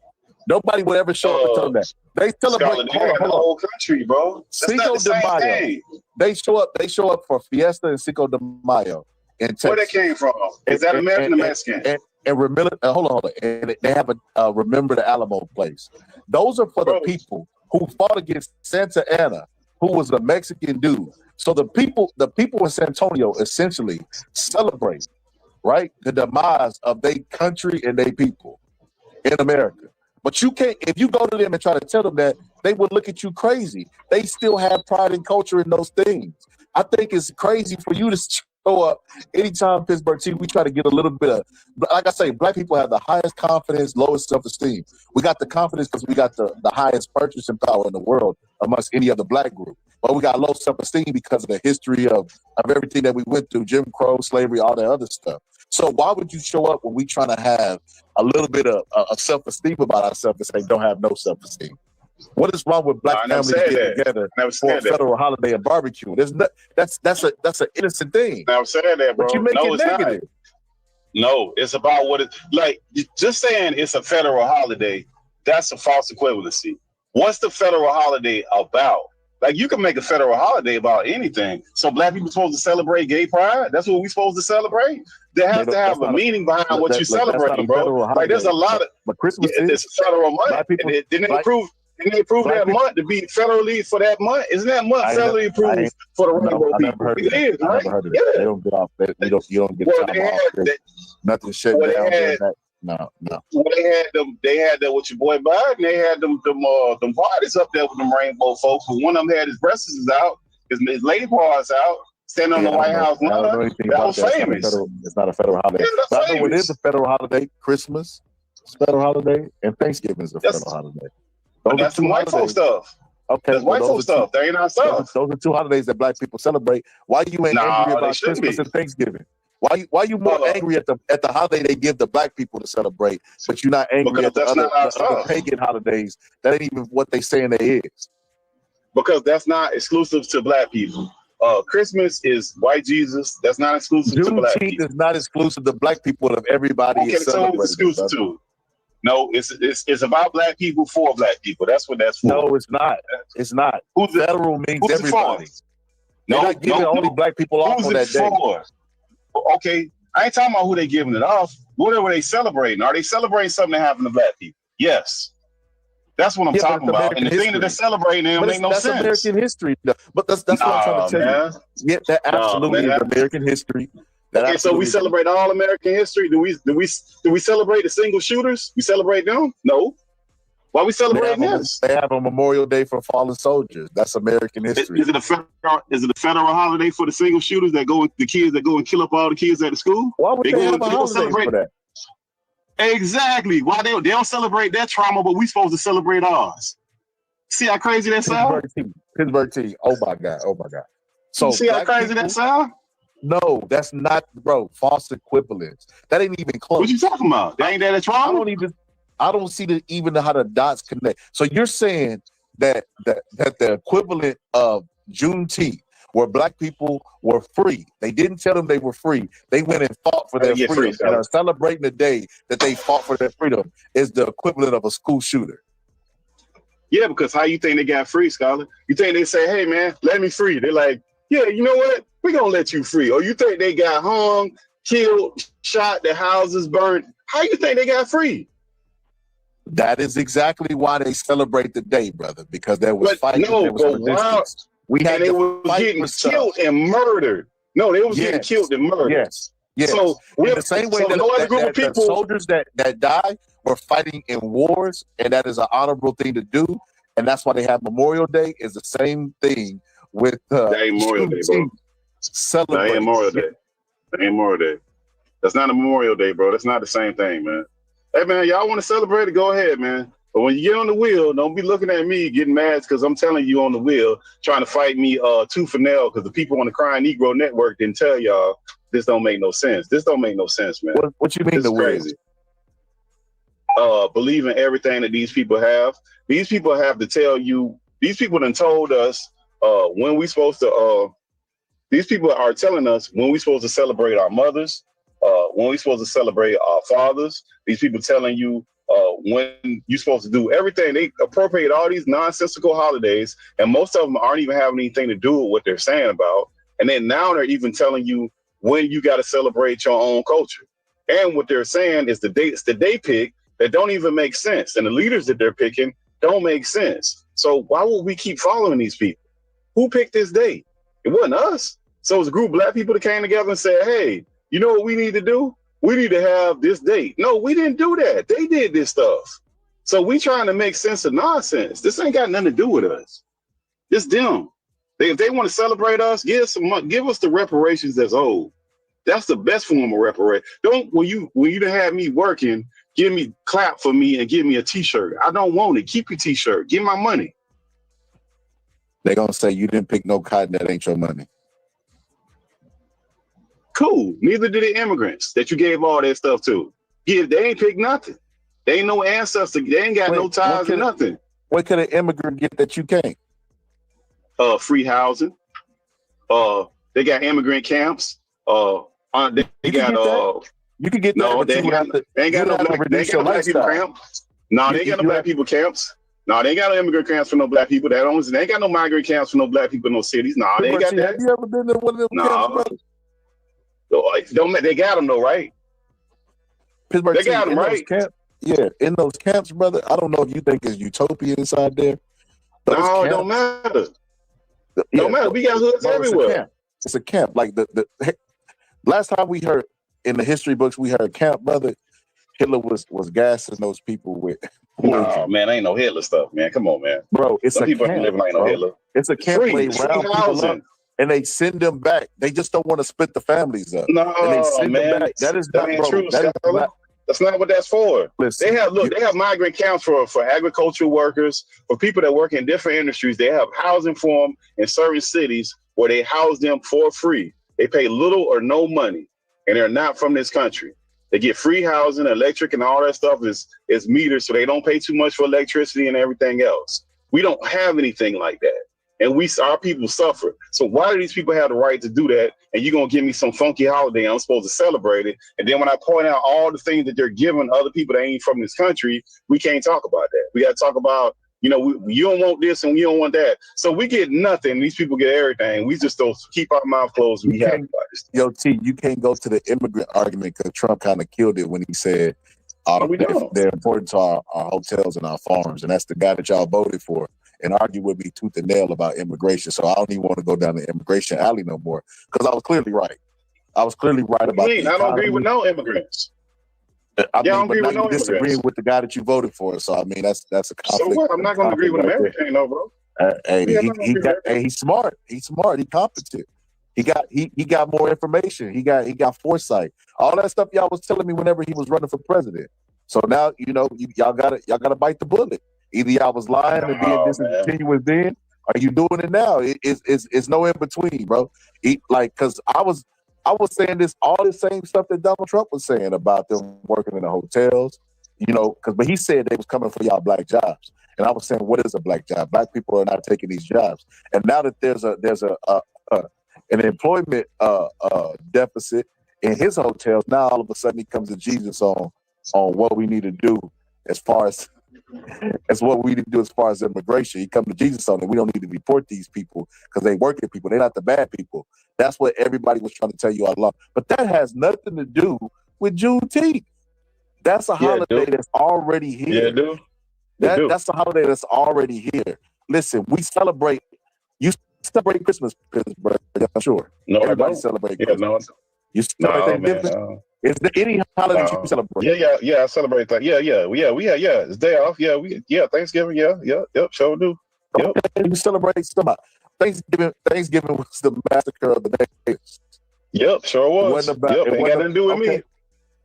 Nobody would ever show up and tell them that. They celebrate hold on. The whole country, bro. Cinco de Mayo. They show up for Fiesta and Cinco de Mayo. Where that came from? Is that American or Mexican? And remember, hold on. And they have a Remember the Alamo place. Those are for the people who fought against Santa Anna, who was a Mexican dude. So the people in San Antonio essentially celebrate, right, the demise of their country and their people in America. But you can't, if you go to them and try to tell them that, they would look at you crazy. They still have pride and culture in those things. I think it's crazy for you to show up anytime Pittsburgh team. We try to get a little bit of, like I say, black people have the highest confidence, lowest self-esteem. We got the confidence because we got the highest purchasing power in the world amongst any other black group. But we got low self-esteem because of the history of everything that we went through, Jim Crow, slavery, all that other stuff. So why would you show up when we trying to have a little bit of self-esteem about ourselves and say don't have no self-esteem? What is wrong with black families getting together for a federal holiday and barbecue? That's an innocent thing. Never said that, bro. But you make it negative. No, it's about what it's like. Just saying it's a federal holiday, that's a false equivalency. What's the federal holiday about? Like, you can make a federal holiday about anything. So black people supposed to celebrate gay pride? That's what we supposed to celebrate? They have to have a meaning behind what you're celebrating, bro. Like, there's a lot of... But Christmas is a federal month. Didn't they approve that month to be federally for that month? Isn't that month federally approved for the rainbow people? It is, right? They don't get off. You don't get time off. Nothing shut down. No. Well, they had that with your boy Biden. They had them parties up there with them rainbow folks. But one of them had his breasts out, his lady parts out, standing on the White House lawn. That was famous. It's not a federal holiday. But I know it is a federal holiday. Christmas is a federal holiday, and Thanksgiving is a federal holiday. That's some white folk stuff. Okay, that's white folk stuff. That ain't our stuff. Those are two holidays that black people celebrate. Why you ain't angry about Christmas and Thanksgiving? Why you more angry at the holiday they give the black people to celebrate, but you're not angry at the other pagan holidays that ain't even what they saying they is? Because that's not exclusive to black people. Christmas is white Jesus. That's not exclusive to black people. Juneteenth is not exclusive to black people. Of everybody is celebrating. It's exclusive to. No, it's about black people for black people. That's what that's for. No, it's not. It's not. Federal means everybody. They're not giving only black people off on that day. Okay, I ain't talking about who they giving it off. Whatever they celebrating. Are they celebrating something that happened to black people? Yes. That's what I'm talking about. And the thing that they're celebrating don't make no sense. That's American history. But that's what I'm trying to tell you. Yeah, that absolutely is American history. Okay, so we celebrate all American history. Do we celebrate the single shooters? We celebrate them? No. Why we celebrating this? They have a Memorial Day for fallen soldiers. That's American history. Is it a federal holiday for the single shooters the kids that go and kill up all the kids at the school? Why would they have a holiday for that? Exactly. Why they don't celebrate their trauma, but we supposed to celebrate ours? See how crazy that sounds? Pittsburgh team. Oh my God. So you see how crazy that sounds? No, that's not, bro. False equivalence. That ain't even close. What you talking about? That ain't that a trauma? I don't see even how the dots connect. So you're saying that the equivalent of Juneteenth, where black people were free, they didn't tell them they were free. They went and fought for their freedom and are celebrating the day that they fought for their freedom is the equivalent of a school shooter. Yeah, because how you think they got free, Scholar? You think they say, hey, man, let me free. They're like, yeah, you know what? We're going to let you free. Or you think they got hung, killed, shot, their houses burned. How you think they got free? That is exactly why they celebrate the day, brother, because there was fighting. No, there was resistance. We had and they to was fight getting for stuff. killed and murdered. No, they was getting Yes. killed and murdered. Yes. Yes. So in the same way so that, no other that, group that of the people. soldiers that die were fighting in wars, and that is an honorable thing to do, and that's why they have Memorial Day. Is the same thing with That ain't Memorial Day, bro. Celebrate. That ain't Memorial Day. That ain't Memorial Day. That's not a Memorial Day, bro. That's not the same thing, man. Hey, man, y'all want to celebrate it? Go ahead, man. But when you get on the wheel, don't be looking at me getting mad because I'm telling you on the wheel, trying to fight me tooth and nail because the people on the Crying Negro Network didn't tell y'all this don't make no sense. This don't make no sense, man. What you mean this the is wheel? crazy. Believe in everything that these people have. These people have to tell you. These people done told us when we supposed to. These people are telling us when we supposed to celebrate our mothers, when we supposed to celebrate our fathers. These people telling you when you're supposed to do everything. They appropriate all these nonsensical holidays, and most of them aren't even having anything to do with what they're saying about. And then now they're even telling you when you got to celebrate your own culture. And what they're saying is the dates that they pick that don't even make sense, and the leaders that they're picking don't make sense. So why would we keep following these people? Who picked this date? It wasn't us. So it was a group of black people that came together and said, hey, you know what we need to do? We need to have this date. No, we didn't do that. They did this stuff. So we trying to make sense of nonsense. This ain't got nothing to do with us. It's them. If they want to celebrate us, give us the reparations that's owed. That's the best form of reparation. Don't when you done have me working, give me clap for me and give me a t-shirt. I don't want it. Keep your t-shirt. Give my money. They're gonna say you didn't pick no cotton, that ain't your money. Cool. Neither did the immigrants that you gave all that stuff to. Yeah, they ain't picked nothing. They ain't no ancestor. They ain't got no ties or nothing. What could an immigrant get that you can't? Free housing. They got immigrant camps. They got you can get that. No, they ain't got no black people camps. No, they ain't got no black people camps. No, they ain't got no immigrant camps for no black people. They ain't got no migrant camps for no black people in no cities. No, they ain't got that. Have you ever been to one of them camps, brother? They got them though, right? Pittsburgh, they got them, right? Yeah, in those camps, brother. I don't know if you think it's utopia inside there. No, it don't matter. Don't matter. We got hoods everywhere. It's a camp. Like the last time we heard in the history books, we heard camp, brother. Hitler was gassing those people with. No, man, ain't no Hitler stuff, man. Come on, man. Bro, it's Some a people camp. Ain't living like no Hitler. It's a camp where they round people housing. up and they send them back. They just don't want to split the families up. No, and they send man. them back. That is not ain't bro. true, That is not, that's not what that's for. Listen, they have migrant camps for agricultural workers, for people that work in different industries. They have housing for them in certain cities where they house them for free. They pay little or no money, and they're not from this country. They get free housing, electric, and all that stuff is metered, so they don't pay too much for electricity and everything else. We don't have anything like that, and our people suffer. So why do these people have the right to do that? And you're gonna give me some funky holiday? I'm supposed to celebrate it, and then when I point out all the things that they're giving other people that ain't from this country, we can't talk about that. We got to talk about, you don't want this and we don't want that. So we get nothing. These people get everything. We just don't keep our mouth closed. We have Yo, T, you can't go to the immigrant argument because Trump kind of killed it when he said they're important to our hotels and our farms. And that's the guy that y'all voted for and argue with me tooth and nail about immigration. So I don't even want to go down the immigration alley no more because I was clearly right. I was clearly right about the I don't agree with no immigrants. I don't agree with no disagreeing with the guy that you voted for. So I mean, that's a conflict. So what? I'm not going to agree with him everything, though, bro. He's smart. He's smart. He's competent. He got more information. He got foresight. All that stuff y'all was telling me whenever he was running for president. So now y'all gotta bite the bullet. Either y'all was lying and being disingenuous then, or you doing it now. It's no in between, bro. Cause I was saying all the same stuff that Donald Trump was saying about them working in the hotels, but he said they was coming for y'all black jobs. And I was saying, what is a black job? Black people are not taking these jobs. And now that there's an employment deficit in his hotels, now all of a sudden he comes to Jesus on what we need to do as far as immigration. He comes to Jesus on it. We don't need to deport these people because they working people. They're not the bad people. That's what everybody was trying to tell you all along. But that has nothing to do with Juneteenth. That's a holiday that's already here. Yeah, That's a holiday that's already here. Listen, we celebrate. You celebrate Christmas, Pittsburgh, I'm sure. No, Everybody I don't. celebrates Yeah, Christmas. no, You celebrate no, Thanksgiving? man. Is there any holiday that No. you celebrate? Yeah. I celebrate that. Yeah. It's day off. Thanksgiving. Yep. Sure do. Yep. You celebrate stuff. Thanksgiving was the massacre of the natives. Yep, sure was. It wasn't about. Yep, It ain't got wasn't, nothing to do with me.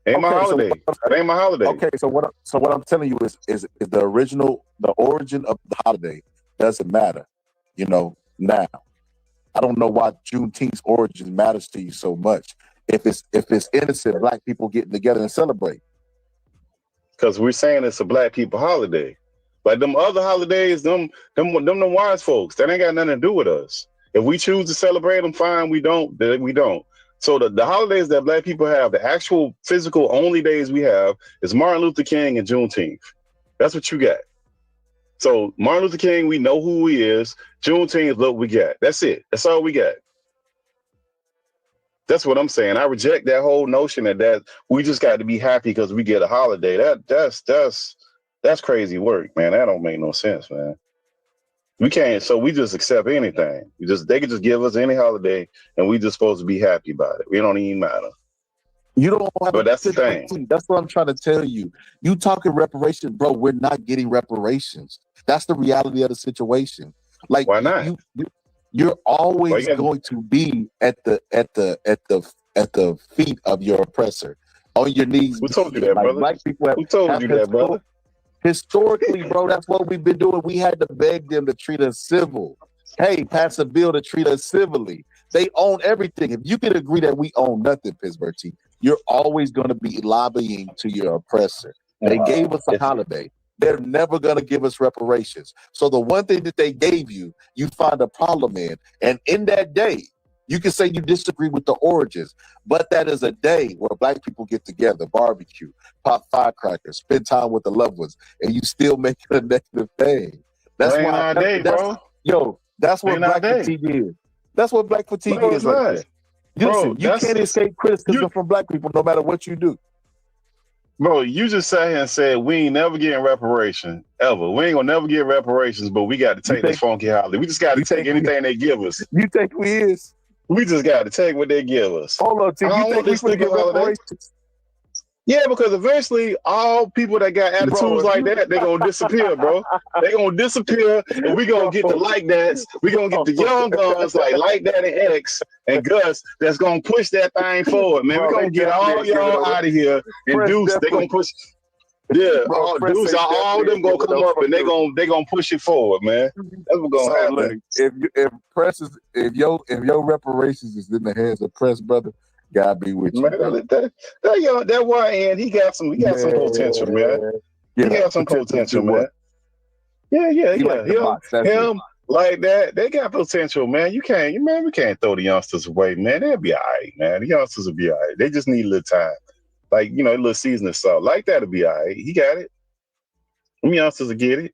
Ain't my holiday. That ain't my holiday. Okay, so what I'm telling you is the origin of the holiday doesn't matter. You know, now I don't know why Juneteenth's origin matters to you so much. If it's innocent black people getting together and celebrate. Because we're saying it's a black people holiday. Like them other holidays, them wise folks, that ain't got nothing to do with us. If we choose to celebrate them, fine. We don't, then we don't. So the holidays that black people have, the actual physical only days we have is Martin Luther King and Juneteenth. That's what you got. So Martin Luther King, we know who he is. Juneteenth, look, we got. That's it. That's all we got. That's what I'm saying. I reject that whole notion that we just got to be happy because we get a holiday. That's crazy work, man. That don't make no sense, man. We can't. So we just accept anything. They could just give us any holiday, and we just supposed to be happy about it. We don't even matter. You don't have. But that's the thing. That's what I'm trying to tell you. You talking reparations, bro? We're not getting reparations. That's the reality of the situation. Like, why not? You're always going to be at the feet of your oppressor, on your knees. Who told you that, brother? Black people Who told you that, brother? Historically, bro, that's what we've been doing. We had to beg them to treat us civil. Hey, pass a bill to treat us civilly. They own everything. If you can agree that we own nothing, Pittsburgh T, you're always going to be lobbying to your oppressor. They gave us a holiday. They're never going to give us reparations. So the one thing that they gave you, you find a problem in. And in that day, you can say you disagree with the origins, but that is a day where black people get together, barbecue, pop firecrackers, spend time with the loved ones, and you still make it a negative thing. That's why our day, bro. Yo, that's what black fatigue is. That's what black fatigue is. Right there. Listen, you can't escape criticism from black people no matter what you do. Bro, you just sat here and said we ain't never getting reparations ever. We ain't gonna never get reparations, but we got to take this funky holiday. We just got to take anything they give us. You think we is? We just got to take what they give us. Hold on, T. You think we should get reparations? Yeah, because eventually all people that got attitudes like that, they're going to disappear, bro. They're going to disappear, and we're going to get the like that's. We're going to get the young guns like that and X and Gus that's going to push that thing forward, man. We're going to get all y'all out of here and Deuce. They're going to push. Yeah, Deuce, all of them going to come up and they're going to push it forward, man. That's what's going to happen. If your reparations is in the hands of press, brother, God be with you. Man, that YN, he got some potential, man. He got some potential, man. Yeah. Him like that, they got potential, man. We can't throw the youngsters away, man. They'll be all right, man. The youngsters will be all right. They just need a little time. Like, a little seasoning salt. Like that'll be all right. He got it. Them youngsters will get it.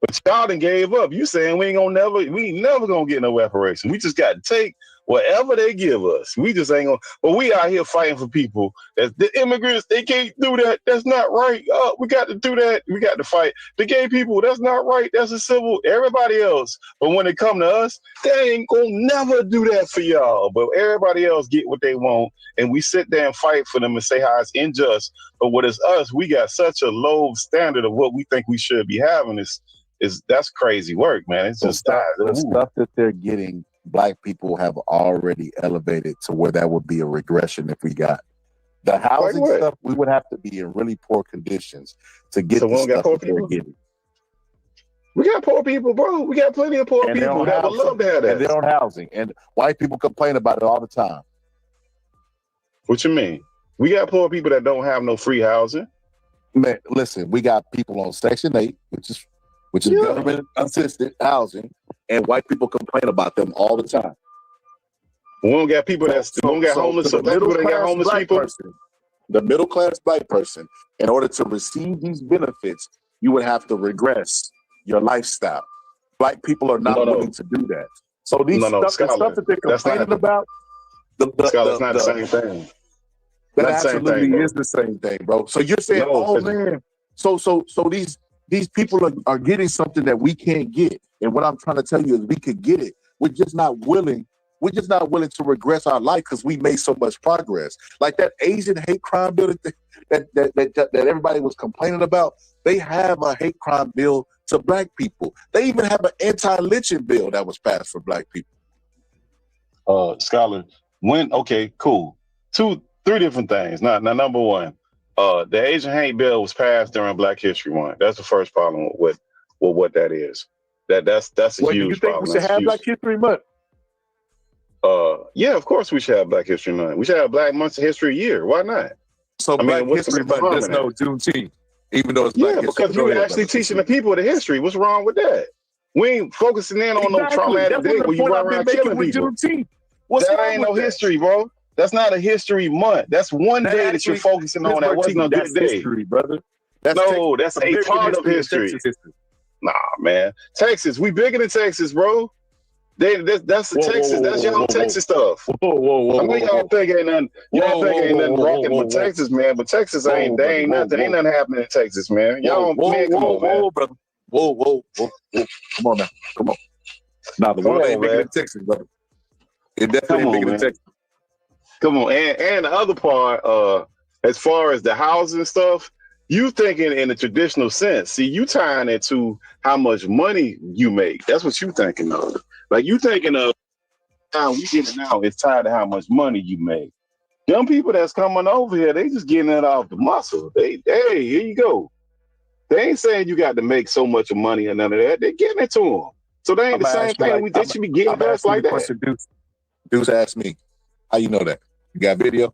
But y'all done gave up. You saying we ain't never gonna get no reparations. We just got to take whatever they give us. We just ain't gonna. But we out here fighting for people. That the immigrants, they can't do that. That's not right. We got to do that. We got to fight the gay people. That's not right. That's a civil. Everybody else. But when it come to us, they ain't gonna never do that for y'all. But everybody else get what they want, and we sit there and fight for them and say how it's unjust. But what is us? We got such a low standard of what we think we should be having. That's crazy work, man. It's just the stuff that they're getting. Black people have already elevated to where that would be a regression if we got the housing stuff. We would have to be in really poor conditions to get the stuff that they're getting. We got poor people, bro. We got plenty of poor people that would love to have that. And their own housing, and white people complain about it all the time. What you mean? We got poor people that don't have no free housing. Man, listen, we got people on Section 8, which is government assisted housing, and white people complain about them all the time. We don't got people we don't got homeless. So people that got homeless people. The middle class black person, in order to receive these benefits, you would have to regress your lifestyle. Black people are not willing to do that. So these stuff that they're complaining about, that's not the same thing. That absolutely is the same thing, bro. So you're saying, oh man, so these people are getting something that we can't get. And what I'm trying to tell you is we could get it we're just not willing. We're just not willing to regress our life because we made so much progress. Like that Asian hate crime bill that everybody was complaining about. They have a hate crime bill to black people. They even have an anti-lynching bill that was passed for black people. Scholar, okay, cool. 3 different things. Now, number one, the Asian hate bill was passed during Black History Month. That's the first problem with what that is. That's a huge problem. Do you think we should have Black History Month? Yeah, of course we should have Black History Month. We should have Black Months of History a year. Why not? So Black History Month does no Juneteenth, even though it's Black History. Because you're actually teaching the people the history. What's wrong with that? We ain't focusing in on no traumatic day where you run around killing people. That ain't no history, bro. That's not a history month. That's one day that you're focusing on. That wasn't a good day, history, brother. That's a part of history. Nah, man. Texas, we bigger than Texas, bro. That's Texas. That's y'all Texas stuff. I know y'all think ain't nothing. Y'all think ain't nothing rocking with Texas, man. But Texas ain't nothing happening in Texas, man. Y'all, man, come on, man. Brother. Whoa. Come on now. Come on. Nah, the world ain't bigger than Texas, brother. It definitely ain't bigger than Texas. Come on, and the other part, as far as the housing stuff, you thinking in a traditional sense. See, you tying it to how much money you make. That's what you thinking of. Like you thinking of how we get it now. It's tied to how much money you make. Them people that's coming over here, they just getting it off the muscle. Hey, here you go. They ain't saying you got to make so much of money or none of that. They're getting it to them. So they ain't the same thing. They should be getting us like that. Deuce asked me, how you know that? You got video?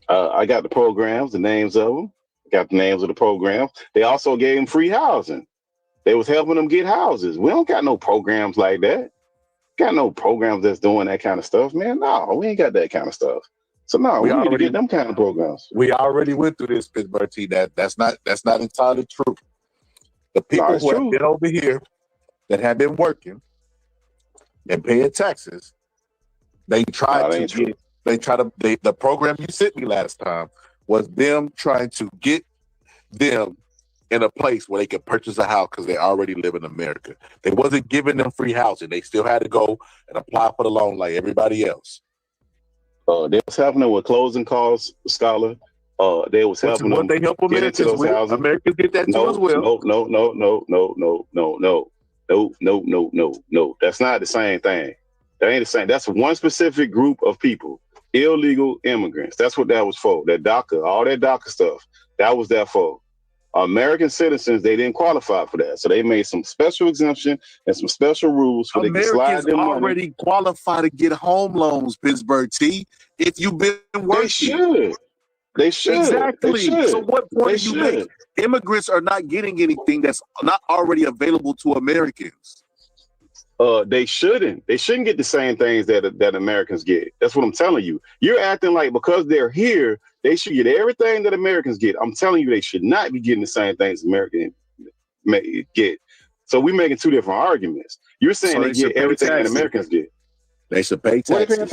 I got the programs, the names of them. Got the names of the programs. They also gave them free housing. They was helping them get houses. We don't got no programs like that. Got no programs that's doing that kind of stuff, man. No, we ain't got that kind of stuff. So no, we need to get them kind of programs. We already went through this, Pittsburgh T. That's not entirely true. The people who have been over here that have been working and paying taxes, the program you sent me last time was them trying to get them in a place where they could purchase a house because they already live in America. They wasn't giving them free housing. They still had to go and apply for the loan like everybody else. They was helping them with closing costs, Scholar. They was helping them get into those houses. Americans get that too as well. No. That's not the same thing. That ain't the same. That's one specific group of people. Illegal immigrants. That's what that was for. That DACA, all that DACA stuff. That was that for. American citizens, they didn't qualify for that. So they made some special exemption and some special rules so they could slide them money. Already qualify to get home loans, Pittsburgh T. If you've been working. They should. Exactly. So what point do you make? Immigrants are not getting anything that's not already available to Americans. They shouldn't. They shouldn't get the same things that Americans get. That's what I'm telling you. You're acting like because they're here, they should get everything that Americans get. I'm telling you, they should not be getting the same things Americans get. So we're making two different arguments. You're saying they get everything that Americans get. They should pay taxes. What are they paying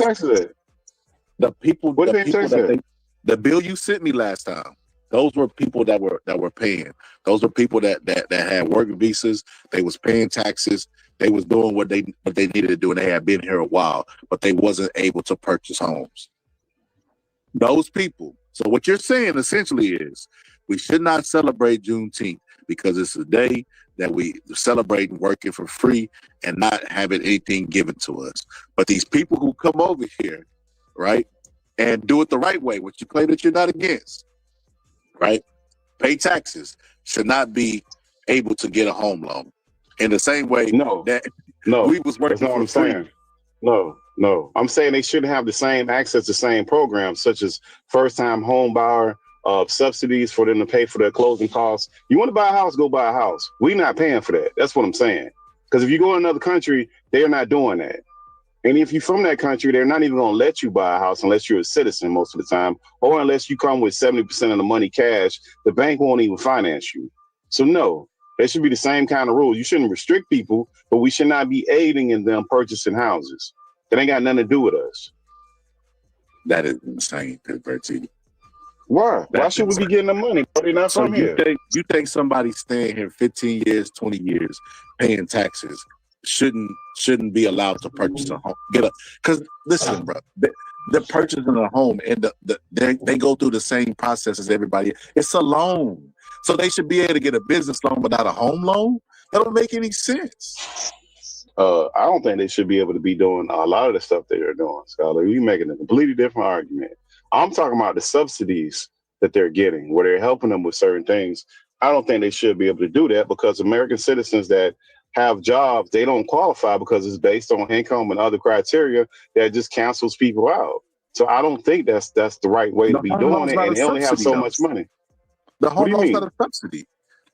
taxes at? The bill you sent me last time, those were people that were paying. Those were people that had work visas. They was paying taxes. They was doing what they needed to do, and they had been here a while, but they wasn't able to purchase homes. Those people. So what you're saying essentially is we should not celebrate Juneteenth because it's a day that we celebrate working for free and not having anything given to us. But these people who come over here, right, and do it the right way, which you claim that you're not against, right, pay taxes, should not be able to get a home loan. In the same way we was working for free. No. I'm saying they shouldn't have the same access to same programs, such as first-time home buyer subsidies for them to pay for their closing costs. You want to buy a house, go buy a house. We're not paying for that. That's what I'm saying. Because if you go to another country, they're not doing that. And if you're from that country, they're not even going to let you buy a house unless you're a citizen most of the time, or unless you come with 70% of the money cash. The bank won't even finance you. So no. There should be the same kind of rules. You shouldn't restrict people, but we should not be aiding in them purchasing houses. That ain't got nothing to do with us. That is insane, Pittsburgh T. Why? Why should we be getting the money? They're not from here. You think somebody staying here 15 years, 20 years, paying taxes, shouldn't be allowed to purchase a home. Because listen, bro, they're purchasing a home and they go through the same process as everybody. It's a loan, so they should be able to get a business loan but not a home loan. That don't make any sense. I don't think they should be able to be doing a lot of the stuff that they're doing, Scholar. You're making a completely different argument. I'm talking about the subsidies that they're getting, where they're helping them with certain things. I don't think they should be able to do that because American citizens that have jobs, they don't qualify because it's based on income and other criteria that just cancels people out. So I don't think that's the right way to be doing it, and they only have so much money. The home loan's not a subsidy.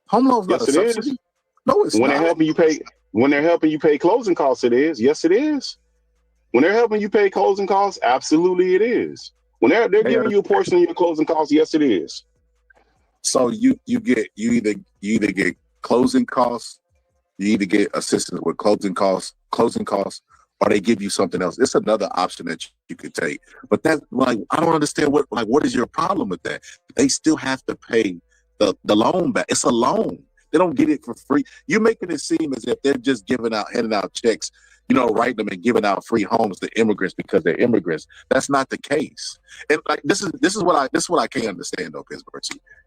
Home loan's not a subsidy. No, it's when not. They're helping you pay. When they're helping you pay closing costs, it is. Yes, it is. When they're helping you pay closing costs, absolutely it is. When they're giving you a portion of your closing costs, yes, it is. So you either get closing costs, you either get assistance with closing costs, or they give you something else. It's another option that you could take. But that's like, I don't understand what is your problem with that? They still have to pay the loan back. It's a loan. They don't get it for free. You're making it seem as if they're just handing out checks, writing them and giving out free homes to immigrants because they're immigrants. That's not the case. And like this is what I can't understand though, Pittsburgh.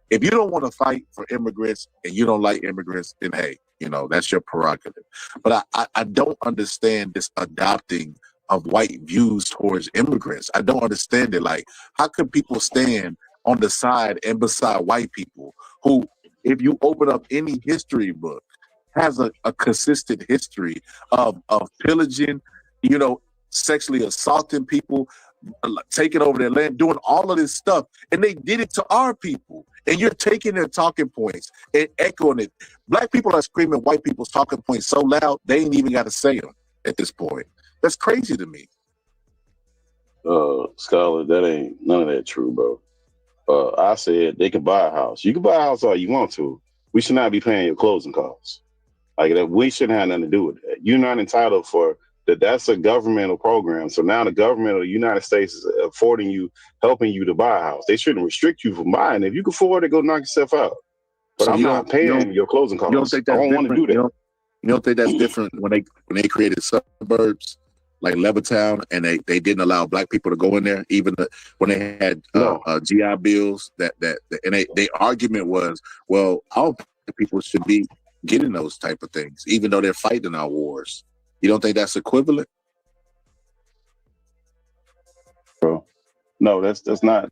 If you don't want to fight for immigrants and you don't like immigrants, then hey, that's your prerogative. But I don't understand this adopting of white views towards immigrants. I don't understand it. Like, how could people stand on the side and beside white people who, if you open up any history book, has a consistent history of pillaging, sexually assaulting people, taking over their land, doing all of this stuff. And they did it to our people. And you're taking their talking points and echoing it. Black people are screaming white people's talking points so loud, they ain't even got to say them at this point. That's crazy to me. Scholar, that ain't none of that true, bro. I said they can buy a house. You can buy a house all you want to. We should not be paying your closing costs. Like that, we shouldn't have nothing to do with that. You're not entitled for that. That's a governmental program. So now the government of the United States is helping you to buy a house. They shouldn't restrict you from buying. If you can afford it, go knock yourself out. But I'm not paying your closing costs. You don't think that's I don't want to do that. You don't think that's different when they created suburbs like Levittown, and they didn't allow black people to go in there, even when they had GI bills. And their argument was, well, all people should be getting those type of things, even though they're fighting our wars. You don't think that's equivalent, bro? No, that's not.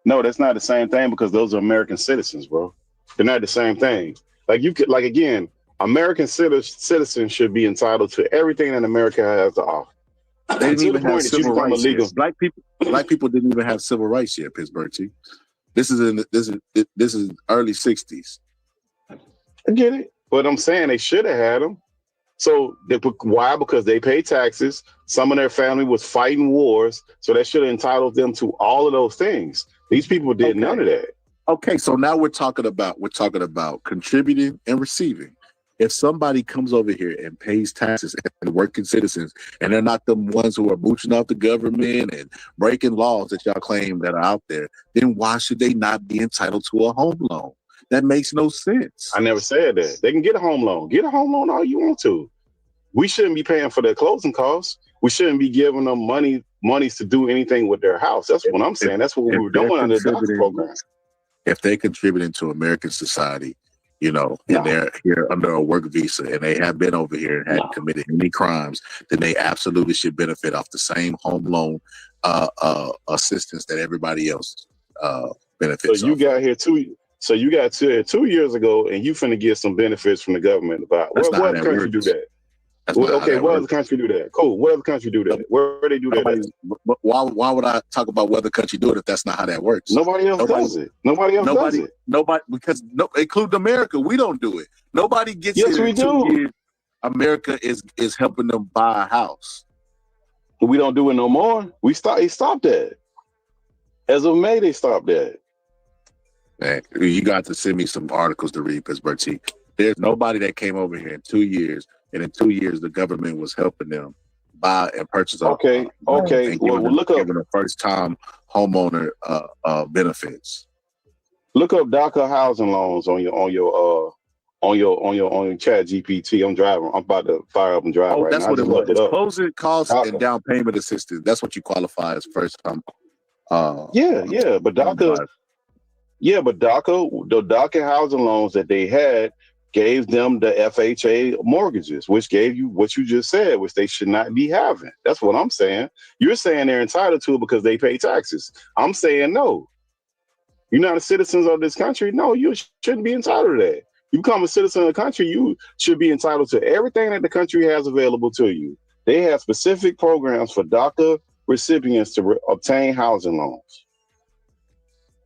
No, that's not the same thing because those are American citizens, bro. They're not the same thing. Again. American citizens should be entitled to everything that America has to offer. They didn't even have civil rights yet. Black people didn't even have civil rights yet, Pittsburgh. This is early 60s. I get it, but I'm saying they should have had them. So why? Because they pay taxes. Some of their family was fighting wars, so that should have entitled them to all of those things. These people did none of that. Okay, so now we're talking about contributing and receiving. If somebody comes over here and pays taxes and working citizens, and they're not the ones who are mooching off the government and breaking laws that y'all claim that are out there, then why should they not be entitled to a home loan? That makes no sense. I never said that. They can get a home loan. Get a home loan all you want to. We shouldn't be paying for their closing costs. We shouldn't be giving them monies to do anything with their house. That's what I'm saying. That's what we were doing under the DOCS program. If they're contributing to American society, and they're here under a work visa and they have been over here and hadn't committed any crimes, then they absolutely should benefit off the same home loan assistance that everybody else benefits. So you got here 2 years ago, and you finna get some benefits from the government. About what other country do that? What other country do that? Cool. What other country do that? Where they do that? Why would I talk about what other country do it if that's not how that works? Nobody else does it. Nobody else does it. Because including America, we don't do it. Nobody gets yes, here we in 2 years. America is helping them buy a house. But we don't do it no more. He stopped that. As of May, they stopped that. Man, you got to send me some articles to read, Pittsburgh T. There's nobody that came over here in 2 years. And in 2 years, the government was helping them buy and purchase. Okay. Well, look up the first-time homeowner benefits. Look up DACA housing loans on on your chat GPT. I'm driving. I'm about to fire up and drive right that's now. what it was. It up. Closing costs and down payment assistance. That's what you qualify as first time. But DACA, the DACA housing loans that they had gave them the FHA mortgages, which gave you what you just said, which they should not be having. That's what I'm saying. You're saying they're entitled to it because they pay taxes. I'm saying no. You're not a citizen of this country. No, you shouldn't be entitled to that. You become a citizen of the country, you should be entitled to everything that the country has available to you. They have specific programs for DACA recipients to obtain housing loans.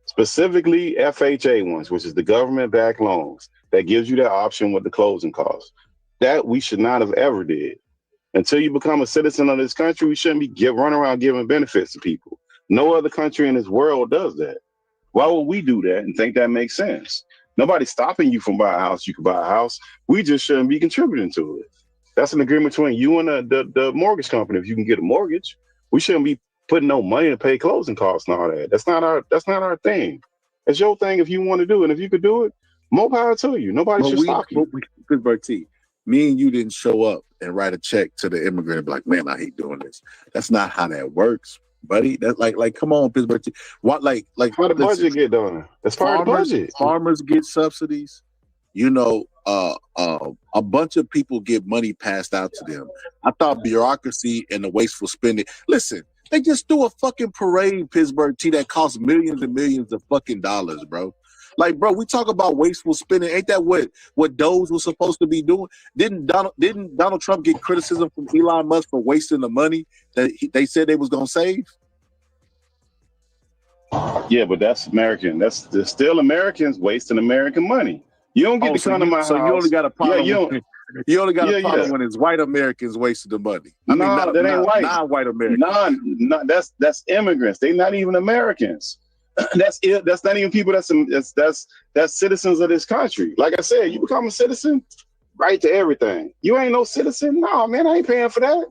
Specifically FHA ones, which is the government-backed loans that gives you that option with the closing costs. That we should not have ever did. Until you become a citizen of this country, we shouldn't be running around giving benefits to people. No other country in this world does that. Why would we do that and think that makes sense? Nobody's stopping you from buying a house. You can buy a house. We just shouldn't be contributing to it. That's an agreement between you and the mortgage company. If you can get a mortgage, we shouldn't be putting no money to pay closing costs and all that. That's not our thing. It's your thing if you want to do it. If you could do it, more power to you. Nobody should stop you. Pittsburgh T, me and you didn't show up and write a check to the immigrant and be like, man, I hate doing this. That's not how that works, buddy. That's like come on, Pittsburgh T. What like how the budget get done? That's part of the budget. Farmers get subsidies. You know, a bunch of people get money passed out to them. I thought bureaucracy and the wasteful spending. Listen, they just do a fucking parade, Pittsburgh T, that costs millions and millions of fucking dollars, bro. Like, bro, we talk about wasteful spending. Ain't that what Doge was supposed to be doing? Didn't Donald Trump get criticism from Elon Musk for wasting the money that they said they was gonna save? Yeah, but that's American. That's still Americans wasting American money. You don't get to come to my house. So you only got a problem. You only got a problem when it's white Americans wasting the money. That ain't white. Non-white Americans. That's immigrants. They're not even Americans. That's not even people that's citizens of this country. Like I said, you become a citizen, right to everything. You ain't no citizen. No, man, I ain't paying for that.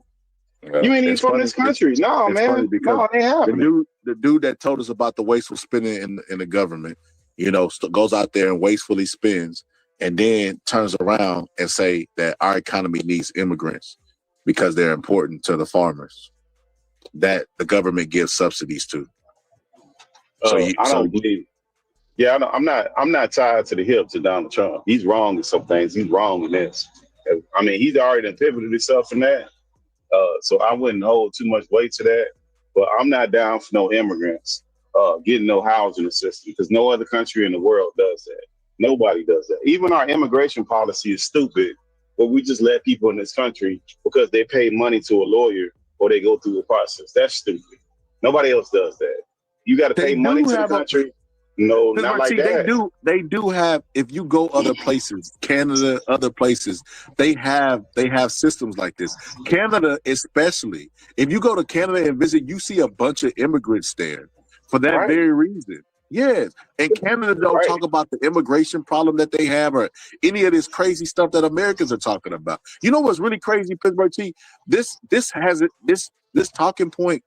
You ain't even from this country. No, man. No, it ain't happening. The dude that told us about the wasteful spending in the government, you know, goes out there and wastefully spends and then turns around and say that our economy needs immigrants because they're important to the farmers that the government gives subsidies to. I don't believe. Yeah, I'm not tied to the hip to Donald Trump. He's wrong in some things. He's wrong in this. I mean, he's already pivoted himself in that. So I wouldn't hold too much weight to that. But I'm not down for no immigrants getting no housing assistance because no other country in the world does that. Nobody does that. Even our immigration policy is stupid, but we just let people in this country because they pay money to a lawyer or they go through a process. That's stupid. Nobody else does that. You got to pay money to the country. No, not like that. They do have. If you go other places, Canada, other places, they have systems like this. Canada, especially, if you go to Canada and visit, you see a bunch of immigrants there for that very reason. Yes, and Canada don't talk about the immigration problem that they have or any of this crazy stuff that Americans are talking about. You know what's really crazy, Pittsburgh T? This talking point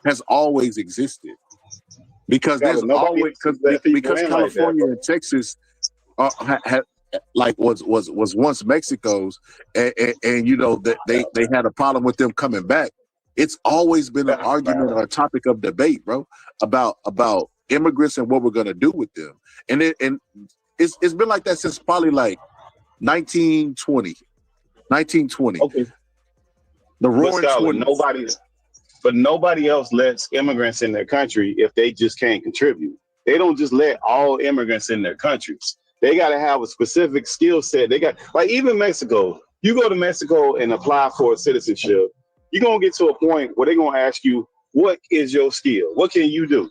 has always existed. Because there's always because California and Texas was once Mexico's, and you know that they had a problem with them coming back. It's always been an argument or a topic of debate, bro, about immigrants and what we're gonna do with them, and it's been like that since probably like 1920. Okay, the Roaring '20s. But nobody else lets immigrants in their country if they just can't contribute. They don't just let all immigrants in their countries. They got to have a specific skill set. They got, like even Mexico, you go to Mexico and apply for a citizenship, you're going to get to a point where they're going to ask you, what is your skill? What can you do?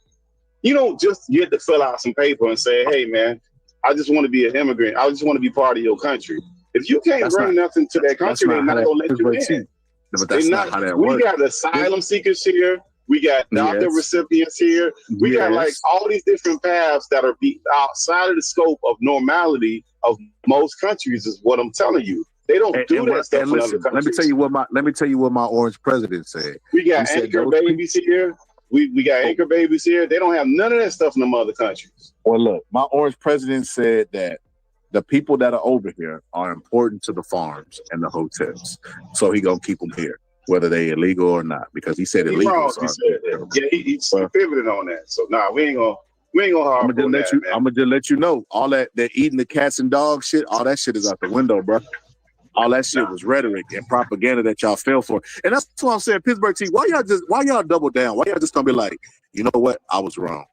You don't just get to fill out some paper and say, hey, man, I just want to be an immigrant. I just want to be part of your country. If you can't bring nothing to that country, they're not going to let you in. But that's not how that works. We got asylum seekers here. We got DACA recipients here. We got like all these different paths that are outside of the scope of normality of most countries. Is what I'm telling you. They don't do that stuff in other countries. Let me tell you what my orange president said. We got anchor babies here. We got anchor babies here. They don't have none of that stuff in them other countries. Well, look, my orange president said that the people that are over here are important to the farms and the hotels. So he gonna keep them here, whether they illegal or not, because he said illegal. He said that. Yeah, he pivoted on that. So we ain't gonna I'm gonna just let you know, all that eating the cats and dogs shit, all that shit is out the window, bro. All that shit was rhetoric and propaganda that y'all fell for. And that's what I'm saying, Pittsburgh team, why y'all double down? Why y'all just gonna be like, you know what? I was wrong.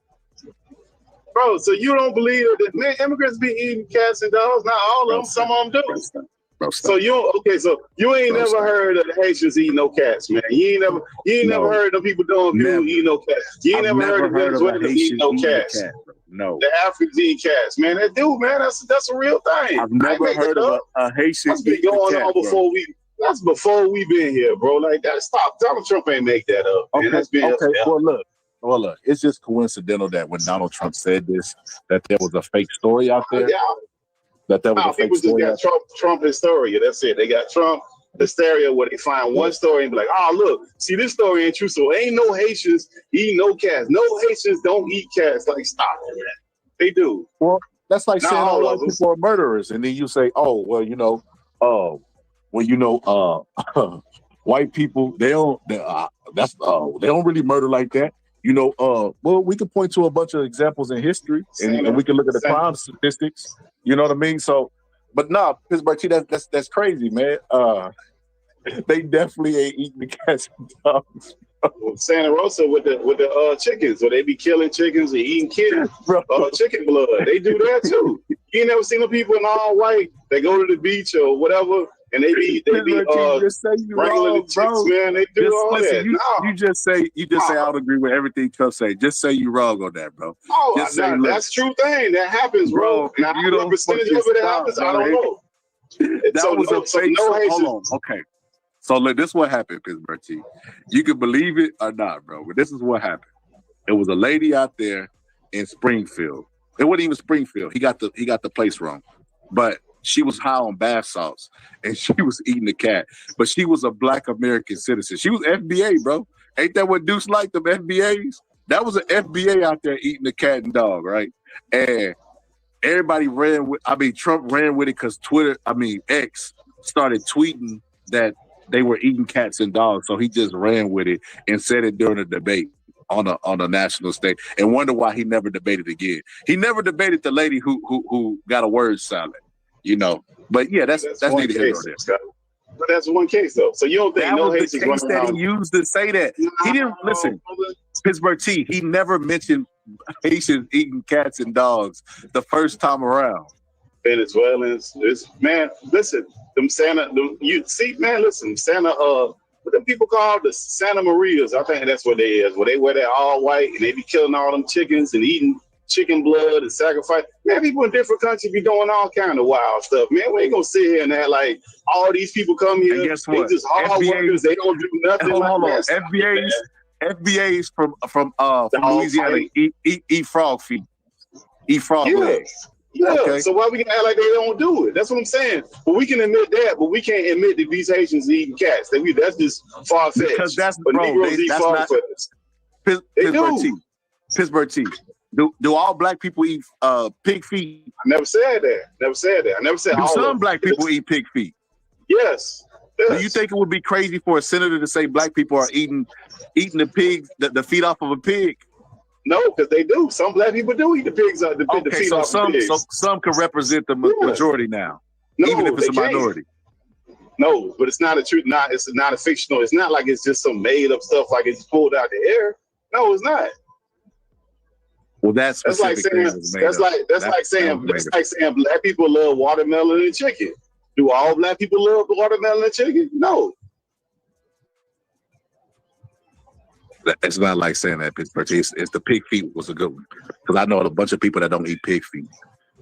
Bro, so you don't believe that, man, immigrants be eating cats and dogs? Not all of them, some of them do. So you ain't never heard of the Haitians eating no cats, man. You ain't never heard of people eating no cats. You ain't never heard of Venezuelans eating no cats. No. The Africans eat cats, man. They do, man. That's a real thing. I've never heard of a Haitian. That's been going on before That's before we been here, bro. Like that. Stop. Donald Trump ain't make that up. Man. That's been Well, look. It's just coincidental that when Donald Trump said this, that there was a fake story out there. That was a fake story. People just got Trump hysteria. That's it. They got Trump hysteria where they find one story and be like, oh, look, see, this story ain't true. So ain't no Haitians eating no cats. No Haitians don't eat cats. Like, stop it, man. They do. Well, that's like saying all white people are murderers. And then you say, oh, well, white people, they don't really murder like that. Well, we could point to a bunch of examples in history and we can look at the crime statistics. You know what I mean? So, but nah, Pittsburgh, that's crazy, man. They definitely ain't eating the cats and dogs. Santa Rosa with the chickens, so they be killing chickens and eating kids, chicken blood. They do that too. You ain't never seen the people in all white. They go to the beach or whatever, and they be wrangling the chicks, man. They do all that. You just say I don't agree with everything Trump say. Just say you wrong on that, bro. Oh, that's true thing. That happens, bro. Now, what percentage of it happens, I don't know. That was a fake. Hold on, okay. So look, this is what happened, Pittsburgh T. You can believe it or not, bro, but this is what happened. It was a lady out there in Springfield. It wasn't even Springfield. He got the place wrong. But she was high on bath salts and she was eating the cat. But she was a Black American citizen. She was FBA, bro. Ain't that what Deuce like, them FBAs? That was an FBA out there eating the cat and dog, right? And everybody Trump ran with it because X started tweeting that they were eating cats and dogs, so he just ran with it and said it during a debate on a national stage, and wonder why he never debated again. He never debated the lady who got a word salad, But yeah, that's neither here nor there. But that's one case though. So you don't think that was the case that he used to say that? He didn't listen. Pittsburgh T. He never mentioned Haitians eating cats and dogs the first time around. Venezuelans, listen. Santa, what them people call the Santa Marias, I think that's what they is, where they wear that all white and they be killing all them chickens and eating chicken blood and sacrifice. Man, people in different countries be doing all kind of wild stuff. Man, we ain't gonna sit here and act like all these people come here. And guess what? They just hard workers. They don't do nothing like that. FBA's from Louisiana eat frog feet, eat frog legs. Yeah, okay. So why we can act like they don't do it? That's what I'm saying. But we can admit that, but we can't admit that these Haitians eating cats. That's just far-fetched. Because that's not Pittsburgh T. Do all Black people eat pig feet? I never said that. I never said all. Some Black people eat pig feet? Yes. Do you think it would be crazy for a senator to say Black people are eating the pigs, the feet off of a pig? No, because they do. Some Black people do eat the pigs out. The feet off the pigs. So some can represent the majority now, even if it's a minority. No, but it's not a truth. It's not a fictional. It's not like it's just some made up stuff like it's pulled out the air. No, it's not. Well, that's like saying Black people love watermelon and chicken. Do all Black people love watermelon and chicken? No. It's not like saying that, Pittsburgh. It's the pig feet was a good one, because I know a bunch of people that don't eat pig feet.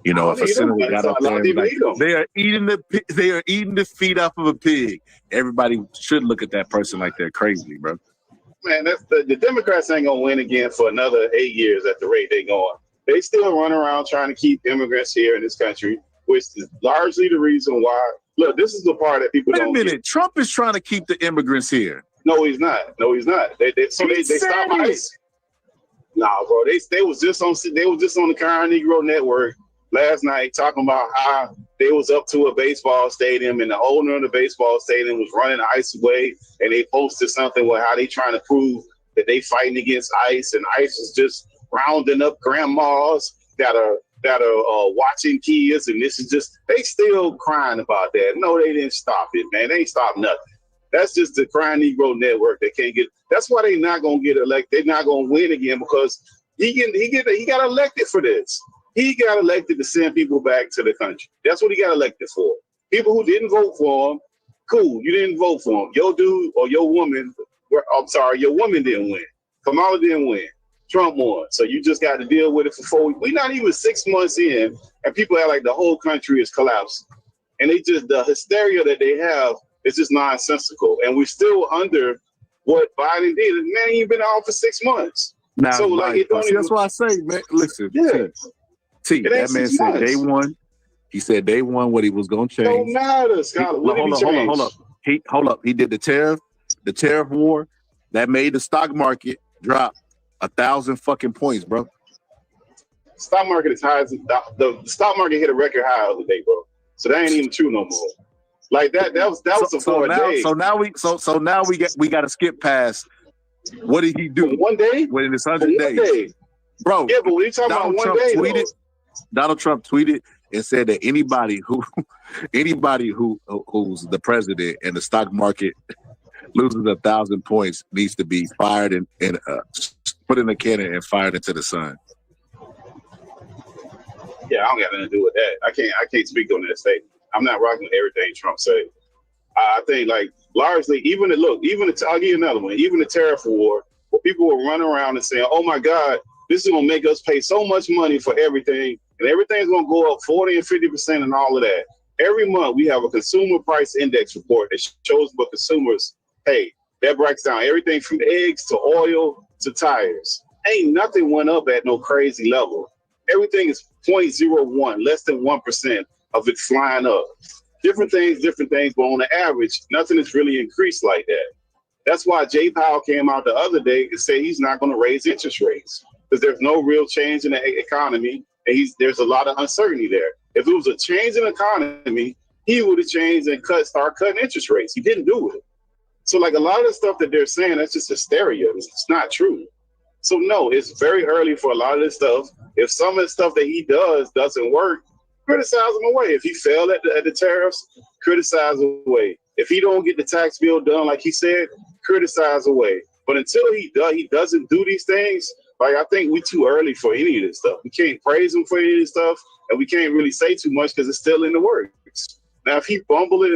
If a senator got up there and like, they are eating the feet off of a pig, everybody should look at that person like they're crazy, bro. Man, that's the Democrats ain't gonna win again for another 8 years at the rate they going. They still run around trying to keep immigrants here in this country, which is largely the reason why. Look, this is the part that people don't. Wait a minute, Trump is trying to keep the immigrants here. No, he's not. They stopped ICE. Nah, bro. They was just on the Car Negro Network last night talking about how they was up to a baseball stadium and the owner of the baseball stadium was running ICE away, and they posted something with how they trying to prove that they fighting against ICE, and ICE is just rounding up grandmas that are watching kids, and this is just, they still crying about that. No, they didn't stop it, man. They ain't stopped nothing. That's just the Crying Negro Network. They can't get. That's why they not gonna get elected. They're not gonna win again because he got elected for this. He got elected to send people back to the country. That's what he got elected for. People who didn't vote for him, cool. You didn't vote for him. Your dude or your woman. I'm sorry, your woman didn't win. Kamala didn't win. Trump won. So you just got to deal with it for 4 weeks. We're not even 6 months in, and people act like the whole country is collapsing. And the hysteria that they have is just nonsensical. And we're still under what Biden did. The man ain't been out for 6 months. Now, so like, it don't even, that's why I say, man, listen, yeah. T, that man said day one. He said day one what he was going to change. Don't matter, Scott. Hold up. He did the tariff war that made the stock market drop 1,000 fucking points, bro. Stock market is high as the stock market hit a record high the other day, bro. So that ain't even true no more. Like that was before a day. So now we got to skip past. What did he do? One day? Within his 100 days, bro. Yeah, but what are you talking about? One day? Donald Trump tweeted and said that anybody who's the president and the stock market loses 1,000 points needs to be fired and put in a cannon and fired into the sun. Yeah, I don't got nothing to do with that. I can't speak on that statement. I'm not rocking with everything Trump said. I think like largely, I'll give you another one. Even the tariff war, where people were running around and saying, "Oh my God, this is gonna make us pay so much money for everything, and everything's gonna go up 40 and 50% and all of that." Every month we have a consumer price index report that shows what consumers pay. That breaks down everything from eggs to oil to tires. Ain't nothing went up at no crazy level. Everything is 0.01, less than 1% of it flying up. Different things, but on the average, nothing has really increased like that. That's why Jay Powell came out the other day and said he's not going to raise interest rates because there's no real change in the economy, and there's a lot of uncertainty there. If it was a change in the economy, he would have changed and start cutting interest rates. He didn't do it. So like a lot of the stuff that they're saying, that's just hysteria. It's not true. So no, it's very early for a lot of this stuff. If some of the stuff that he doesn't work, criticize him away. If he failed at the tariffs, criticize away. If he don't get the tax bill done like he said, criticize away. But until he doesn't do these things, like I think we're too early for any of this stuff. We can't praise him for any of this stuff, and we can't really say too much because it's still in the works. Now, if he fumble it,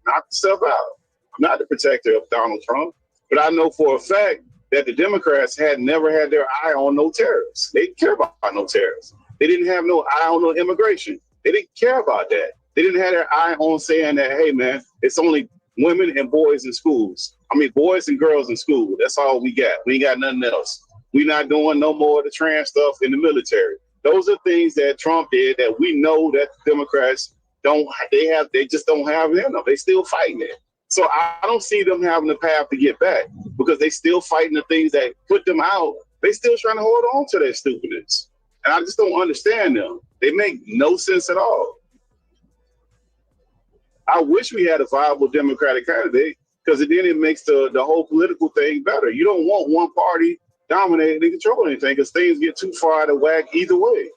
knock himself out. I'm not the protector of Donald Trump, but I know for a fact that the Democrats had never had their eye on no tariffs. They didn't care about no tariffs. They didn't have no eye on no immigration. They didn't care about that. They didn't have their eye on saying that, hey, man, it's only women and boys in schools. I mean, boys and girls in school. That's all we got. We ain't got nothing else. We're not doing no more of the trans stuff in the military. Those are things that Trump did that we know that the Democrats they just don't have in them. They still fighting it. So I don't see them having the path to get back because they still fighting the things that put them out. They still trying to hold on to their stupidness. And I just don't understand them. They make no sense at all. I wish we had a viable Democratic candidate because then it makes the whole political thing better. You don't want one party dominating and controlling anything because things get too far out of whack either way.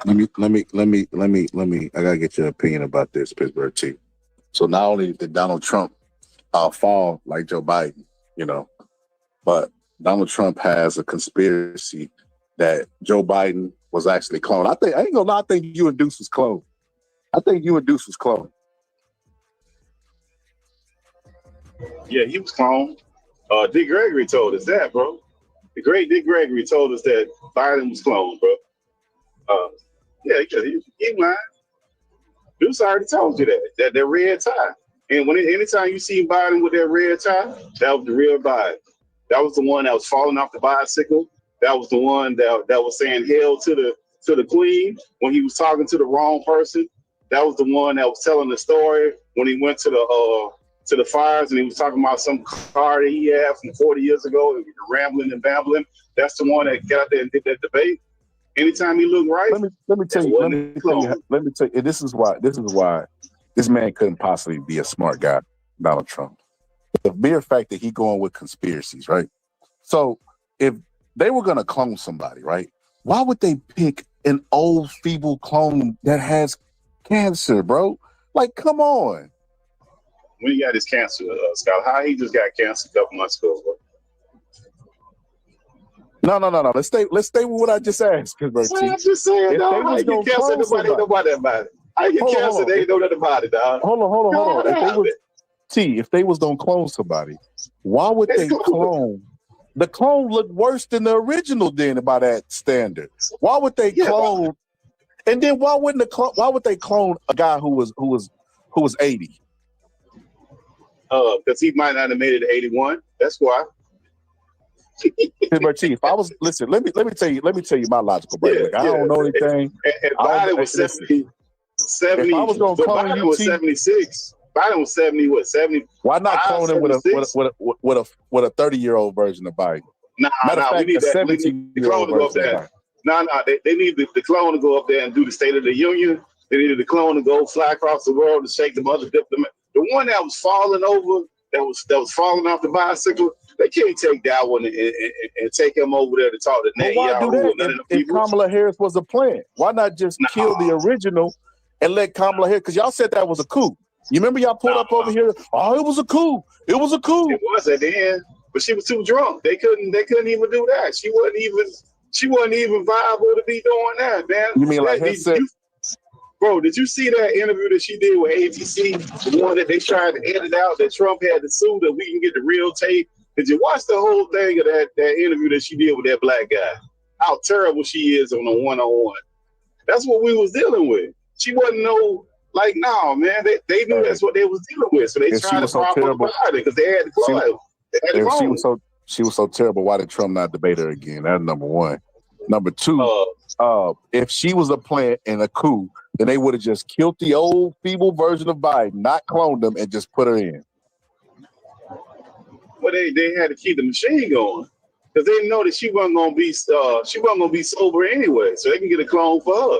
Let me. I gotta get your opinion about this, Pittsburgh T. So not only did Donald Trump fall like Joe Biden, but Donald Trump has a conspiracy that Joe Biden was actually cloned. I ain't gonna lie. I think you and Deuce was cloned. Yeah, he was cloned. Dick Gregory told us that, bro. The great Dick Gregory told us that Biden was cloned, bro. Yeah, he lying. Deuce already told you that red tie. And anytime you see Biden with that red tie, that was the real Biden. That was the one that was falling off the bicycle. That was the one that was saying hail to the queen when he was talking to the wrong person. That was the one that was telling the story when he went to to the fires, and he was talking about some car that he had from 40 years ago, and rambling and babbling. That's the one that got out there and did that debate. Anytime he looked right, let me tell you. This is why this man couldn't possibly be a smart guy, Donald Trump. The mere fact that he going with conspiracies, right? So if they were gonna clone somebody, right? Why would they pick an old, feeble clone that has cancer, bro? Like, come on. When he got his cancer, Scott, how he just got cancer a couple months ago, bro. No. Let's stay with what I just asked. I'm just saying, dog. How you get cancer? Nobody know about it. How you get cancer? They ain't know nothing about it, dog. Hold on. If they was gonna clone somebody, why would they clone? The clone looked worse than the original then by that standard. Why would they clone? And then why would they clone a guy who was 80? Because he might not have made it to 81. That's why. If I was let me tell you my logical break. I don't know anything. And Biden was 70. If I was gonna clone Biden was 76. Biden was 70. What 70? Why not clone him with a 30-year-old version of Biden? Nah, we need the clone to go up there. They need the clone to go up there and do the State of the Union. They needed the clone to go fly across the world to shake them other diplomats. The one that was falling over, that was falling off the bicycle, they can't take that one and take him over there to talk to Netanyahu. Why do that if Kamala Harris was a plant? Why not just kill the original and let Kamala Harris? Because y'all said that was a coup. You remember y'all pulled up over here? Oh, it was a coup. It was a coup. It was at the end, but she was too drunk. They couldn't even do that. She wasn't even viable to be doing that, man. You mean like Bro, did you see that interview that she did with ATC? The one that they tried to edit out that Trump had to sue that we can get the real tape. Did you watch the whole thing of that interview that she did with that black guy? How terrible she is on a one-on-one. That's what we was dealing with. She wasn't man. They knew that's what they was dealing with. So they tried to prop up Biden because they had to call him. She was so terrible. Why did Trump not debate her again? That's number one. Number two, if she was a plant in a coup, then they would have just killed the old feeble version of Biden, not cloned them, and just put her in. Well, they had to keep the machine going because they didn't know that she wasn't gonna be sober anyway, so they can get a clone for her.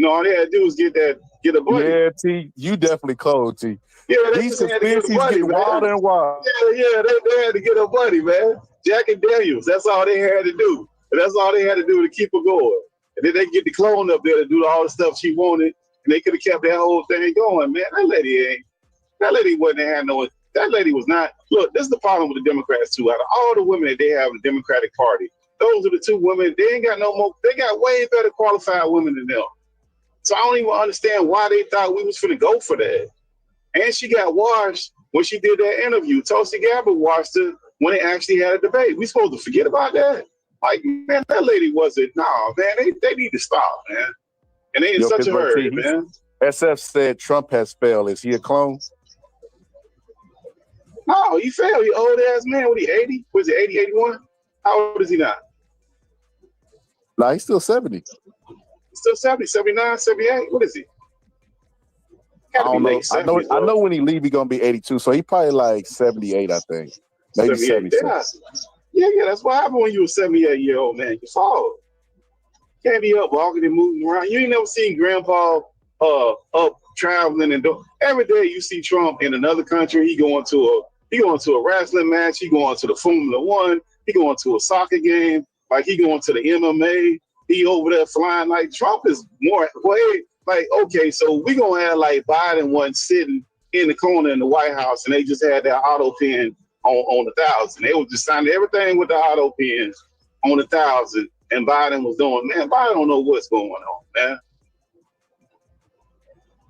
All they had to do was get a buddy. Yeah, T, you definitely cloned, T. Yeah, these conspiracies get wilder and wilder. Yeah, they had to get a buddy, man. Jack and Daniels. That's all they had to do. And that's all they had to do to keep her going. And then they get the clone up there to do all the stuff she wanted, and they could have kept that whole thing going, man. That lady was not. Look, this is the problem with the Democrats too. Out of all the women that they have in the Democratic Party, those are the two women. They ain't got no more. They got way better qualified women than them. So I don't even understand why they thought we was finna go for that. And she got washed when she did that interview. Tulsi Gabbard washed her when they actually had a debate. We supposed to forget about that? Like, man, that lady wasn't. Nah, man, they need to stop, man. And they in such a hurry, man. SF said Trump has failed. Is he a clone? No, he failed. He old ass man. What, he 80? Was he 80, 81? How old is he now? Nah, he's still 70. Still 70, 79, 78? What is he? I don't know. 70s, I know when he leave, he's gonna be 82. So he probably like 78, I think. Maybe 76. Yeah, that's what happened when you were a 78-year-old man. You fall. Can't be up walking and moving around. You ain't never seen Grandpa up traveling and doing. Every day you see Trump in another country. He going to a wrestling match. He going to the Formula One. He going to a soccer game. Like he going to the MMA. He over there flying. Like Trump is more way. Like, okay, so we gonna have like Biden one sitting in the corner in the White House, and they just had that auto pen on 1,000. They was just signing everything with the auto pens on 1,000, and Biden was doing. Man, Biden don't know what's going on, man.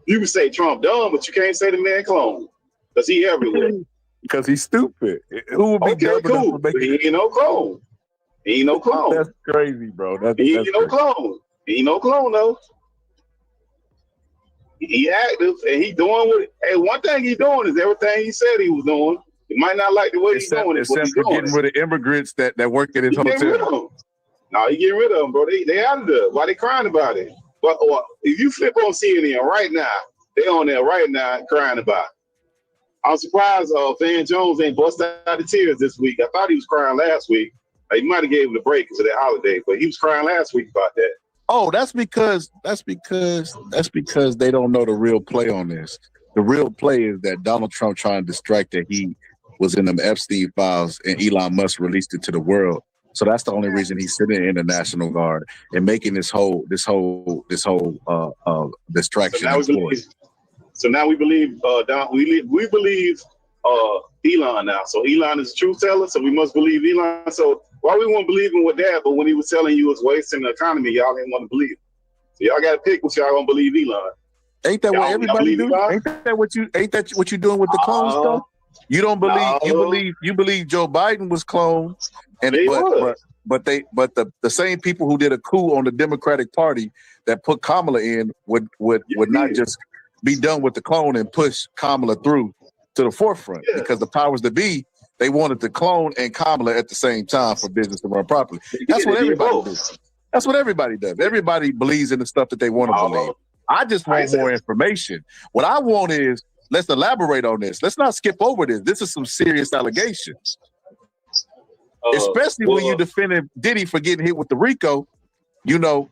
You can say Trump dumb, but you can't say the man clone because he everywhere. Because he's stupid. Who would be dumb enough to make He ain't no clone. He ain't no clone. That's crazy, bro. He ain't no clone. He ain't no clone though. He active and he doing what. Hey, one thing he doing is everything he said he was doing. He might not like the way he's doing it, except for getting rid of immigrants that work at his hotel. No, he getting rid of them, bro. They out of there. Why they crying about it? But if you flip on CNN right now, they on there right now crying about it. I'm surprised Van Jones ain't busted out of tears this week. I thought he was crying last week. He might have gave him a break for that holiday, but he was crying last week about that. Oh, that's because they don't know the real play on this. The real play is that Donald Trump trying to distract that he was in them Epstein files and Elon Musk released it to the world. So that's the only reason he's sitting in the National Guard and making this whole distraction. So now we believe we believe Elon now. So Elon is a truth teller, so we must believe Elon. So why we won't believe him with that, but when he was telling you it's wasting the economy, y'all didn't want to believe him. So y'all got to pick which y'all gonna believe Elon. Ain't that what everybody do? Ain't that what you doing with the clone stuff? You don't believe you believe Joe Biden was cloned, and but the same people who did a coup on the Democratic Party that put Kamala in would not just be done with the clone and push Kamala through to the forefront because the powers that be, they wanted to clone and Kamala at the same time for business to run properly. That's what everybody does. That's what everybody does. Everybody believes in the stuff that they want to believe. I just want more information. What I want is, let's elaborate on this. Let's not skip over this. This is some serious allegations. Especially when you defended Diddy for getting hit with the RICO, you know.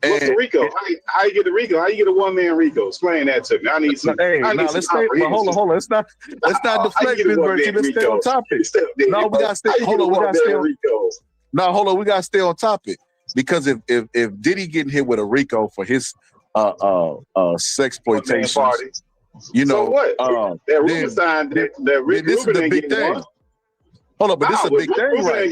What's the RICO? How you get the RICO? How you get a one-man RICO? Explain that to me. I need some. Let's stay. Hold on. Let's not deflect this virtue. Let's stay on topic. No, we gotta stay. Hold on. We gotta stay on. No, hold on. We gotta stay on topic because if Diddy getting hit with a RICO for his sexploitation, you know, so what? That Rubenstein, this is the big thing. Hold on, but this is a big thing, right?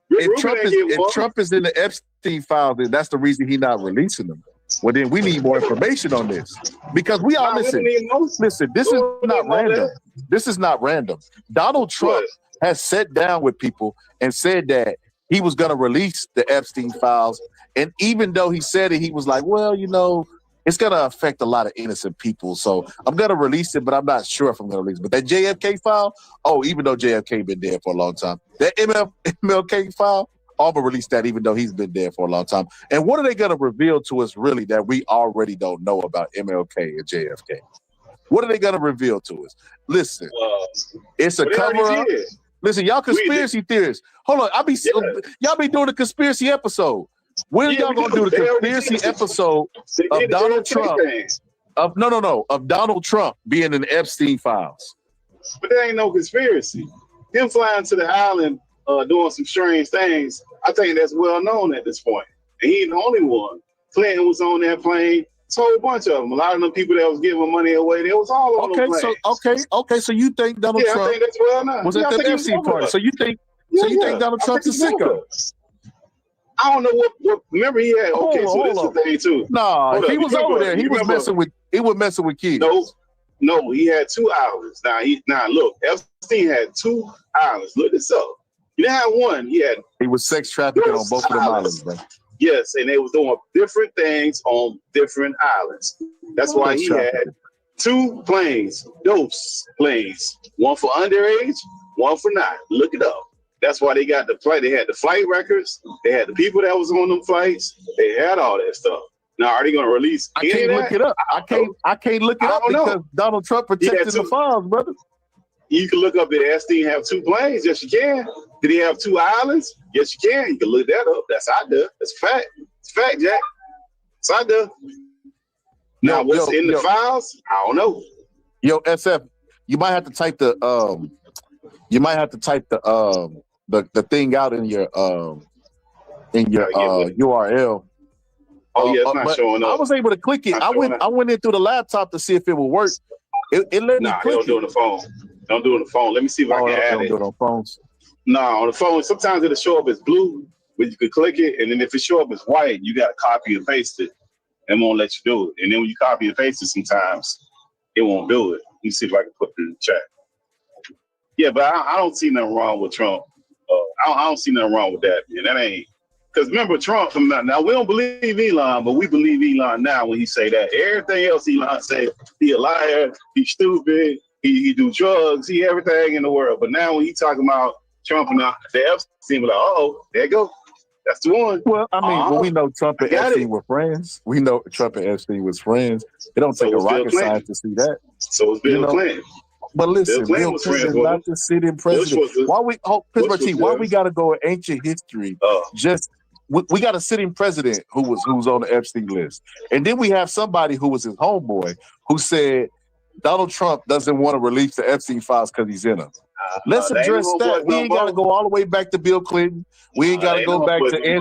If Trump is in the Epstein file, then that's the reason he's not releasing them. Well, then we need more information on this because we all listen. This is not random. This is not random. Donald Trump has sat down with people and said that he was going to release the Epstein files, and even though he said it, he was like, "Well, you know, it's going to affect a lot of innocent people, so I'm going to release it, but I'm not sure if I'm going to release it." But that JFK file, even though JFK been dead for a long time, that MLK file, I'm going to release that even though he's been dead for a long time. And what are they going to reveal to us really that we already don't know about MLK and JFK? What are they going to reveal to us? Listen, it's a cover-up. Listen, y'all conspiracy theorists. Hold on, y'all be doing a conspiracy episode. When are y'all gonna do the conspiracy episode of Donald Trump? Of Donald Trump being in the Epstein files. But there ain't no conspiracy. Him flying to the island, doing some strange things. I think that's well known at this point. And he ain't the only one. Clinton was on that plane. It's a whole bunch of them. A lot of them people that was giving money away, they was all on the plane. Okay. So you think Donald Trump I think that's well known. was at the Epstein party? So you think Donald Trump's a sicko? I don't know what. Remember, he had. Okay, so this is the thing too. No, he was over there. He was messing with kids. No, he had 2 islands. Now look, Epstein had 2 islands. Look this up. He didn't have one. He was sex trafficking on both of them islands, bro. Yes, and they was doing different things on different islands. That's why he had 2 planes. Those planes, one for underage, one for not. Look it up. That's why they got the flight. They had the flight records. They had the people that was on them flights. They had all that stuff. Now, are they going to release? I can't look it up. I can't look it up because Donald Trump protected the files, brother. You can look up that Epstein have 2 planes. Yes, you can. Did he have 2 islands? Yes, you can. You can look that up. That's out there. That's a fact. It's a fact, Jack. It's out there. Now, what's in the files? I don't know. Yo, SF, you might have to type the thing out in your URL. It's not showing up. I was able to click it. I went in through the laptop to see if it would work. It let me click it. Don't do it on the phone. Don't do it on the phone. Let me see if I can add it. Don't do it on phones. No, on the phone, sometimes it'll show up as blue, but you can click it, and then if it show up as white, you got to copy and paste it. It won't let you do it. And then when you copy and paste it, sometimes it won't do it. Let me see if I can put it in the chat. Yeah, but I don't see nothing wrong with Trump. I don't see nothing wrong with that. And that ain't because remember Trump. Now we don't believe Elon, but we believe Elon now when he say that. Everything else Elon say, he a liar, he stupid, he do drugs, he everything in the world. But now when he talking about Trump and the Epstein, we're like, there you go. That's the one. Well, I mean, we know Trump and Epstein were friends. We know Trump and Epstein was friends. It don't take a rocket science to see that. So it's Bill Clinton. But listen, Bill Clinton Bill was Clinton friends is with not him. the sitting Bush president. was the- Why we Pittsburgh Bush was T? Why we theirs. got to go in ancient history? Just we got a sitting president who's on the Epstein list, and then we have somebody who was his homeboy who said Donald Trump doesn't want to release the Epstein files because he's in them. Let's they ain't address no that. homeboy We ain't got to no more. go all the way back to Bill Clinton. We ain't got they to ain't go no back homeboy to no more.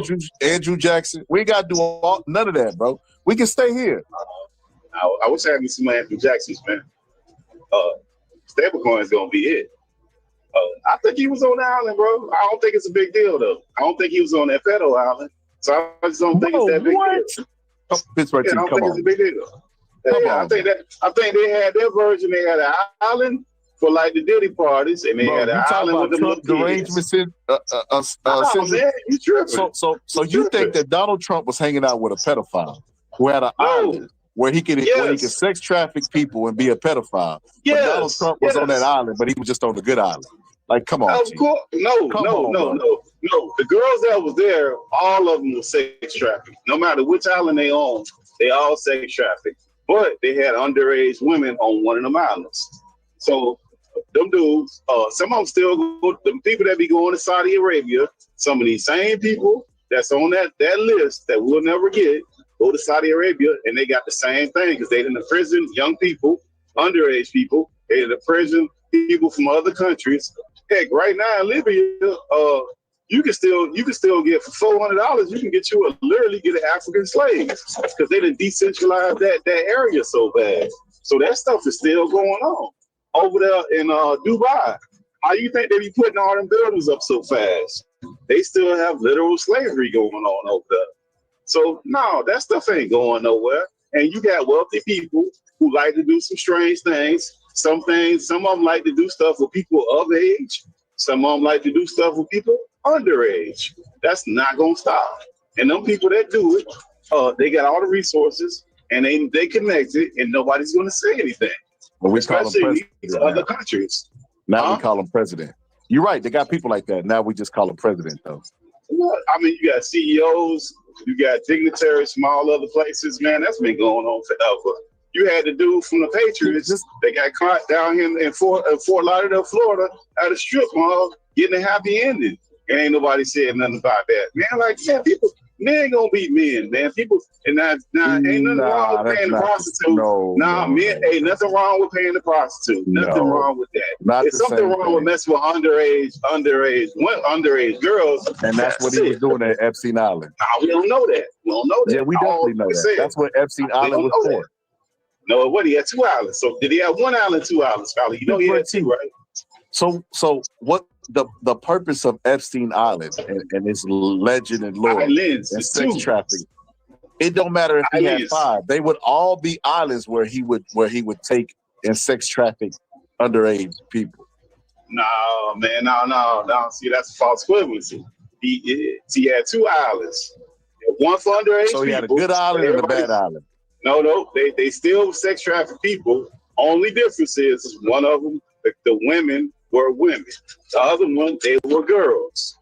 Andrew Jackson. We ain't got to do none of that, bro. We can stay here. I wish I had me some Andrew Jackson's, man. Stablecoin is gonna be it. I think he was on the island, bro. I don't think it's a big deal though. I don't think he was on that Federal Island, so I just don't think it's that big deal. Oh, Pittsburgh I T, don't come think it's on. a big deal. I think they had their version. They had an island for like the Diddy parties, and they Bro, had an you talking island about with them Trump little kids. derangement? Oh, man, you tripping. So you think that Donald Trump was hanging out with a pedophile who had an island where he could sex traffic people and be a pedophile? But Donald Trump was on that island, but he was just on the good island. Like, come on, Of course, no. The girls that was there, all of them were sex trafficked. No matter which island they own, they all sex trafficked. But they had underage women on one of them islands. So them dudes, some of them still go. The people that be going to Saudi Arabia, some of these same people that's on that list that we'll never get, go to Saudi Arabia, and they got the same thing because they in the prison, young people, underage people. They in the prison, people from other countries. Heck, right now in Libya, you can still get for $400. You can literally get an African slave because they done decentralized that area so bad. So that stuff is still going on over there in Dubai. How you think they be putting all them buildings up so fast? They still have literal slavery going on over there. So no, that stuff ain't going nowhere. And you got wealthy people who like to do some strange things. Some of them like to do stuff with people of age. Some of them like to do stuff with people underage. That's not gonna stop. And them people that do it, they got all the resources and they connected, and nobody's gonna say anything. But we call him president. These other countries. Now we call him president. You're right. They got people like that. Now we just call him president, though. I mean, you got CEOs, you got dignitaries from all other places. Man, that's been going on forever. You had the dude from the Patriots. They got caught down here in Fort Lauderdale, Florida, at a strip mall, getting a happy ending. And ain't nobody said nothing about that. Man, like, yeah, men gonna be men, man. People, and now ain't nothing wrong with paying the prostitute. Men, ain't nothing wrong with paying the prostitute. Nothing wrong with that. There's something wrong with messing with underage girls. And that's what he was doing at Epstein Island. We don't know that. Yeah, we definitely know that. That's what Epstein Island was for. No, what, he had two islands. So did he have one island, two islands, Scotty? You know he had two, right? So what the purpose of Epstein Island and its legend and lore and sex trafficking? It don't matter if he had 5. They would all be islands where he would take and sex traffic underage people. No, man, no. See, that's false equivalency. He had 2 islands. One for underage people. So he had a good island and a bad island. No, they still sex traffic people. Only difference is one of them, the women were women. The other one, they were girls.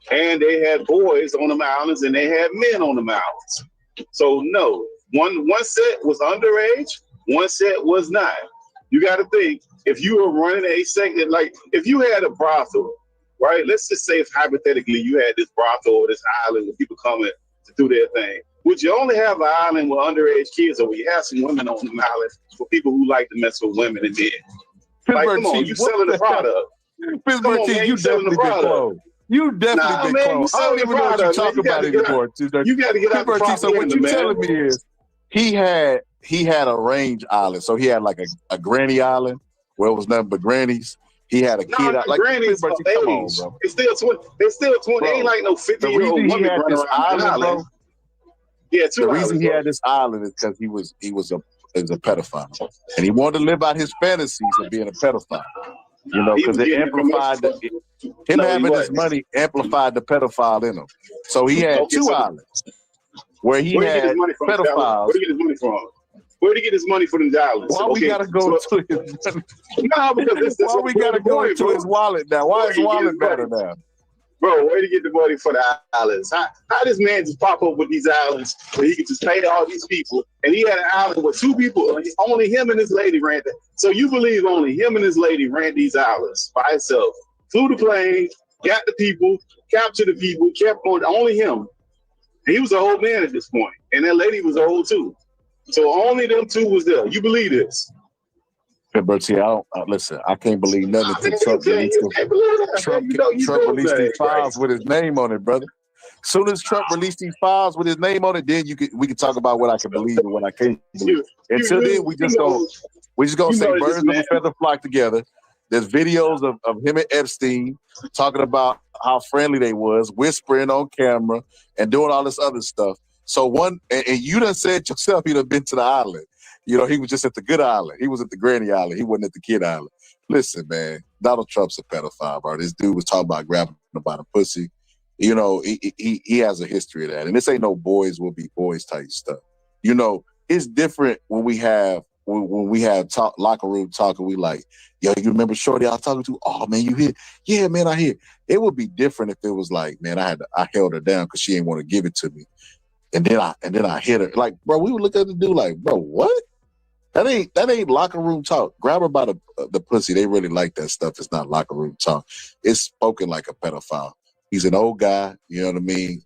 And they had boys on them islands and they had men on them islands. So no, one set was underage, one set was not. You got to think, if you were running a second, like if you had a brothel, right? Let's just say if hypothetically you had this brothel or this island where people coming to do their thing. Would you only have an island with underage kids, or would you have some women on the island for people who like to mess with women and men? Like, come on, you selling the product. Pittsburgh T, you definitely been close. You definitely been close. I don't even know what you're talking about anymore. You got to get out the propaganda, so what you're telling me is he had a range island. So he had like a granny island where it was nothing but grannies. He had a kid out like grannies. Come on, bro. It's still 20. It's still 20. Bro, ain't like no 50-year-old woman he had running this around island, bro. Yeah, the reason he had this island is because he was a pedophile, and he wanted to live out his fantasies of being a pedophile. You know, because it amplified him having his money amplified the pedophile in him. So he had 2 islands where he had pedophiles. Where did he get his money from? Where did he get his money for them islands? Why we gotta go to his? No, because why we gotta go into his wallet now? Why is his wallet better now? Bro, where to get the money for the islands? How this man just pop up with these islands where he could just pay all these people? And he had an island with 2 people, only him and his lady ran that. So you believe only him and his lady ran these islands by himself? Flew the plane, got the people, captured the people, kept on, only him. He was an old man at this point, and that lady was old too. So only them 2 was there. You believe this? Bertie, listen, I can't believe nothing until Trump released these files with his name on it, brother. As soon as Trump released these files with his name on it, then we can talk about what I can believe and what I can't believe. Until then, we just gonna say birds of a feather flock together. There's videos of him and Epstein talking about how friendly they was, whispering on camera and doing all this other stuff. So and you done said yourself he done been to the island. You know, he was just at the good island. He was at the granny island. He wasn't at the kid island. Listen, man, Donald Trump's a pedophile, bro. This dude was talking about grabbing about a pussy. You know, he has a history of that. And this ain't no boys will be boys type stuff. You know, it's different when we have locker room talk and we like, yo, you remember Shorty I was talking to? Oh man, you hear? Yeah, man, I hear. It would be different if it was like, man, I held her down because she didn't want to give it to me. And then I hit her. Like, bro, we would look at the dude like, bro, what? That ain't locker room talk. Grab her by the pussy. They really like that stuff. It's not locker room talk. It's spoken like a pedophile. He's an old guy, you know what I mean?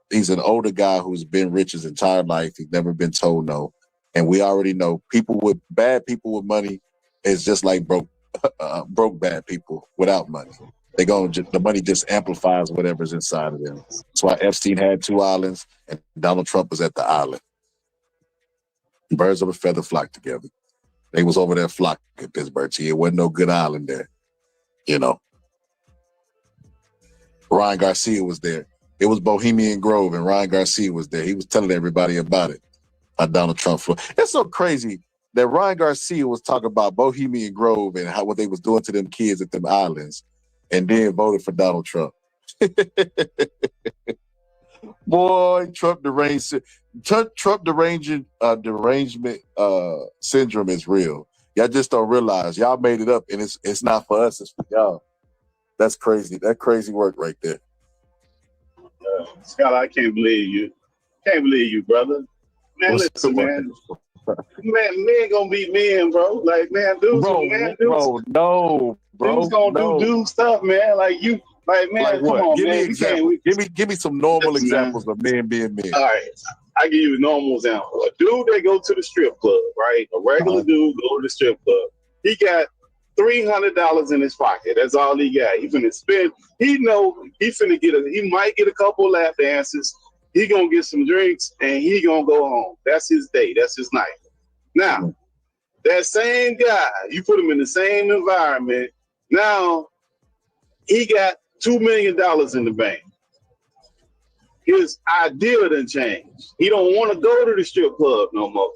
He's an older guy who's been rich his entire life. He's never been told no. And we already know bad people with money is just like broke bad people without money. The money just amplifies whatever's inside of them. That's why Epstein had 2 islands and Donald Trump was at the island. Birds of a feather flock together. They was over there flocking at Pittsburgh. It wasn't no good island there. You know. Ryan Garcia was there. It was Bohemian Grove and Ryan Garcia was there. He was telling everybody about it. Donald Trump. It's so crazy that Ryan Garcia was talking about Bohemian Grove and what they was doing to them kids at them islands and then voted for Donald Trump. Boy, Trump derangement syndrome is real. Y'all just don't realize. Y'all made it up and it's not for us, it's for y'all. That's crazy. That crazy work right there. Scott, I can't believe you. Can't believe you, brother. Man, listen, man. Men gonna be men, bro. Like, man, dudes, no, bro. Dudes gonna do stuff, man. Like you, like, man, like come on, give man. Me example. Give me some normal examples of men being men. All right, I give you a normal example. A dude that go to the strip club, right? A regular dude go to the strip club. He got $300 in his pocket. That's all he got. He finna spend. He know he finna he might get a couple lap dances. He gonna get some drinks and he gonna go home. That's his day. That's his night. Now, that same guy, you put him in the same environment. Now, he got $2 million in the bank. His idea done changed. He don't want to go to the strip club no more.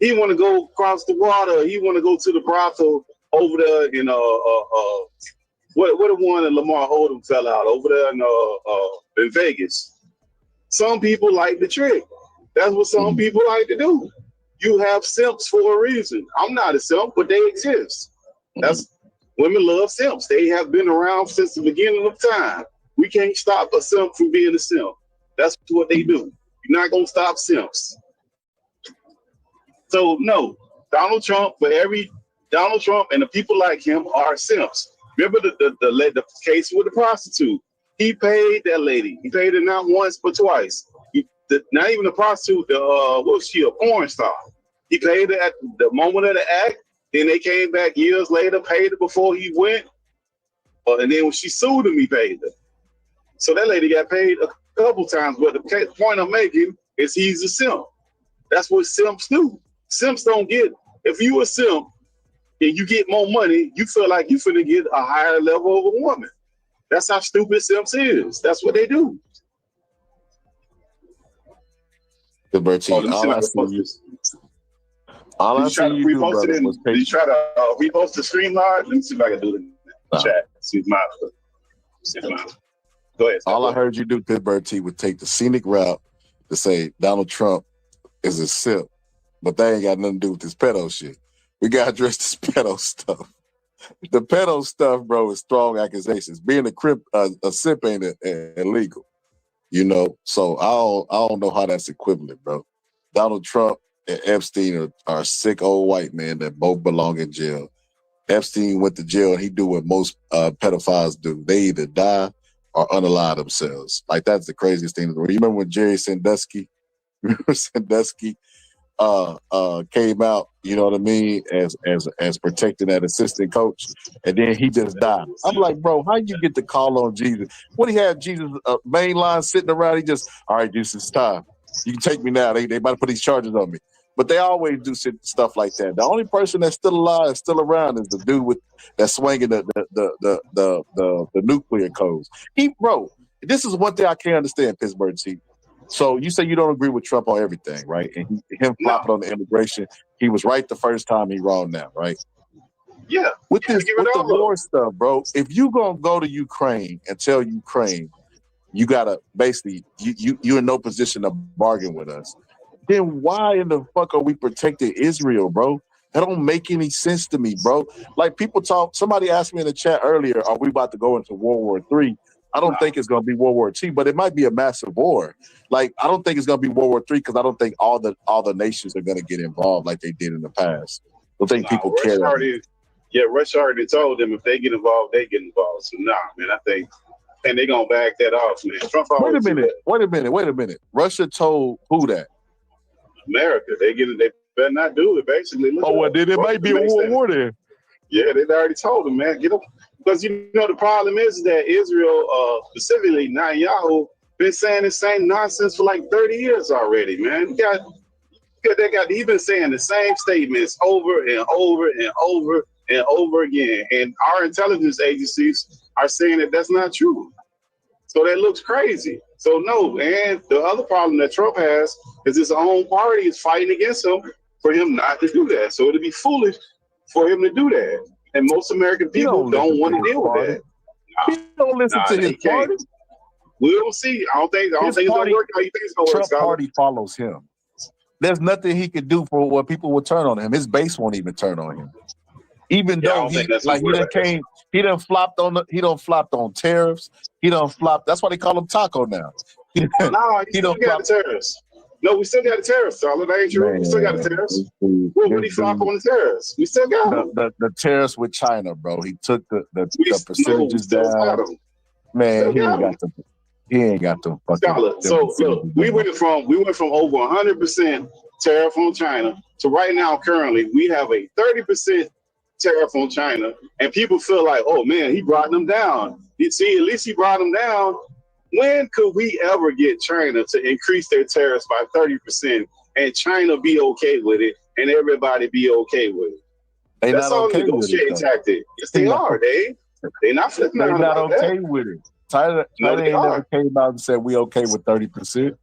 He want to go across the water. He want to go to the brothel over there in what the one that Lamar Odom fell out over there in Vegas. Some people like the trick. That's what some people like to do. You have simps for a reason. I'm not a simp, but they exist. Women love simps. They have been around since the beginning of time. We can't stop a simp from being a simp. That's what they do. You're not gonna stop simps. So no, Donald Trump and the people like him are simps. Remember the case with the prostitute? He paid that lady. He paid her not once but twice. Not even a prostitute. What was she? A porn star. He paid her at the moment of the act. Then they came back years later, paid her before he went. And then when she sued him, he paid her. So that lady got paid a couple times. But the point I'm making is he's a simp. That's what simps do. Simps don't get. If you a simp and you get more money, you feel like you finna get a higher level of a woman. That's how stupid simps is. That's what they do. All I see you do, brother, was did you try to repost the stream live? Let me see if I can do it in the chat. See if mine. Go ahead. All I heard you do, Pittsburgh T, would take the scenic route to say Donald Trump is a simp, but that ain't got nothing to do with this pedo shit. We gotta address this pedo stuff. The pedo stuff, bro, is strong accusations. Being a simp ain't illegal, you know. So I don't know how that's equivalent, bro. Donald Trump and Epstein are sick old white men that both belong in jail. Epstein went to jail and he do what most pedophiles do. They either die or unalive themselves. Like, that's the craziest thing. You remember when Jerry Sandusky came out, you know what I mean, as protecting that assistant coach, and then he just died. I'm like, bro, how you get the call on Jesus? When he had Jesus main line sitting around, he just, all right, this is time. You can take me now. They about to put these charges on me. But they always do stuff like that. The only person that's still alive, still around, is the dude that's swinging the nuclear codes. Bro, this is one thing I can't understand, Pittsburgh Chief. So you say you don't agree with Trump on everything, right? And him flopping on the immigration, he was right the first time, he wrong now, right? Yeah. With the war stuff, bro, if you gonna go to Ukraine and tell Ukraine you gotta basically you're in no position to bargain with us, then why in the fuck are we protecting Israel, bro? That don't make any sense to me, bro. Like, somebody asked me in the chat earlier, are we about to go into World War III? I don't think it's going to be World War II, but it might be a massive war. Like, I don't think it's going to be World War III because I don't think all the nations are going to get involved like they did in the past. I don't think people care. Russia already told them if they get involved, they get involved. So, man, I think, and they're going to back that off, man. Trump Wait a minute. Russia told who that? America. They better not do it, basically. Then it might be a world war then. Yeah, they already told them, man. Get them. Because, you know, the problem is that Israel, specifically Netanyahu, been saying the same nonsense for like 30 years already, man. He's been saying the same statements over and over and over and over again. And our intelligence agencies are saying that that's not true. So that looks crazy. So no, and the other problem that Trump has is his own party is fighting against him for him not to do that. So it'd be foolish for him to do that. And most American people don't want to deal with that. He don't listen to his party. We don't see. I don't think it's going to work how you think it's going to work. Trump party follows him. There's nothing he could do for what people will turn on him. His base won't even turn on him. Even though he done flopped on tariffs. He done flopped. That's why they call him Taco now. He still got the tariffs. No, we still got the tariffs, Tyler. That ain't true. We still got the tariffs. What did he flop on the tariffs? We still got them. The tariffs with China, bro. He took the percentages down. Man, he ain't got them. So look, we went from over 100% tariff on China to right now, currently, we have a 30% tariff on China, and people feel like, oh man, he brought them down. You see, at least he brought them down. When could we ever get China to increase their tariffs by 30% and China be okay with it and everybody be okay with it? That's all a negotiating tactic. Yes, they are. They're not flipping out. They're not okay with it. China ain't never came out and said we okay with 30%.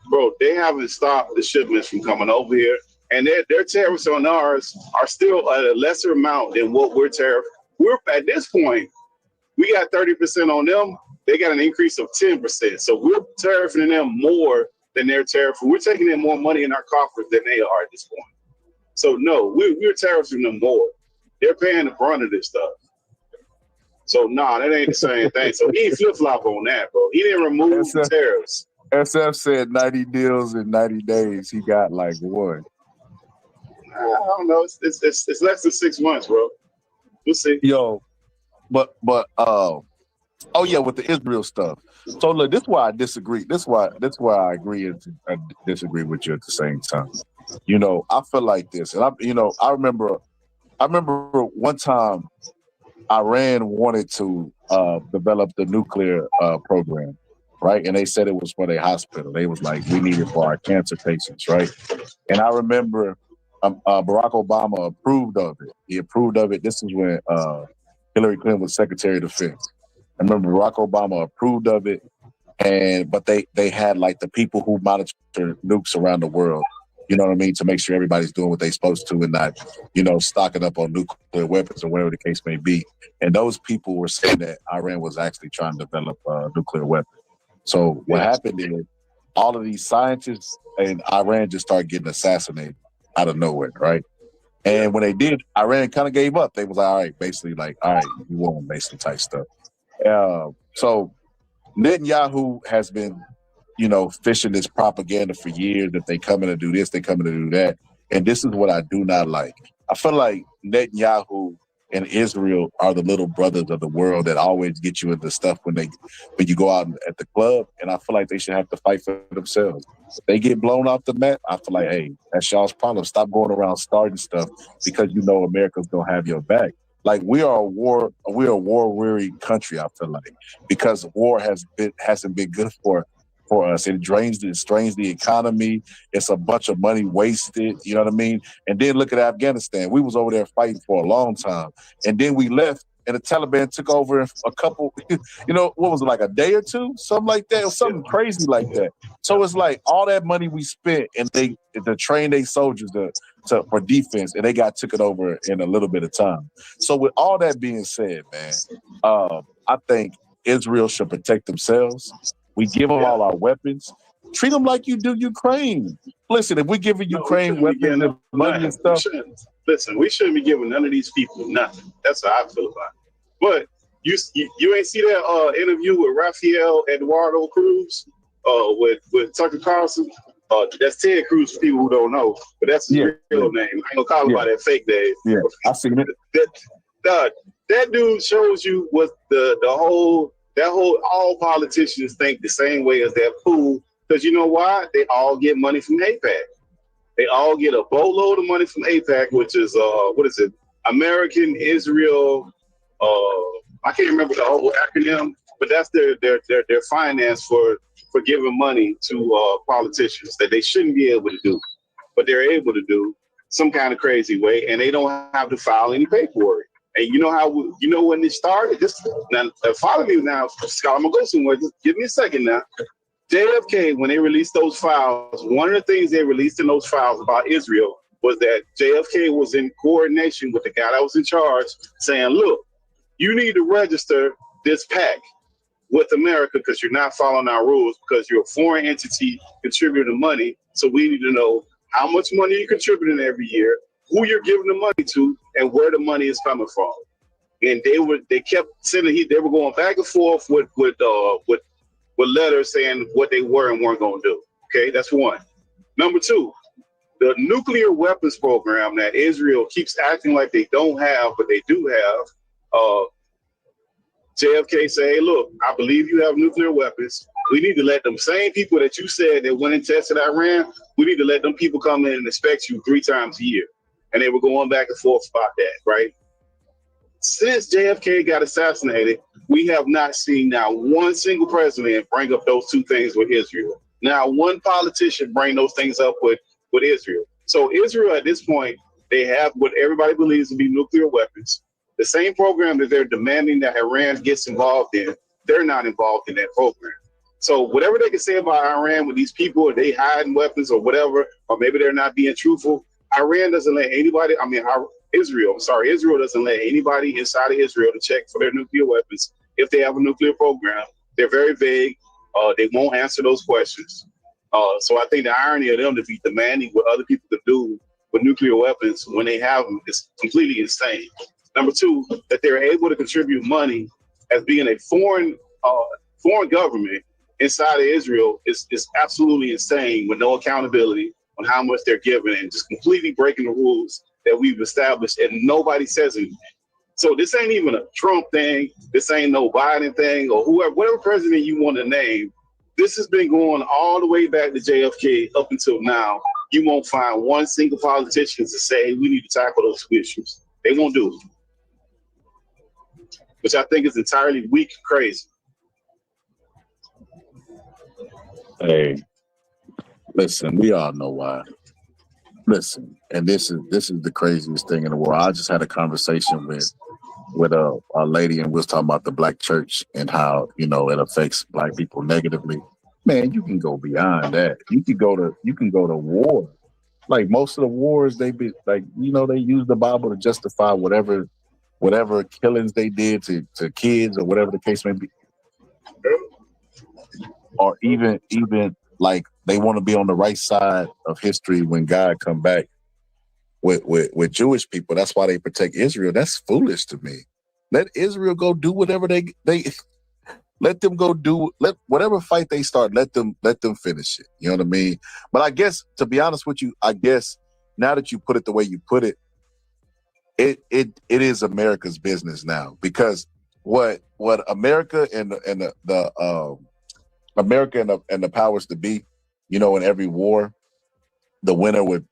Bro, they haven't stopped the shipments from coming over here, and their tariffs on ours are still at a lesser amount than what we're tariff. We're at this point, we got 30% on them. They got an increase of 10%. So we're tariffing them more than their tariff. We're taking in more money in our coffers than they are at this point. So no, we're tariffing them more. They're paying the brunt of this stuff. So that ain't the same thing. So he ain't flip-flop on that, bro. He didn't remove the tariffs. SF said 90 deals in 90 days. He got like one. I don't know. It's less than 6 months, bro. We'll see. Yo, but oh yeah, with the Israel stuff. So look, this is why I disagree. This is why I agree and I disagree with you at the same time. You know, I feel like this, and I remember one time Iran wanted to develop the nuclear program, right? And they said it was for their hospital. They was like, we need it for our cancer patients, right? And I remember Barack Obama approved of it. He approved of it. This is when Hillary Clinton was Secretary of Defense. I remember Barack Obama approved of it, but they had like the people who monitor nukes around the world, you know what I mean, to make sure everybody's doing what they're supposed to and not, stocking up on nuclear weapons or whatever the case may be. And those people were saying that Iran was actually trying to develop a nuclear weapon. So what happened is all of these scientists in Iran just started getting assassinated out of nowhere, right? And when they did, Iran kind of gave up. They was like, all right, basically like, all right, you won, basically type stuff. So Netanyahu has been, fishing this propaganda for years that they coming to do this, they coming to do that. And this is what I do not like. I feel like Netanyahu and Israel are the little brothers of the world that always get you into stuff when you go out at the club. And I feel like they should have to fight for themselves. If they get blown off the map, I feel like, hey, that's y'all's problem. Stop going around starting stuff because America's gonna have your back. Like we're a war-weary country, I feel like, because war hasn't been good for us. It strains the economy. It's a bunch of money wasted, you know what I mean? And then look at Afghanistan. We was over there fighting for a long time. And then we left and the Taliban took over a couple, what was it, like a day or two? Something like that, or something crazy like that. So it's like all that money we spent and to train their soldiers for defense, and they got took it over in a little bit of time. So with all that being said, man, I think Israel should protect themselves. We give them all our weapons. Treat them like you do Ukraine. Listen, if we're giving Ukraine weapons and money and stuff. We shouldn't be giving none of these people nothing. That's how I feel about it. But you ain't see that interview with Rafael Eduardo Cruz with Tucker Carlson? That's Ted Cruz for people who don't know, but that's his real name. I ain't gonna call him by that fake name. Yeah, I seen it. That dude shows you what all politicians think the same way as that fool. Because you know why? They all get money from AIPAC. They all get a boatload of money from AIPAC, which is American Israel. I can't remember the whole acronym, but that's their finance for giving money to politicians that they shouldn't be able to do, but they're able to do some kind of crazy way, and they don't have to file any paperwork. And when it started? Follow me now, Scott. I'm gonna go somewhere. Just give me a second now. JFK, when they released those files, one of the things they released in those files about Israel was that JFK was in coordination with the guy that was in charge, saying, "Look, you need to register this PAC with America because you're not following our rules because you're a foreign entity contributing money. So we need to know how much money you're contributing every year, who you're giving the money to, and where the money is coming from." And they kept sending. They were going back and forth with letters saying what they were and weren't going to do. Okay, that's one. Number two, the nuclear weapons program that Israel keeps acting like they don't have, but they do have. JFK say, "Hey, look, I believe you have nuclear weapons. We need to let them same people that you said that went and tested Iran, we need to let them people come in and inspect you 3 times a year." And they were going back and forth about that, right? Since JFK got assassinated, we have not seen now one single president bring up those two things with Israel. Now one politician bring those things up with Israel. So Israel at this point, they have what everybody believes to be nuclear weapons. The same program that they're demanding that Iran gets involved in, they're not involved in that program. So whatever they can say about Iran with these people, are they hiding weapons or whatever, or maybe they're not being truthful, Iran doesn't let anybody, Israel doesn't let anybody inside of Israel to check for their nuclear weapons if they have a nuclear program. They're very vague. They won't answer those questions. So I think the irony of them to be demanding what other people could do with nuclear weapons when they have them is completely insane. Number two, that they're able to contribute money as being a foreign government inside of Israel is absolutely insane with no accountability on how much they're giving and just completely breaking the rules that we've established, and nobody says anything. So this ain't even a Trump thing. This ain't no Biden thing or whatever president you want to name. This has been going all the way back to JFK up until now. You won't find one single politician to say we need to tackle those issues. They won't do it, which I think is entirely weak and crazy. Hey, listen, we all know why. Listen, and this is the craziest thing in the world. I just had a conversation with a lady, and we was talking about the black church and how it affects black people negatively. Man, you can go beyond that. You can go to war. Like most of the wars, they use the Bible to justify whatever killings they did to kids or whatever the case may be. Or even like they want to be on the right side of history when God come back. with Jewish people. That's why they protect Israel. That's foolish to me. Let Israel go do whatever they let them go do. Let whatever fight they start. Let them finish it. You know what I mean? But I guess, to be honest with you, I guess now that you put it the way you put it, it is America's business now, because what America and the America and the powers to be, you know, in every war, the winner would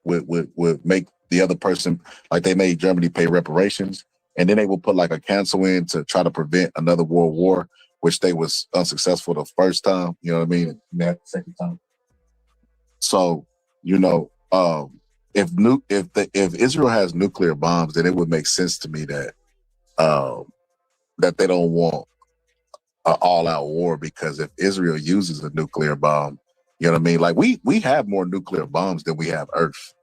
make the other person, like they made Germany pay reparations, and then they will put like a cancel in to try to prevent another world war, which they was unsuccessful the first time. You know what I mean? That second time. So, you know, if Israel has nuclear bombs, then it would make sense to me that that they don't want an all-out war, because if Israel uses a nuclear bomb, you know what I mean? Like we have more nuclear bombs than we have Earth.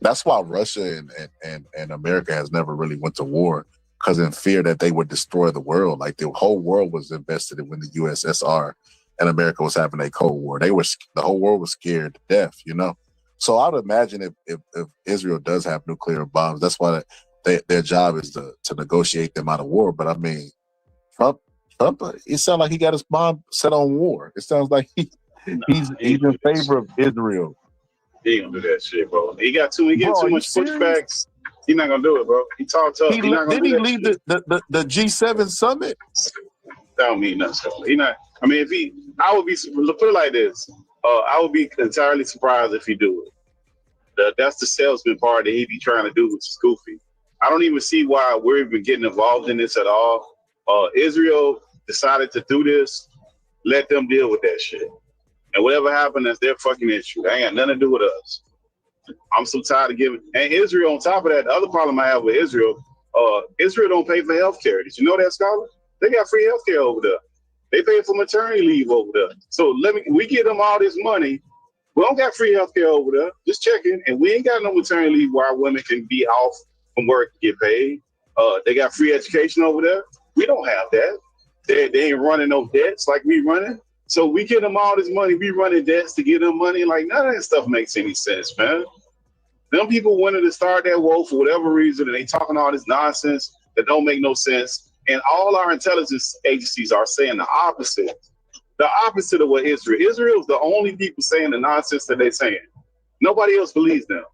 That's why Russia and America has never really went to war, because in fear that they would destroy the world. Like the whole world was invested in when the USSR and America was having a Cold War. The whole world was scared to death, you know? So I would imagine if Israel does have nuclear bombs, that's why their job is to negotiate them out of war. But I mean, Trump, it sounds like he got his bomb set on war. It sounds like he's in favor of Israel. He ain't gonna do that shit, bro. He getting too much pushbacks. He's not gonna do it, bro. He talked tough. Did he leave the G7 summit? That don't mean nothing. He not. I mean, I would be, put it like this. I would be entirely surprised if he do it. That's the salesman part that he be trying to do, which is goofy. I don't even see why we're even getting involved in this at all. Israel decided to do this. Let them deal with that shit. And whatever happened, that's their fucking issue. They ain't got nothing to do with us. I'm so tired of giving. And Israel, on top of that, the other problem I have with Israel, Israel don't pay for health care. Did you know that, Scholar? They got free health care over there. They pay for maternity leave over there. So we give them all this money. We don't got free health care over there. Just checking. And we ain't got no maternity leave where our women can be off from work to get paid. They got free education over there. We don't have that. They ain't running no debts like we running. So we give them all this money. We running debts to give them money. Like, none of that stuff makes any sense, man. Them people wanted to start that war for whatever reason, and they talking all this nonsense that don't make no sense. And all our intelligence agencies are saying the opposite. The opposite of what Israel. Israel is the only people saying the nonsense that they're saying. Nobody else believes them.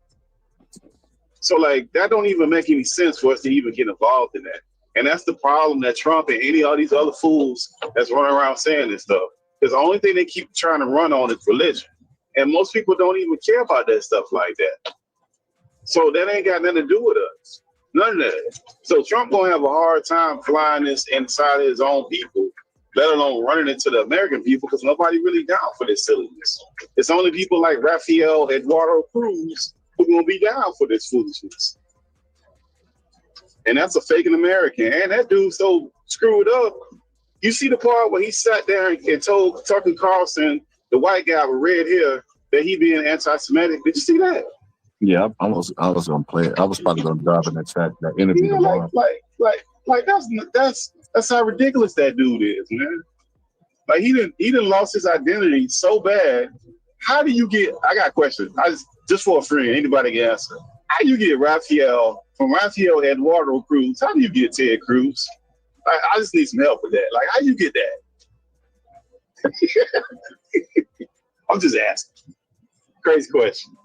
So, like, that don't even make any sense for us to even get involved in that. And that's the problem that Trump and any of these other fools that's running around saying this stuff. Because the only thing they keep trying to run on is religion. And most people don't even care about that stuff like that. So that ain't got nothing to do with us. None of that. So Trump gonna have a hard time flying this inside of his own people, let alone running into the American people, because nobody really down for this silliness. It's only people like Rafael Eduardo Cruz who gonna be down for this foolishness. And that's a faking American. And that dude so screwed up. You see the part where he sat there and told Tucker Carlson, the white guy with red hair, that he being anti-Semitic. Did you see that? Yeah, I was gonna play it. I was probably gonna drop in that interview tomorrow. Like that's how ridiculous that dude is, man. Like he didn't lost his identity so bad. How do you get? I got questions. Just for a friend, anybody can answer. How do you get Rafael Eduardo Cruz? How do you get Ted Cruz? I just need some help with that. Like, how do you get that? I'm just asking. Crazy question.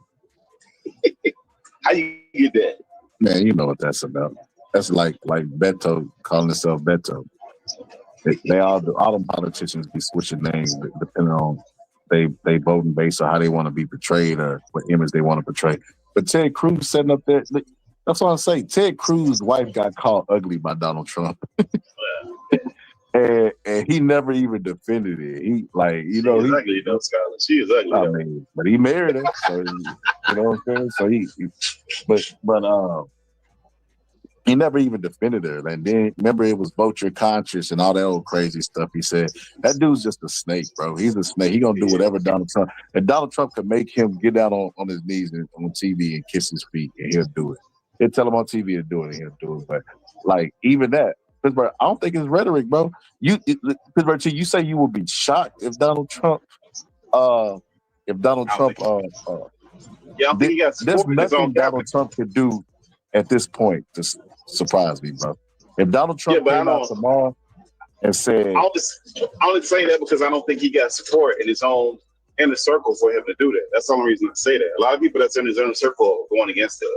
How you get that? Man, you know what that's about. That's like Beto calling himself Beto. They all the politicians be switching names depending on they voting based on how they want to be portrayed or what image they want to portray. But Ted Cruz setting up there, that's what I'm saying. Ted Cruz's wife got called ugly by Donald Trump. and he never even defended it. He he's ugly though, Scholar. She is ugly. I mean, but he married her, so you know what I'm saying. So he never even defended her. And then remember, it was vote your conscience and all that old crazy stuff. He said that dude's just a snake, bro. He's a snake. He gonna do whatever Donald Trump. And Donald Trump could make him get down on his knees on TV and kiss his feet, and he'll do it. He'll tell him on TV to do it, and he'll do it. But like even that. Pittsburgh, I don't think it's rhetoric, bro. Pittsburgh, you say you would be shocked if Donald Trump Yeah, I don't think he got there's support in his own nothing Donald Trump could do at this point to surprise me, bro. If Donald Trump came out tomorrow and said, I'll only say that because I don't think he got support in his own inner circle for him to do that. That's the only reason I say that. A lot of people that's in his inner circle are going against it.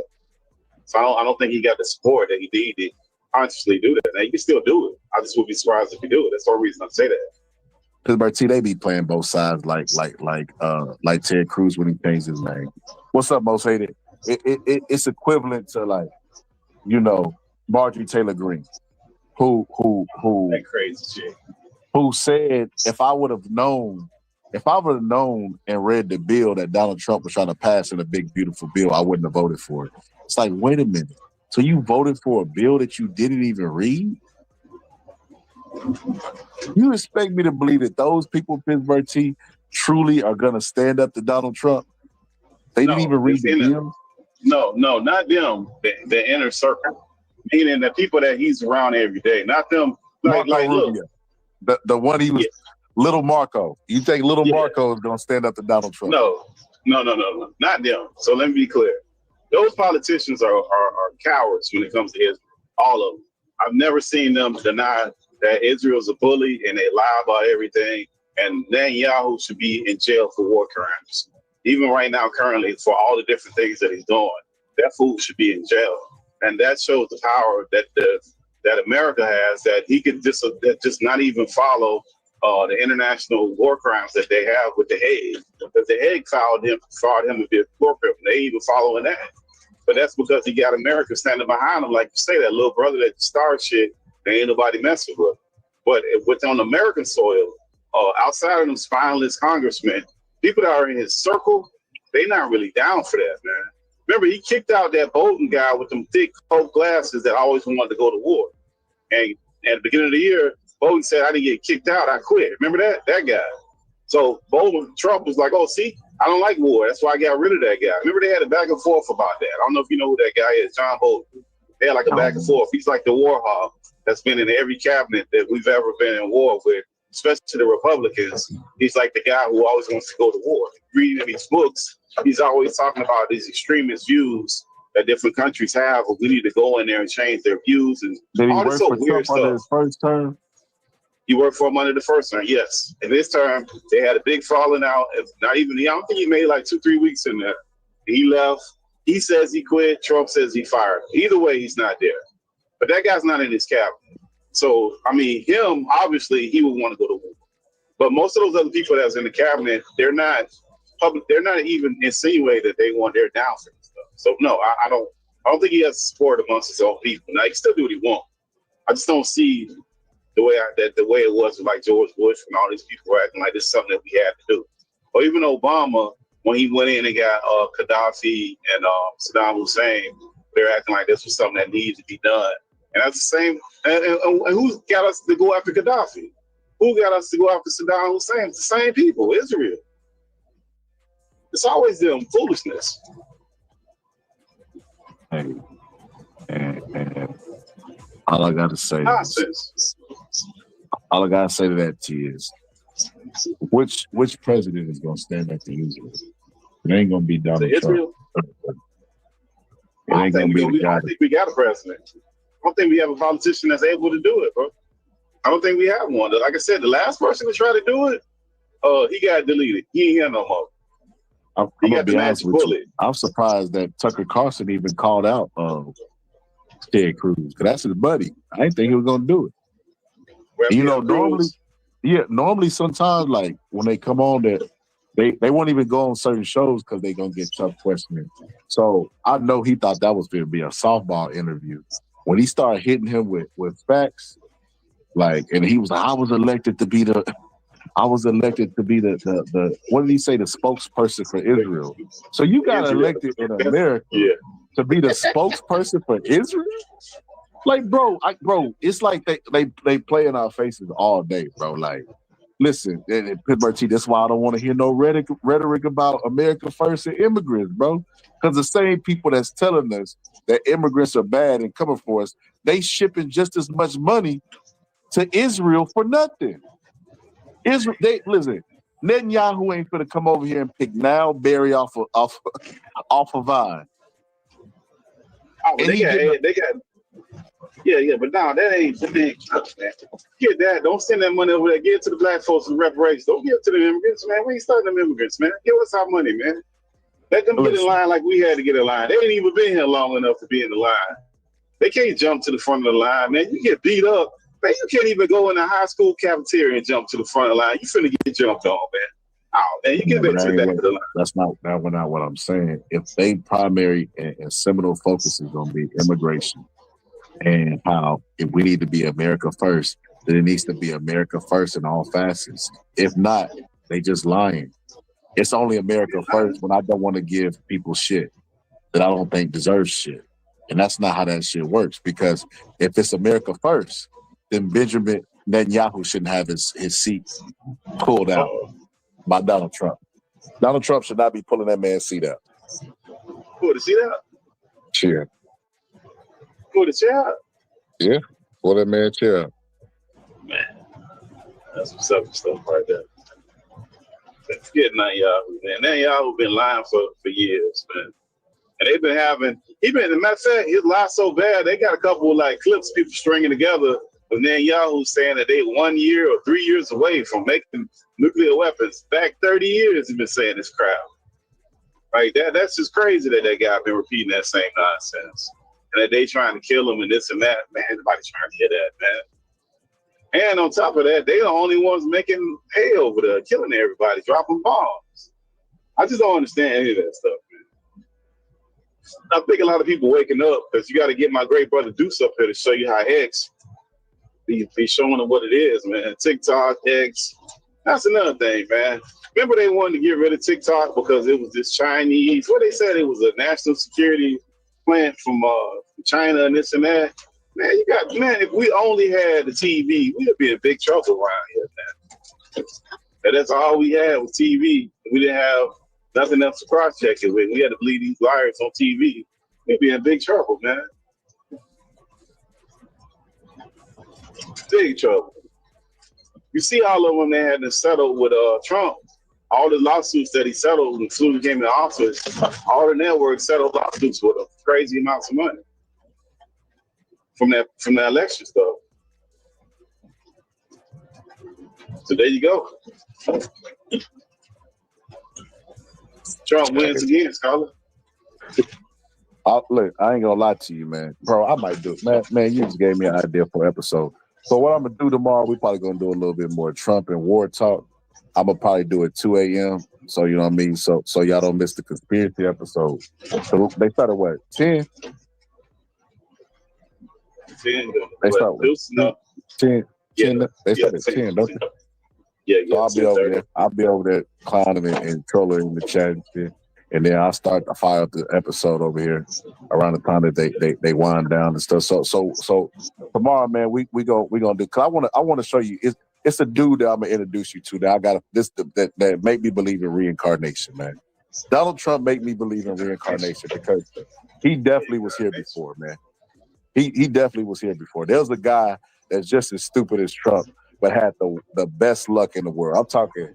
So I don't think he got the support that he needed to consciously do that. Now, you can still do it. I just would be surprised if he do it. That's the only reason I say that. Pittsburgh T, they be playing both sides like Ted Cruz when he changed his name. What's up, Most Hated? It's equivalent to like, you know, Marjorie Taylor Greene, who that crazy shit. Who said if I would have known and read the bill that Donald Trump was trying to pass in a big beautiful bill, I wouldn't have voted for it. It's like, wait a minute. So you voted for a bill that you didn't even read? You expect me to believe that those people, Pittsburgh T, truly are going to stand up to Donald Trump? They didn't even read the bill? No, not them. The inner circle. Meaning the people that he's around every day. Not them. Like Rubio. The one he was, Little Marco. You think Little Marco is going to stand up to Donald Trump? No. Not them. So let me be clear. Those politicians are cowards when it comes to Israel. All of them. I've never seen them deny that Israel's a bully and they lie about everything. And Netanyahu should be in jail for war crimes. Even right now, currently, for all the different things that he's doing, that fool should be in jail. And that shows the power that America has, that he could just not even follow the international war crimes that they have with the Hague. Because the Hague found him to be a war criminal. They even following that. But that's because he got America standing behind him, like you say, that little brother that started shit, there ain't nobody messing with. But with on American soil, outside of them spineless congressmen, people that are in his circle, they not really down for that, man. Remember, he kicked out that Bolton guy with them thick Coke glasses that always wanted to go to war. And at the beginning of the year, Bolton said, I didn't get kicked out, I quit. Remember that guy? So Trump was like, oh, see, I don't like war. That's why I got rid of that guy. Remember, they had a back and forth about that. I don't know if you know who that guy is, John Bolton. They had like a back and forth. He's like the war hawk that's been in every cabinet that we've ever been in war with, especially the Republicans. He's like the guy who always wants to go to war. Reading these books, he's always talking about these extremist views that different countries have, but we need to go in there and change their views and did he all work this so for weird Trump stuff. under his first term? He worked for him under the first term, yes. In this term, they had a big falling out. I don't think he made like 2-3 weeks in there. He left. He says he quit. Trump says he fired. Either way, he's not there. But that guy's not in his cabinet. So, I mean, him, obviously, he would want to go to war. But most of those other people that's in the cabinet, they're not public. They're not even insinuating that they're down for this stuff. So, no, I don't think he has support amongst his own people. Now, he can still do what he wants. I just don't see the way it was with like George Bush and all these people acting like this is something that we had to do. Or even Obama, when he went in and got Gaddafi and Saddam Hussein, they're acting like this was something that needed to be done. And that's the same. And who got us to go after Gaddafi? Who got us to go after Saddam Hussein? It's the same people, Israel. It's always them foolishness. Hey, and all I gotta say to that to you is, which president is gonna stand up to Israel? It ain't gonna be Donald Trump. I don't think we got a president. I don't think we have a politician that's able to do it, bro. I don't think we have one. Like I said, the last person to try to do it, he got deleted. He ain't here no more. I'm gonna be honest with you. I'm surprised that Tucker Carlson even called out Ted Cruz, because that's his buddy. I didn't think he was gonna do it. Well, normally sometimes, like when they come on, that they won't even go on certain shows because they're gonna get tough questioning. So I know he thought that was gonna be a softball interview. When he started hitting him with facts, like, and he was like, I was elected to be the what did he say, the spokesperson for Israel. So you got elected in America to be the spokesperson for Israel? Like, bro, it's like they play in our faces all day, bro. Like, listen, Pittsburgh T, that's why I don't want to hear no rhetoric about America first and immigrants, bro. Because the same people that's telling us that immigrants are bad and coming for us, they shipping just as much money to Israel for nothing. Listen, Netanyahu ain't gonna come over here and pick now Berry off of Vine. Oh, they got. Yeah, but no, that ain't the thing, man. Get that. Don't send that money over there. Give it to the black folks in reparations. Don't give it to the immigrants, man. We ain't starting them immigrants, man. Give us our money, man. Let them get in line like we had to get in line. They ain't even been here long enough to be in the line. They can't jump to the front of the line, man. You get beat up. Man, you can't even go in the high school cafeteria and jump to the front of the line. You finna get jumped on, man. Oh, man, you get back to the back of the line. That's not what I'm saying. If they primary and seminal focus is going to be immigration and how if we need to be America first, then it needs to be America first in all facets. If not, they just lying. It's only America first when I don't want to give people shit that I don't think deserves shit. And that's not how that shit works, because if it's America first, then Benjamin Netanyahu shouldn't have his seat pulled out by Donald Trump. Donald Trump should not be pulling that man's seat out. Pull the seat out? Chair. Pull the chair out? Yeah, pull that man chair out. Man, that's some stuff right there. Forget Netanyahu, man. Netanyahu been lying for years, man. And they've been having, as a matter of fact, his lie so bad, they got a couple of like clips people stringing together of Netanyahu saying that they 1 year or 3 years away from making nuclear weapons. Back 30 years, he's been saying this crap. Like that's just crazy that guy been repeating that same nonsense. And that they trying to kill him and this and that. Man, nobody's trying to hear that, man. And on top of that, they the only ones making hay over there, killing everybody, dropping bombs. I just don't understand any of that stuff, man. I think a lot of people waking up because you got to get my great brother Deuce up here to show you how X be showing them what it is, man. TikTok, X. That's another thing, man. Remember they wanted to get rid of TikTok because it was this Chinese, what they said it was a national security plant from China and this and that. Man, if we only had the TV, we'd be in big trouble around here, man. And that's all we had was TV. We didn't have nothing else to cross-check it with. We had to believe these liars on TV. We'd be in big trouble, man. Big trouble. You see all of them they had to settle with Trump. All the lawsuits that he settled when Flutie came into office, all the networks settled lawsuits with crazy amounts of money from that election stuff. So there you go. Trump wins again, Scholar. Look, I ain't gonna lie to you, man. Bro, I might do it. Man, you just gave me an idea for an episode. So what I'm gonna do tomorrow, we probably gonna do a little bit more Trump and war talk. I'm gonna probably do it 2 a.m. So you know what I mean? So y'all don't miss the conspiracy episode. So they started what? 10? 10. They start with 10. They started at 10, don't they? Yeah. So I'll be over there. I'll be over there clowning and trolling in the chat and shit. And then I'll start to fire up the episode over here around the time that they wind down and stuff. So tomorrow, man, we gonna do. Cause I wanna show you. It's a dude that I'm gonna introduce you to. That I got that make me believe in reincarnation, man. Donald Trump made me believe in reincarnation because he definitely was here before, man. He definitely was here before. There was a guy that's just as stupid as Trump, but had the best luck in the world. I'm talking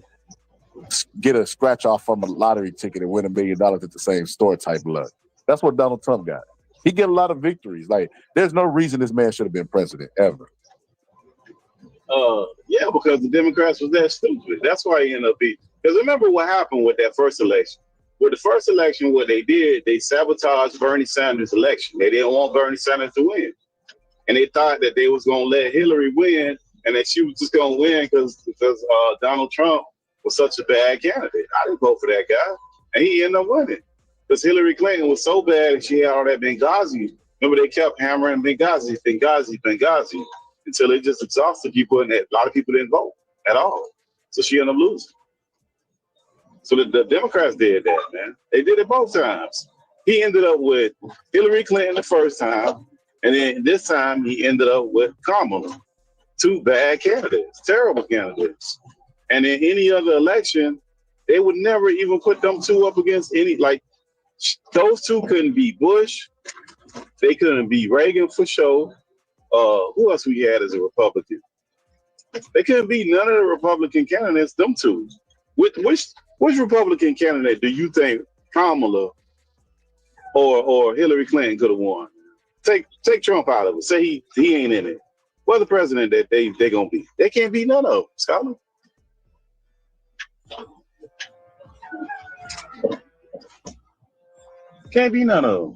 get a scratch off from a lottery ticket and win $1 million at the same store type luck. That's what Donald Trump got. He get a lot of victories. Like, there's no reason this man should have been president ever. Yeah, because the Democrats was that stupid. That's why he ended up beating. Because remember what happened with that first election. With the first election, what they did, they sabotaged Bernie Sanders' election. They didn't want Bernie Sanders to win. And they thought that they was going to let Hillary win and that she was just going to win because Donald Trump was such a bad candidate. I didn't vote for that guy. And he ended up winning. Because Hillary Clinton was so bad and she had all that Benghazi. Remember, they kept hammering Benghazi until it just exhausted people, and a lot of people didn't vote at all. So she ended up losing. So the Democrats did that, man. They did it both times. He ended up with Hillary Clinton the first time, and then this time he ended up with Kamala. Two bad candidates, terrible candidates. And in any other election, they would never even put them two up against those two couldn't beat Bush. They couldn't beat Reagan for sure. Who else we had as a Republican? They couldn't beat none of the Republican candidates, them two. Which Republican candidate do you think Kamala or Hillary Clinton could have won? Take Trump out of it. Say he ain't in it. What the president that they gonna be? They can't be none of them, Scholar. Can't be none of them.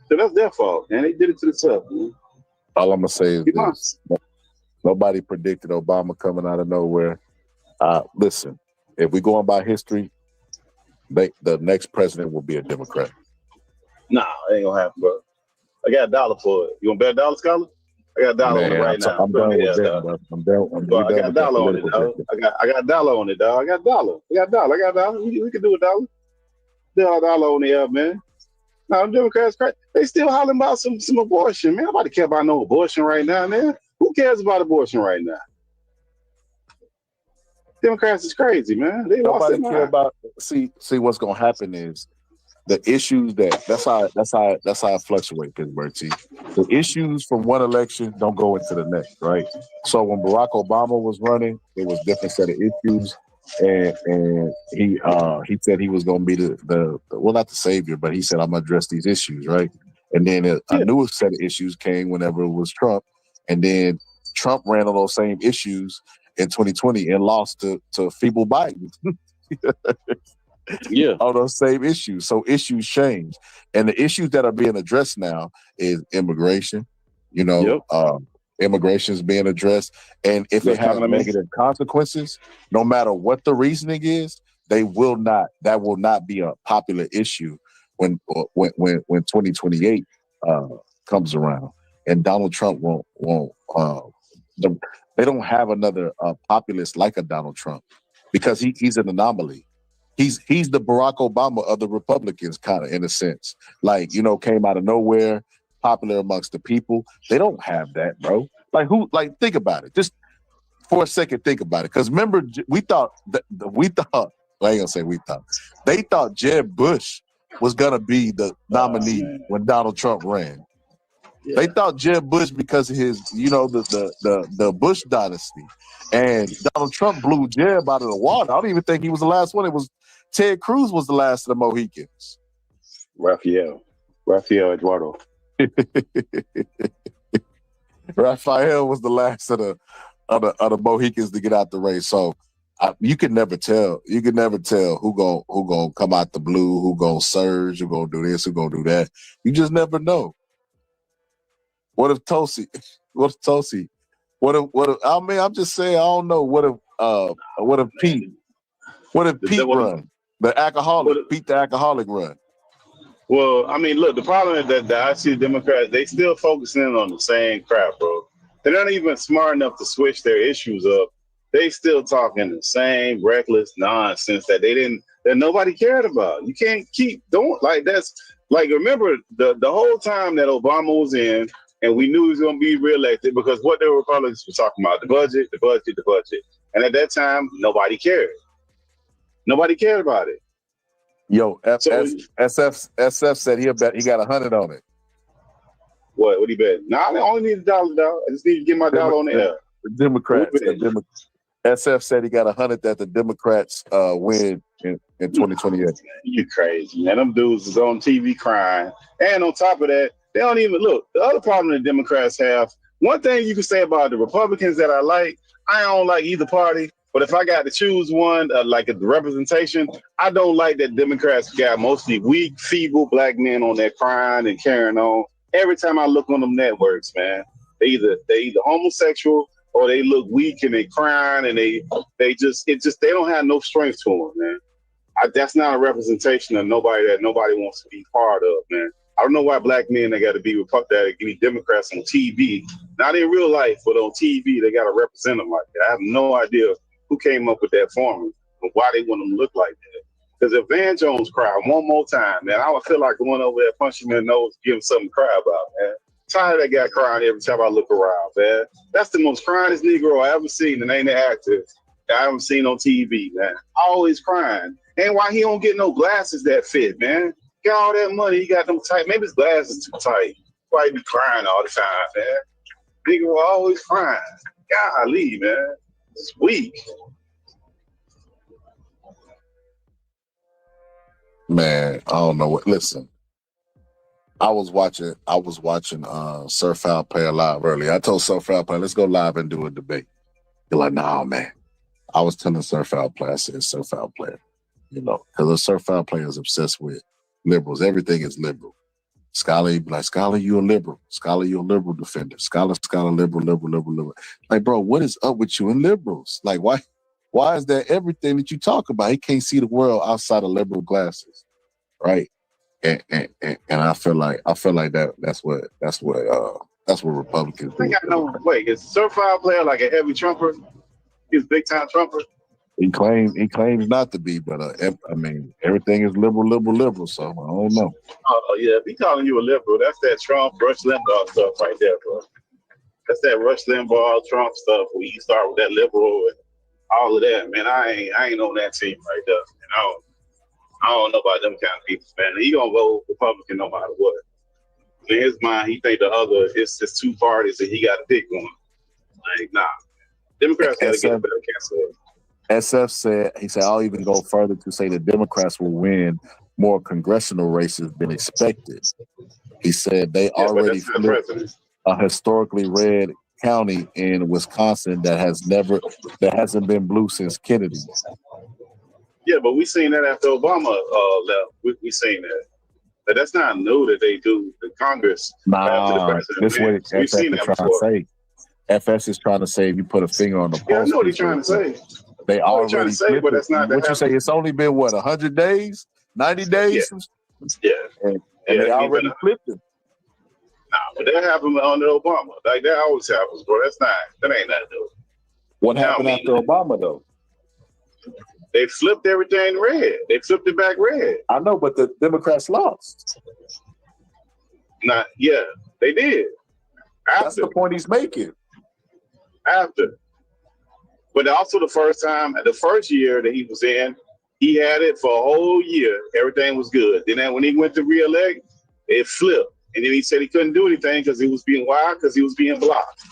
So that's their fault, man. They did it to themselves. Man. All I'm gonna say is this. Nobody predicted Obama coming out of nowhere. Listen, if we going by history, the next president will be a Democrat. Nah, it ain't gonna happen, bro. I got $1 for it. You want to bet $1, Scholar? I got $1 on it right now. I'm done with that, bro. I'm done. I got $1 on it, dog. I got $1 on it, dog. I got $1. We can do $1. $1 on the air, man. No, the Democrats, they still hollering about some abortion, man. Nobody care about no abortion right now, man. Who cares about abortion right now? Democrats is crazy, man. They lost their mind. Care about. See, what's gonna happen is the issues that's how it fluctuates, Pittsburgh T. The issues from one election don't go into the next, right? So when Barack Obama was running, it was different set of issues, and he said he was gonna be the well, not the savior, but he said I'm gonna address these issues, right? And then a new set of issues came whenever it was Trump, and then Trump ran on those same issues in 2020 and lost to feeble Biden. Yeah, all those same issues. So issues change, and the issues that are being addressed now is immigration. You know, immigration is being addressed, and if it has negative consequences, no matter what the reasoning is, that will not be a popular issue when 2028 comes around, and Donald Trump won't. They don't have another populist like a Donald Trump because he's an anomaly. He's the Barack Obama of the Republicans, kind of in a sense. Like, you know, came out of nowhere, popular amongst the people. They don't have that, bro. Like who? Like think about it. Just for a second, think about it. Because remember, we thought. Well, I ain't gonna say we thought. They thought Jeb Bush was gonna be the nominee when Donald Trump ran. Yeah. They thought Jeb Bush because of his, you know, the Bush dynasty, and Donald Trump blew Jeb out of the water. I don't even think he was the last one. It was Ted Cruz was the last of the Mohicans. Rafael Eduardo. Rafael was the last of the Mohicans to get out the race. So you can never tell. You can never tell who gonna come out the blue, who gonna surge, who gonna do this, who gonna do that. You just never know. What if Tosi? What if I mean, I'm just saying, I don't know. What if Pete? What if Pete run? The alcoholic, Pete the alcoholic run. Well, I mean, look, the problem is that I see the Democrats, they still focusing on the same crap, bro. They're not even smart enough to switch their issues up. They still talking the same reckless nonsense that nobody cared about. You can't keep doing remember the whole time that Obama was in, and we knew he was going to be reelected because what the Republicans were talking about, the budget. And at that time, nobody cared. Nobody cared about it. Yo, SF said he got 100 on it. What he bet? Nah, I only need $1, dog. I just need to get my dollar on the air. The Democrats. SF said he got 100 that the Democrats win in 2028. You crazy, man. Them dudes is on TV crying. And on top of that, they don't even look. The other problem the Democrats have, one thing you can say about the Republicans that I don't like either party, but if I got to choose one, like the representation, I don't like that Democrats got mostly weak, feeble black men on there crying and carrying on. Every time I look on them networks, man, they either homosexual or they look weak and they crying and they don't have no strength to them, man. That's not a representation of nobody that nobody wants to be part of, man. I don't know why black men they got to be Democrats on TV, not in real life, but on TV they got to represent them like that. I have no idea who came up with that formula and why they want them to look like that. Because if Van Jones cried one more time, man, I would feel like going over there, punch him in the nose, give him something to cry about, man. Tired of that guy crying every time I look around, man. That's the most cryingest Negro I ever seen, and ain't an actor I haven't seen on TV, man. Always crying. And why he don't get no glasses that fit, man? Got all that money, he got them tight. Maybe his glasses too tight. Why he be crying all the time, man? Negro always crying. Golly, man. It's weak. Man, I don't know what. Listen, I was watching Sir Foul Player live earlier. I told Sir Foul Player, let's go live and do a debate. You're like, nah, man. I was telling Sir Foul Player, I said, Sir Foul Player, because a Sir Foul Player is obsessed with liberals. Everything is liberal. Scholar, like, Scholar, you a liberal. Scholar, you a liberal defender. Scholar, liberal. Like, bro, what is up with you and liberals? Like, why is that everything that you talk about? He can't see the world outside of liberal glasses, right? And I feel like that's what Republicans do. Wait, is Sir Foul Player like a heavy Trumper? He's a big time Trumper. He claims not to be, but I mean, everything is liberal. So I don't know. Oh yeah, if he calling you a liberal, that's that Trump, Rush Limbaugh stuff right there, bro. That's that Rush Limbaugh, Trump stuff where you start with that liberal and all of that. Man, I ain't on that team right there. And I don't know about them kind of people, man. He gonna vote Republican no matter what. In his mind, he think the other it's just two parties and he got to pick one. Like, nah, Democrats got to get a better candidate. SF said, I'll even go further to say the Democrats will win more congressional races than expected. He said they already flipped a historically red county in Wisconsin that hasn't been blue since Kennedy. Yeah, but we seen that after Obama left. We seen that. But that's not new that they do the Congress after the president. This is what FS is trying to say. FS is trying to say if you put a finger on the pulse. Yeah, I know what he's trying to say. They already trying to say, but that's not. What you say? It's only been 100 days, 90 days. Yeah, and they already flipped it. Nah, but that happened under Obama. Like that always happens, bro. That ain't that new. What happened after Obama though? They flipped everything red. They flipped it back red. I know, but the Democrats lost. Yeah, they did. That's the point he's making. After. But also the first year that he was in, he had it for a whole year. Everything was good. Then when he went to re-elect, it flipped. And then he said he couldn't do anything because he was being blocked.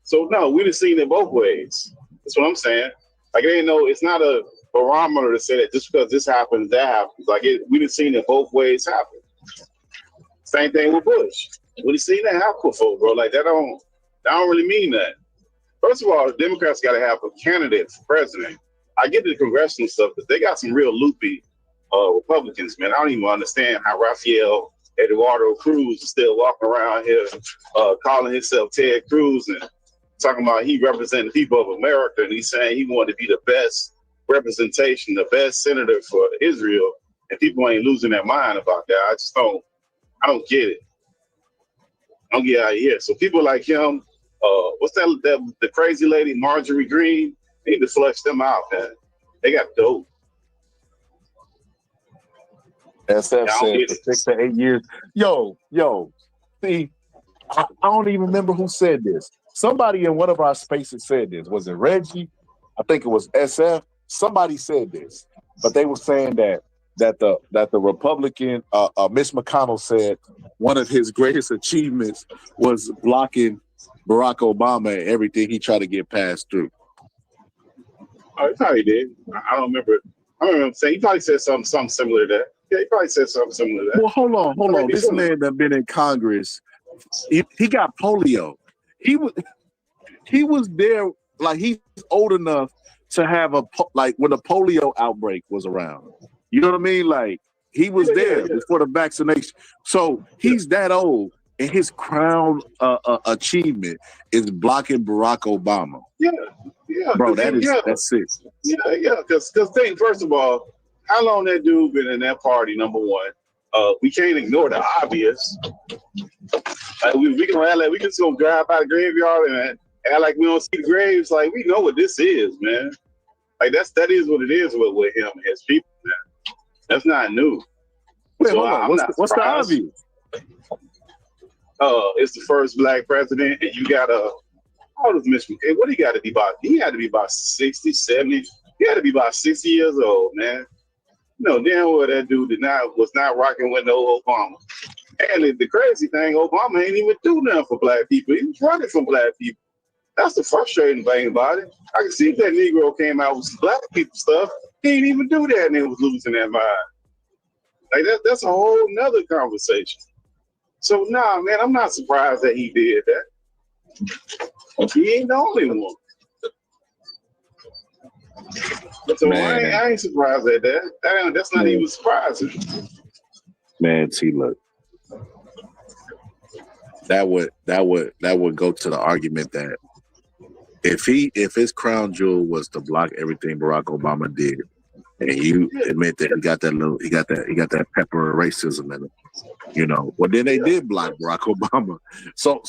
So no, we done seen it both ways. That's what I'm saying. Like, it's not a barometer to say that just because this happens, that happens. Like, we done seen it both ways happen. Same thing with Bush. We done seen that happen before, bro. Like, that don't really mean that. First of all, the Democrats got to have a candidate for president. I get the congressional stuff, but they got some real loopy Republicans, man. I don't even understand how Rafael Eduardo Cruz is still walking around here calling himself Ted Cruz and talking about he representing the people of America, and he's saying he wanted to be the best representation, the best senator for Israel, and people ain't losing their mind about that. I don't get it. I don't get out of here. So people like him, what's that the crazy lady, Marjorie Greene, they need to flush them out, man. They got dope. SF said for 6 to 8 years. Yo, see, I don't even remember who said this. Somebody in one of our spaces said this. Was it Reggie? I think it was SF. Somebody said this, but they were saying that the Republican, Mitch McConnell said one of his greatest achievements was blocking Barack Obama and everything he tried to get passed through. Oh, he probably did. I don't remember. I don't remember him saying. He probably said something similar to that. Yeah, he probably said something similar to that. Well, hold on. This man that been in Congress, he got polio. He was there, like, he's old enough to have when the polio outbreak was around. You know what I mean? Like, he was there before the vaccination. So he's that old, and his crown achievement is blocking Barack Obama. Yeah, bro, that's it. Yeah. Because think, first of all, how long that dude been in that party? Number one, we can't ignore the obvious. Like, we can act like we can just go drive by the graveyard and act like we don't see the graves. Like, we know what this is, man. Like, that is what it is with him and his people, man. That's not new. Wait, hold on. What's the obvious? It's the first black president, and you got how old is Mitch McConnell? What he got to be about? He had to be about 60, 70. He had to be about 60 years old, man. You know, damn well that dude was not rocking with no Obama. And the crazy thing, Obama ain't even do nothing for black people. He was running for black people. That's the frustrating thing about it. I can see if that Negro came out with some black people stuff, he didn't even do that and they was losing their mind. Like that's a whole nother conversation. So nah, man, I'm not surprised that he did that. He ain't the only one. So I ain't surprised at that. That's not even surprising. Man, see, look. That would go to the argument that if his crown jewel was to block everything Barack Obama did, and you admit that he got that pepper of racism in it, well then they did block Barack Obama. So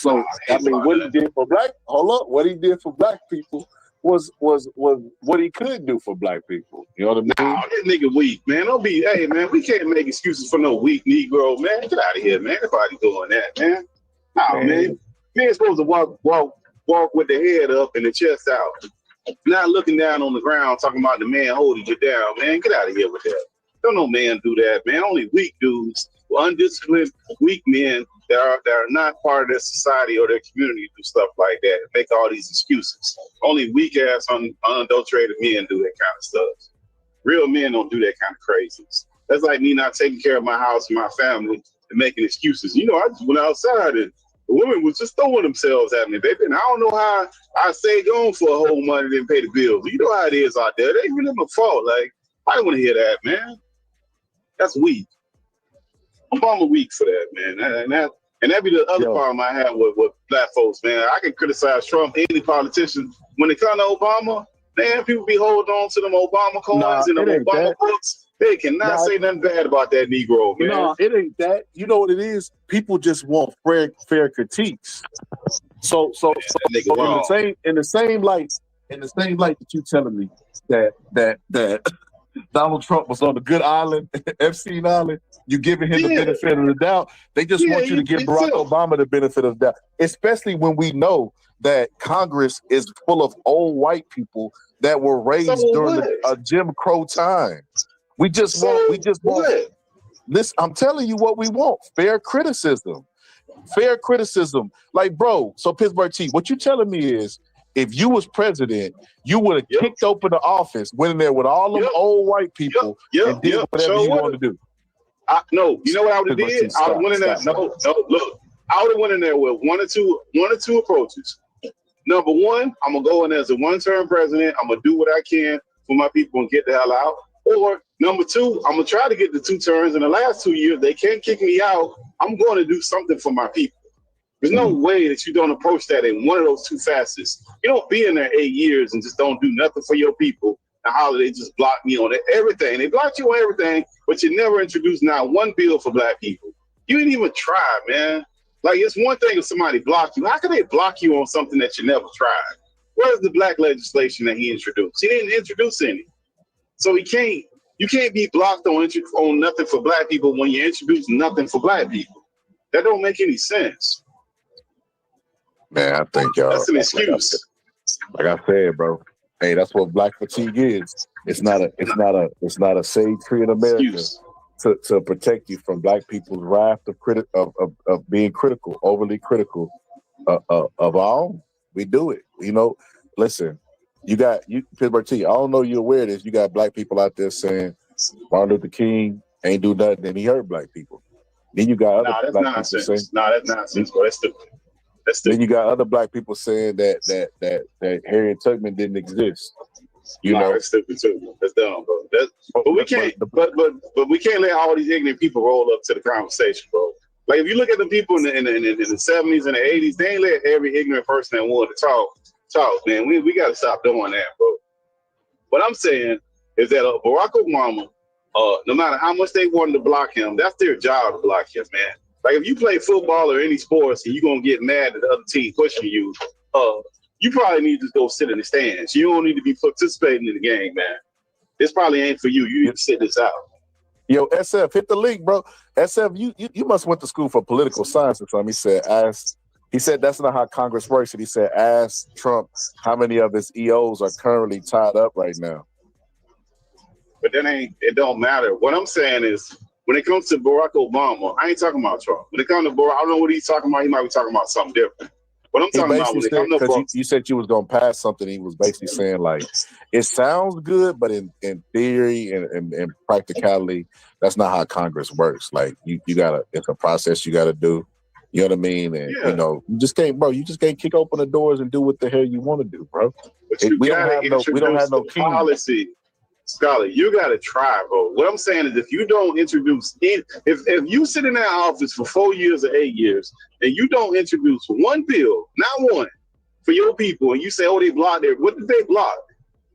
I mean, what he did for what he did for black people was what he could do for black people. You know what I mean? Nah, that nigga weak, man. Hey man, we can't make excuses for no weak Negro, man. Get out of here, man. Nobody doing that, man. Nah, man. You ain't supposed to walk with the head up and the chest out. Not looking down on the ground, talking about the man holding you down, man. Get out of here with that. Don't no man do that, man. Only weak dudes, undisciplined, weak men that are not part of their society or their community do stuff like that. Make all these excuses. Only weak ass, unadulterated men do that kind of stuff. Real men don't do that kind of craziness. That's like me not taking care of my house and my family and making excuses. I just went outside and the women was just throwing themselves at me, baby. And I don't know how I stayed gone for a whole month and didn't pay the bills. You know how it is out there. They ain't really my fault. Like, I don't want to hear that, man. That's weak. I'm weak for that, man. And that be the other problem I have with black folks, man. I can criticize Trump, any politician. When it comes to Obama, man, people be holding on to them Obama coins and them Obama books. They cannot say nothing bad about that Negro, man. No, it ain't that. You know what it is? People just want fair critiques. So in the same light that you telling me that Donald Trump was on the good island, Epstein Island, you giving him the benefit of the doubt. They just want you to give Barack Obama the benefit of the doubt, especially when we know that Congress is full of old white people that were raised during a Jim Crow time. We just want. Listen, I'm telling you what we want: fair criticism. Like, bro. So Pittsburgh T, what you telling me is, if you was president, you would have kicked open the office, went in there with all them old white people, and did whatever you wanted to do. No, you know what I would have did? I would have went in there. No, look, I would have went in there with one or two approaches. Number one, I'm gonna go in there as a one-term president. I'm gonna do what I can for my people and get the hell out. Or number two, I'm gonna try to get the 2 terms. In the last 2 years, they can't kick me out. I'm going to do something for my people. There's no way that you don't approach that in one of those 2 facets. You don't be in there 8 years and just don't do nothing for your people. And how they just block me on everything. They blocked you on everything, but you never introduced not one bill for black people. You didn't even try, man. Like, it's one thing if somebody blocked you. How can they block you on something that you never tried? Where's the black legislation that he introduced? He didn't introduce any. So you can't be blocked on nothing for black people when you introduce nothing for black people. That don't make any sense. Man, I think y'all. That's an excuse. Like I said, bro. Hey, that's what black fatigue is. It's not a shade tree in America to protect you from black people's wrath of being critical, overly critical of all. We do it. Listen. You Pittsburgh T. I don't know you're aware of this. You got black people out there saying Martin Luther King ain't do nothing and he hurt black people. Then you got other black people saying, that's nonsense, bro. That's stupid. Then you got other black people saying that Harriet Tubman didn't exist. That's stupid too. That's dumb, bro. But we can't let all these ignorant people roll up to the conversation, bro. Like, if you look at the people in the 70s and the 80s, they ain't let every ignorant person that wanted to talk, man. We got to stop doing that, bro. What I'm saying is that Barack Obama, no matter how much they wanted to block him, that's their job to block him, man. Like, if you play football or any sports and you're going to get mad at the other team pushing you, you probably need to go sit in the stands. You don't need to be participating in the game, man. This probably ain't for you. You need to sit this out. Yo, SF, hit the link, bro. SF, you must went to school for political science or something. He said that's not how Congress works. And he said, ask Trump how many of his EOs are currently tied up right now. But it don't matter. What I'm saying is, when it comes to Barack Obama, I ain't talking about Trump. When it comes to Barack, I don't know what he's talking about. He might be talking about something different. What I'm talking about when it comes to because you said you was gonna pass something. He was basically saying like, it sounds good, but in theory and practicality, that's not how Congress works. Like you gotta, it's a process you gotta do. You know what I mean? And you know, you just can't kick open the doors and do what the hell you want to do, bro. We don't have no policy. Scholar, you got to try, bro. What I'm saying is if you don't introduce, if you sit in that office for 4 years or 8 years and you don't introduce one bill, not one, for your people, and you say, oh, they blocked it. What did they block?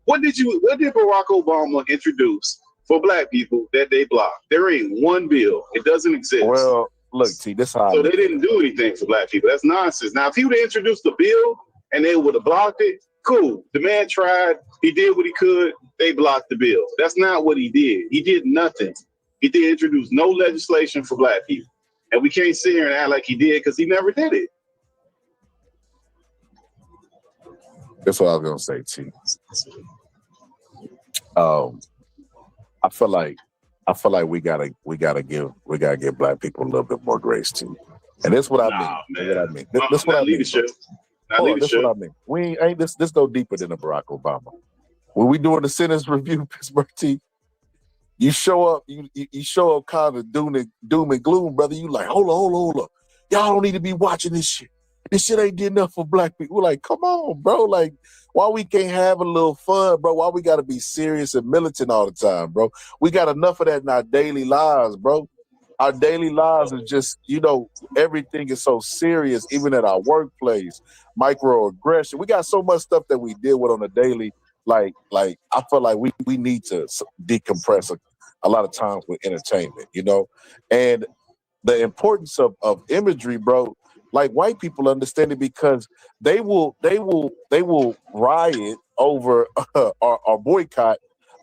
What did Barack Obama introduce for black people that they blocked? There ain't one bill. It doesn't exist. Well, look, see, this how. So they didn't do anything for black people. That's nonsense. Now, if he would have introduced the bill and they would have blocked it, cool. The man tried. He did what he could. They blocked the bill. That's not what he did. He did nothing. He did introduce no legislation for black people. And we can't sit here and act like he did because he never did it. That's what I was gonna say, T. I feel like we gotta give black people a little bit more grace too. And that's what I mean. That's what I mean. Leadership. That's what I mean. We ain't this go deeper than a Barack Obama. When we doing the sentence review, Pittsburgh T, you show up kind of doom and gloom, brother. You like, hold on. Y'all don't need to be watching this shit. This shit ain't good enough for black people. We're like, come on, bro. Like, why we can't have a little fun, bro? Why we gotta be serious and militant all the time, bro? We got enough of that in our daily lives, bro. Our daily lives is just, everything is so serious, even at our workplace, microaggression. We got so much stuff that we deal with on a daily. Like I feel like we need to decompress a lot of times with entertainment, and the importance of imagery, bro. Like white people understand it because they will riot over or boycott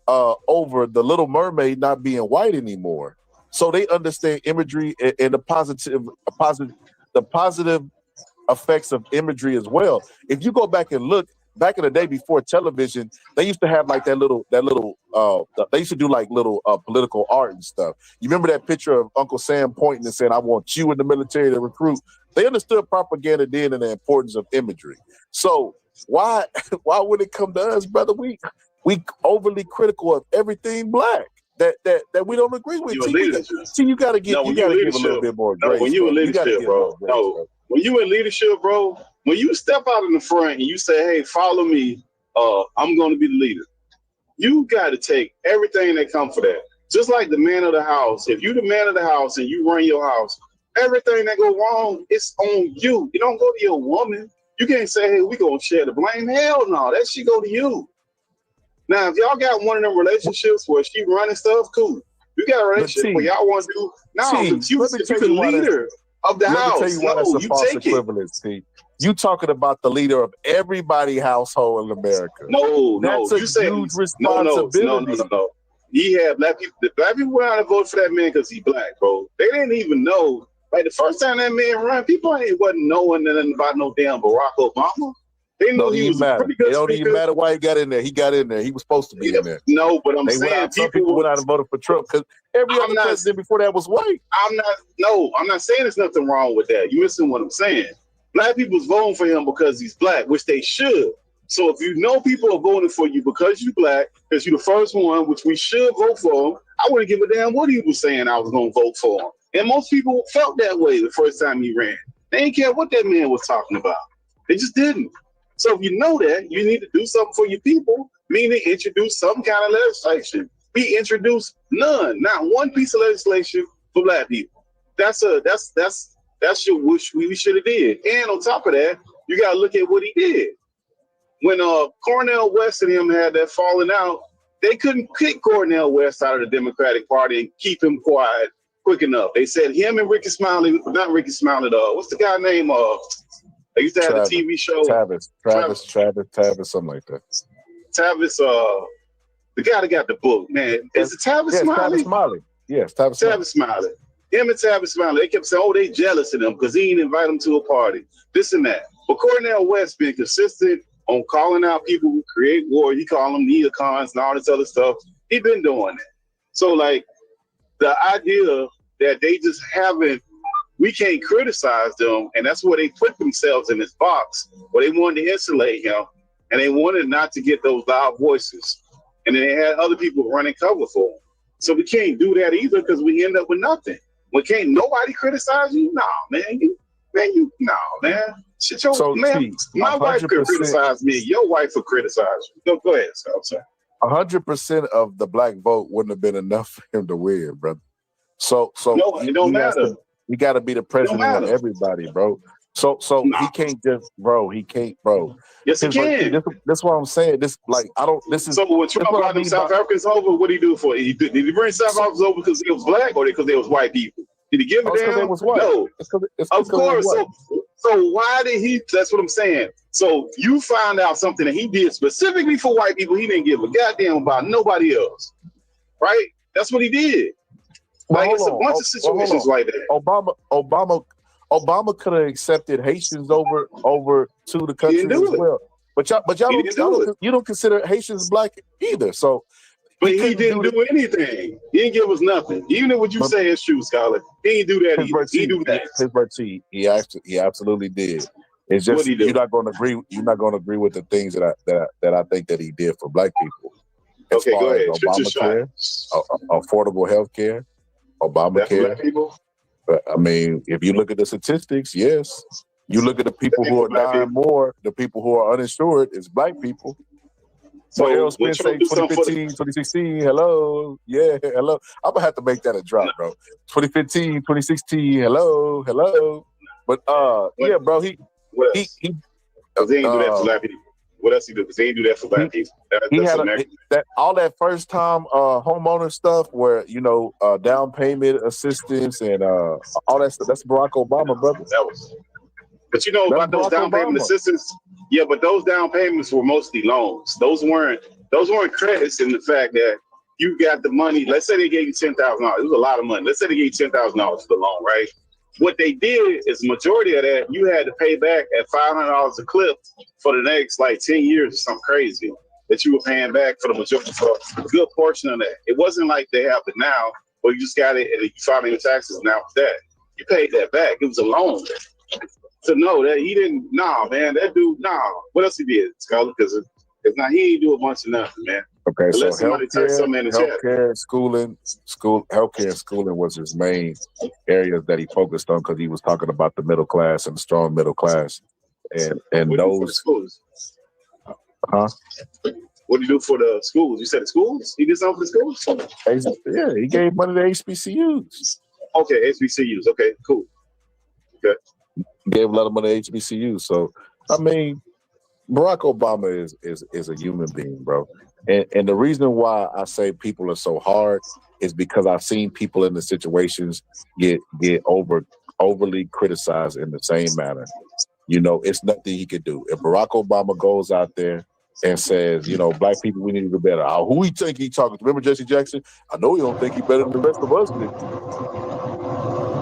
over the Little Mermaid not being white anymore. So they understand imagery and the positive effects of imagery as well. If you go back and look, back in the day before television, they used to have like they used to do like little political art and stuff. You remember that picture of Uncle Sam pointing and saying, I want you in the military to recruit? They understood propaganda then and the importance of imagery. So why would it come to us, brother? We overly critical of everything black that we don't agree with. You gotta give a little bit more grace. When you in leadership, bro. When you in leadership, bro, when you step out in the front and you say, hey, follow me, I'm going to be the leader. You got to take everything that comes for that. Just like the man of the house. If you the man of the house and you run your house, everything that go wrong, it's on you. You don't go to your woman. You can't say, hey, we going to share the blame. Hell no, that shit go to you. Now, if y'all got one of them relationships where she running stuff, cool. You got a relationship where y'all want to do, if you the leader of the house, tell you why that's a false equivalence, T. You talking about the leader of everybody household in America. That's a huge responsibility. No. He had black people. The black people went out and voted for that man because he black, bro. They didn't even know. Like the first time that man ran, people wasn't knowing nothing about no damn Barack Obama. They knew he was a pretty good speaker. It don't even matter why he got in there. He got in there. He was supposed to be in there. No, but I'm saying some people went out and voted for Trump because every other president before that was white. I'm not saying there's nothing wrong with that. You're missing what I'm saying. Black people's voting for him because he's black, which they should. So if you know people are voting for you because you're black, because you're the first one, which we should vote for him, I wouldn't give a damn what he was saying I was going to vote for him. And most people felt that way the first time he ran. They didn't care what that man was talking about. They just didn't. So if you know that, you need to do something for your people, meaning introduce some kind of legislation. We introduced none, not one piece of legislation for black people. That's what we should have did. And on top of that, you got to look at what he did. When Cornel West and him had that falling out, they couldn't kick Cornel West out of the Democratic Party and keep him quiet quick enough. They said him and Ricky Smiley, not Ricky Smiley, what's the guy name? They used to have a TV show. Travis, something like that. Tavis, the guy that got the book, man. Is it Tavis Smiley? Tavis Smiley. Yes, Tavis Smiley. Him and Tavis Smiley, they kept saying, oh, they jealous of him because he didn't invite them to a party. This and that. But Cornel West been consistent on calling out people who create war. He call them neocons and all this other stuff. He been doing it. So, like, the idea that they just haven't we can't criticize them, and that's where they put themselves in this box where they wanted to insulate him, and they wanted not to get those loud voices, and then they had other people running cover for him. So we can't do that either because we end up with nothing. We can't nobody criticize you? Nah, man. Shit, my wife could criticize me. Your wife would criticize you. Go ahead, Scott. I'm sorry. 100% of the black vote wouldn't have been enough for him to win, brother. So no, it don't matter. He got to be the president of everybody, bro. So he can't just, bro. He can't, bro. Yes, he can. That's what I'm saying. This, like, I don't. This is. So when Trump brought them South Africans over, what did he do for it? Did he bring South Africans over because they was black or because they was white people? Did he give a damn? No. Of course. So why did he? That's what I'm saying. So you found out something that he did specifically for white people. He didn't give a goddamn about nobody else, right? That's what he did. Like it's a bunch of situations like that. Obama could have accepted Haitians over to the country as well. But y'all don't consider Haitians black either. So, but he didn't do anything. He didn't give us nothing. Even if what you say is true, Scholar, he didn't do that either. He do that. His Bertie, he absolutely did. It's just you're not going to agree. You're not going to agree with the things that I think that he did for black people. As okay, go ahead. Obamacare, affordable health care, Obamacare. I mean, if you look at the statistics, yes. You look at the people who are dying more, the people who are uninsured is black people. So Errol Spence say 2015, 2016, hello. Yeah, hello. I'm going to have to make that a drop, bro. 2015, 2016, hello. But, yeah, bro, he ain't do that for black people. What else he do? Because he ain't do that for black people. He had all that first time homeowner stuff where, down payment assistance and all that stuff. That's Barack Obama, brother. But about those down payment assistance, yeah, but those down payments were mostly loans. Those weren't credits in the fact that you got the money. Let's say they gave you $10,000. It was a lot of money. Let's say they gave you $10,000 for the loan, right? What they did is the majority of that you had to pay back at $500 a clip for the next 10 years or something crazy that you were paying back for the majority, for a good portion of that. It wasn't like they have it now, where you just got it and you filed your taxes and now with that. You paid that back. It was a loan. So no, that he didn't. Nah, man, that dude. Nah, what else he did, Scholar? Because it's not. He ain't do a bunch of nothing, man. Okay, unless so healthcare, schooling was his main areas that he focused on because he was talking about the middle class and the strong middle class, and those. Huh? What did he do for the schools? You said the schools? He did something for the schools? Yeah, he gave money to HBCUs. Okay, HBCUs. Okay, cool. Okay. Gave a lot of money to HBCUs. So, I mean, Barack Obama is a human being, bro. And the reason why I say people are so hard is because I've seen people in the situations get overly criticized in the same manner. It's nothing he could do. If Barack Obama goes out there and says, black people, we need to do better. Who he think he talking to? Remember Jesse Jackson? I know he don't think he better than the rest of us.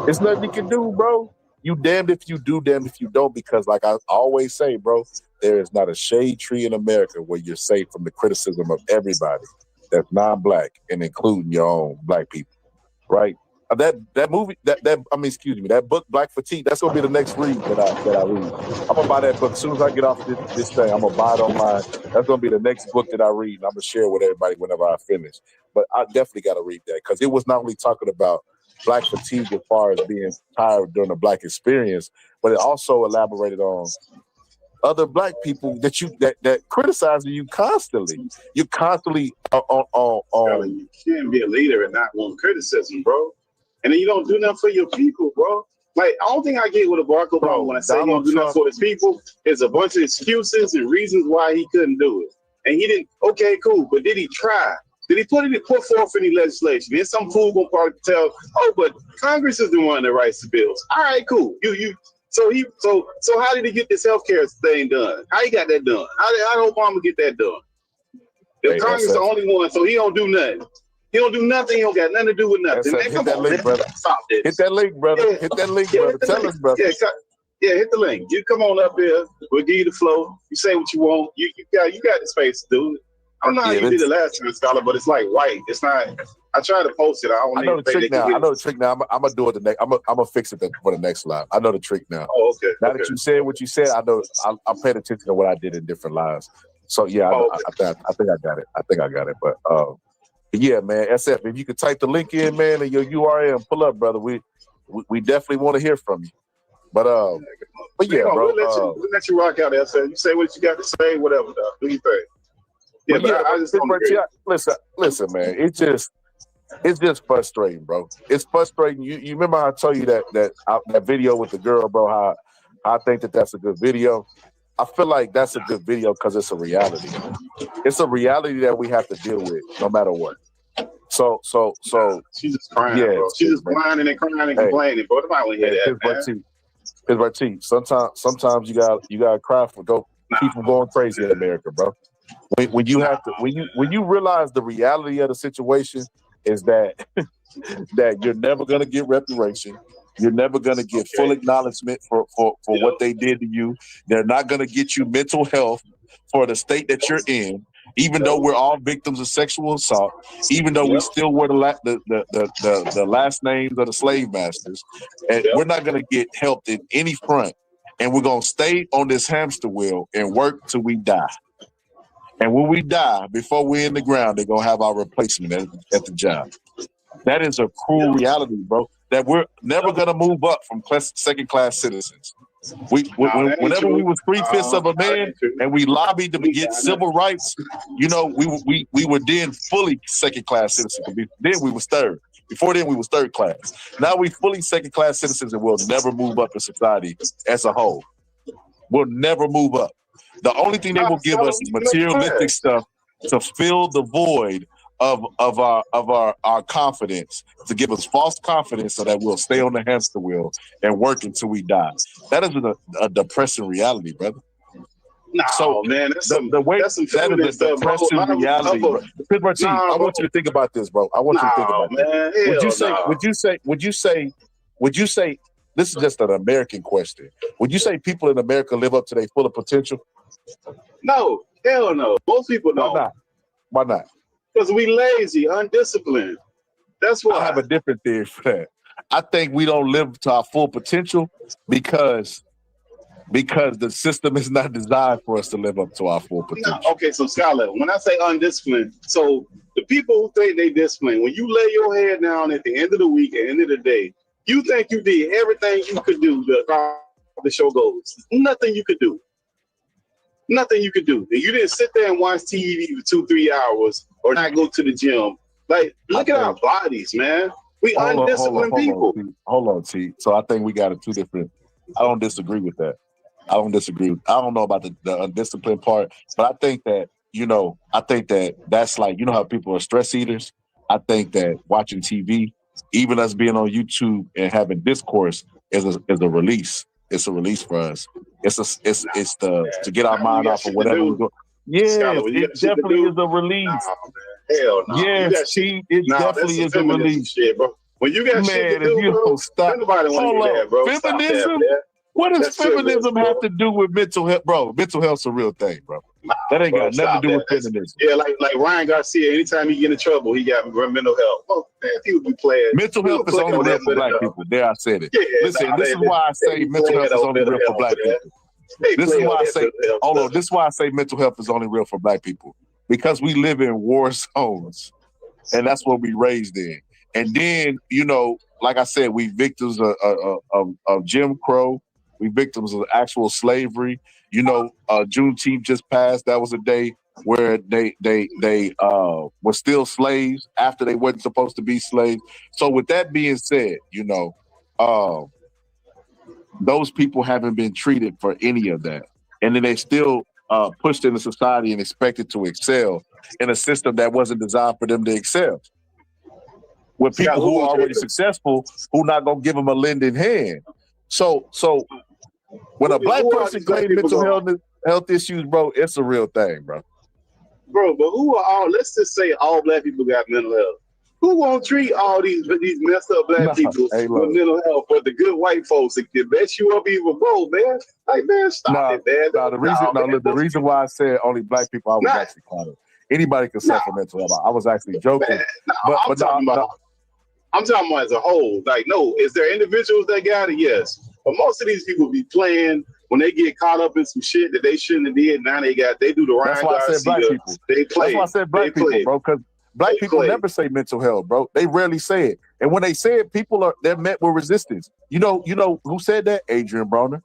It's nothing he can do, bro. You damned if you do, damned if you don't, because like I always say, bro, there is not a shade tree in America where you're safe from the criticism of everybody that's non-black and including your own black people, right? That movie, that book, Black Fatigue, that's gonna be the next read that I read. I'm gonna buy that book as soon as I get off this thing. I'm gonna buy it online. That's gonna be the next book that I read, and I'm gonna share it with everybody whenever I finish. But I definitely got to read that because it was not only talking about Black fatigue as far as being tired during the Black experience, but it also elaborated on other Black people that criticizing you constantly. You constantly on. You can't be a leader and not want criticism, bro. And then you don't do nothing for your people, bro. Like, the only thing I get with a Barack Obama when I say he don't do nothing for his people is a bunch of excuses and reasons why he couldn't do it. And he didn't. Okay, cool, but did he try? Did he put forth any legislation? Then some fool gonna probably tell, but Congress is the one that writes the bills. All right, cool. So how did he get this healthcare thing done? How he got that done? How did Obama get that done? If Congress is the only one, so he don't do nothing. He don't do nothing. He don't got nothing to do with nothing. Man, hit that link, brother. Stop this. Hit that link, brother. Yeah. Hit that link, brother. Tell us, brother. Yeah, hit the link. You come on up here. We'll give you the flow. You say what you want. You got the space to do it. I don't know how you did it last time, Scholar, but it's like white. It's not. I tried to post it. I know the trick now. I know the trick now. I'm gonna do it the next. I'm gonna fix it for the next live. I know the trick now. Oh, okay. Now that you said what you said, I know. I'm paying attention to what I did in different lives. So yeah, I think I got it. I think I got it. But yeah, man, SF, if you could type the link in, man, and your URL and pull up, brother. We definitely want to hear from you. But yeah, bro. We'll let you rock out, SF. You say what you got to say, whatever. Dog. Do you think? Yeah, but I just don't agree. Listen, man. It's just frustrating, bro. It's frustrating. You remember how I told you that video with the girl, bro? How I think that's a good video. I feel like that's a good video because it's a reality. It's a reality that we have to deal with no matter what. So she's just crying, bro. She's just whining and crying and complaining, bro. Nobody want to hear that, man. Here's my team. Sometimes you gotta cry for keep from going crazy in America, bro. When you realize the reality of the situation is that you're never gonna get reparation. You're never going to get full acknowledgement for what they did to you. They're not going to get you mental health for the state that you're in, even though we're all victims of sexual assault, even though we still wear the last names of the slave masters. And we're not going to get helped in any front. And we're going to stay on this hamster wheel and work till we die. And when we die, before we're in the ground, they're going to have our replacement at the job. That is a cruel reality, bro. That we're never gonna move up from second-class citizens. Whenever we was 3/5 of a man and we lobbied to get civil rights, we were then fully second-class citizens. Then we was third. Before then, we was third class. Now we fully second-class citizens and we'll never move up in society as a whole. We'll never move up. The only thing they will give us is materialistic stuff to fill the void of our confidence, to give us false confidence so that we'll stay on the hamster wheel and work until we die. That is a depressing reality, brother. No, man, that's a depressing reality, bro. I want you to think about this, bro. I want you to think about this. Would you say this is just an American question? Would you say people in America live up to their full potential? No, hell no. Most people don't. Why not? Because we lazy, undisciplined. That's why. I have a different theory for that. I think we don't live to our full potential because the system is not designed for us to live up to our full potential. No, okay, so Skylar, when I say undisciplined, so the people who think they disciplined, when you lay your head down at the end of the week, at the end of the day, you think you did everything you could do to accomplish your goals. Nothing you could do. Nothing you could do. You didn't sit there and watch TV for 2-3 hours or not go to the gym. Like, look at our bodies, man. We undisciplined people. Hold on, T. So I think we got two different. I don't disagree with that. I don't know about the undisciplined part, but I think that that's like, you know how people are stress eaters? I think that watching TV, even us being on YouTube and having discourse is a release. It's a release for us. It's to get our mind off of whatever we're doing. Yeah, it definitely is a release. Hell no. Yes, it definitely is a release. Shit, bro. When you got shit to do, you bro, don't stop. nobody want to hear that, bro. Feminism? What does feminism have to do with mental health? Bro, mental health's a real thing, bro. That ain't got nothing to do with feminism. Yeah, like Ryan Garcia, anytime he get in trouble, he got mental health. Oh, man, he would be playing. Mental health is only real for black people. There, I said it. Yeah, listen, this is why I say mental health is only real for black people. This is why I say, this is why I say mental health is only real for black people. Because we live in war zones. And that's what we raised in. And then, like I said, we victims of Jim Crow. We victims of actual slavery. Juneteenth just passed. That was a day where they were still slaves after they weren't supposed to be slaves. So with that being said, those people haven't been treated for any of that. And then they still pushed into society and expected to excel in a system that wasn't designed for them to excel. With people who are already successful, who not gonna give them a lending hand. So when a black person claims mental health issues, bro, it's a real thing, bro. Bro, but who are all? Let's just say all black people got mental health. Who won't treat all these messed up black people with mental health? But the good white folks that mess you up even more, man. Like, man, stop it, man. The reason why I said only black people, I was actually caught up. Anybody can suffer mental health. I was actually joking. Man, I'm talking about as a whole. Like, no, is there individuals that got it? Yes. But most of these people be playing when they get caught up in some shit that they shouldn't have did. Now they do the Ryan That's why I said black people. They play. That's why I said black people, bro, because black people never say mental health, bro. They rarely say it. And when they say it, they're met with resistance. You know who said that? Adrian Broner.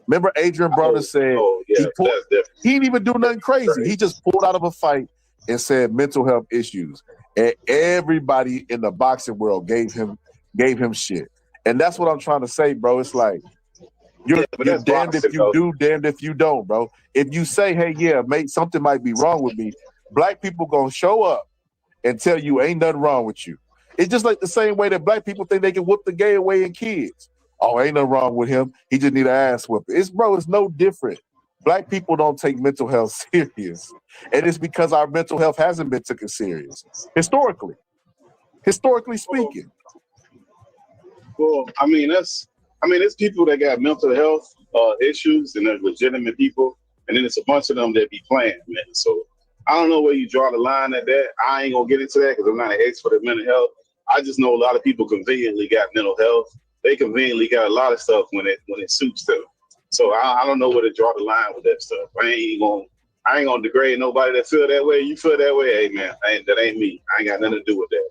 Remember Adrian Broner said he didn't even do nothing crazy. He just pulled out of a fight and said mental health issues. And everybody in the boxing world gave him shit. And that's what I'm trying to say, bro. It's like you're damned if you do, damned if you don't, bro. If you say, hey, yeah, mate, something might be wrong with me, black people gonna show up and tell you ain't nothing wrong with you. It's just like the same way that black people think they can whoop the gay away in kids. Oh, ain't nothing wrong with him. He just need an ass whooping. It's no different. Black people don't take mental health serious. And it's because our mental health hasn't been taken serious. Historically speaking. Well, there's people that got mental health issues and they're legitimate people. And then there's a bunch of them that be playing, man. So I don't know where you draw the line at that. I ain't gonna get into that because I'm not an expert at mental health. I just know a lot of people conveniently got mental health. They conveniently got a lot of stuff when it suits them. So I don't know where to draw the line with that stuff. I ain't gonna degrade nobody that feel that way. You feel that way, hey man, that ain't me. I ain't got nothing to do with that.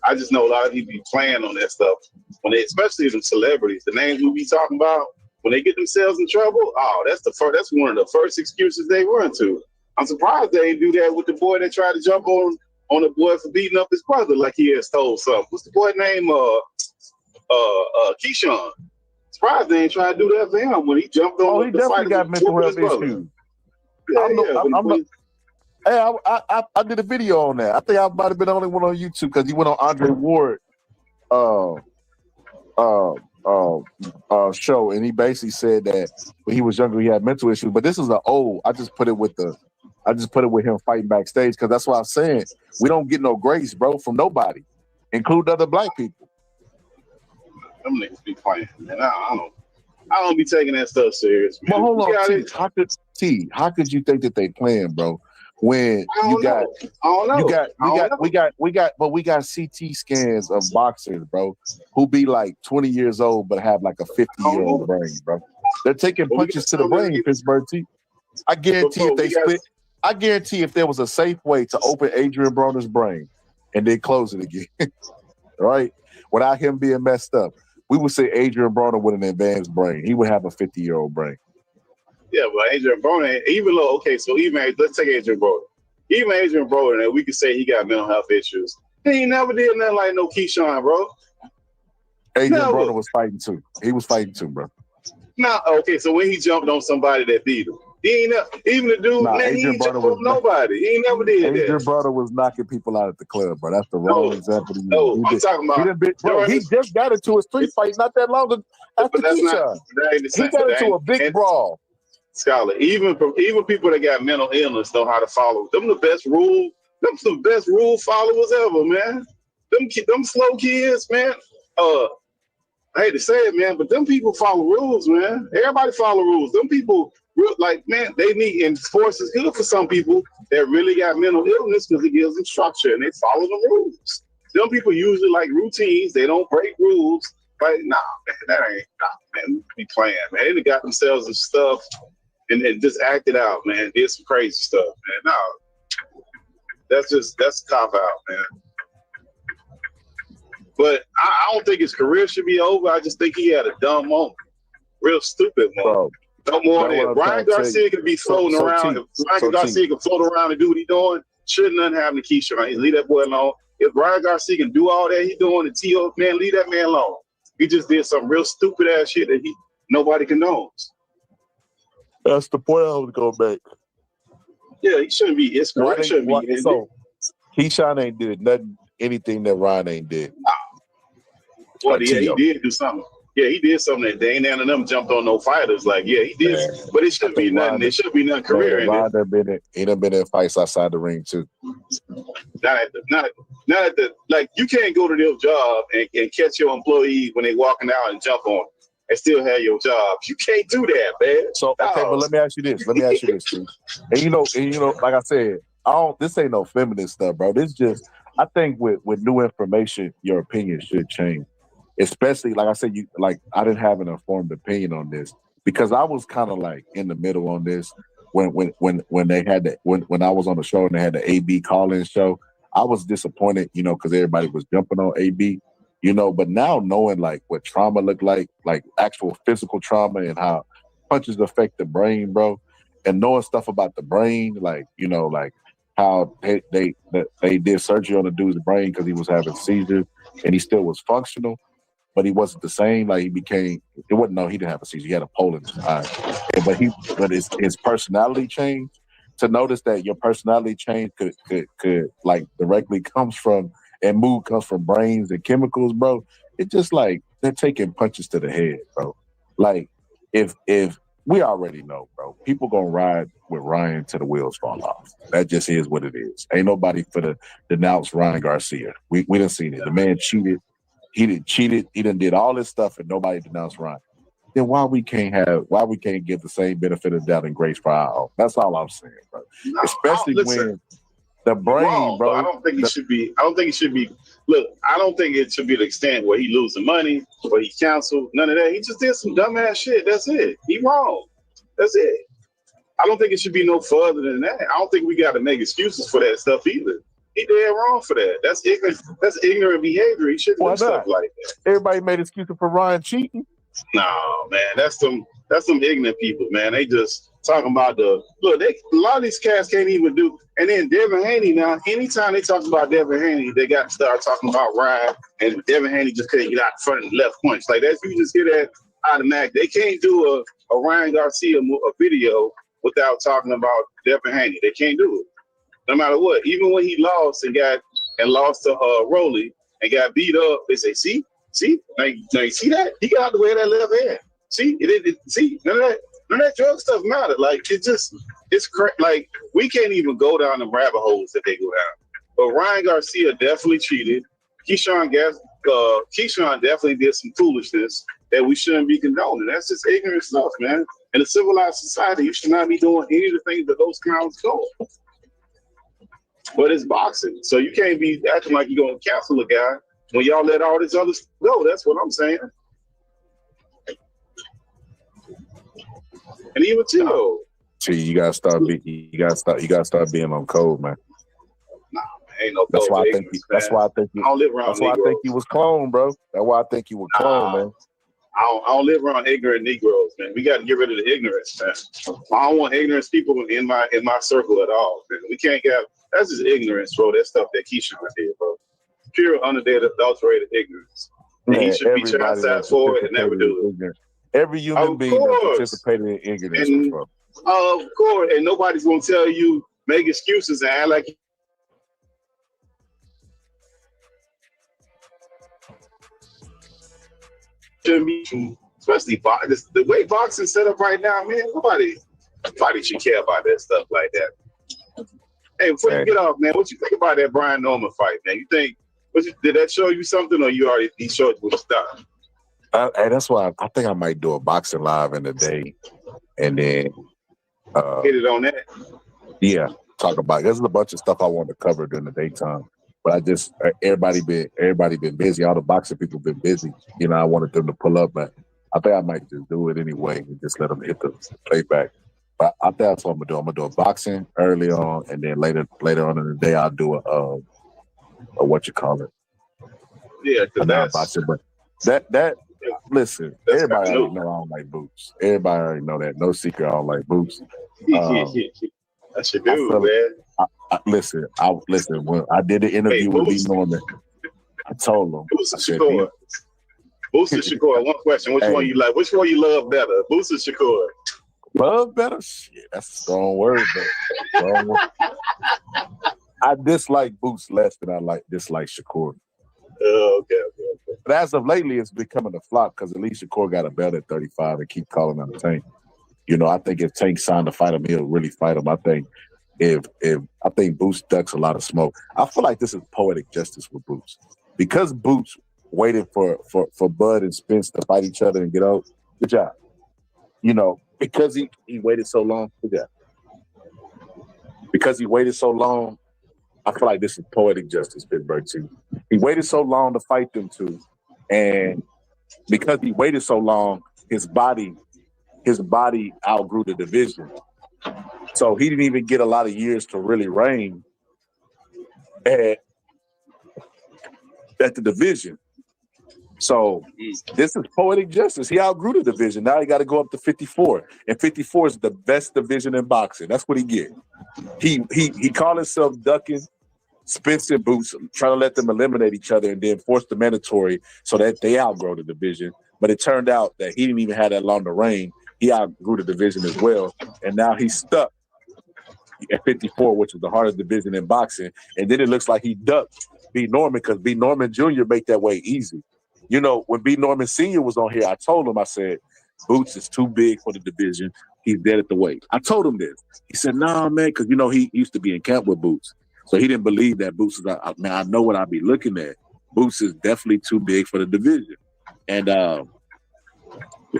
I just know a lot of people be playing on that stuff especially them celebrities, the names we be talking about, when they get themselves in trouble. Oh, that's one of the first excuses they run to. I'm surprised they didn't do that with the boy that tried to jump on the boy for beating up his brother like he had stole something. What's the boy name? Keyshawn. Surprised they ain't try to do that for him when he jumped on. He definitely got mental health issues. I did a video on that. I think I might have been the only one on YouTube because he went on Andre Ward show, and he basically said that when he was younger he had mental issues. But this is I just put it with him fighting backstage because that's what I'm saying. We don't get no grace, bro, from nobody, including other black people. Them niggas be playing, man. I don't be taking that stuff serious, man. But hold on, how could you think that they playing, bro? When we got CT scans of boxers, bro, who be like 20 years old but have like a 50-year-old brain, bro. They're taking punches to the brain, Pittsburgh T. I guarantee if there was a safe way to open Adrian Broner's brain and then close it again, right? Without him being messed up, we would say Adrian Broner with an advanced brain. He would have a 50-year-old brain. Yeah, but Adrian Broner, let's take Adrian Broner. Even Adrian Broner, and we could say he got mental health issues. He never did nothing like no Keyshawn, bro. Adrian Broner was fighting too. He was fighting too, bro. So when he jumped on somebody that beat him, he ain't even the dude. He ain't jumped on nobody. He ain't never did that. Adrian Broner was knocking people out at the club, bro. That's the wrong example. I'm talking about. He just got into a street fight not that long ago after Keyshawn. He got into a big brawl. Scholar, even people that got mental illness know how to follow. Them the best rule followers ever, man. Them slow kids, man. I hate to say it, man, but them people follow rules, man. Everybody follow rules. Them people, man, they need, and sports is good for some people that really got mental illness because it gives them structure and they follow the rules. Them people usually like routines. They don't break rules. Like, man, man, be playing, man. They got themselves and stuff. And just acted out, man. Did some crazy stuff, man. No, that's a cop out, man. But I don't think his career should be over. I just think he had a dumb moment, real stupid moment. No more than Ryan Garcia could be floating around. If Ryan Garcia can float around and do what he's doing, shouldn't nothing happen to Keyshawn. Leave that boy alone. If Ryan Garcia can do all that he's doing, and T.O., man, leave that man alone. He just did some real stupid ass shit that nobody condones. That's the point I was going to make. Yeah, he shouldn't be. His career shouldn't be. So, Keyshawn ain't did anything that Ryan ain't did. Well, yeah, he did do something. Yeah, he did something that Dane and them jumped on no fighters. Like, yeah, he did. Man, but it shouldn't be nothing. It should be nothing career in it. He done been in fights outside the ring too. Not at the like you can't go to their job and catch your employee when they walking out and jump on them and still have your job. You can't do that, man. So okay, but let me ask you this. Too. And you know, like I said, This ain't no feminist stuff, bro. This just, I think with new information, your opinion should change. Especially, like I said, I didn't have an informed opinion on this because I was kind of like in the middle on this when they had when I was on the show and they had the AB call-in show. I was disappointed, because everybody was jumping on AB, but now knowing like what trauma looked like actual physical trauma and how punches affect the brain, bro, and knowing stuff about the brain, like how they did surgery on the dude's brain because he was having seizures and he still was functional, but he wasn't the same. Like he didn't have a seizure. He had a pole in his eye, but his personality changed. To notice that your personality change could like directly comes from and mood comes from brains and chemicals, bro. It's just like they're taking punches to the head, bro. Like if we already know, bro, people gonna ride with Ryan till the wheels fall off. That just is what it is. Ain't nobody for to denounce Ryan Garcia. We done seen it. The man cheated. He done did all this stuff and nobody denounced Ryan. Then why we can't give the same benefit of doubt and grace for our own? That's all I'm saying, bro. No, especially when the brain, bro. I don't think it should be. Look, I don't think it should be the extent where he losing money or he canceled. None of that. He just did some dumbass shit. That's it. He wrong. That's it. I don't think it should be no further than that. I don't think we got to make excuses for that stuff either. He dead wrong for that. That's ignorant. That's ignorant behavior. He shouldn't do stuff like that. Everybody made excuses for Ryan cheating. No, man, that's some ignorant people, man. They just talking about a lot of these cats can't even do. And then Devin Haney now, anytime they talk about Devin Haney, they got to start talking about Ryan, and Devin Haney just couldn't get out in front of the left punch. Like that, you just hear that automatic. They can't do a Ryan Garcia video without talking about Devin Haney. They can't do it, no matter what. Even when he lost and lost to Rolly and got beat up, they say, see, now you see that? He got out the way of that left hand. See, see, none of that drug stuff mattered. Like it's like we can't even go down the rabbit holes that they go down. But Ryan Garcia definitely cheated. Keyshawn definitely did some foolishness that we shouldn't be condoning. That's just ignorant stuff, man. In a civilized society, you should not be doing any of the things that those clowns do. But it's boxing, so you can't be acting like you're gonna cancel a guy when y'all let all this other stuff go. That's what I'm saying. And even too, you gotta start being on code, man. Nah, man, ain't no. That's why I think. That's why I think. I don't live around. That's why I think he was cloned, bro. That's why I think he was cloned, man. I don't live around ignorant Negroes, man. We got to get rid of the ignorance, man. I don't want ignorant people in my circle at all, man. We can't get. That's just ignorance, bro. That stuff that Keyshawn did, bro. Pure, unadulterated ignorance. And he should be chastised for it and never do it. Every human being that participated in ignorance, bro. Of course, and nobody's gonna tell you make excuses and act like. Especially the way boxing set up right now, man. Nobody should care about that stuff like that. Hey, before you get off, man, what you think about that Brian Norman fight, man? You think did that show you something, or he showed you stuff? Hey, that's why I think I might do a boxing live in the day, and then hit it on that. Yeah, talk about it. There's a bunch of stuff I want to cover during the daytime, but I just everybody been busy. All the boxing people been busy. I wanted them to pull up, but I think I might just do it anyway and just let them hit the playback. But I think that's what I'm gonna do. I'm gonna do a boxing early on, and then later on in the day I'll do a what you call it. Yeah, that's boxing, but that. Listen, everybody already know I don't like boots. Everybody already know that. No secret, I don't like boots. That's your dude, man. Listen. When I did the interview with B. Norman, I told him. Booster Shakur. One question: which one you like? Which one you love better, Booster Shakur? Love better? Shit, that's a strong word. I dislike Boots less than I dislike Shakur. Okay. But as of lately, it's becoming a flop because at least Shakur got a belt at 35 and keep calling on Tank. I think if Tank signed to fight him, he'll really fight him. I think I think Boots ducks a lot of smoke. I feel like this is poetic justice with Boots because Boots waited for Bud and Spence to fight each other and get out. Good job. Because he waited so long. Good job. because he waited so long, I feel like this is poetic justice, Pittsburgh too. He waited so long to fight them two, and because he waited so long, his body outgrew the division. So he didn't even get a lot of years to really reign at the division. So this is poetic justice. He outgrew the division. Now he got to go up to 54. And 54 is the best division in boxing. That's what he get. He called himself ducking Spencer Boots, trying to let them eliminate each other and then force the mandatory so that they outgrow the division. But it turned out that he didn't even have that long to reign. He outgrew the division as well. And now he's stuck at 54, which is the hardest division in boxing. And then it looks like he ducked B. Norman because B. Norman Jr. make that way easy. You know, when B. Norman Sr. was on here, I told him, I said, Boots is too big for the division. He's dead at the weight. I told him this. He said, nah, man, because, you know, he used to be in camp with Boots. So he didn't believe that Boots is, man, I know what I'd be looking at. Boots is definitely too big for the division. And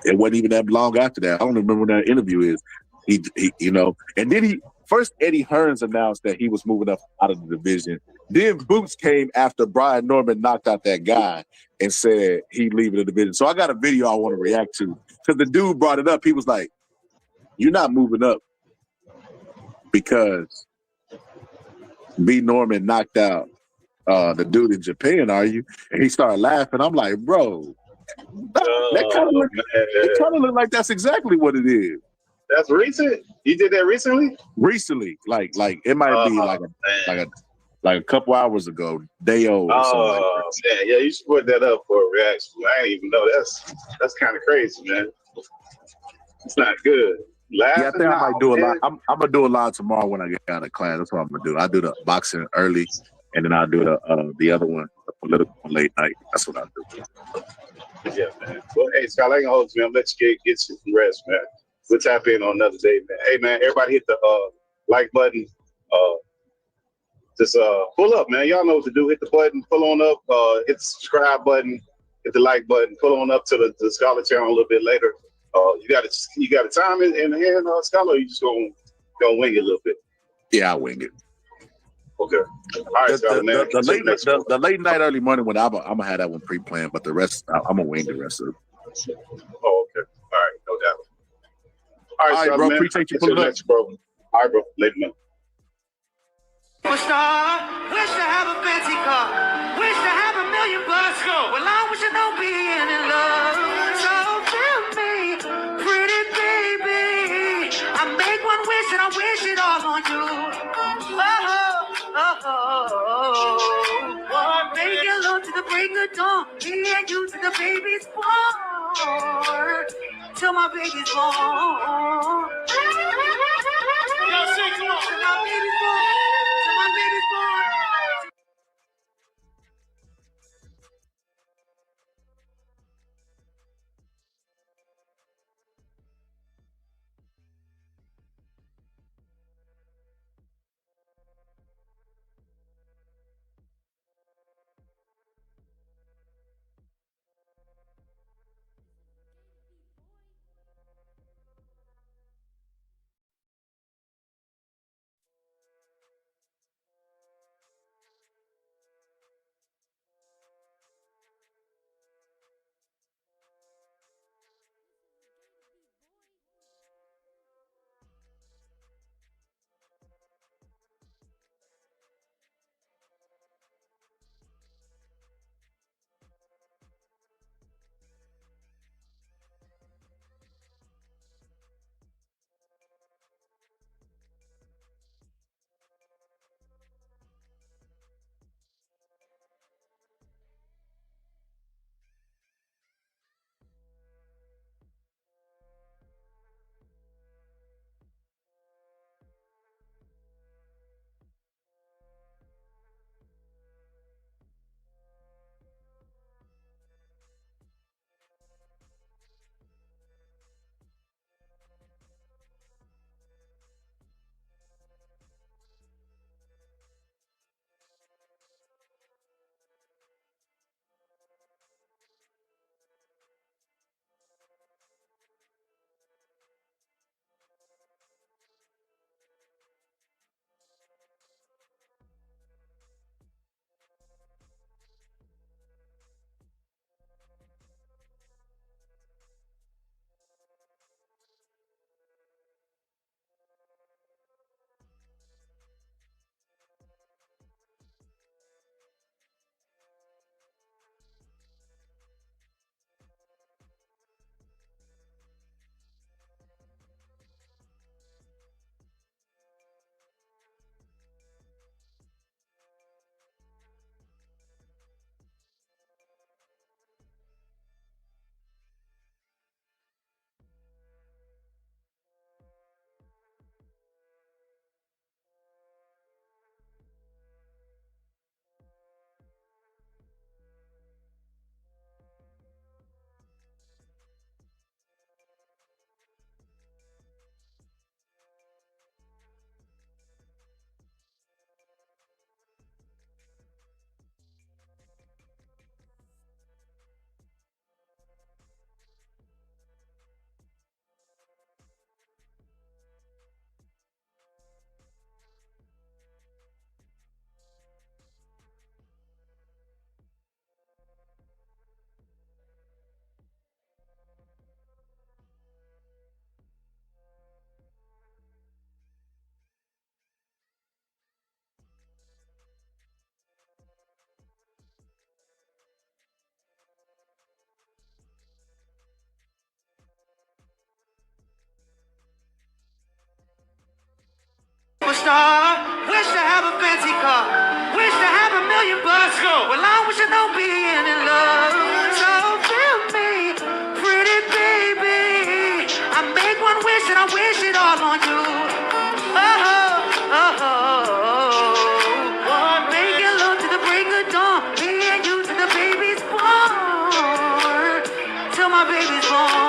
it wasn't even that long after that. I don't remember when that interview is. He you know, and then first Eddie Hearns announced that he was moving up out of the division. Then Boots came after Brian Norman knocked out that guy and said he'd leave the division. So I got a video I want to react to because the dude brought it up. He was like, "You're not moving up because B. Norman knocked out the dude in Japan, are you?" And he started laughing. I'm like, bro, that kind of look like that's exactly what it is. That's recent? You did that recently? Recently, like it might be like a couple hours ago, day old. Or something like that. Yeah, you should put that up for a reaction. I didn't even know that's kind of crazy, man. It's not good. Yeah, I think I might do a lot. I'm gonna do a lot tomorrow when I get out of class. That's what I'm gonna do. I do the boxing early, and then I'll do the other one, the political late night. That's what I'll do. Yeah, man. Well, hey, Scott, I ain't gonna hold you, man. Let's get you some rest, man. We'll tap in on another day, man. Hey, man, everybody hit the like button. Just pull up, man. Y'all know what to do. Hit the button, pull on up, hit the subscribe button, hit the like button, pull on up to the Scholar channel a little bit later. You got a time in the hand, Scholar, or you just gonna wing it a little bit? Yeah, I'll wing it. Okay. All right, Scholar, man. The late night, early morning one, I'm gonna have that one pre-planned, but the rest, I'm gonna wing the rest of it. Oh, okay. All right, no doubt. All right, Scholar, bro. man. Appreciate you pulling up, bro. All right, bro. Later, man. Wish to have a fancy car. Wish to have $1 million bucks. Well, I wish I know being in love. So tell me, pretty baby, I make one wish and I wish it all on you. Make it love to the break of dawn. Me and you to the baby's born. Till my baby's born. Yo, sing, come on. Till my baby's born. Till my baby's born. superstar. Wish to have a fancy car. Wish to have $1 million bucks. Well, I wish I know being in love. So feel me, pretty baby. I make one wish and I wish it all on you. Oh, oh, oh. Make it love to the break of dawn. Me and you to the baby's born. Till my baby's born.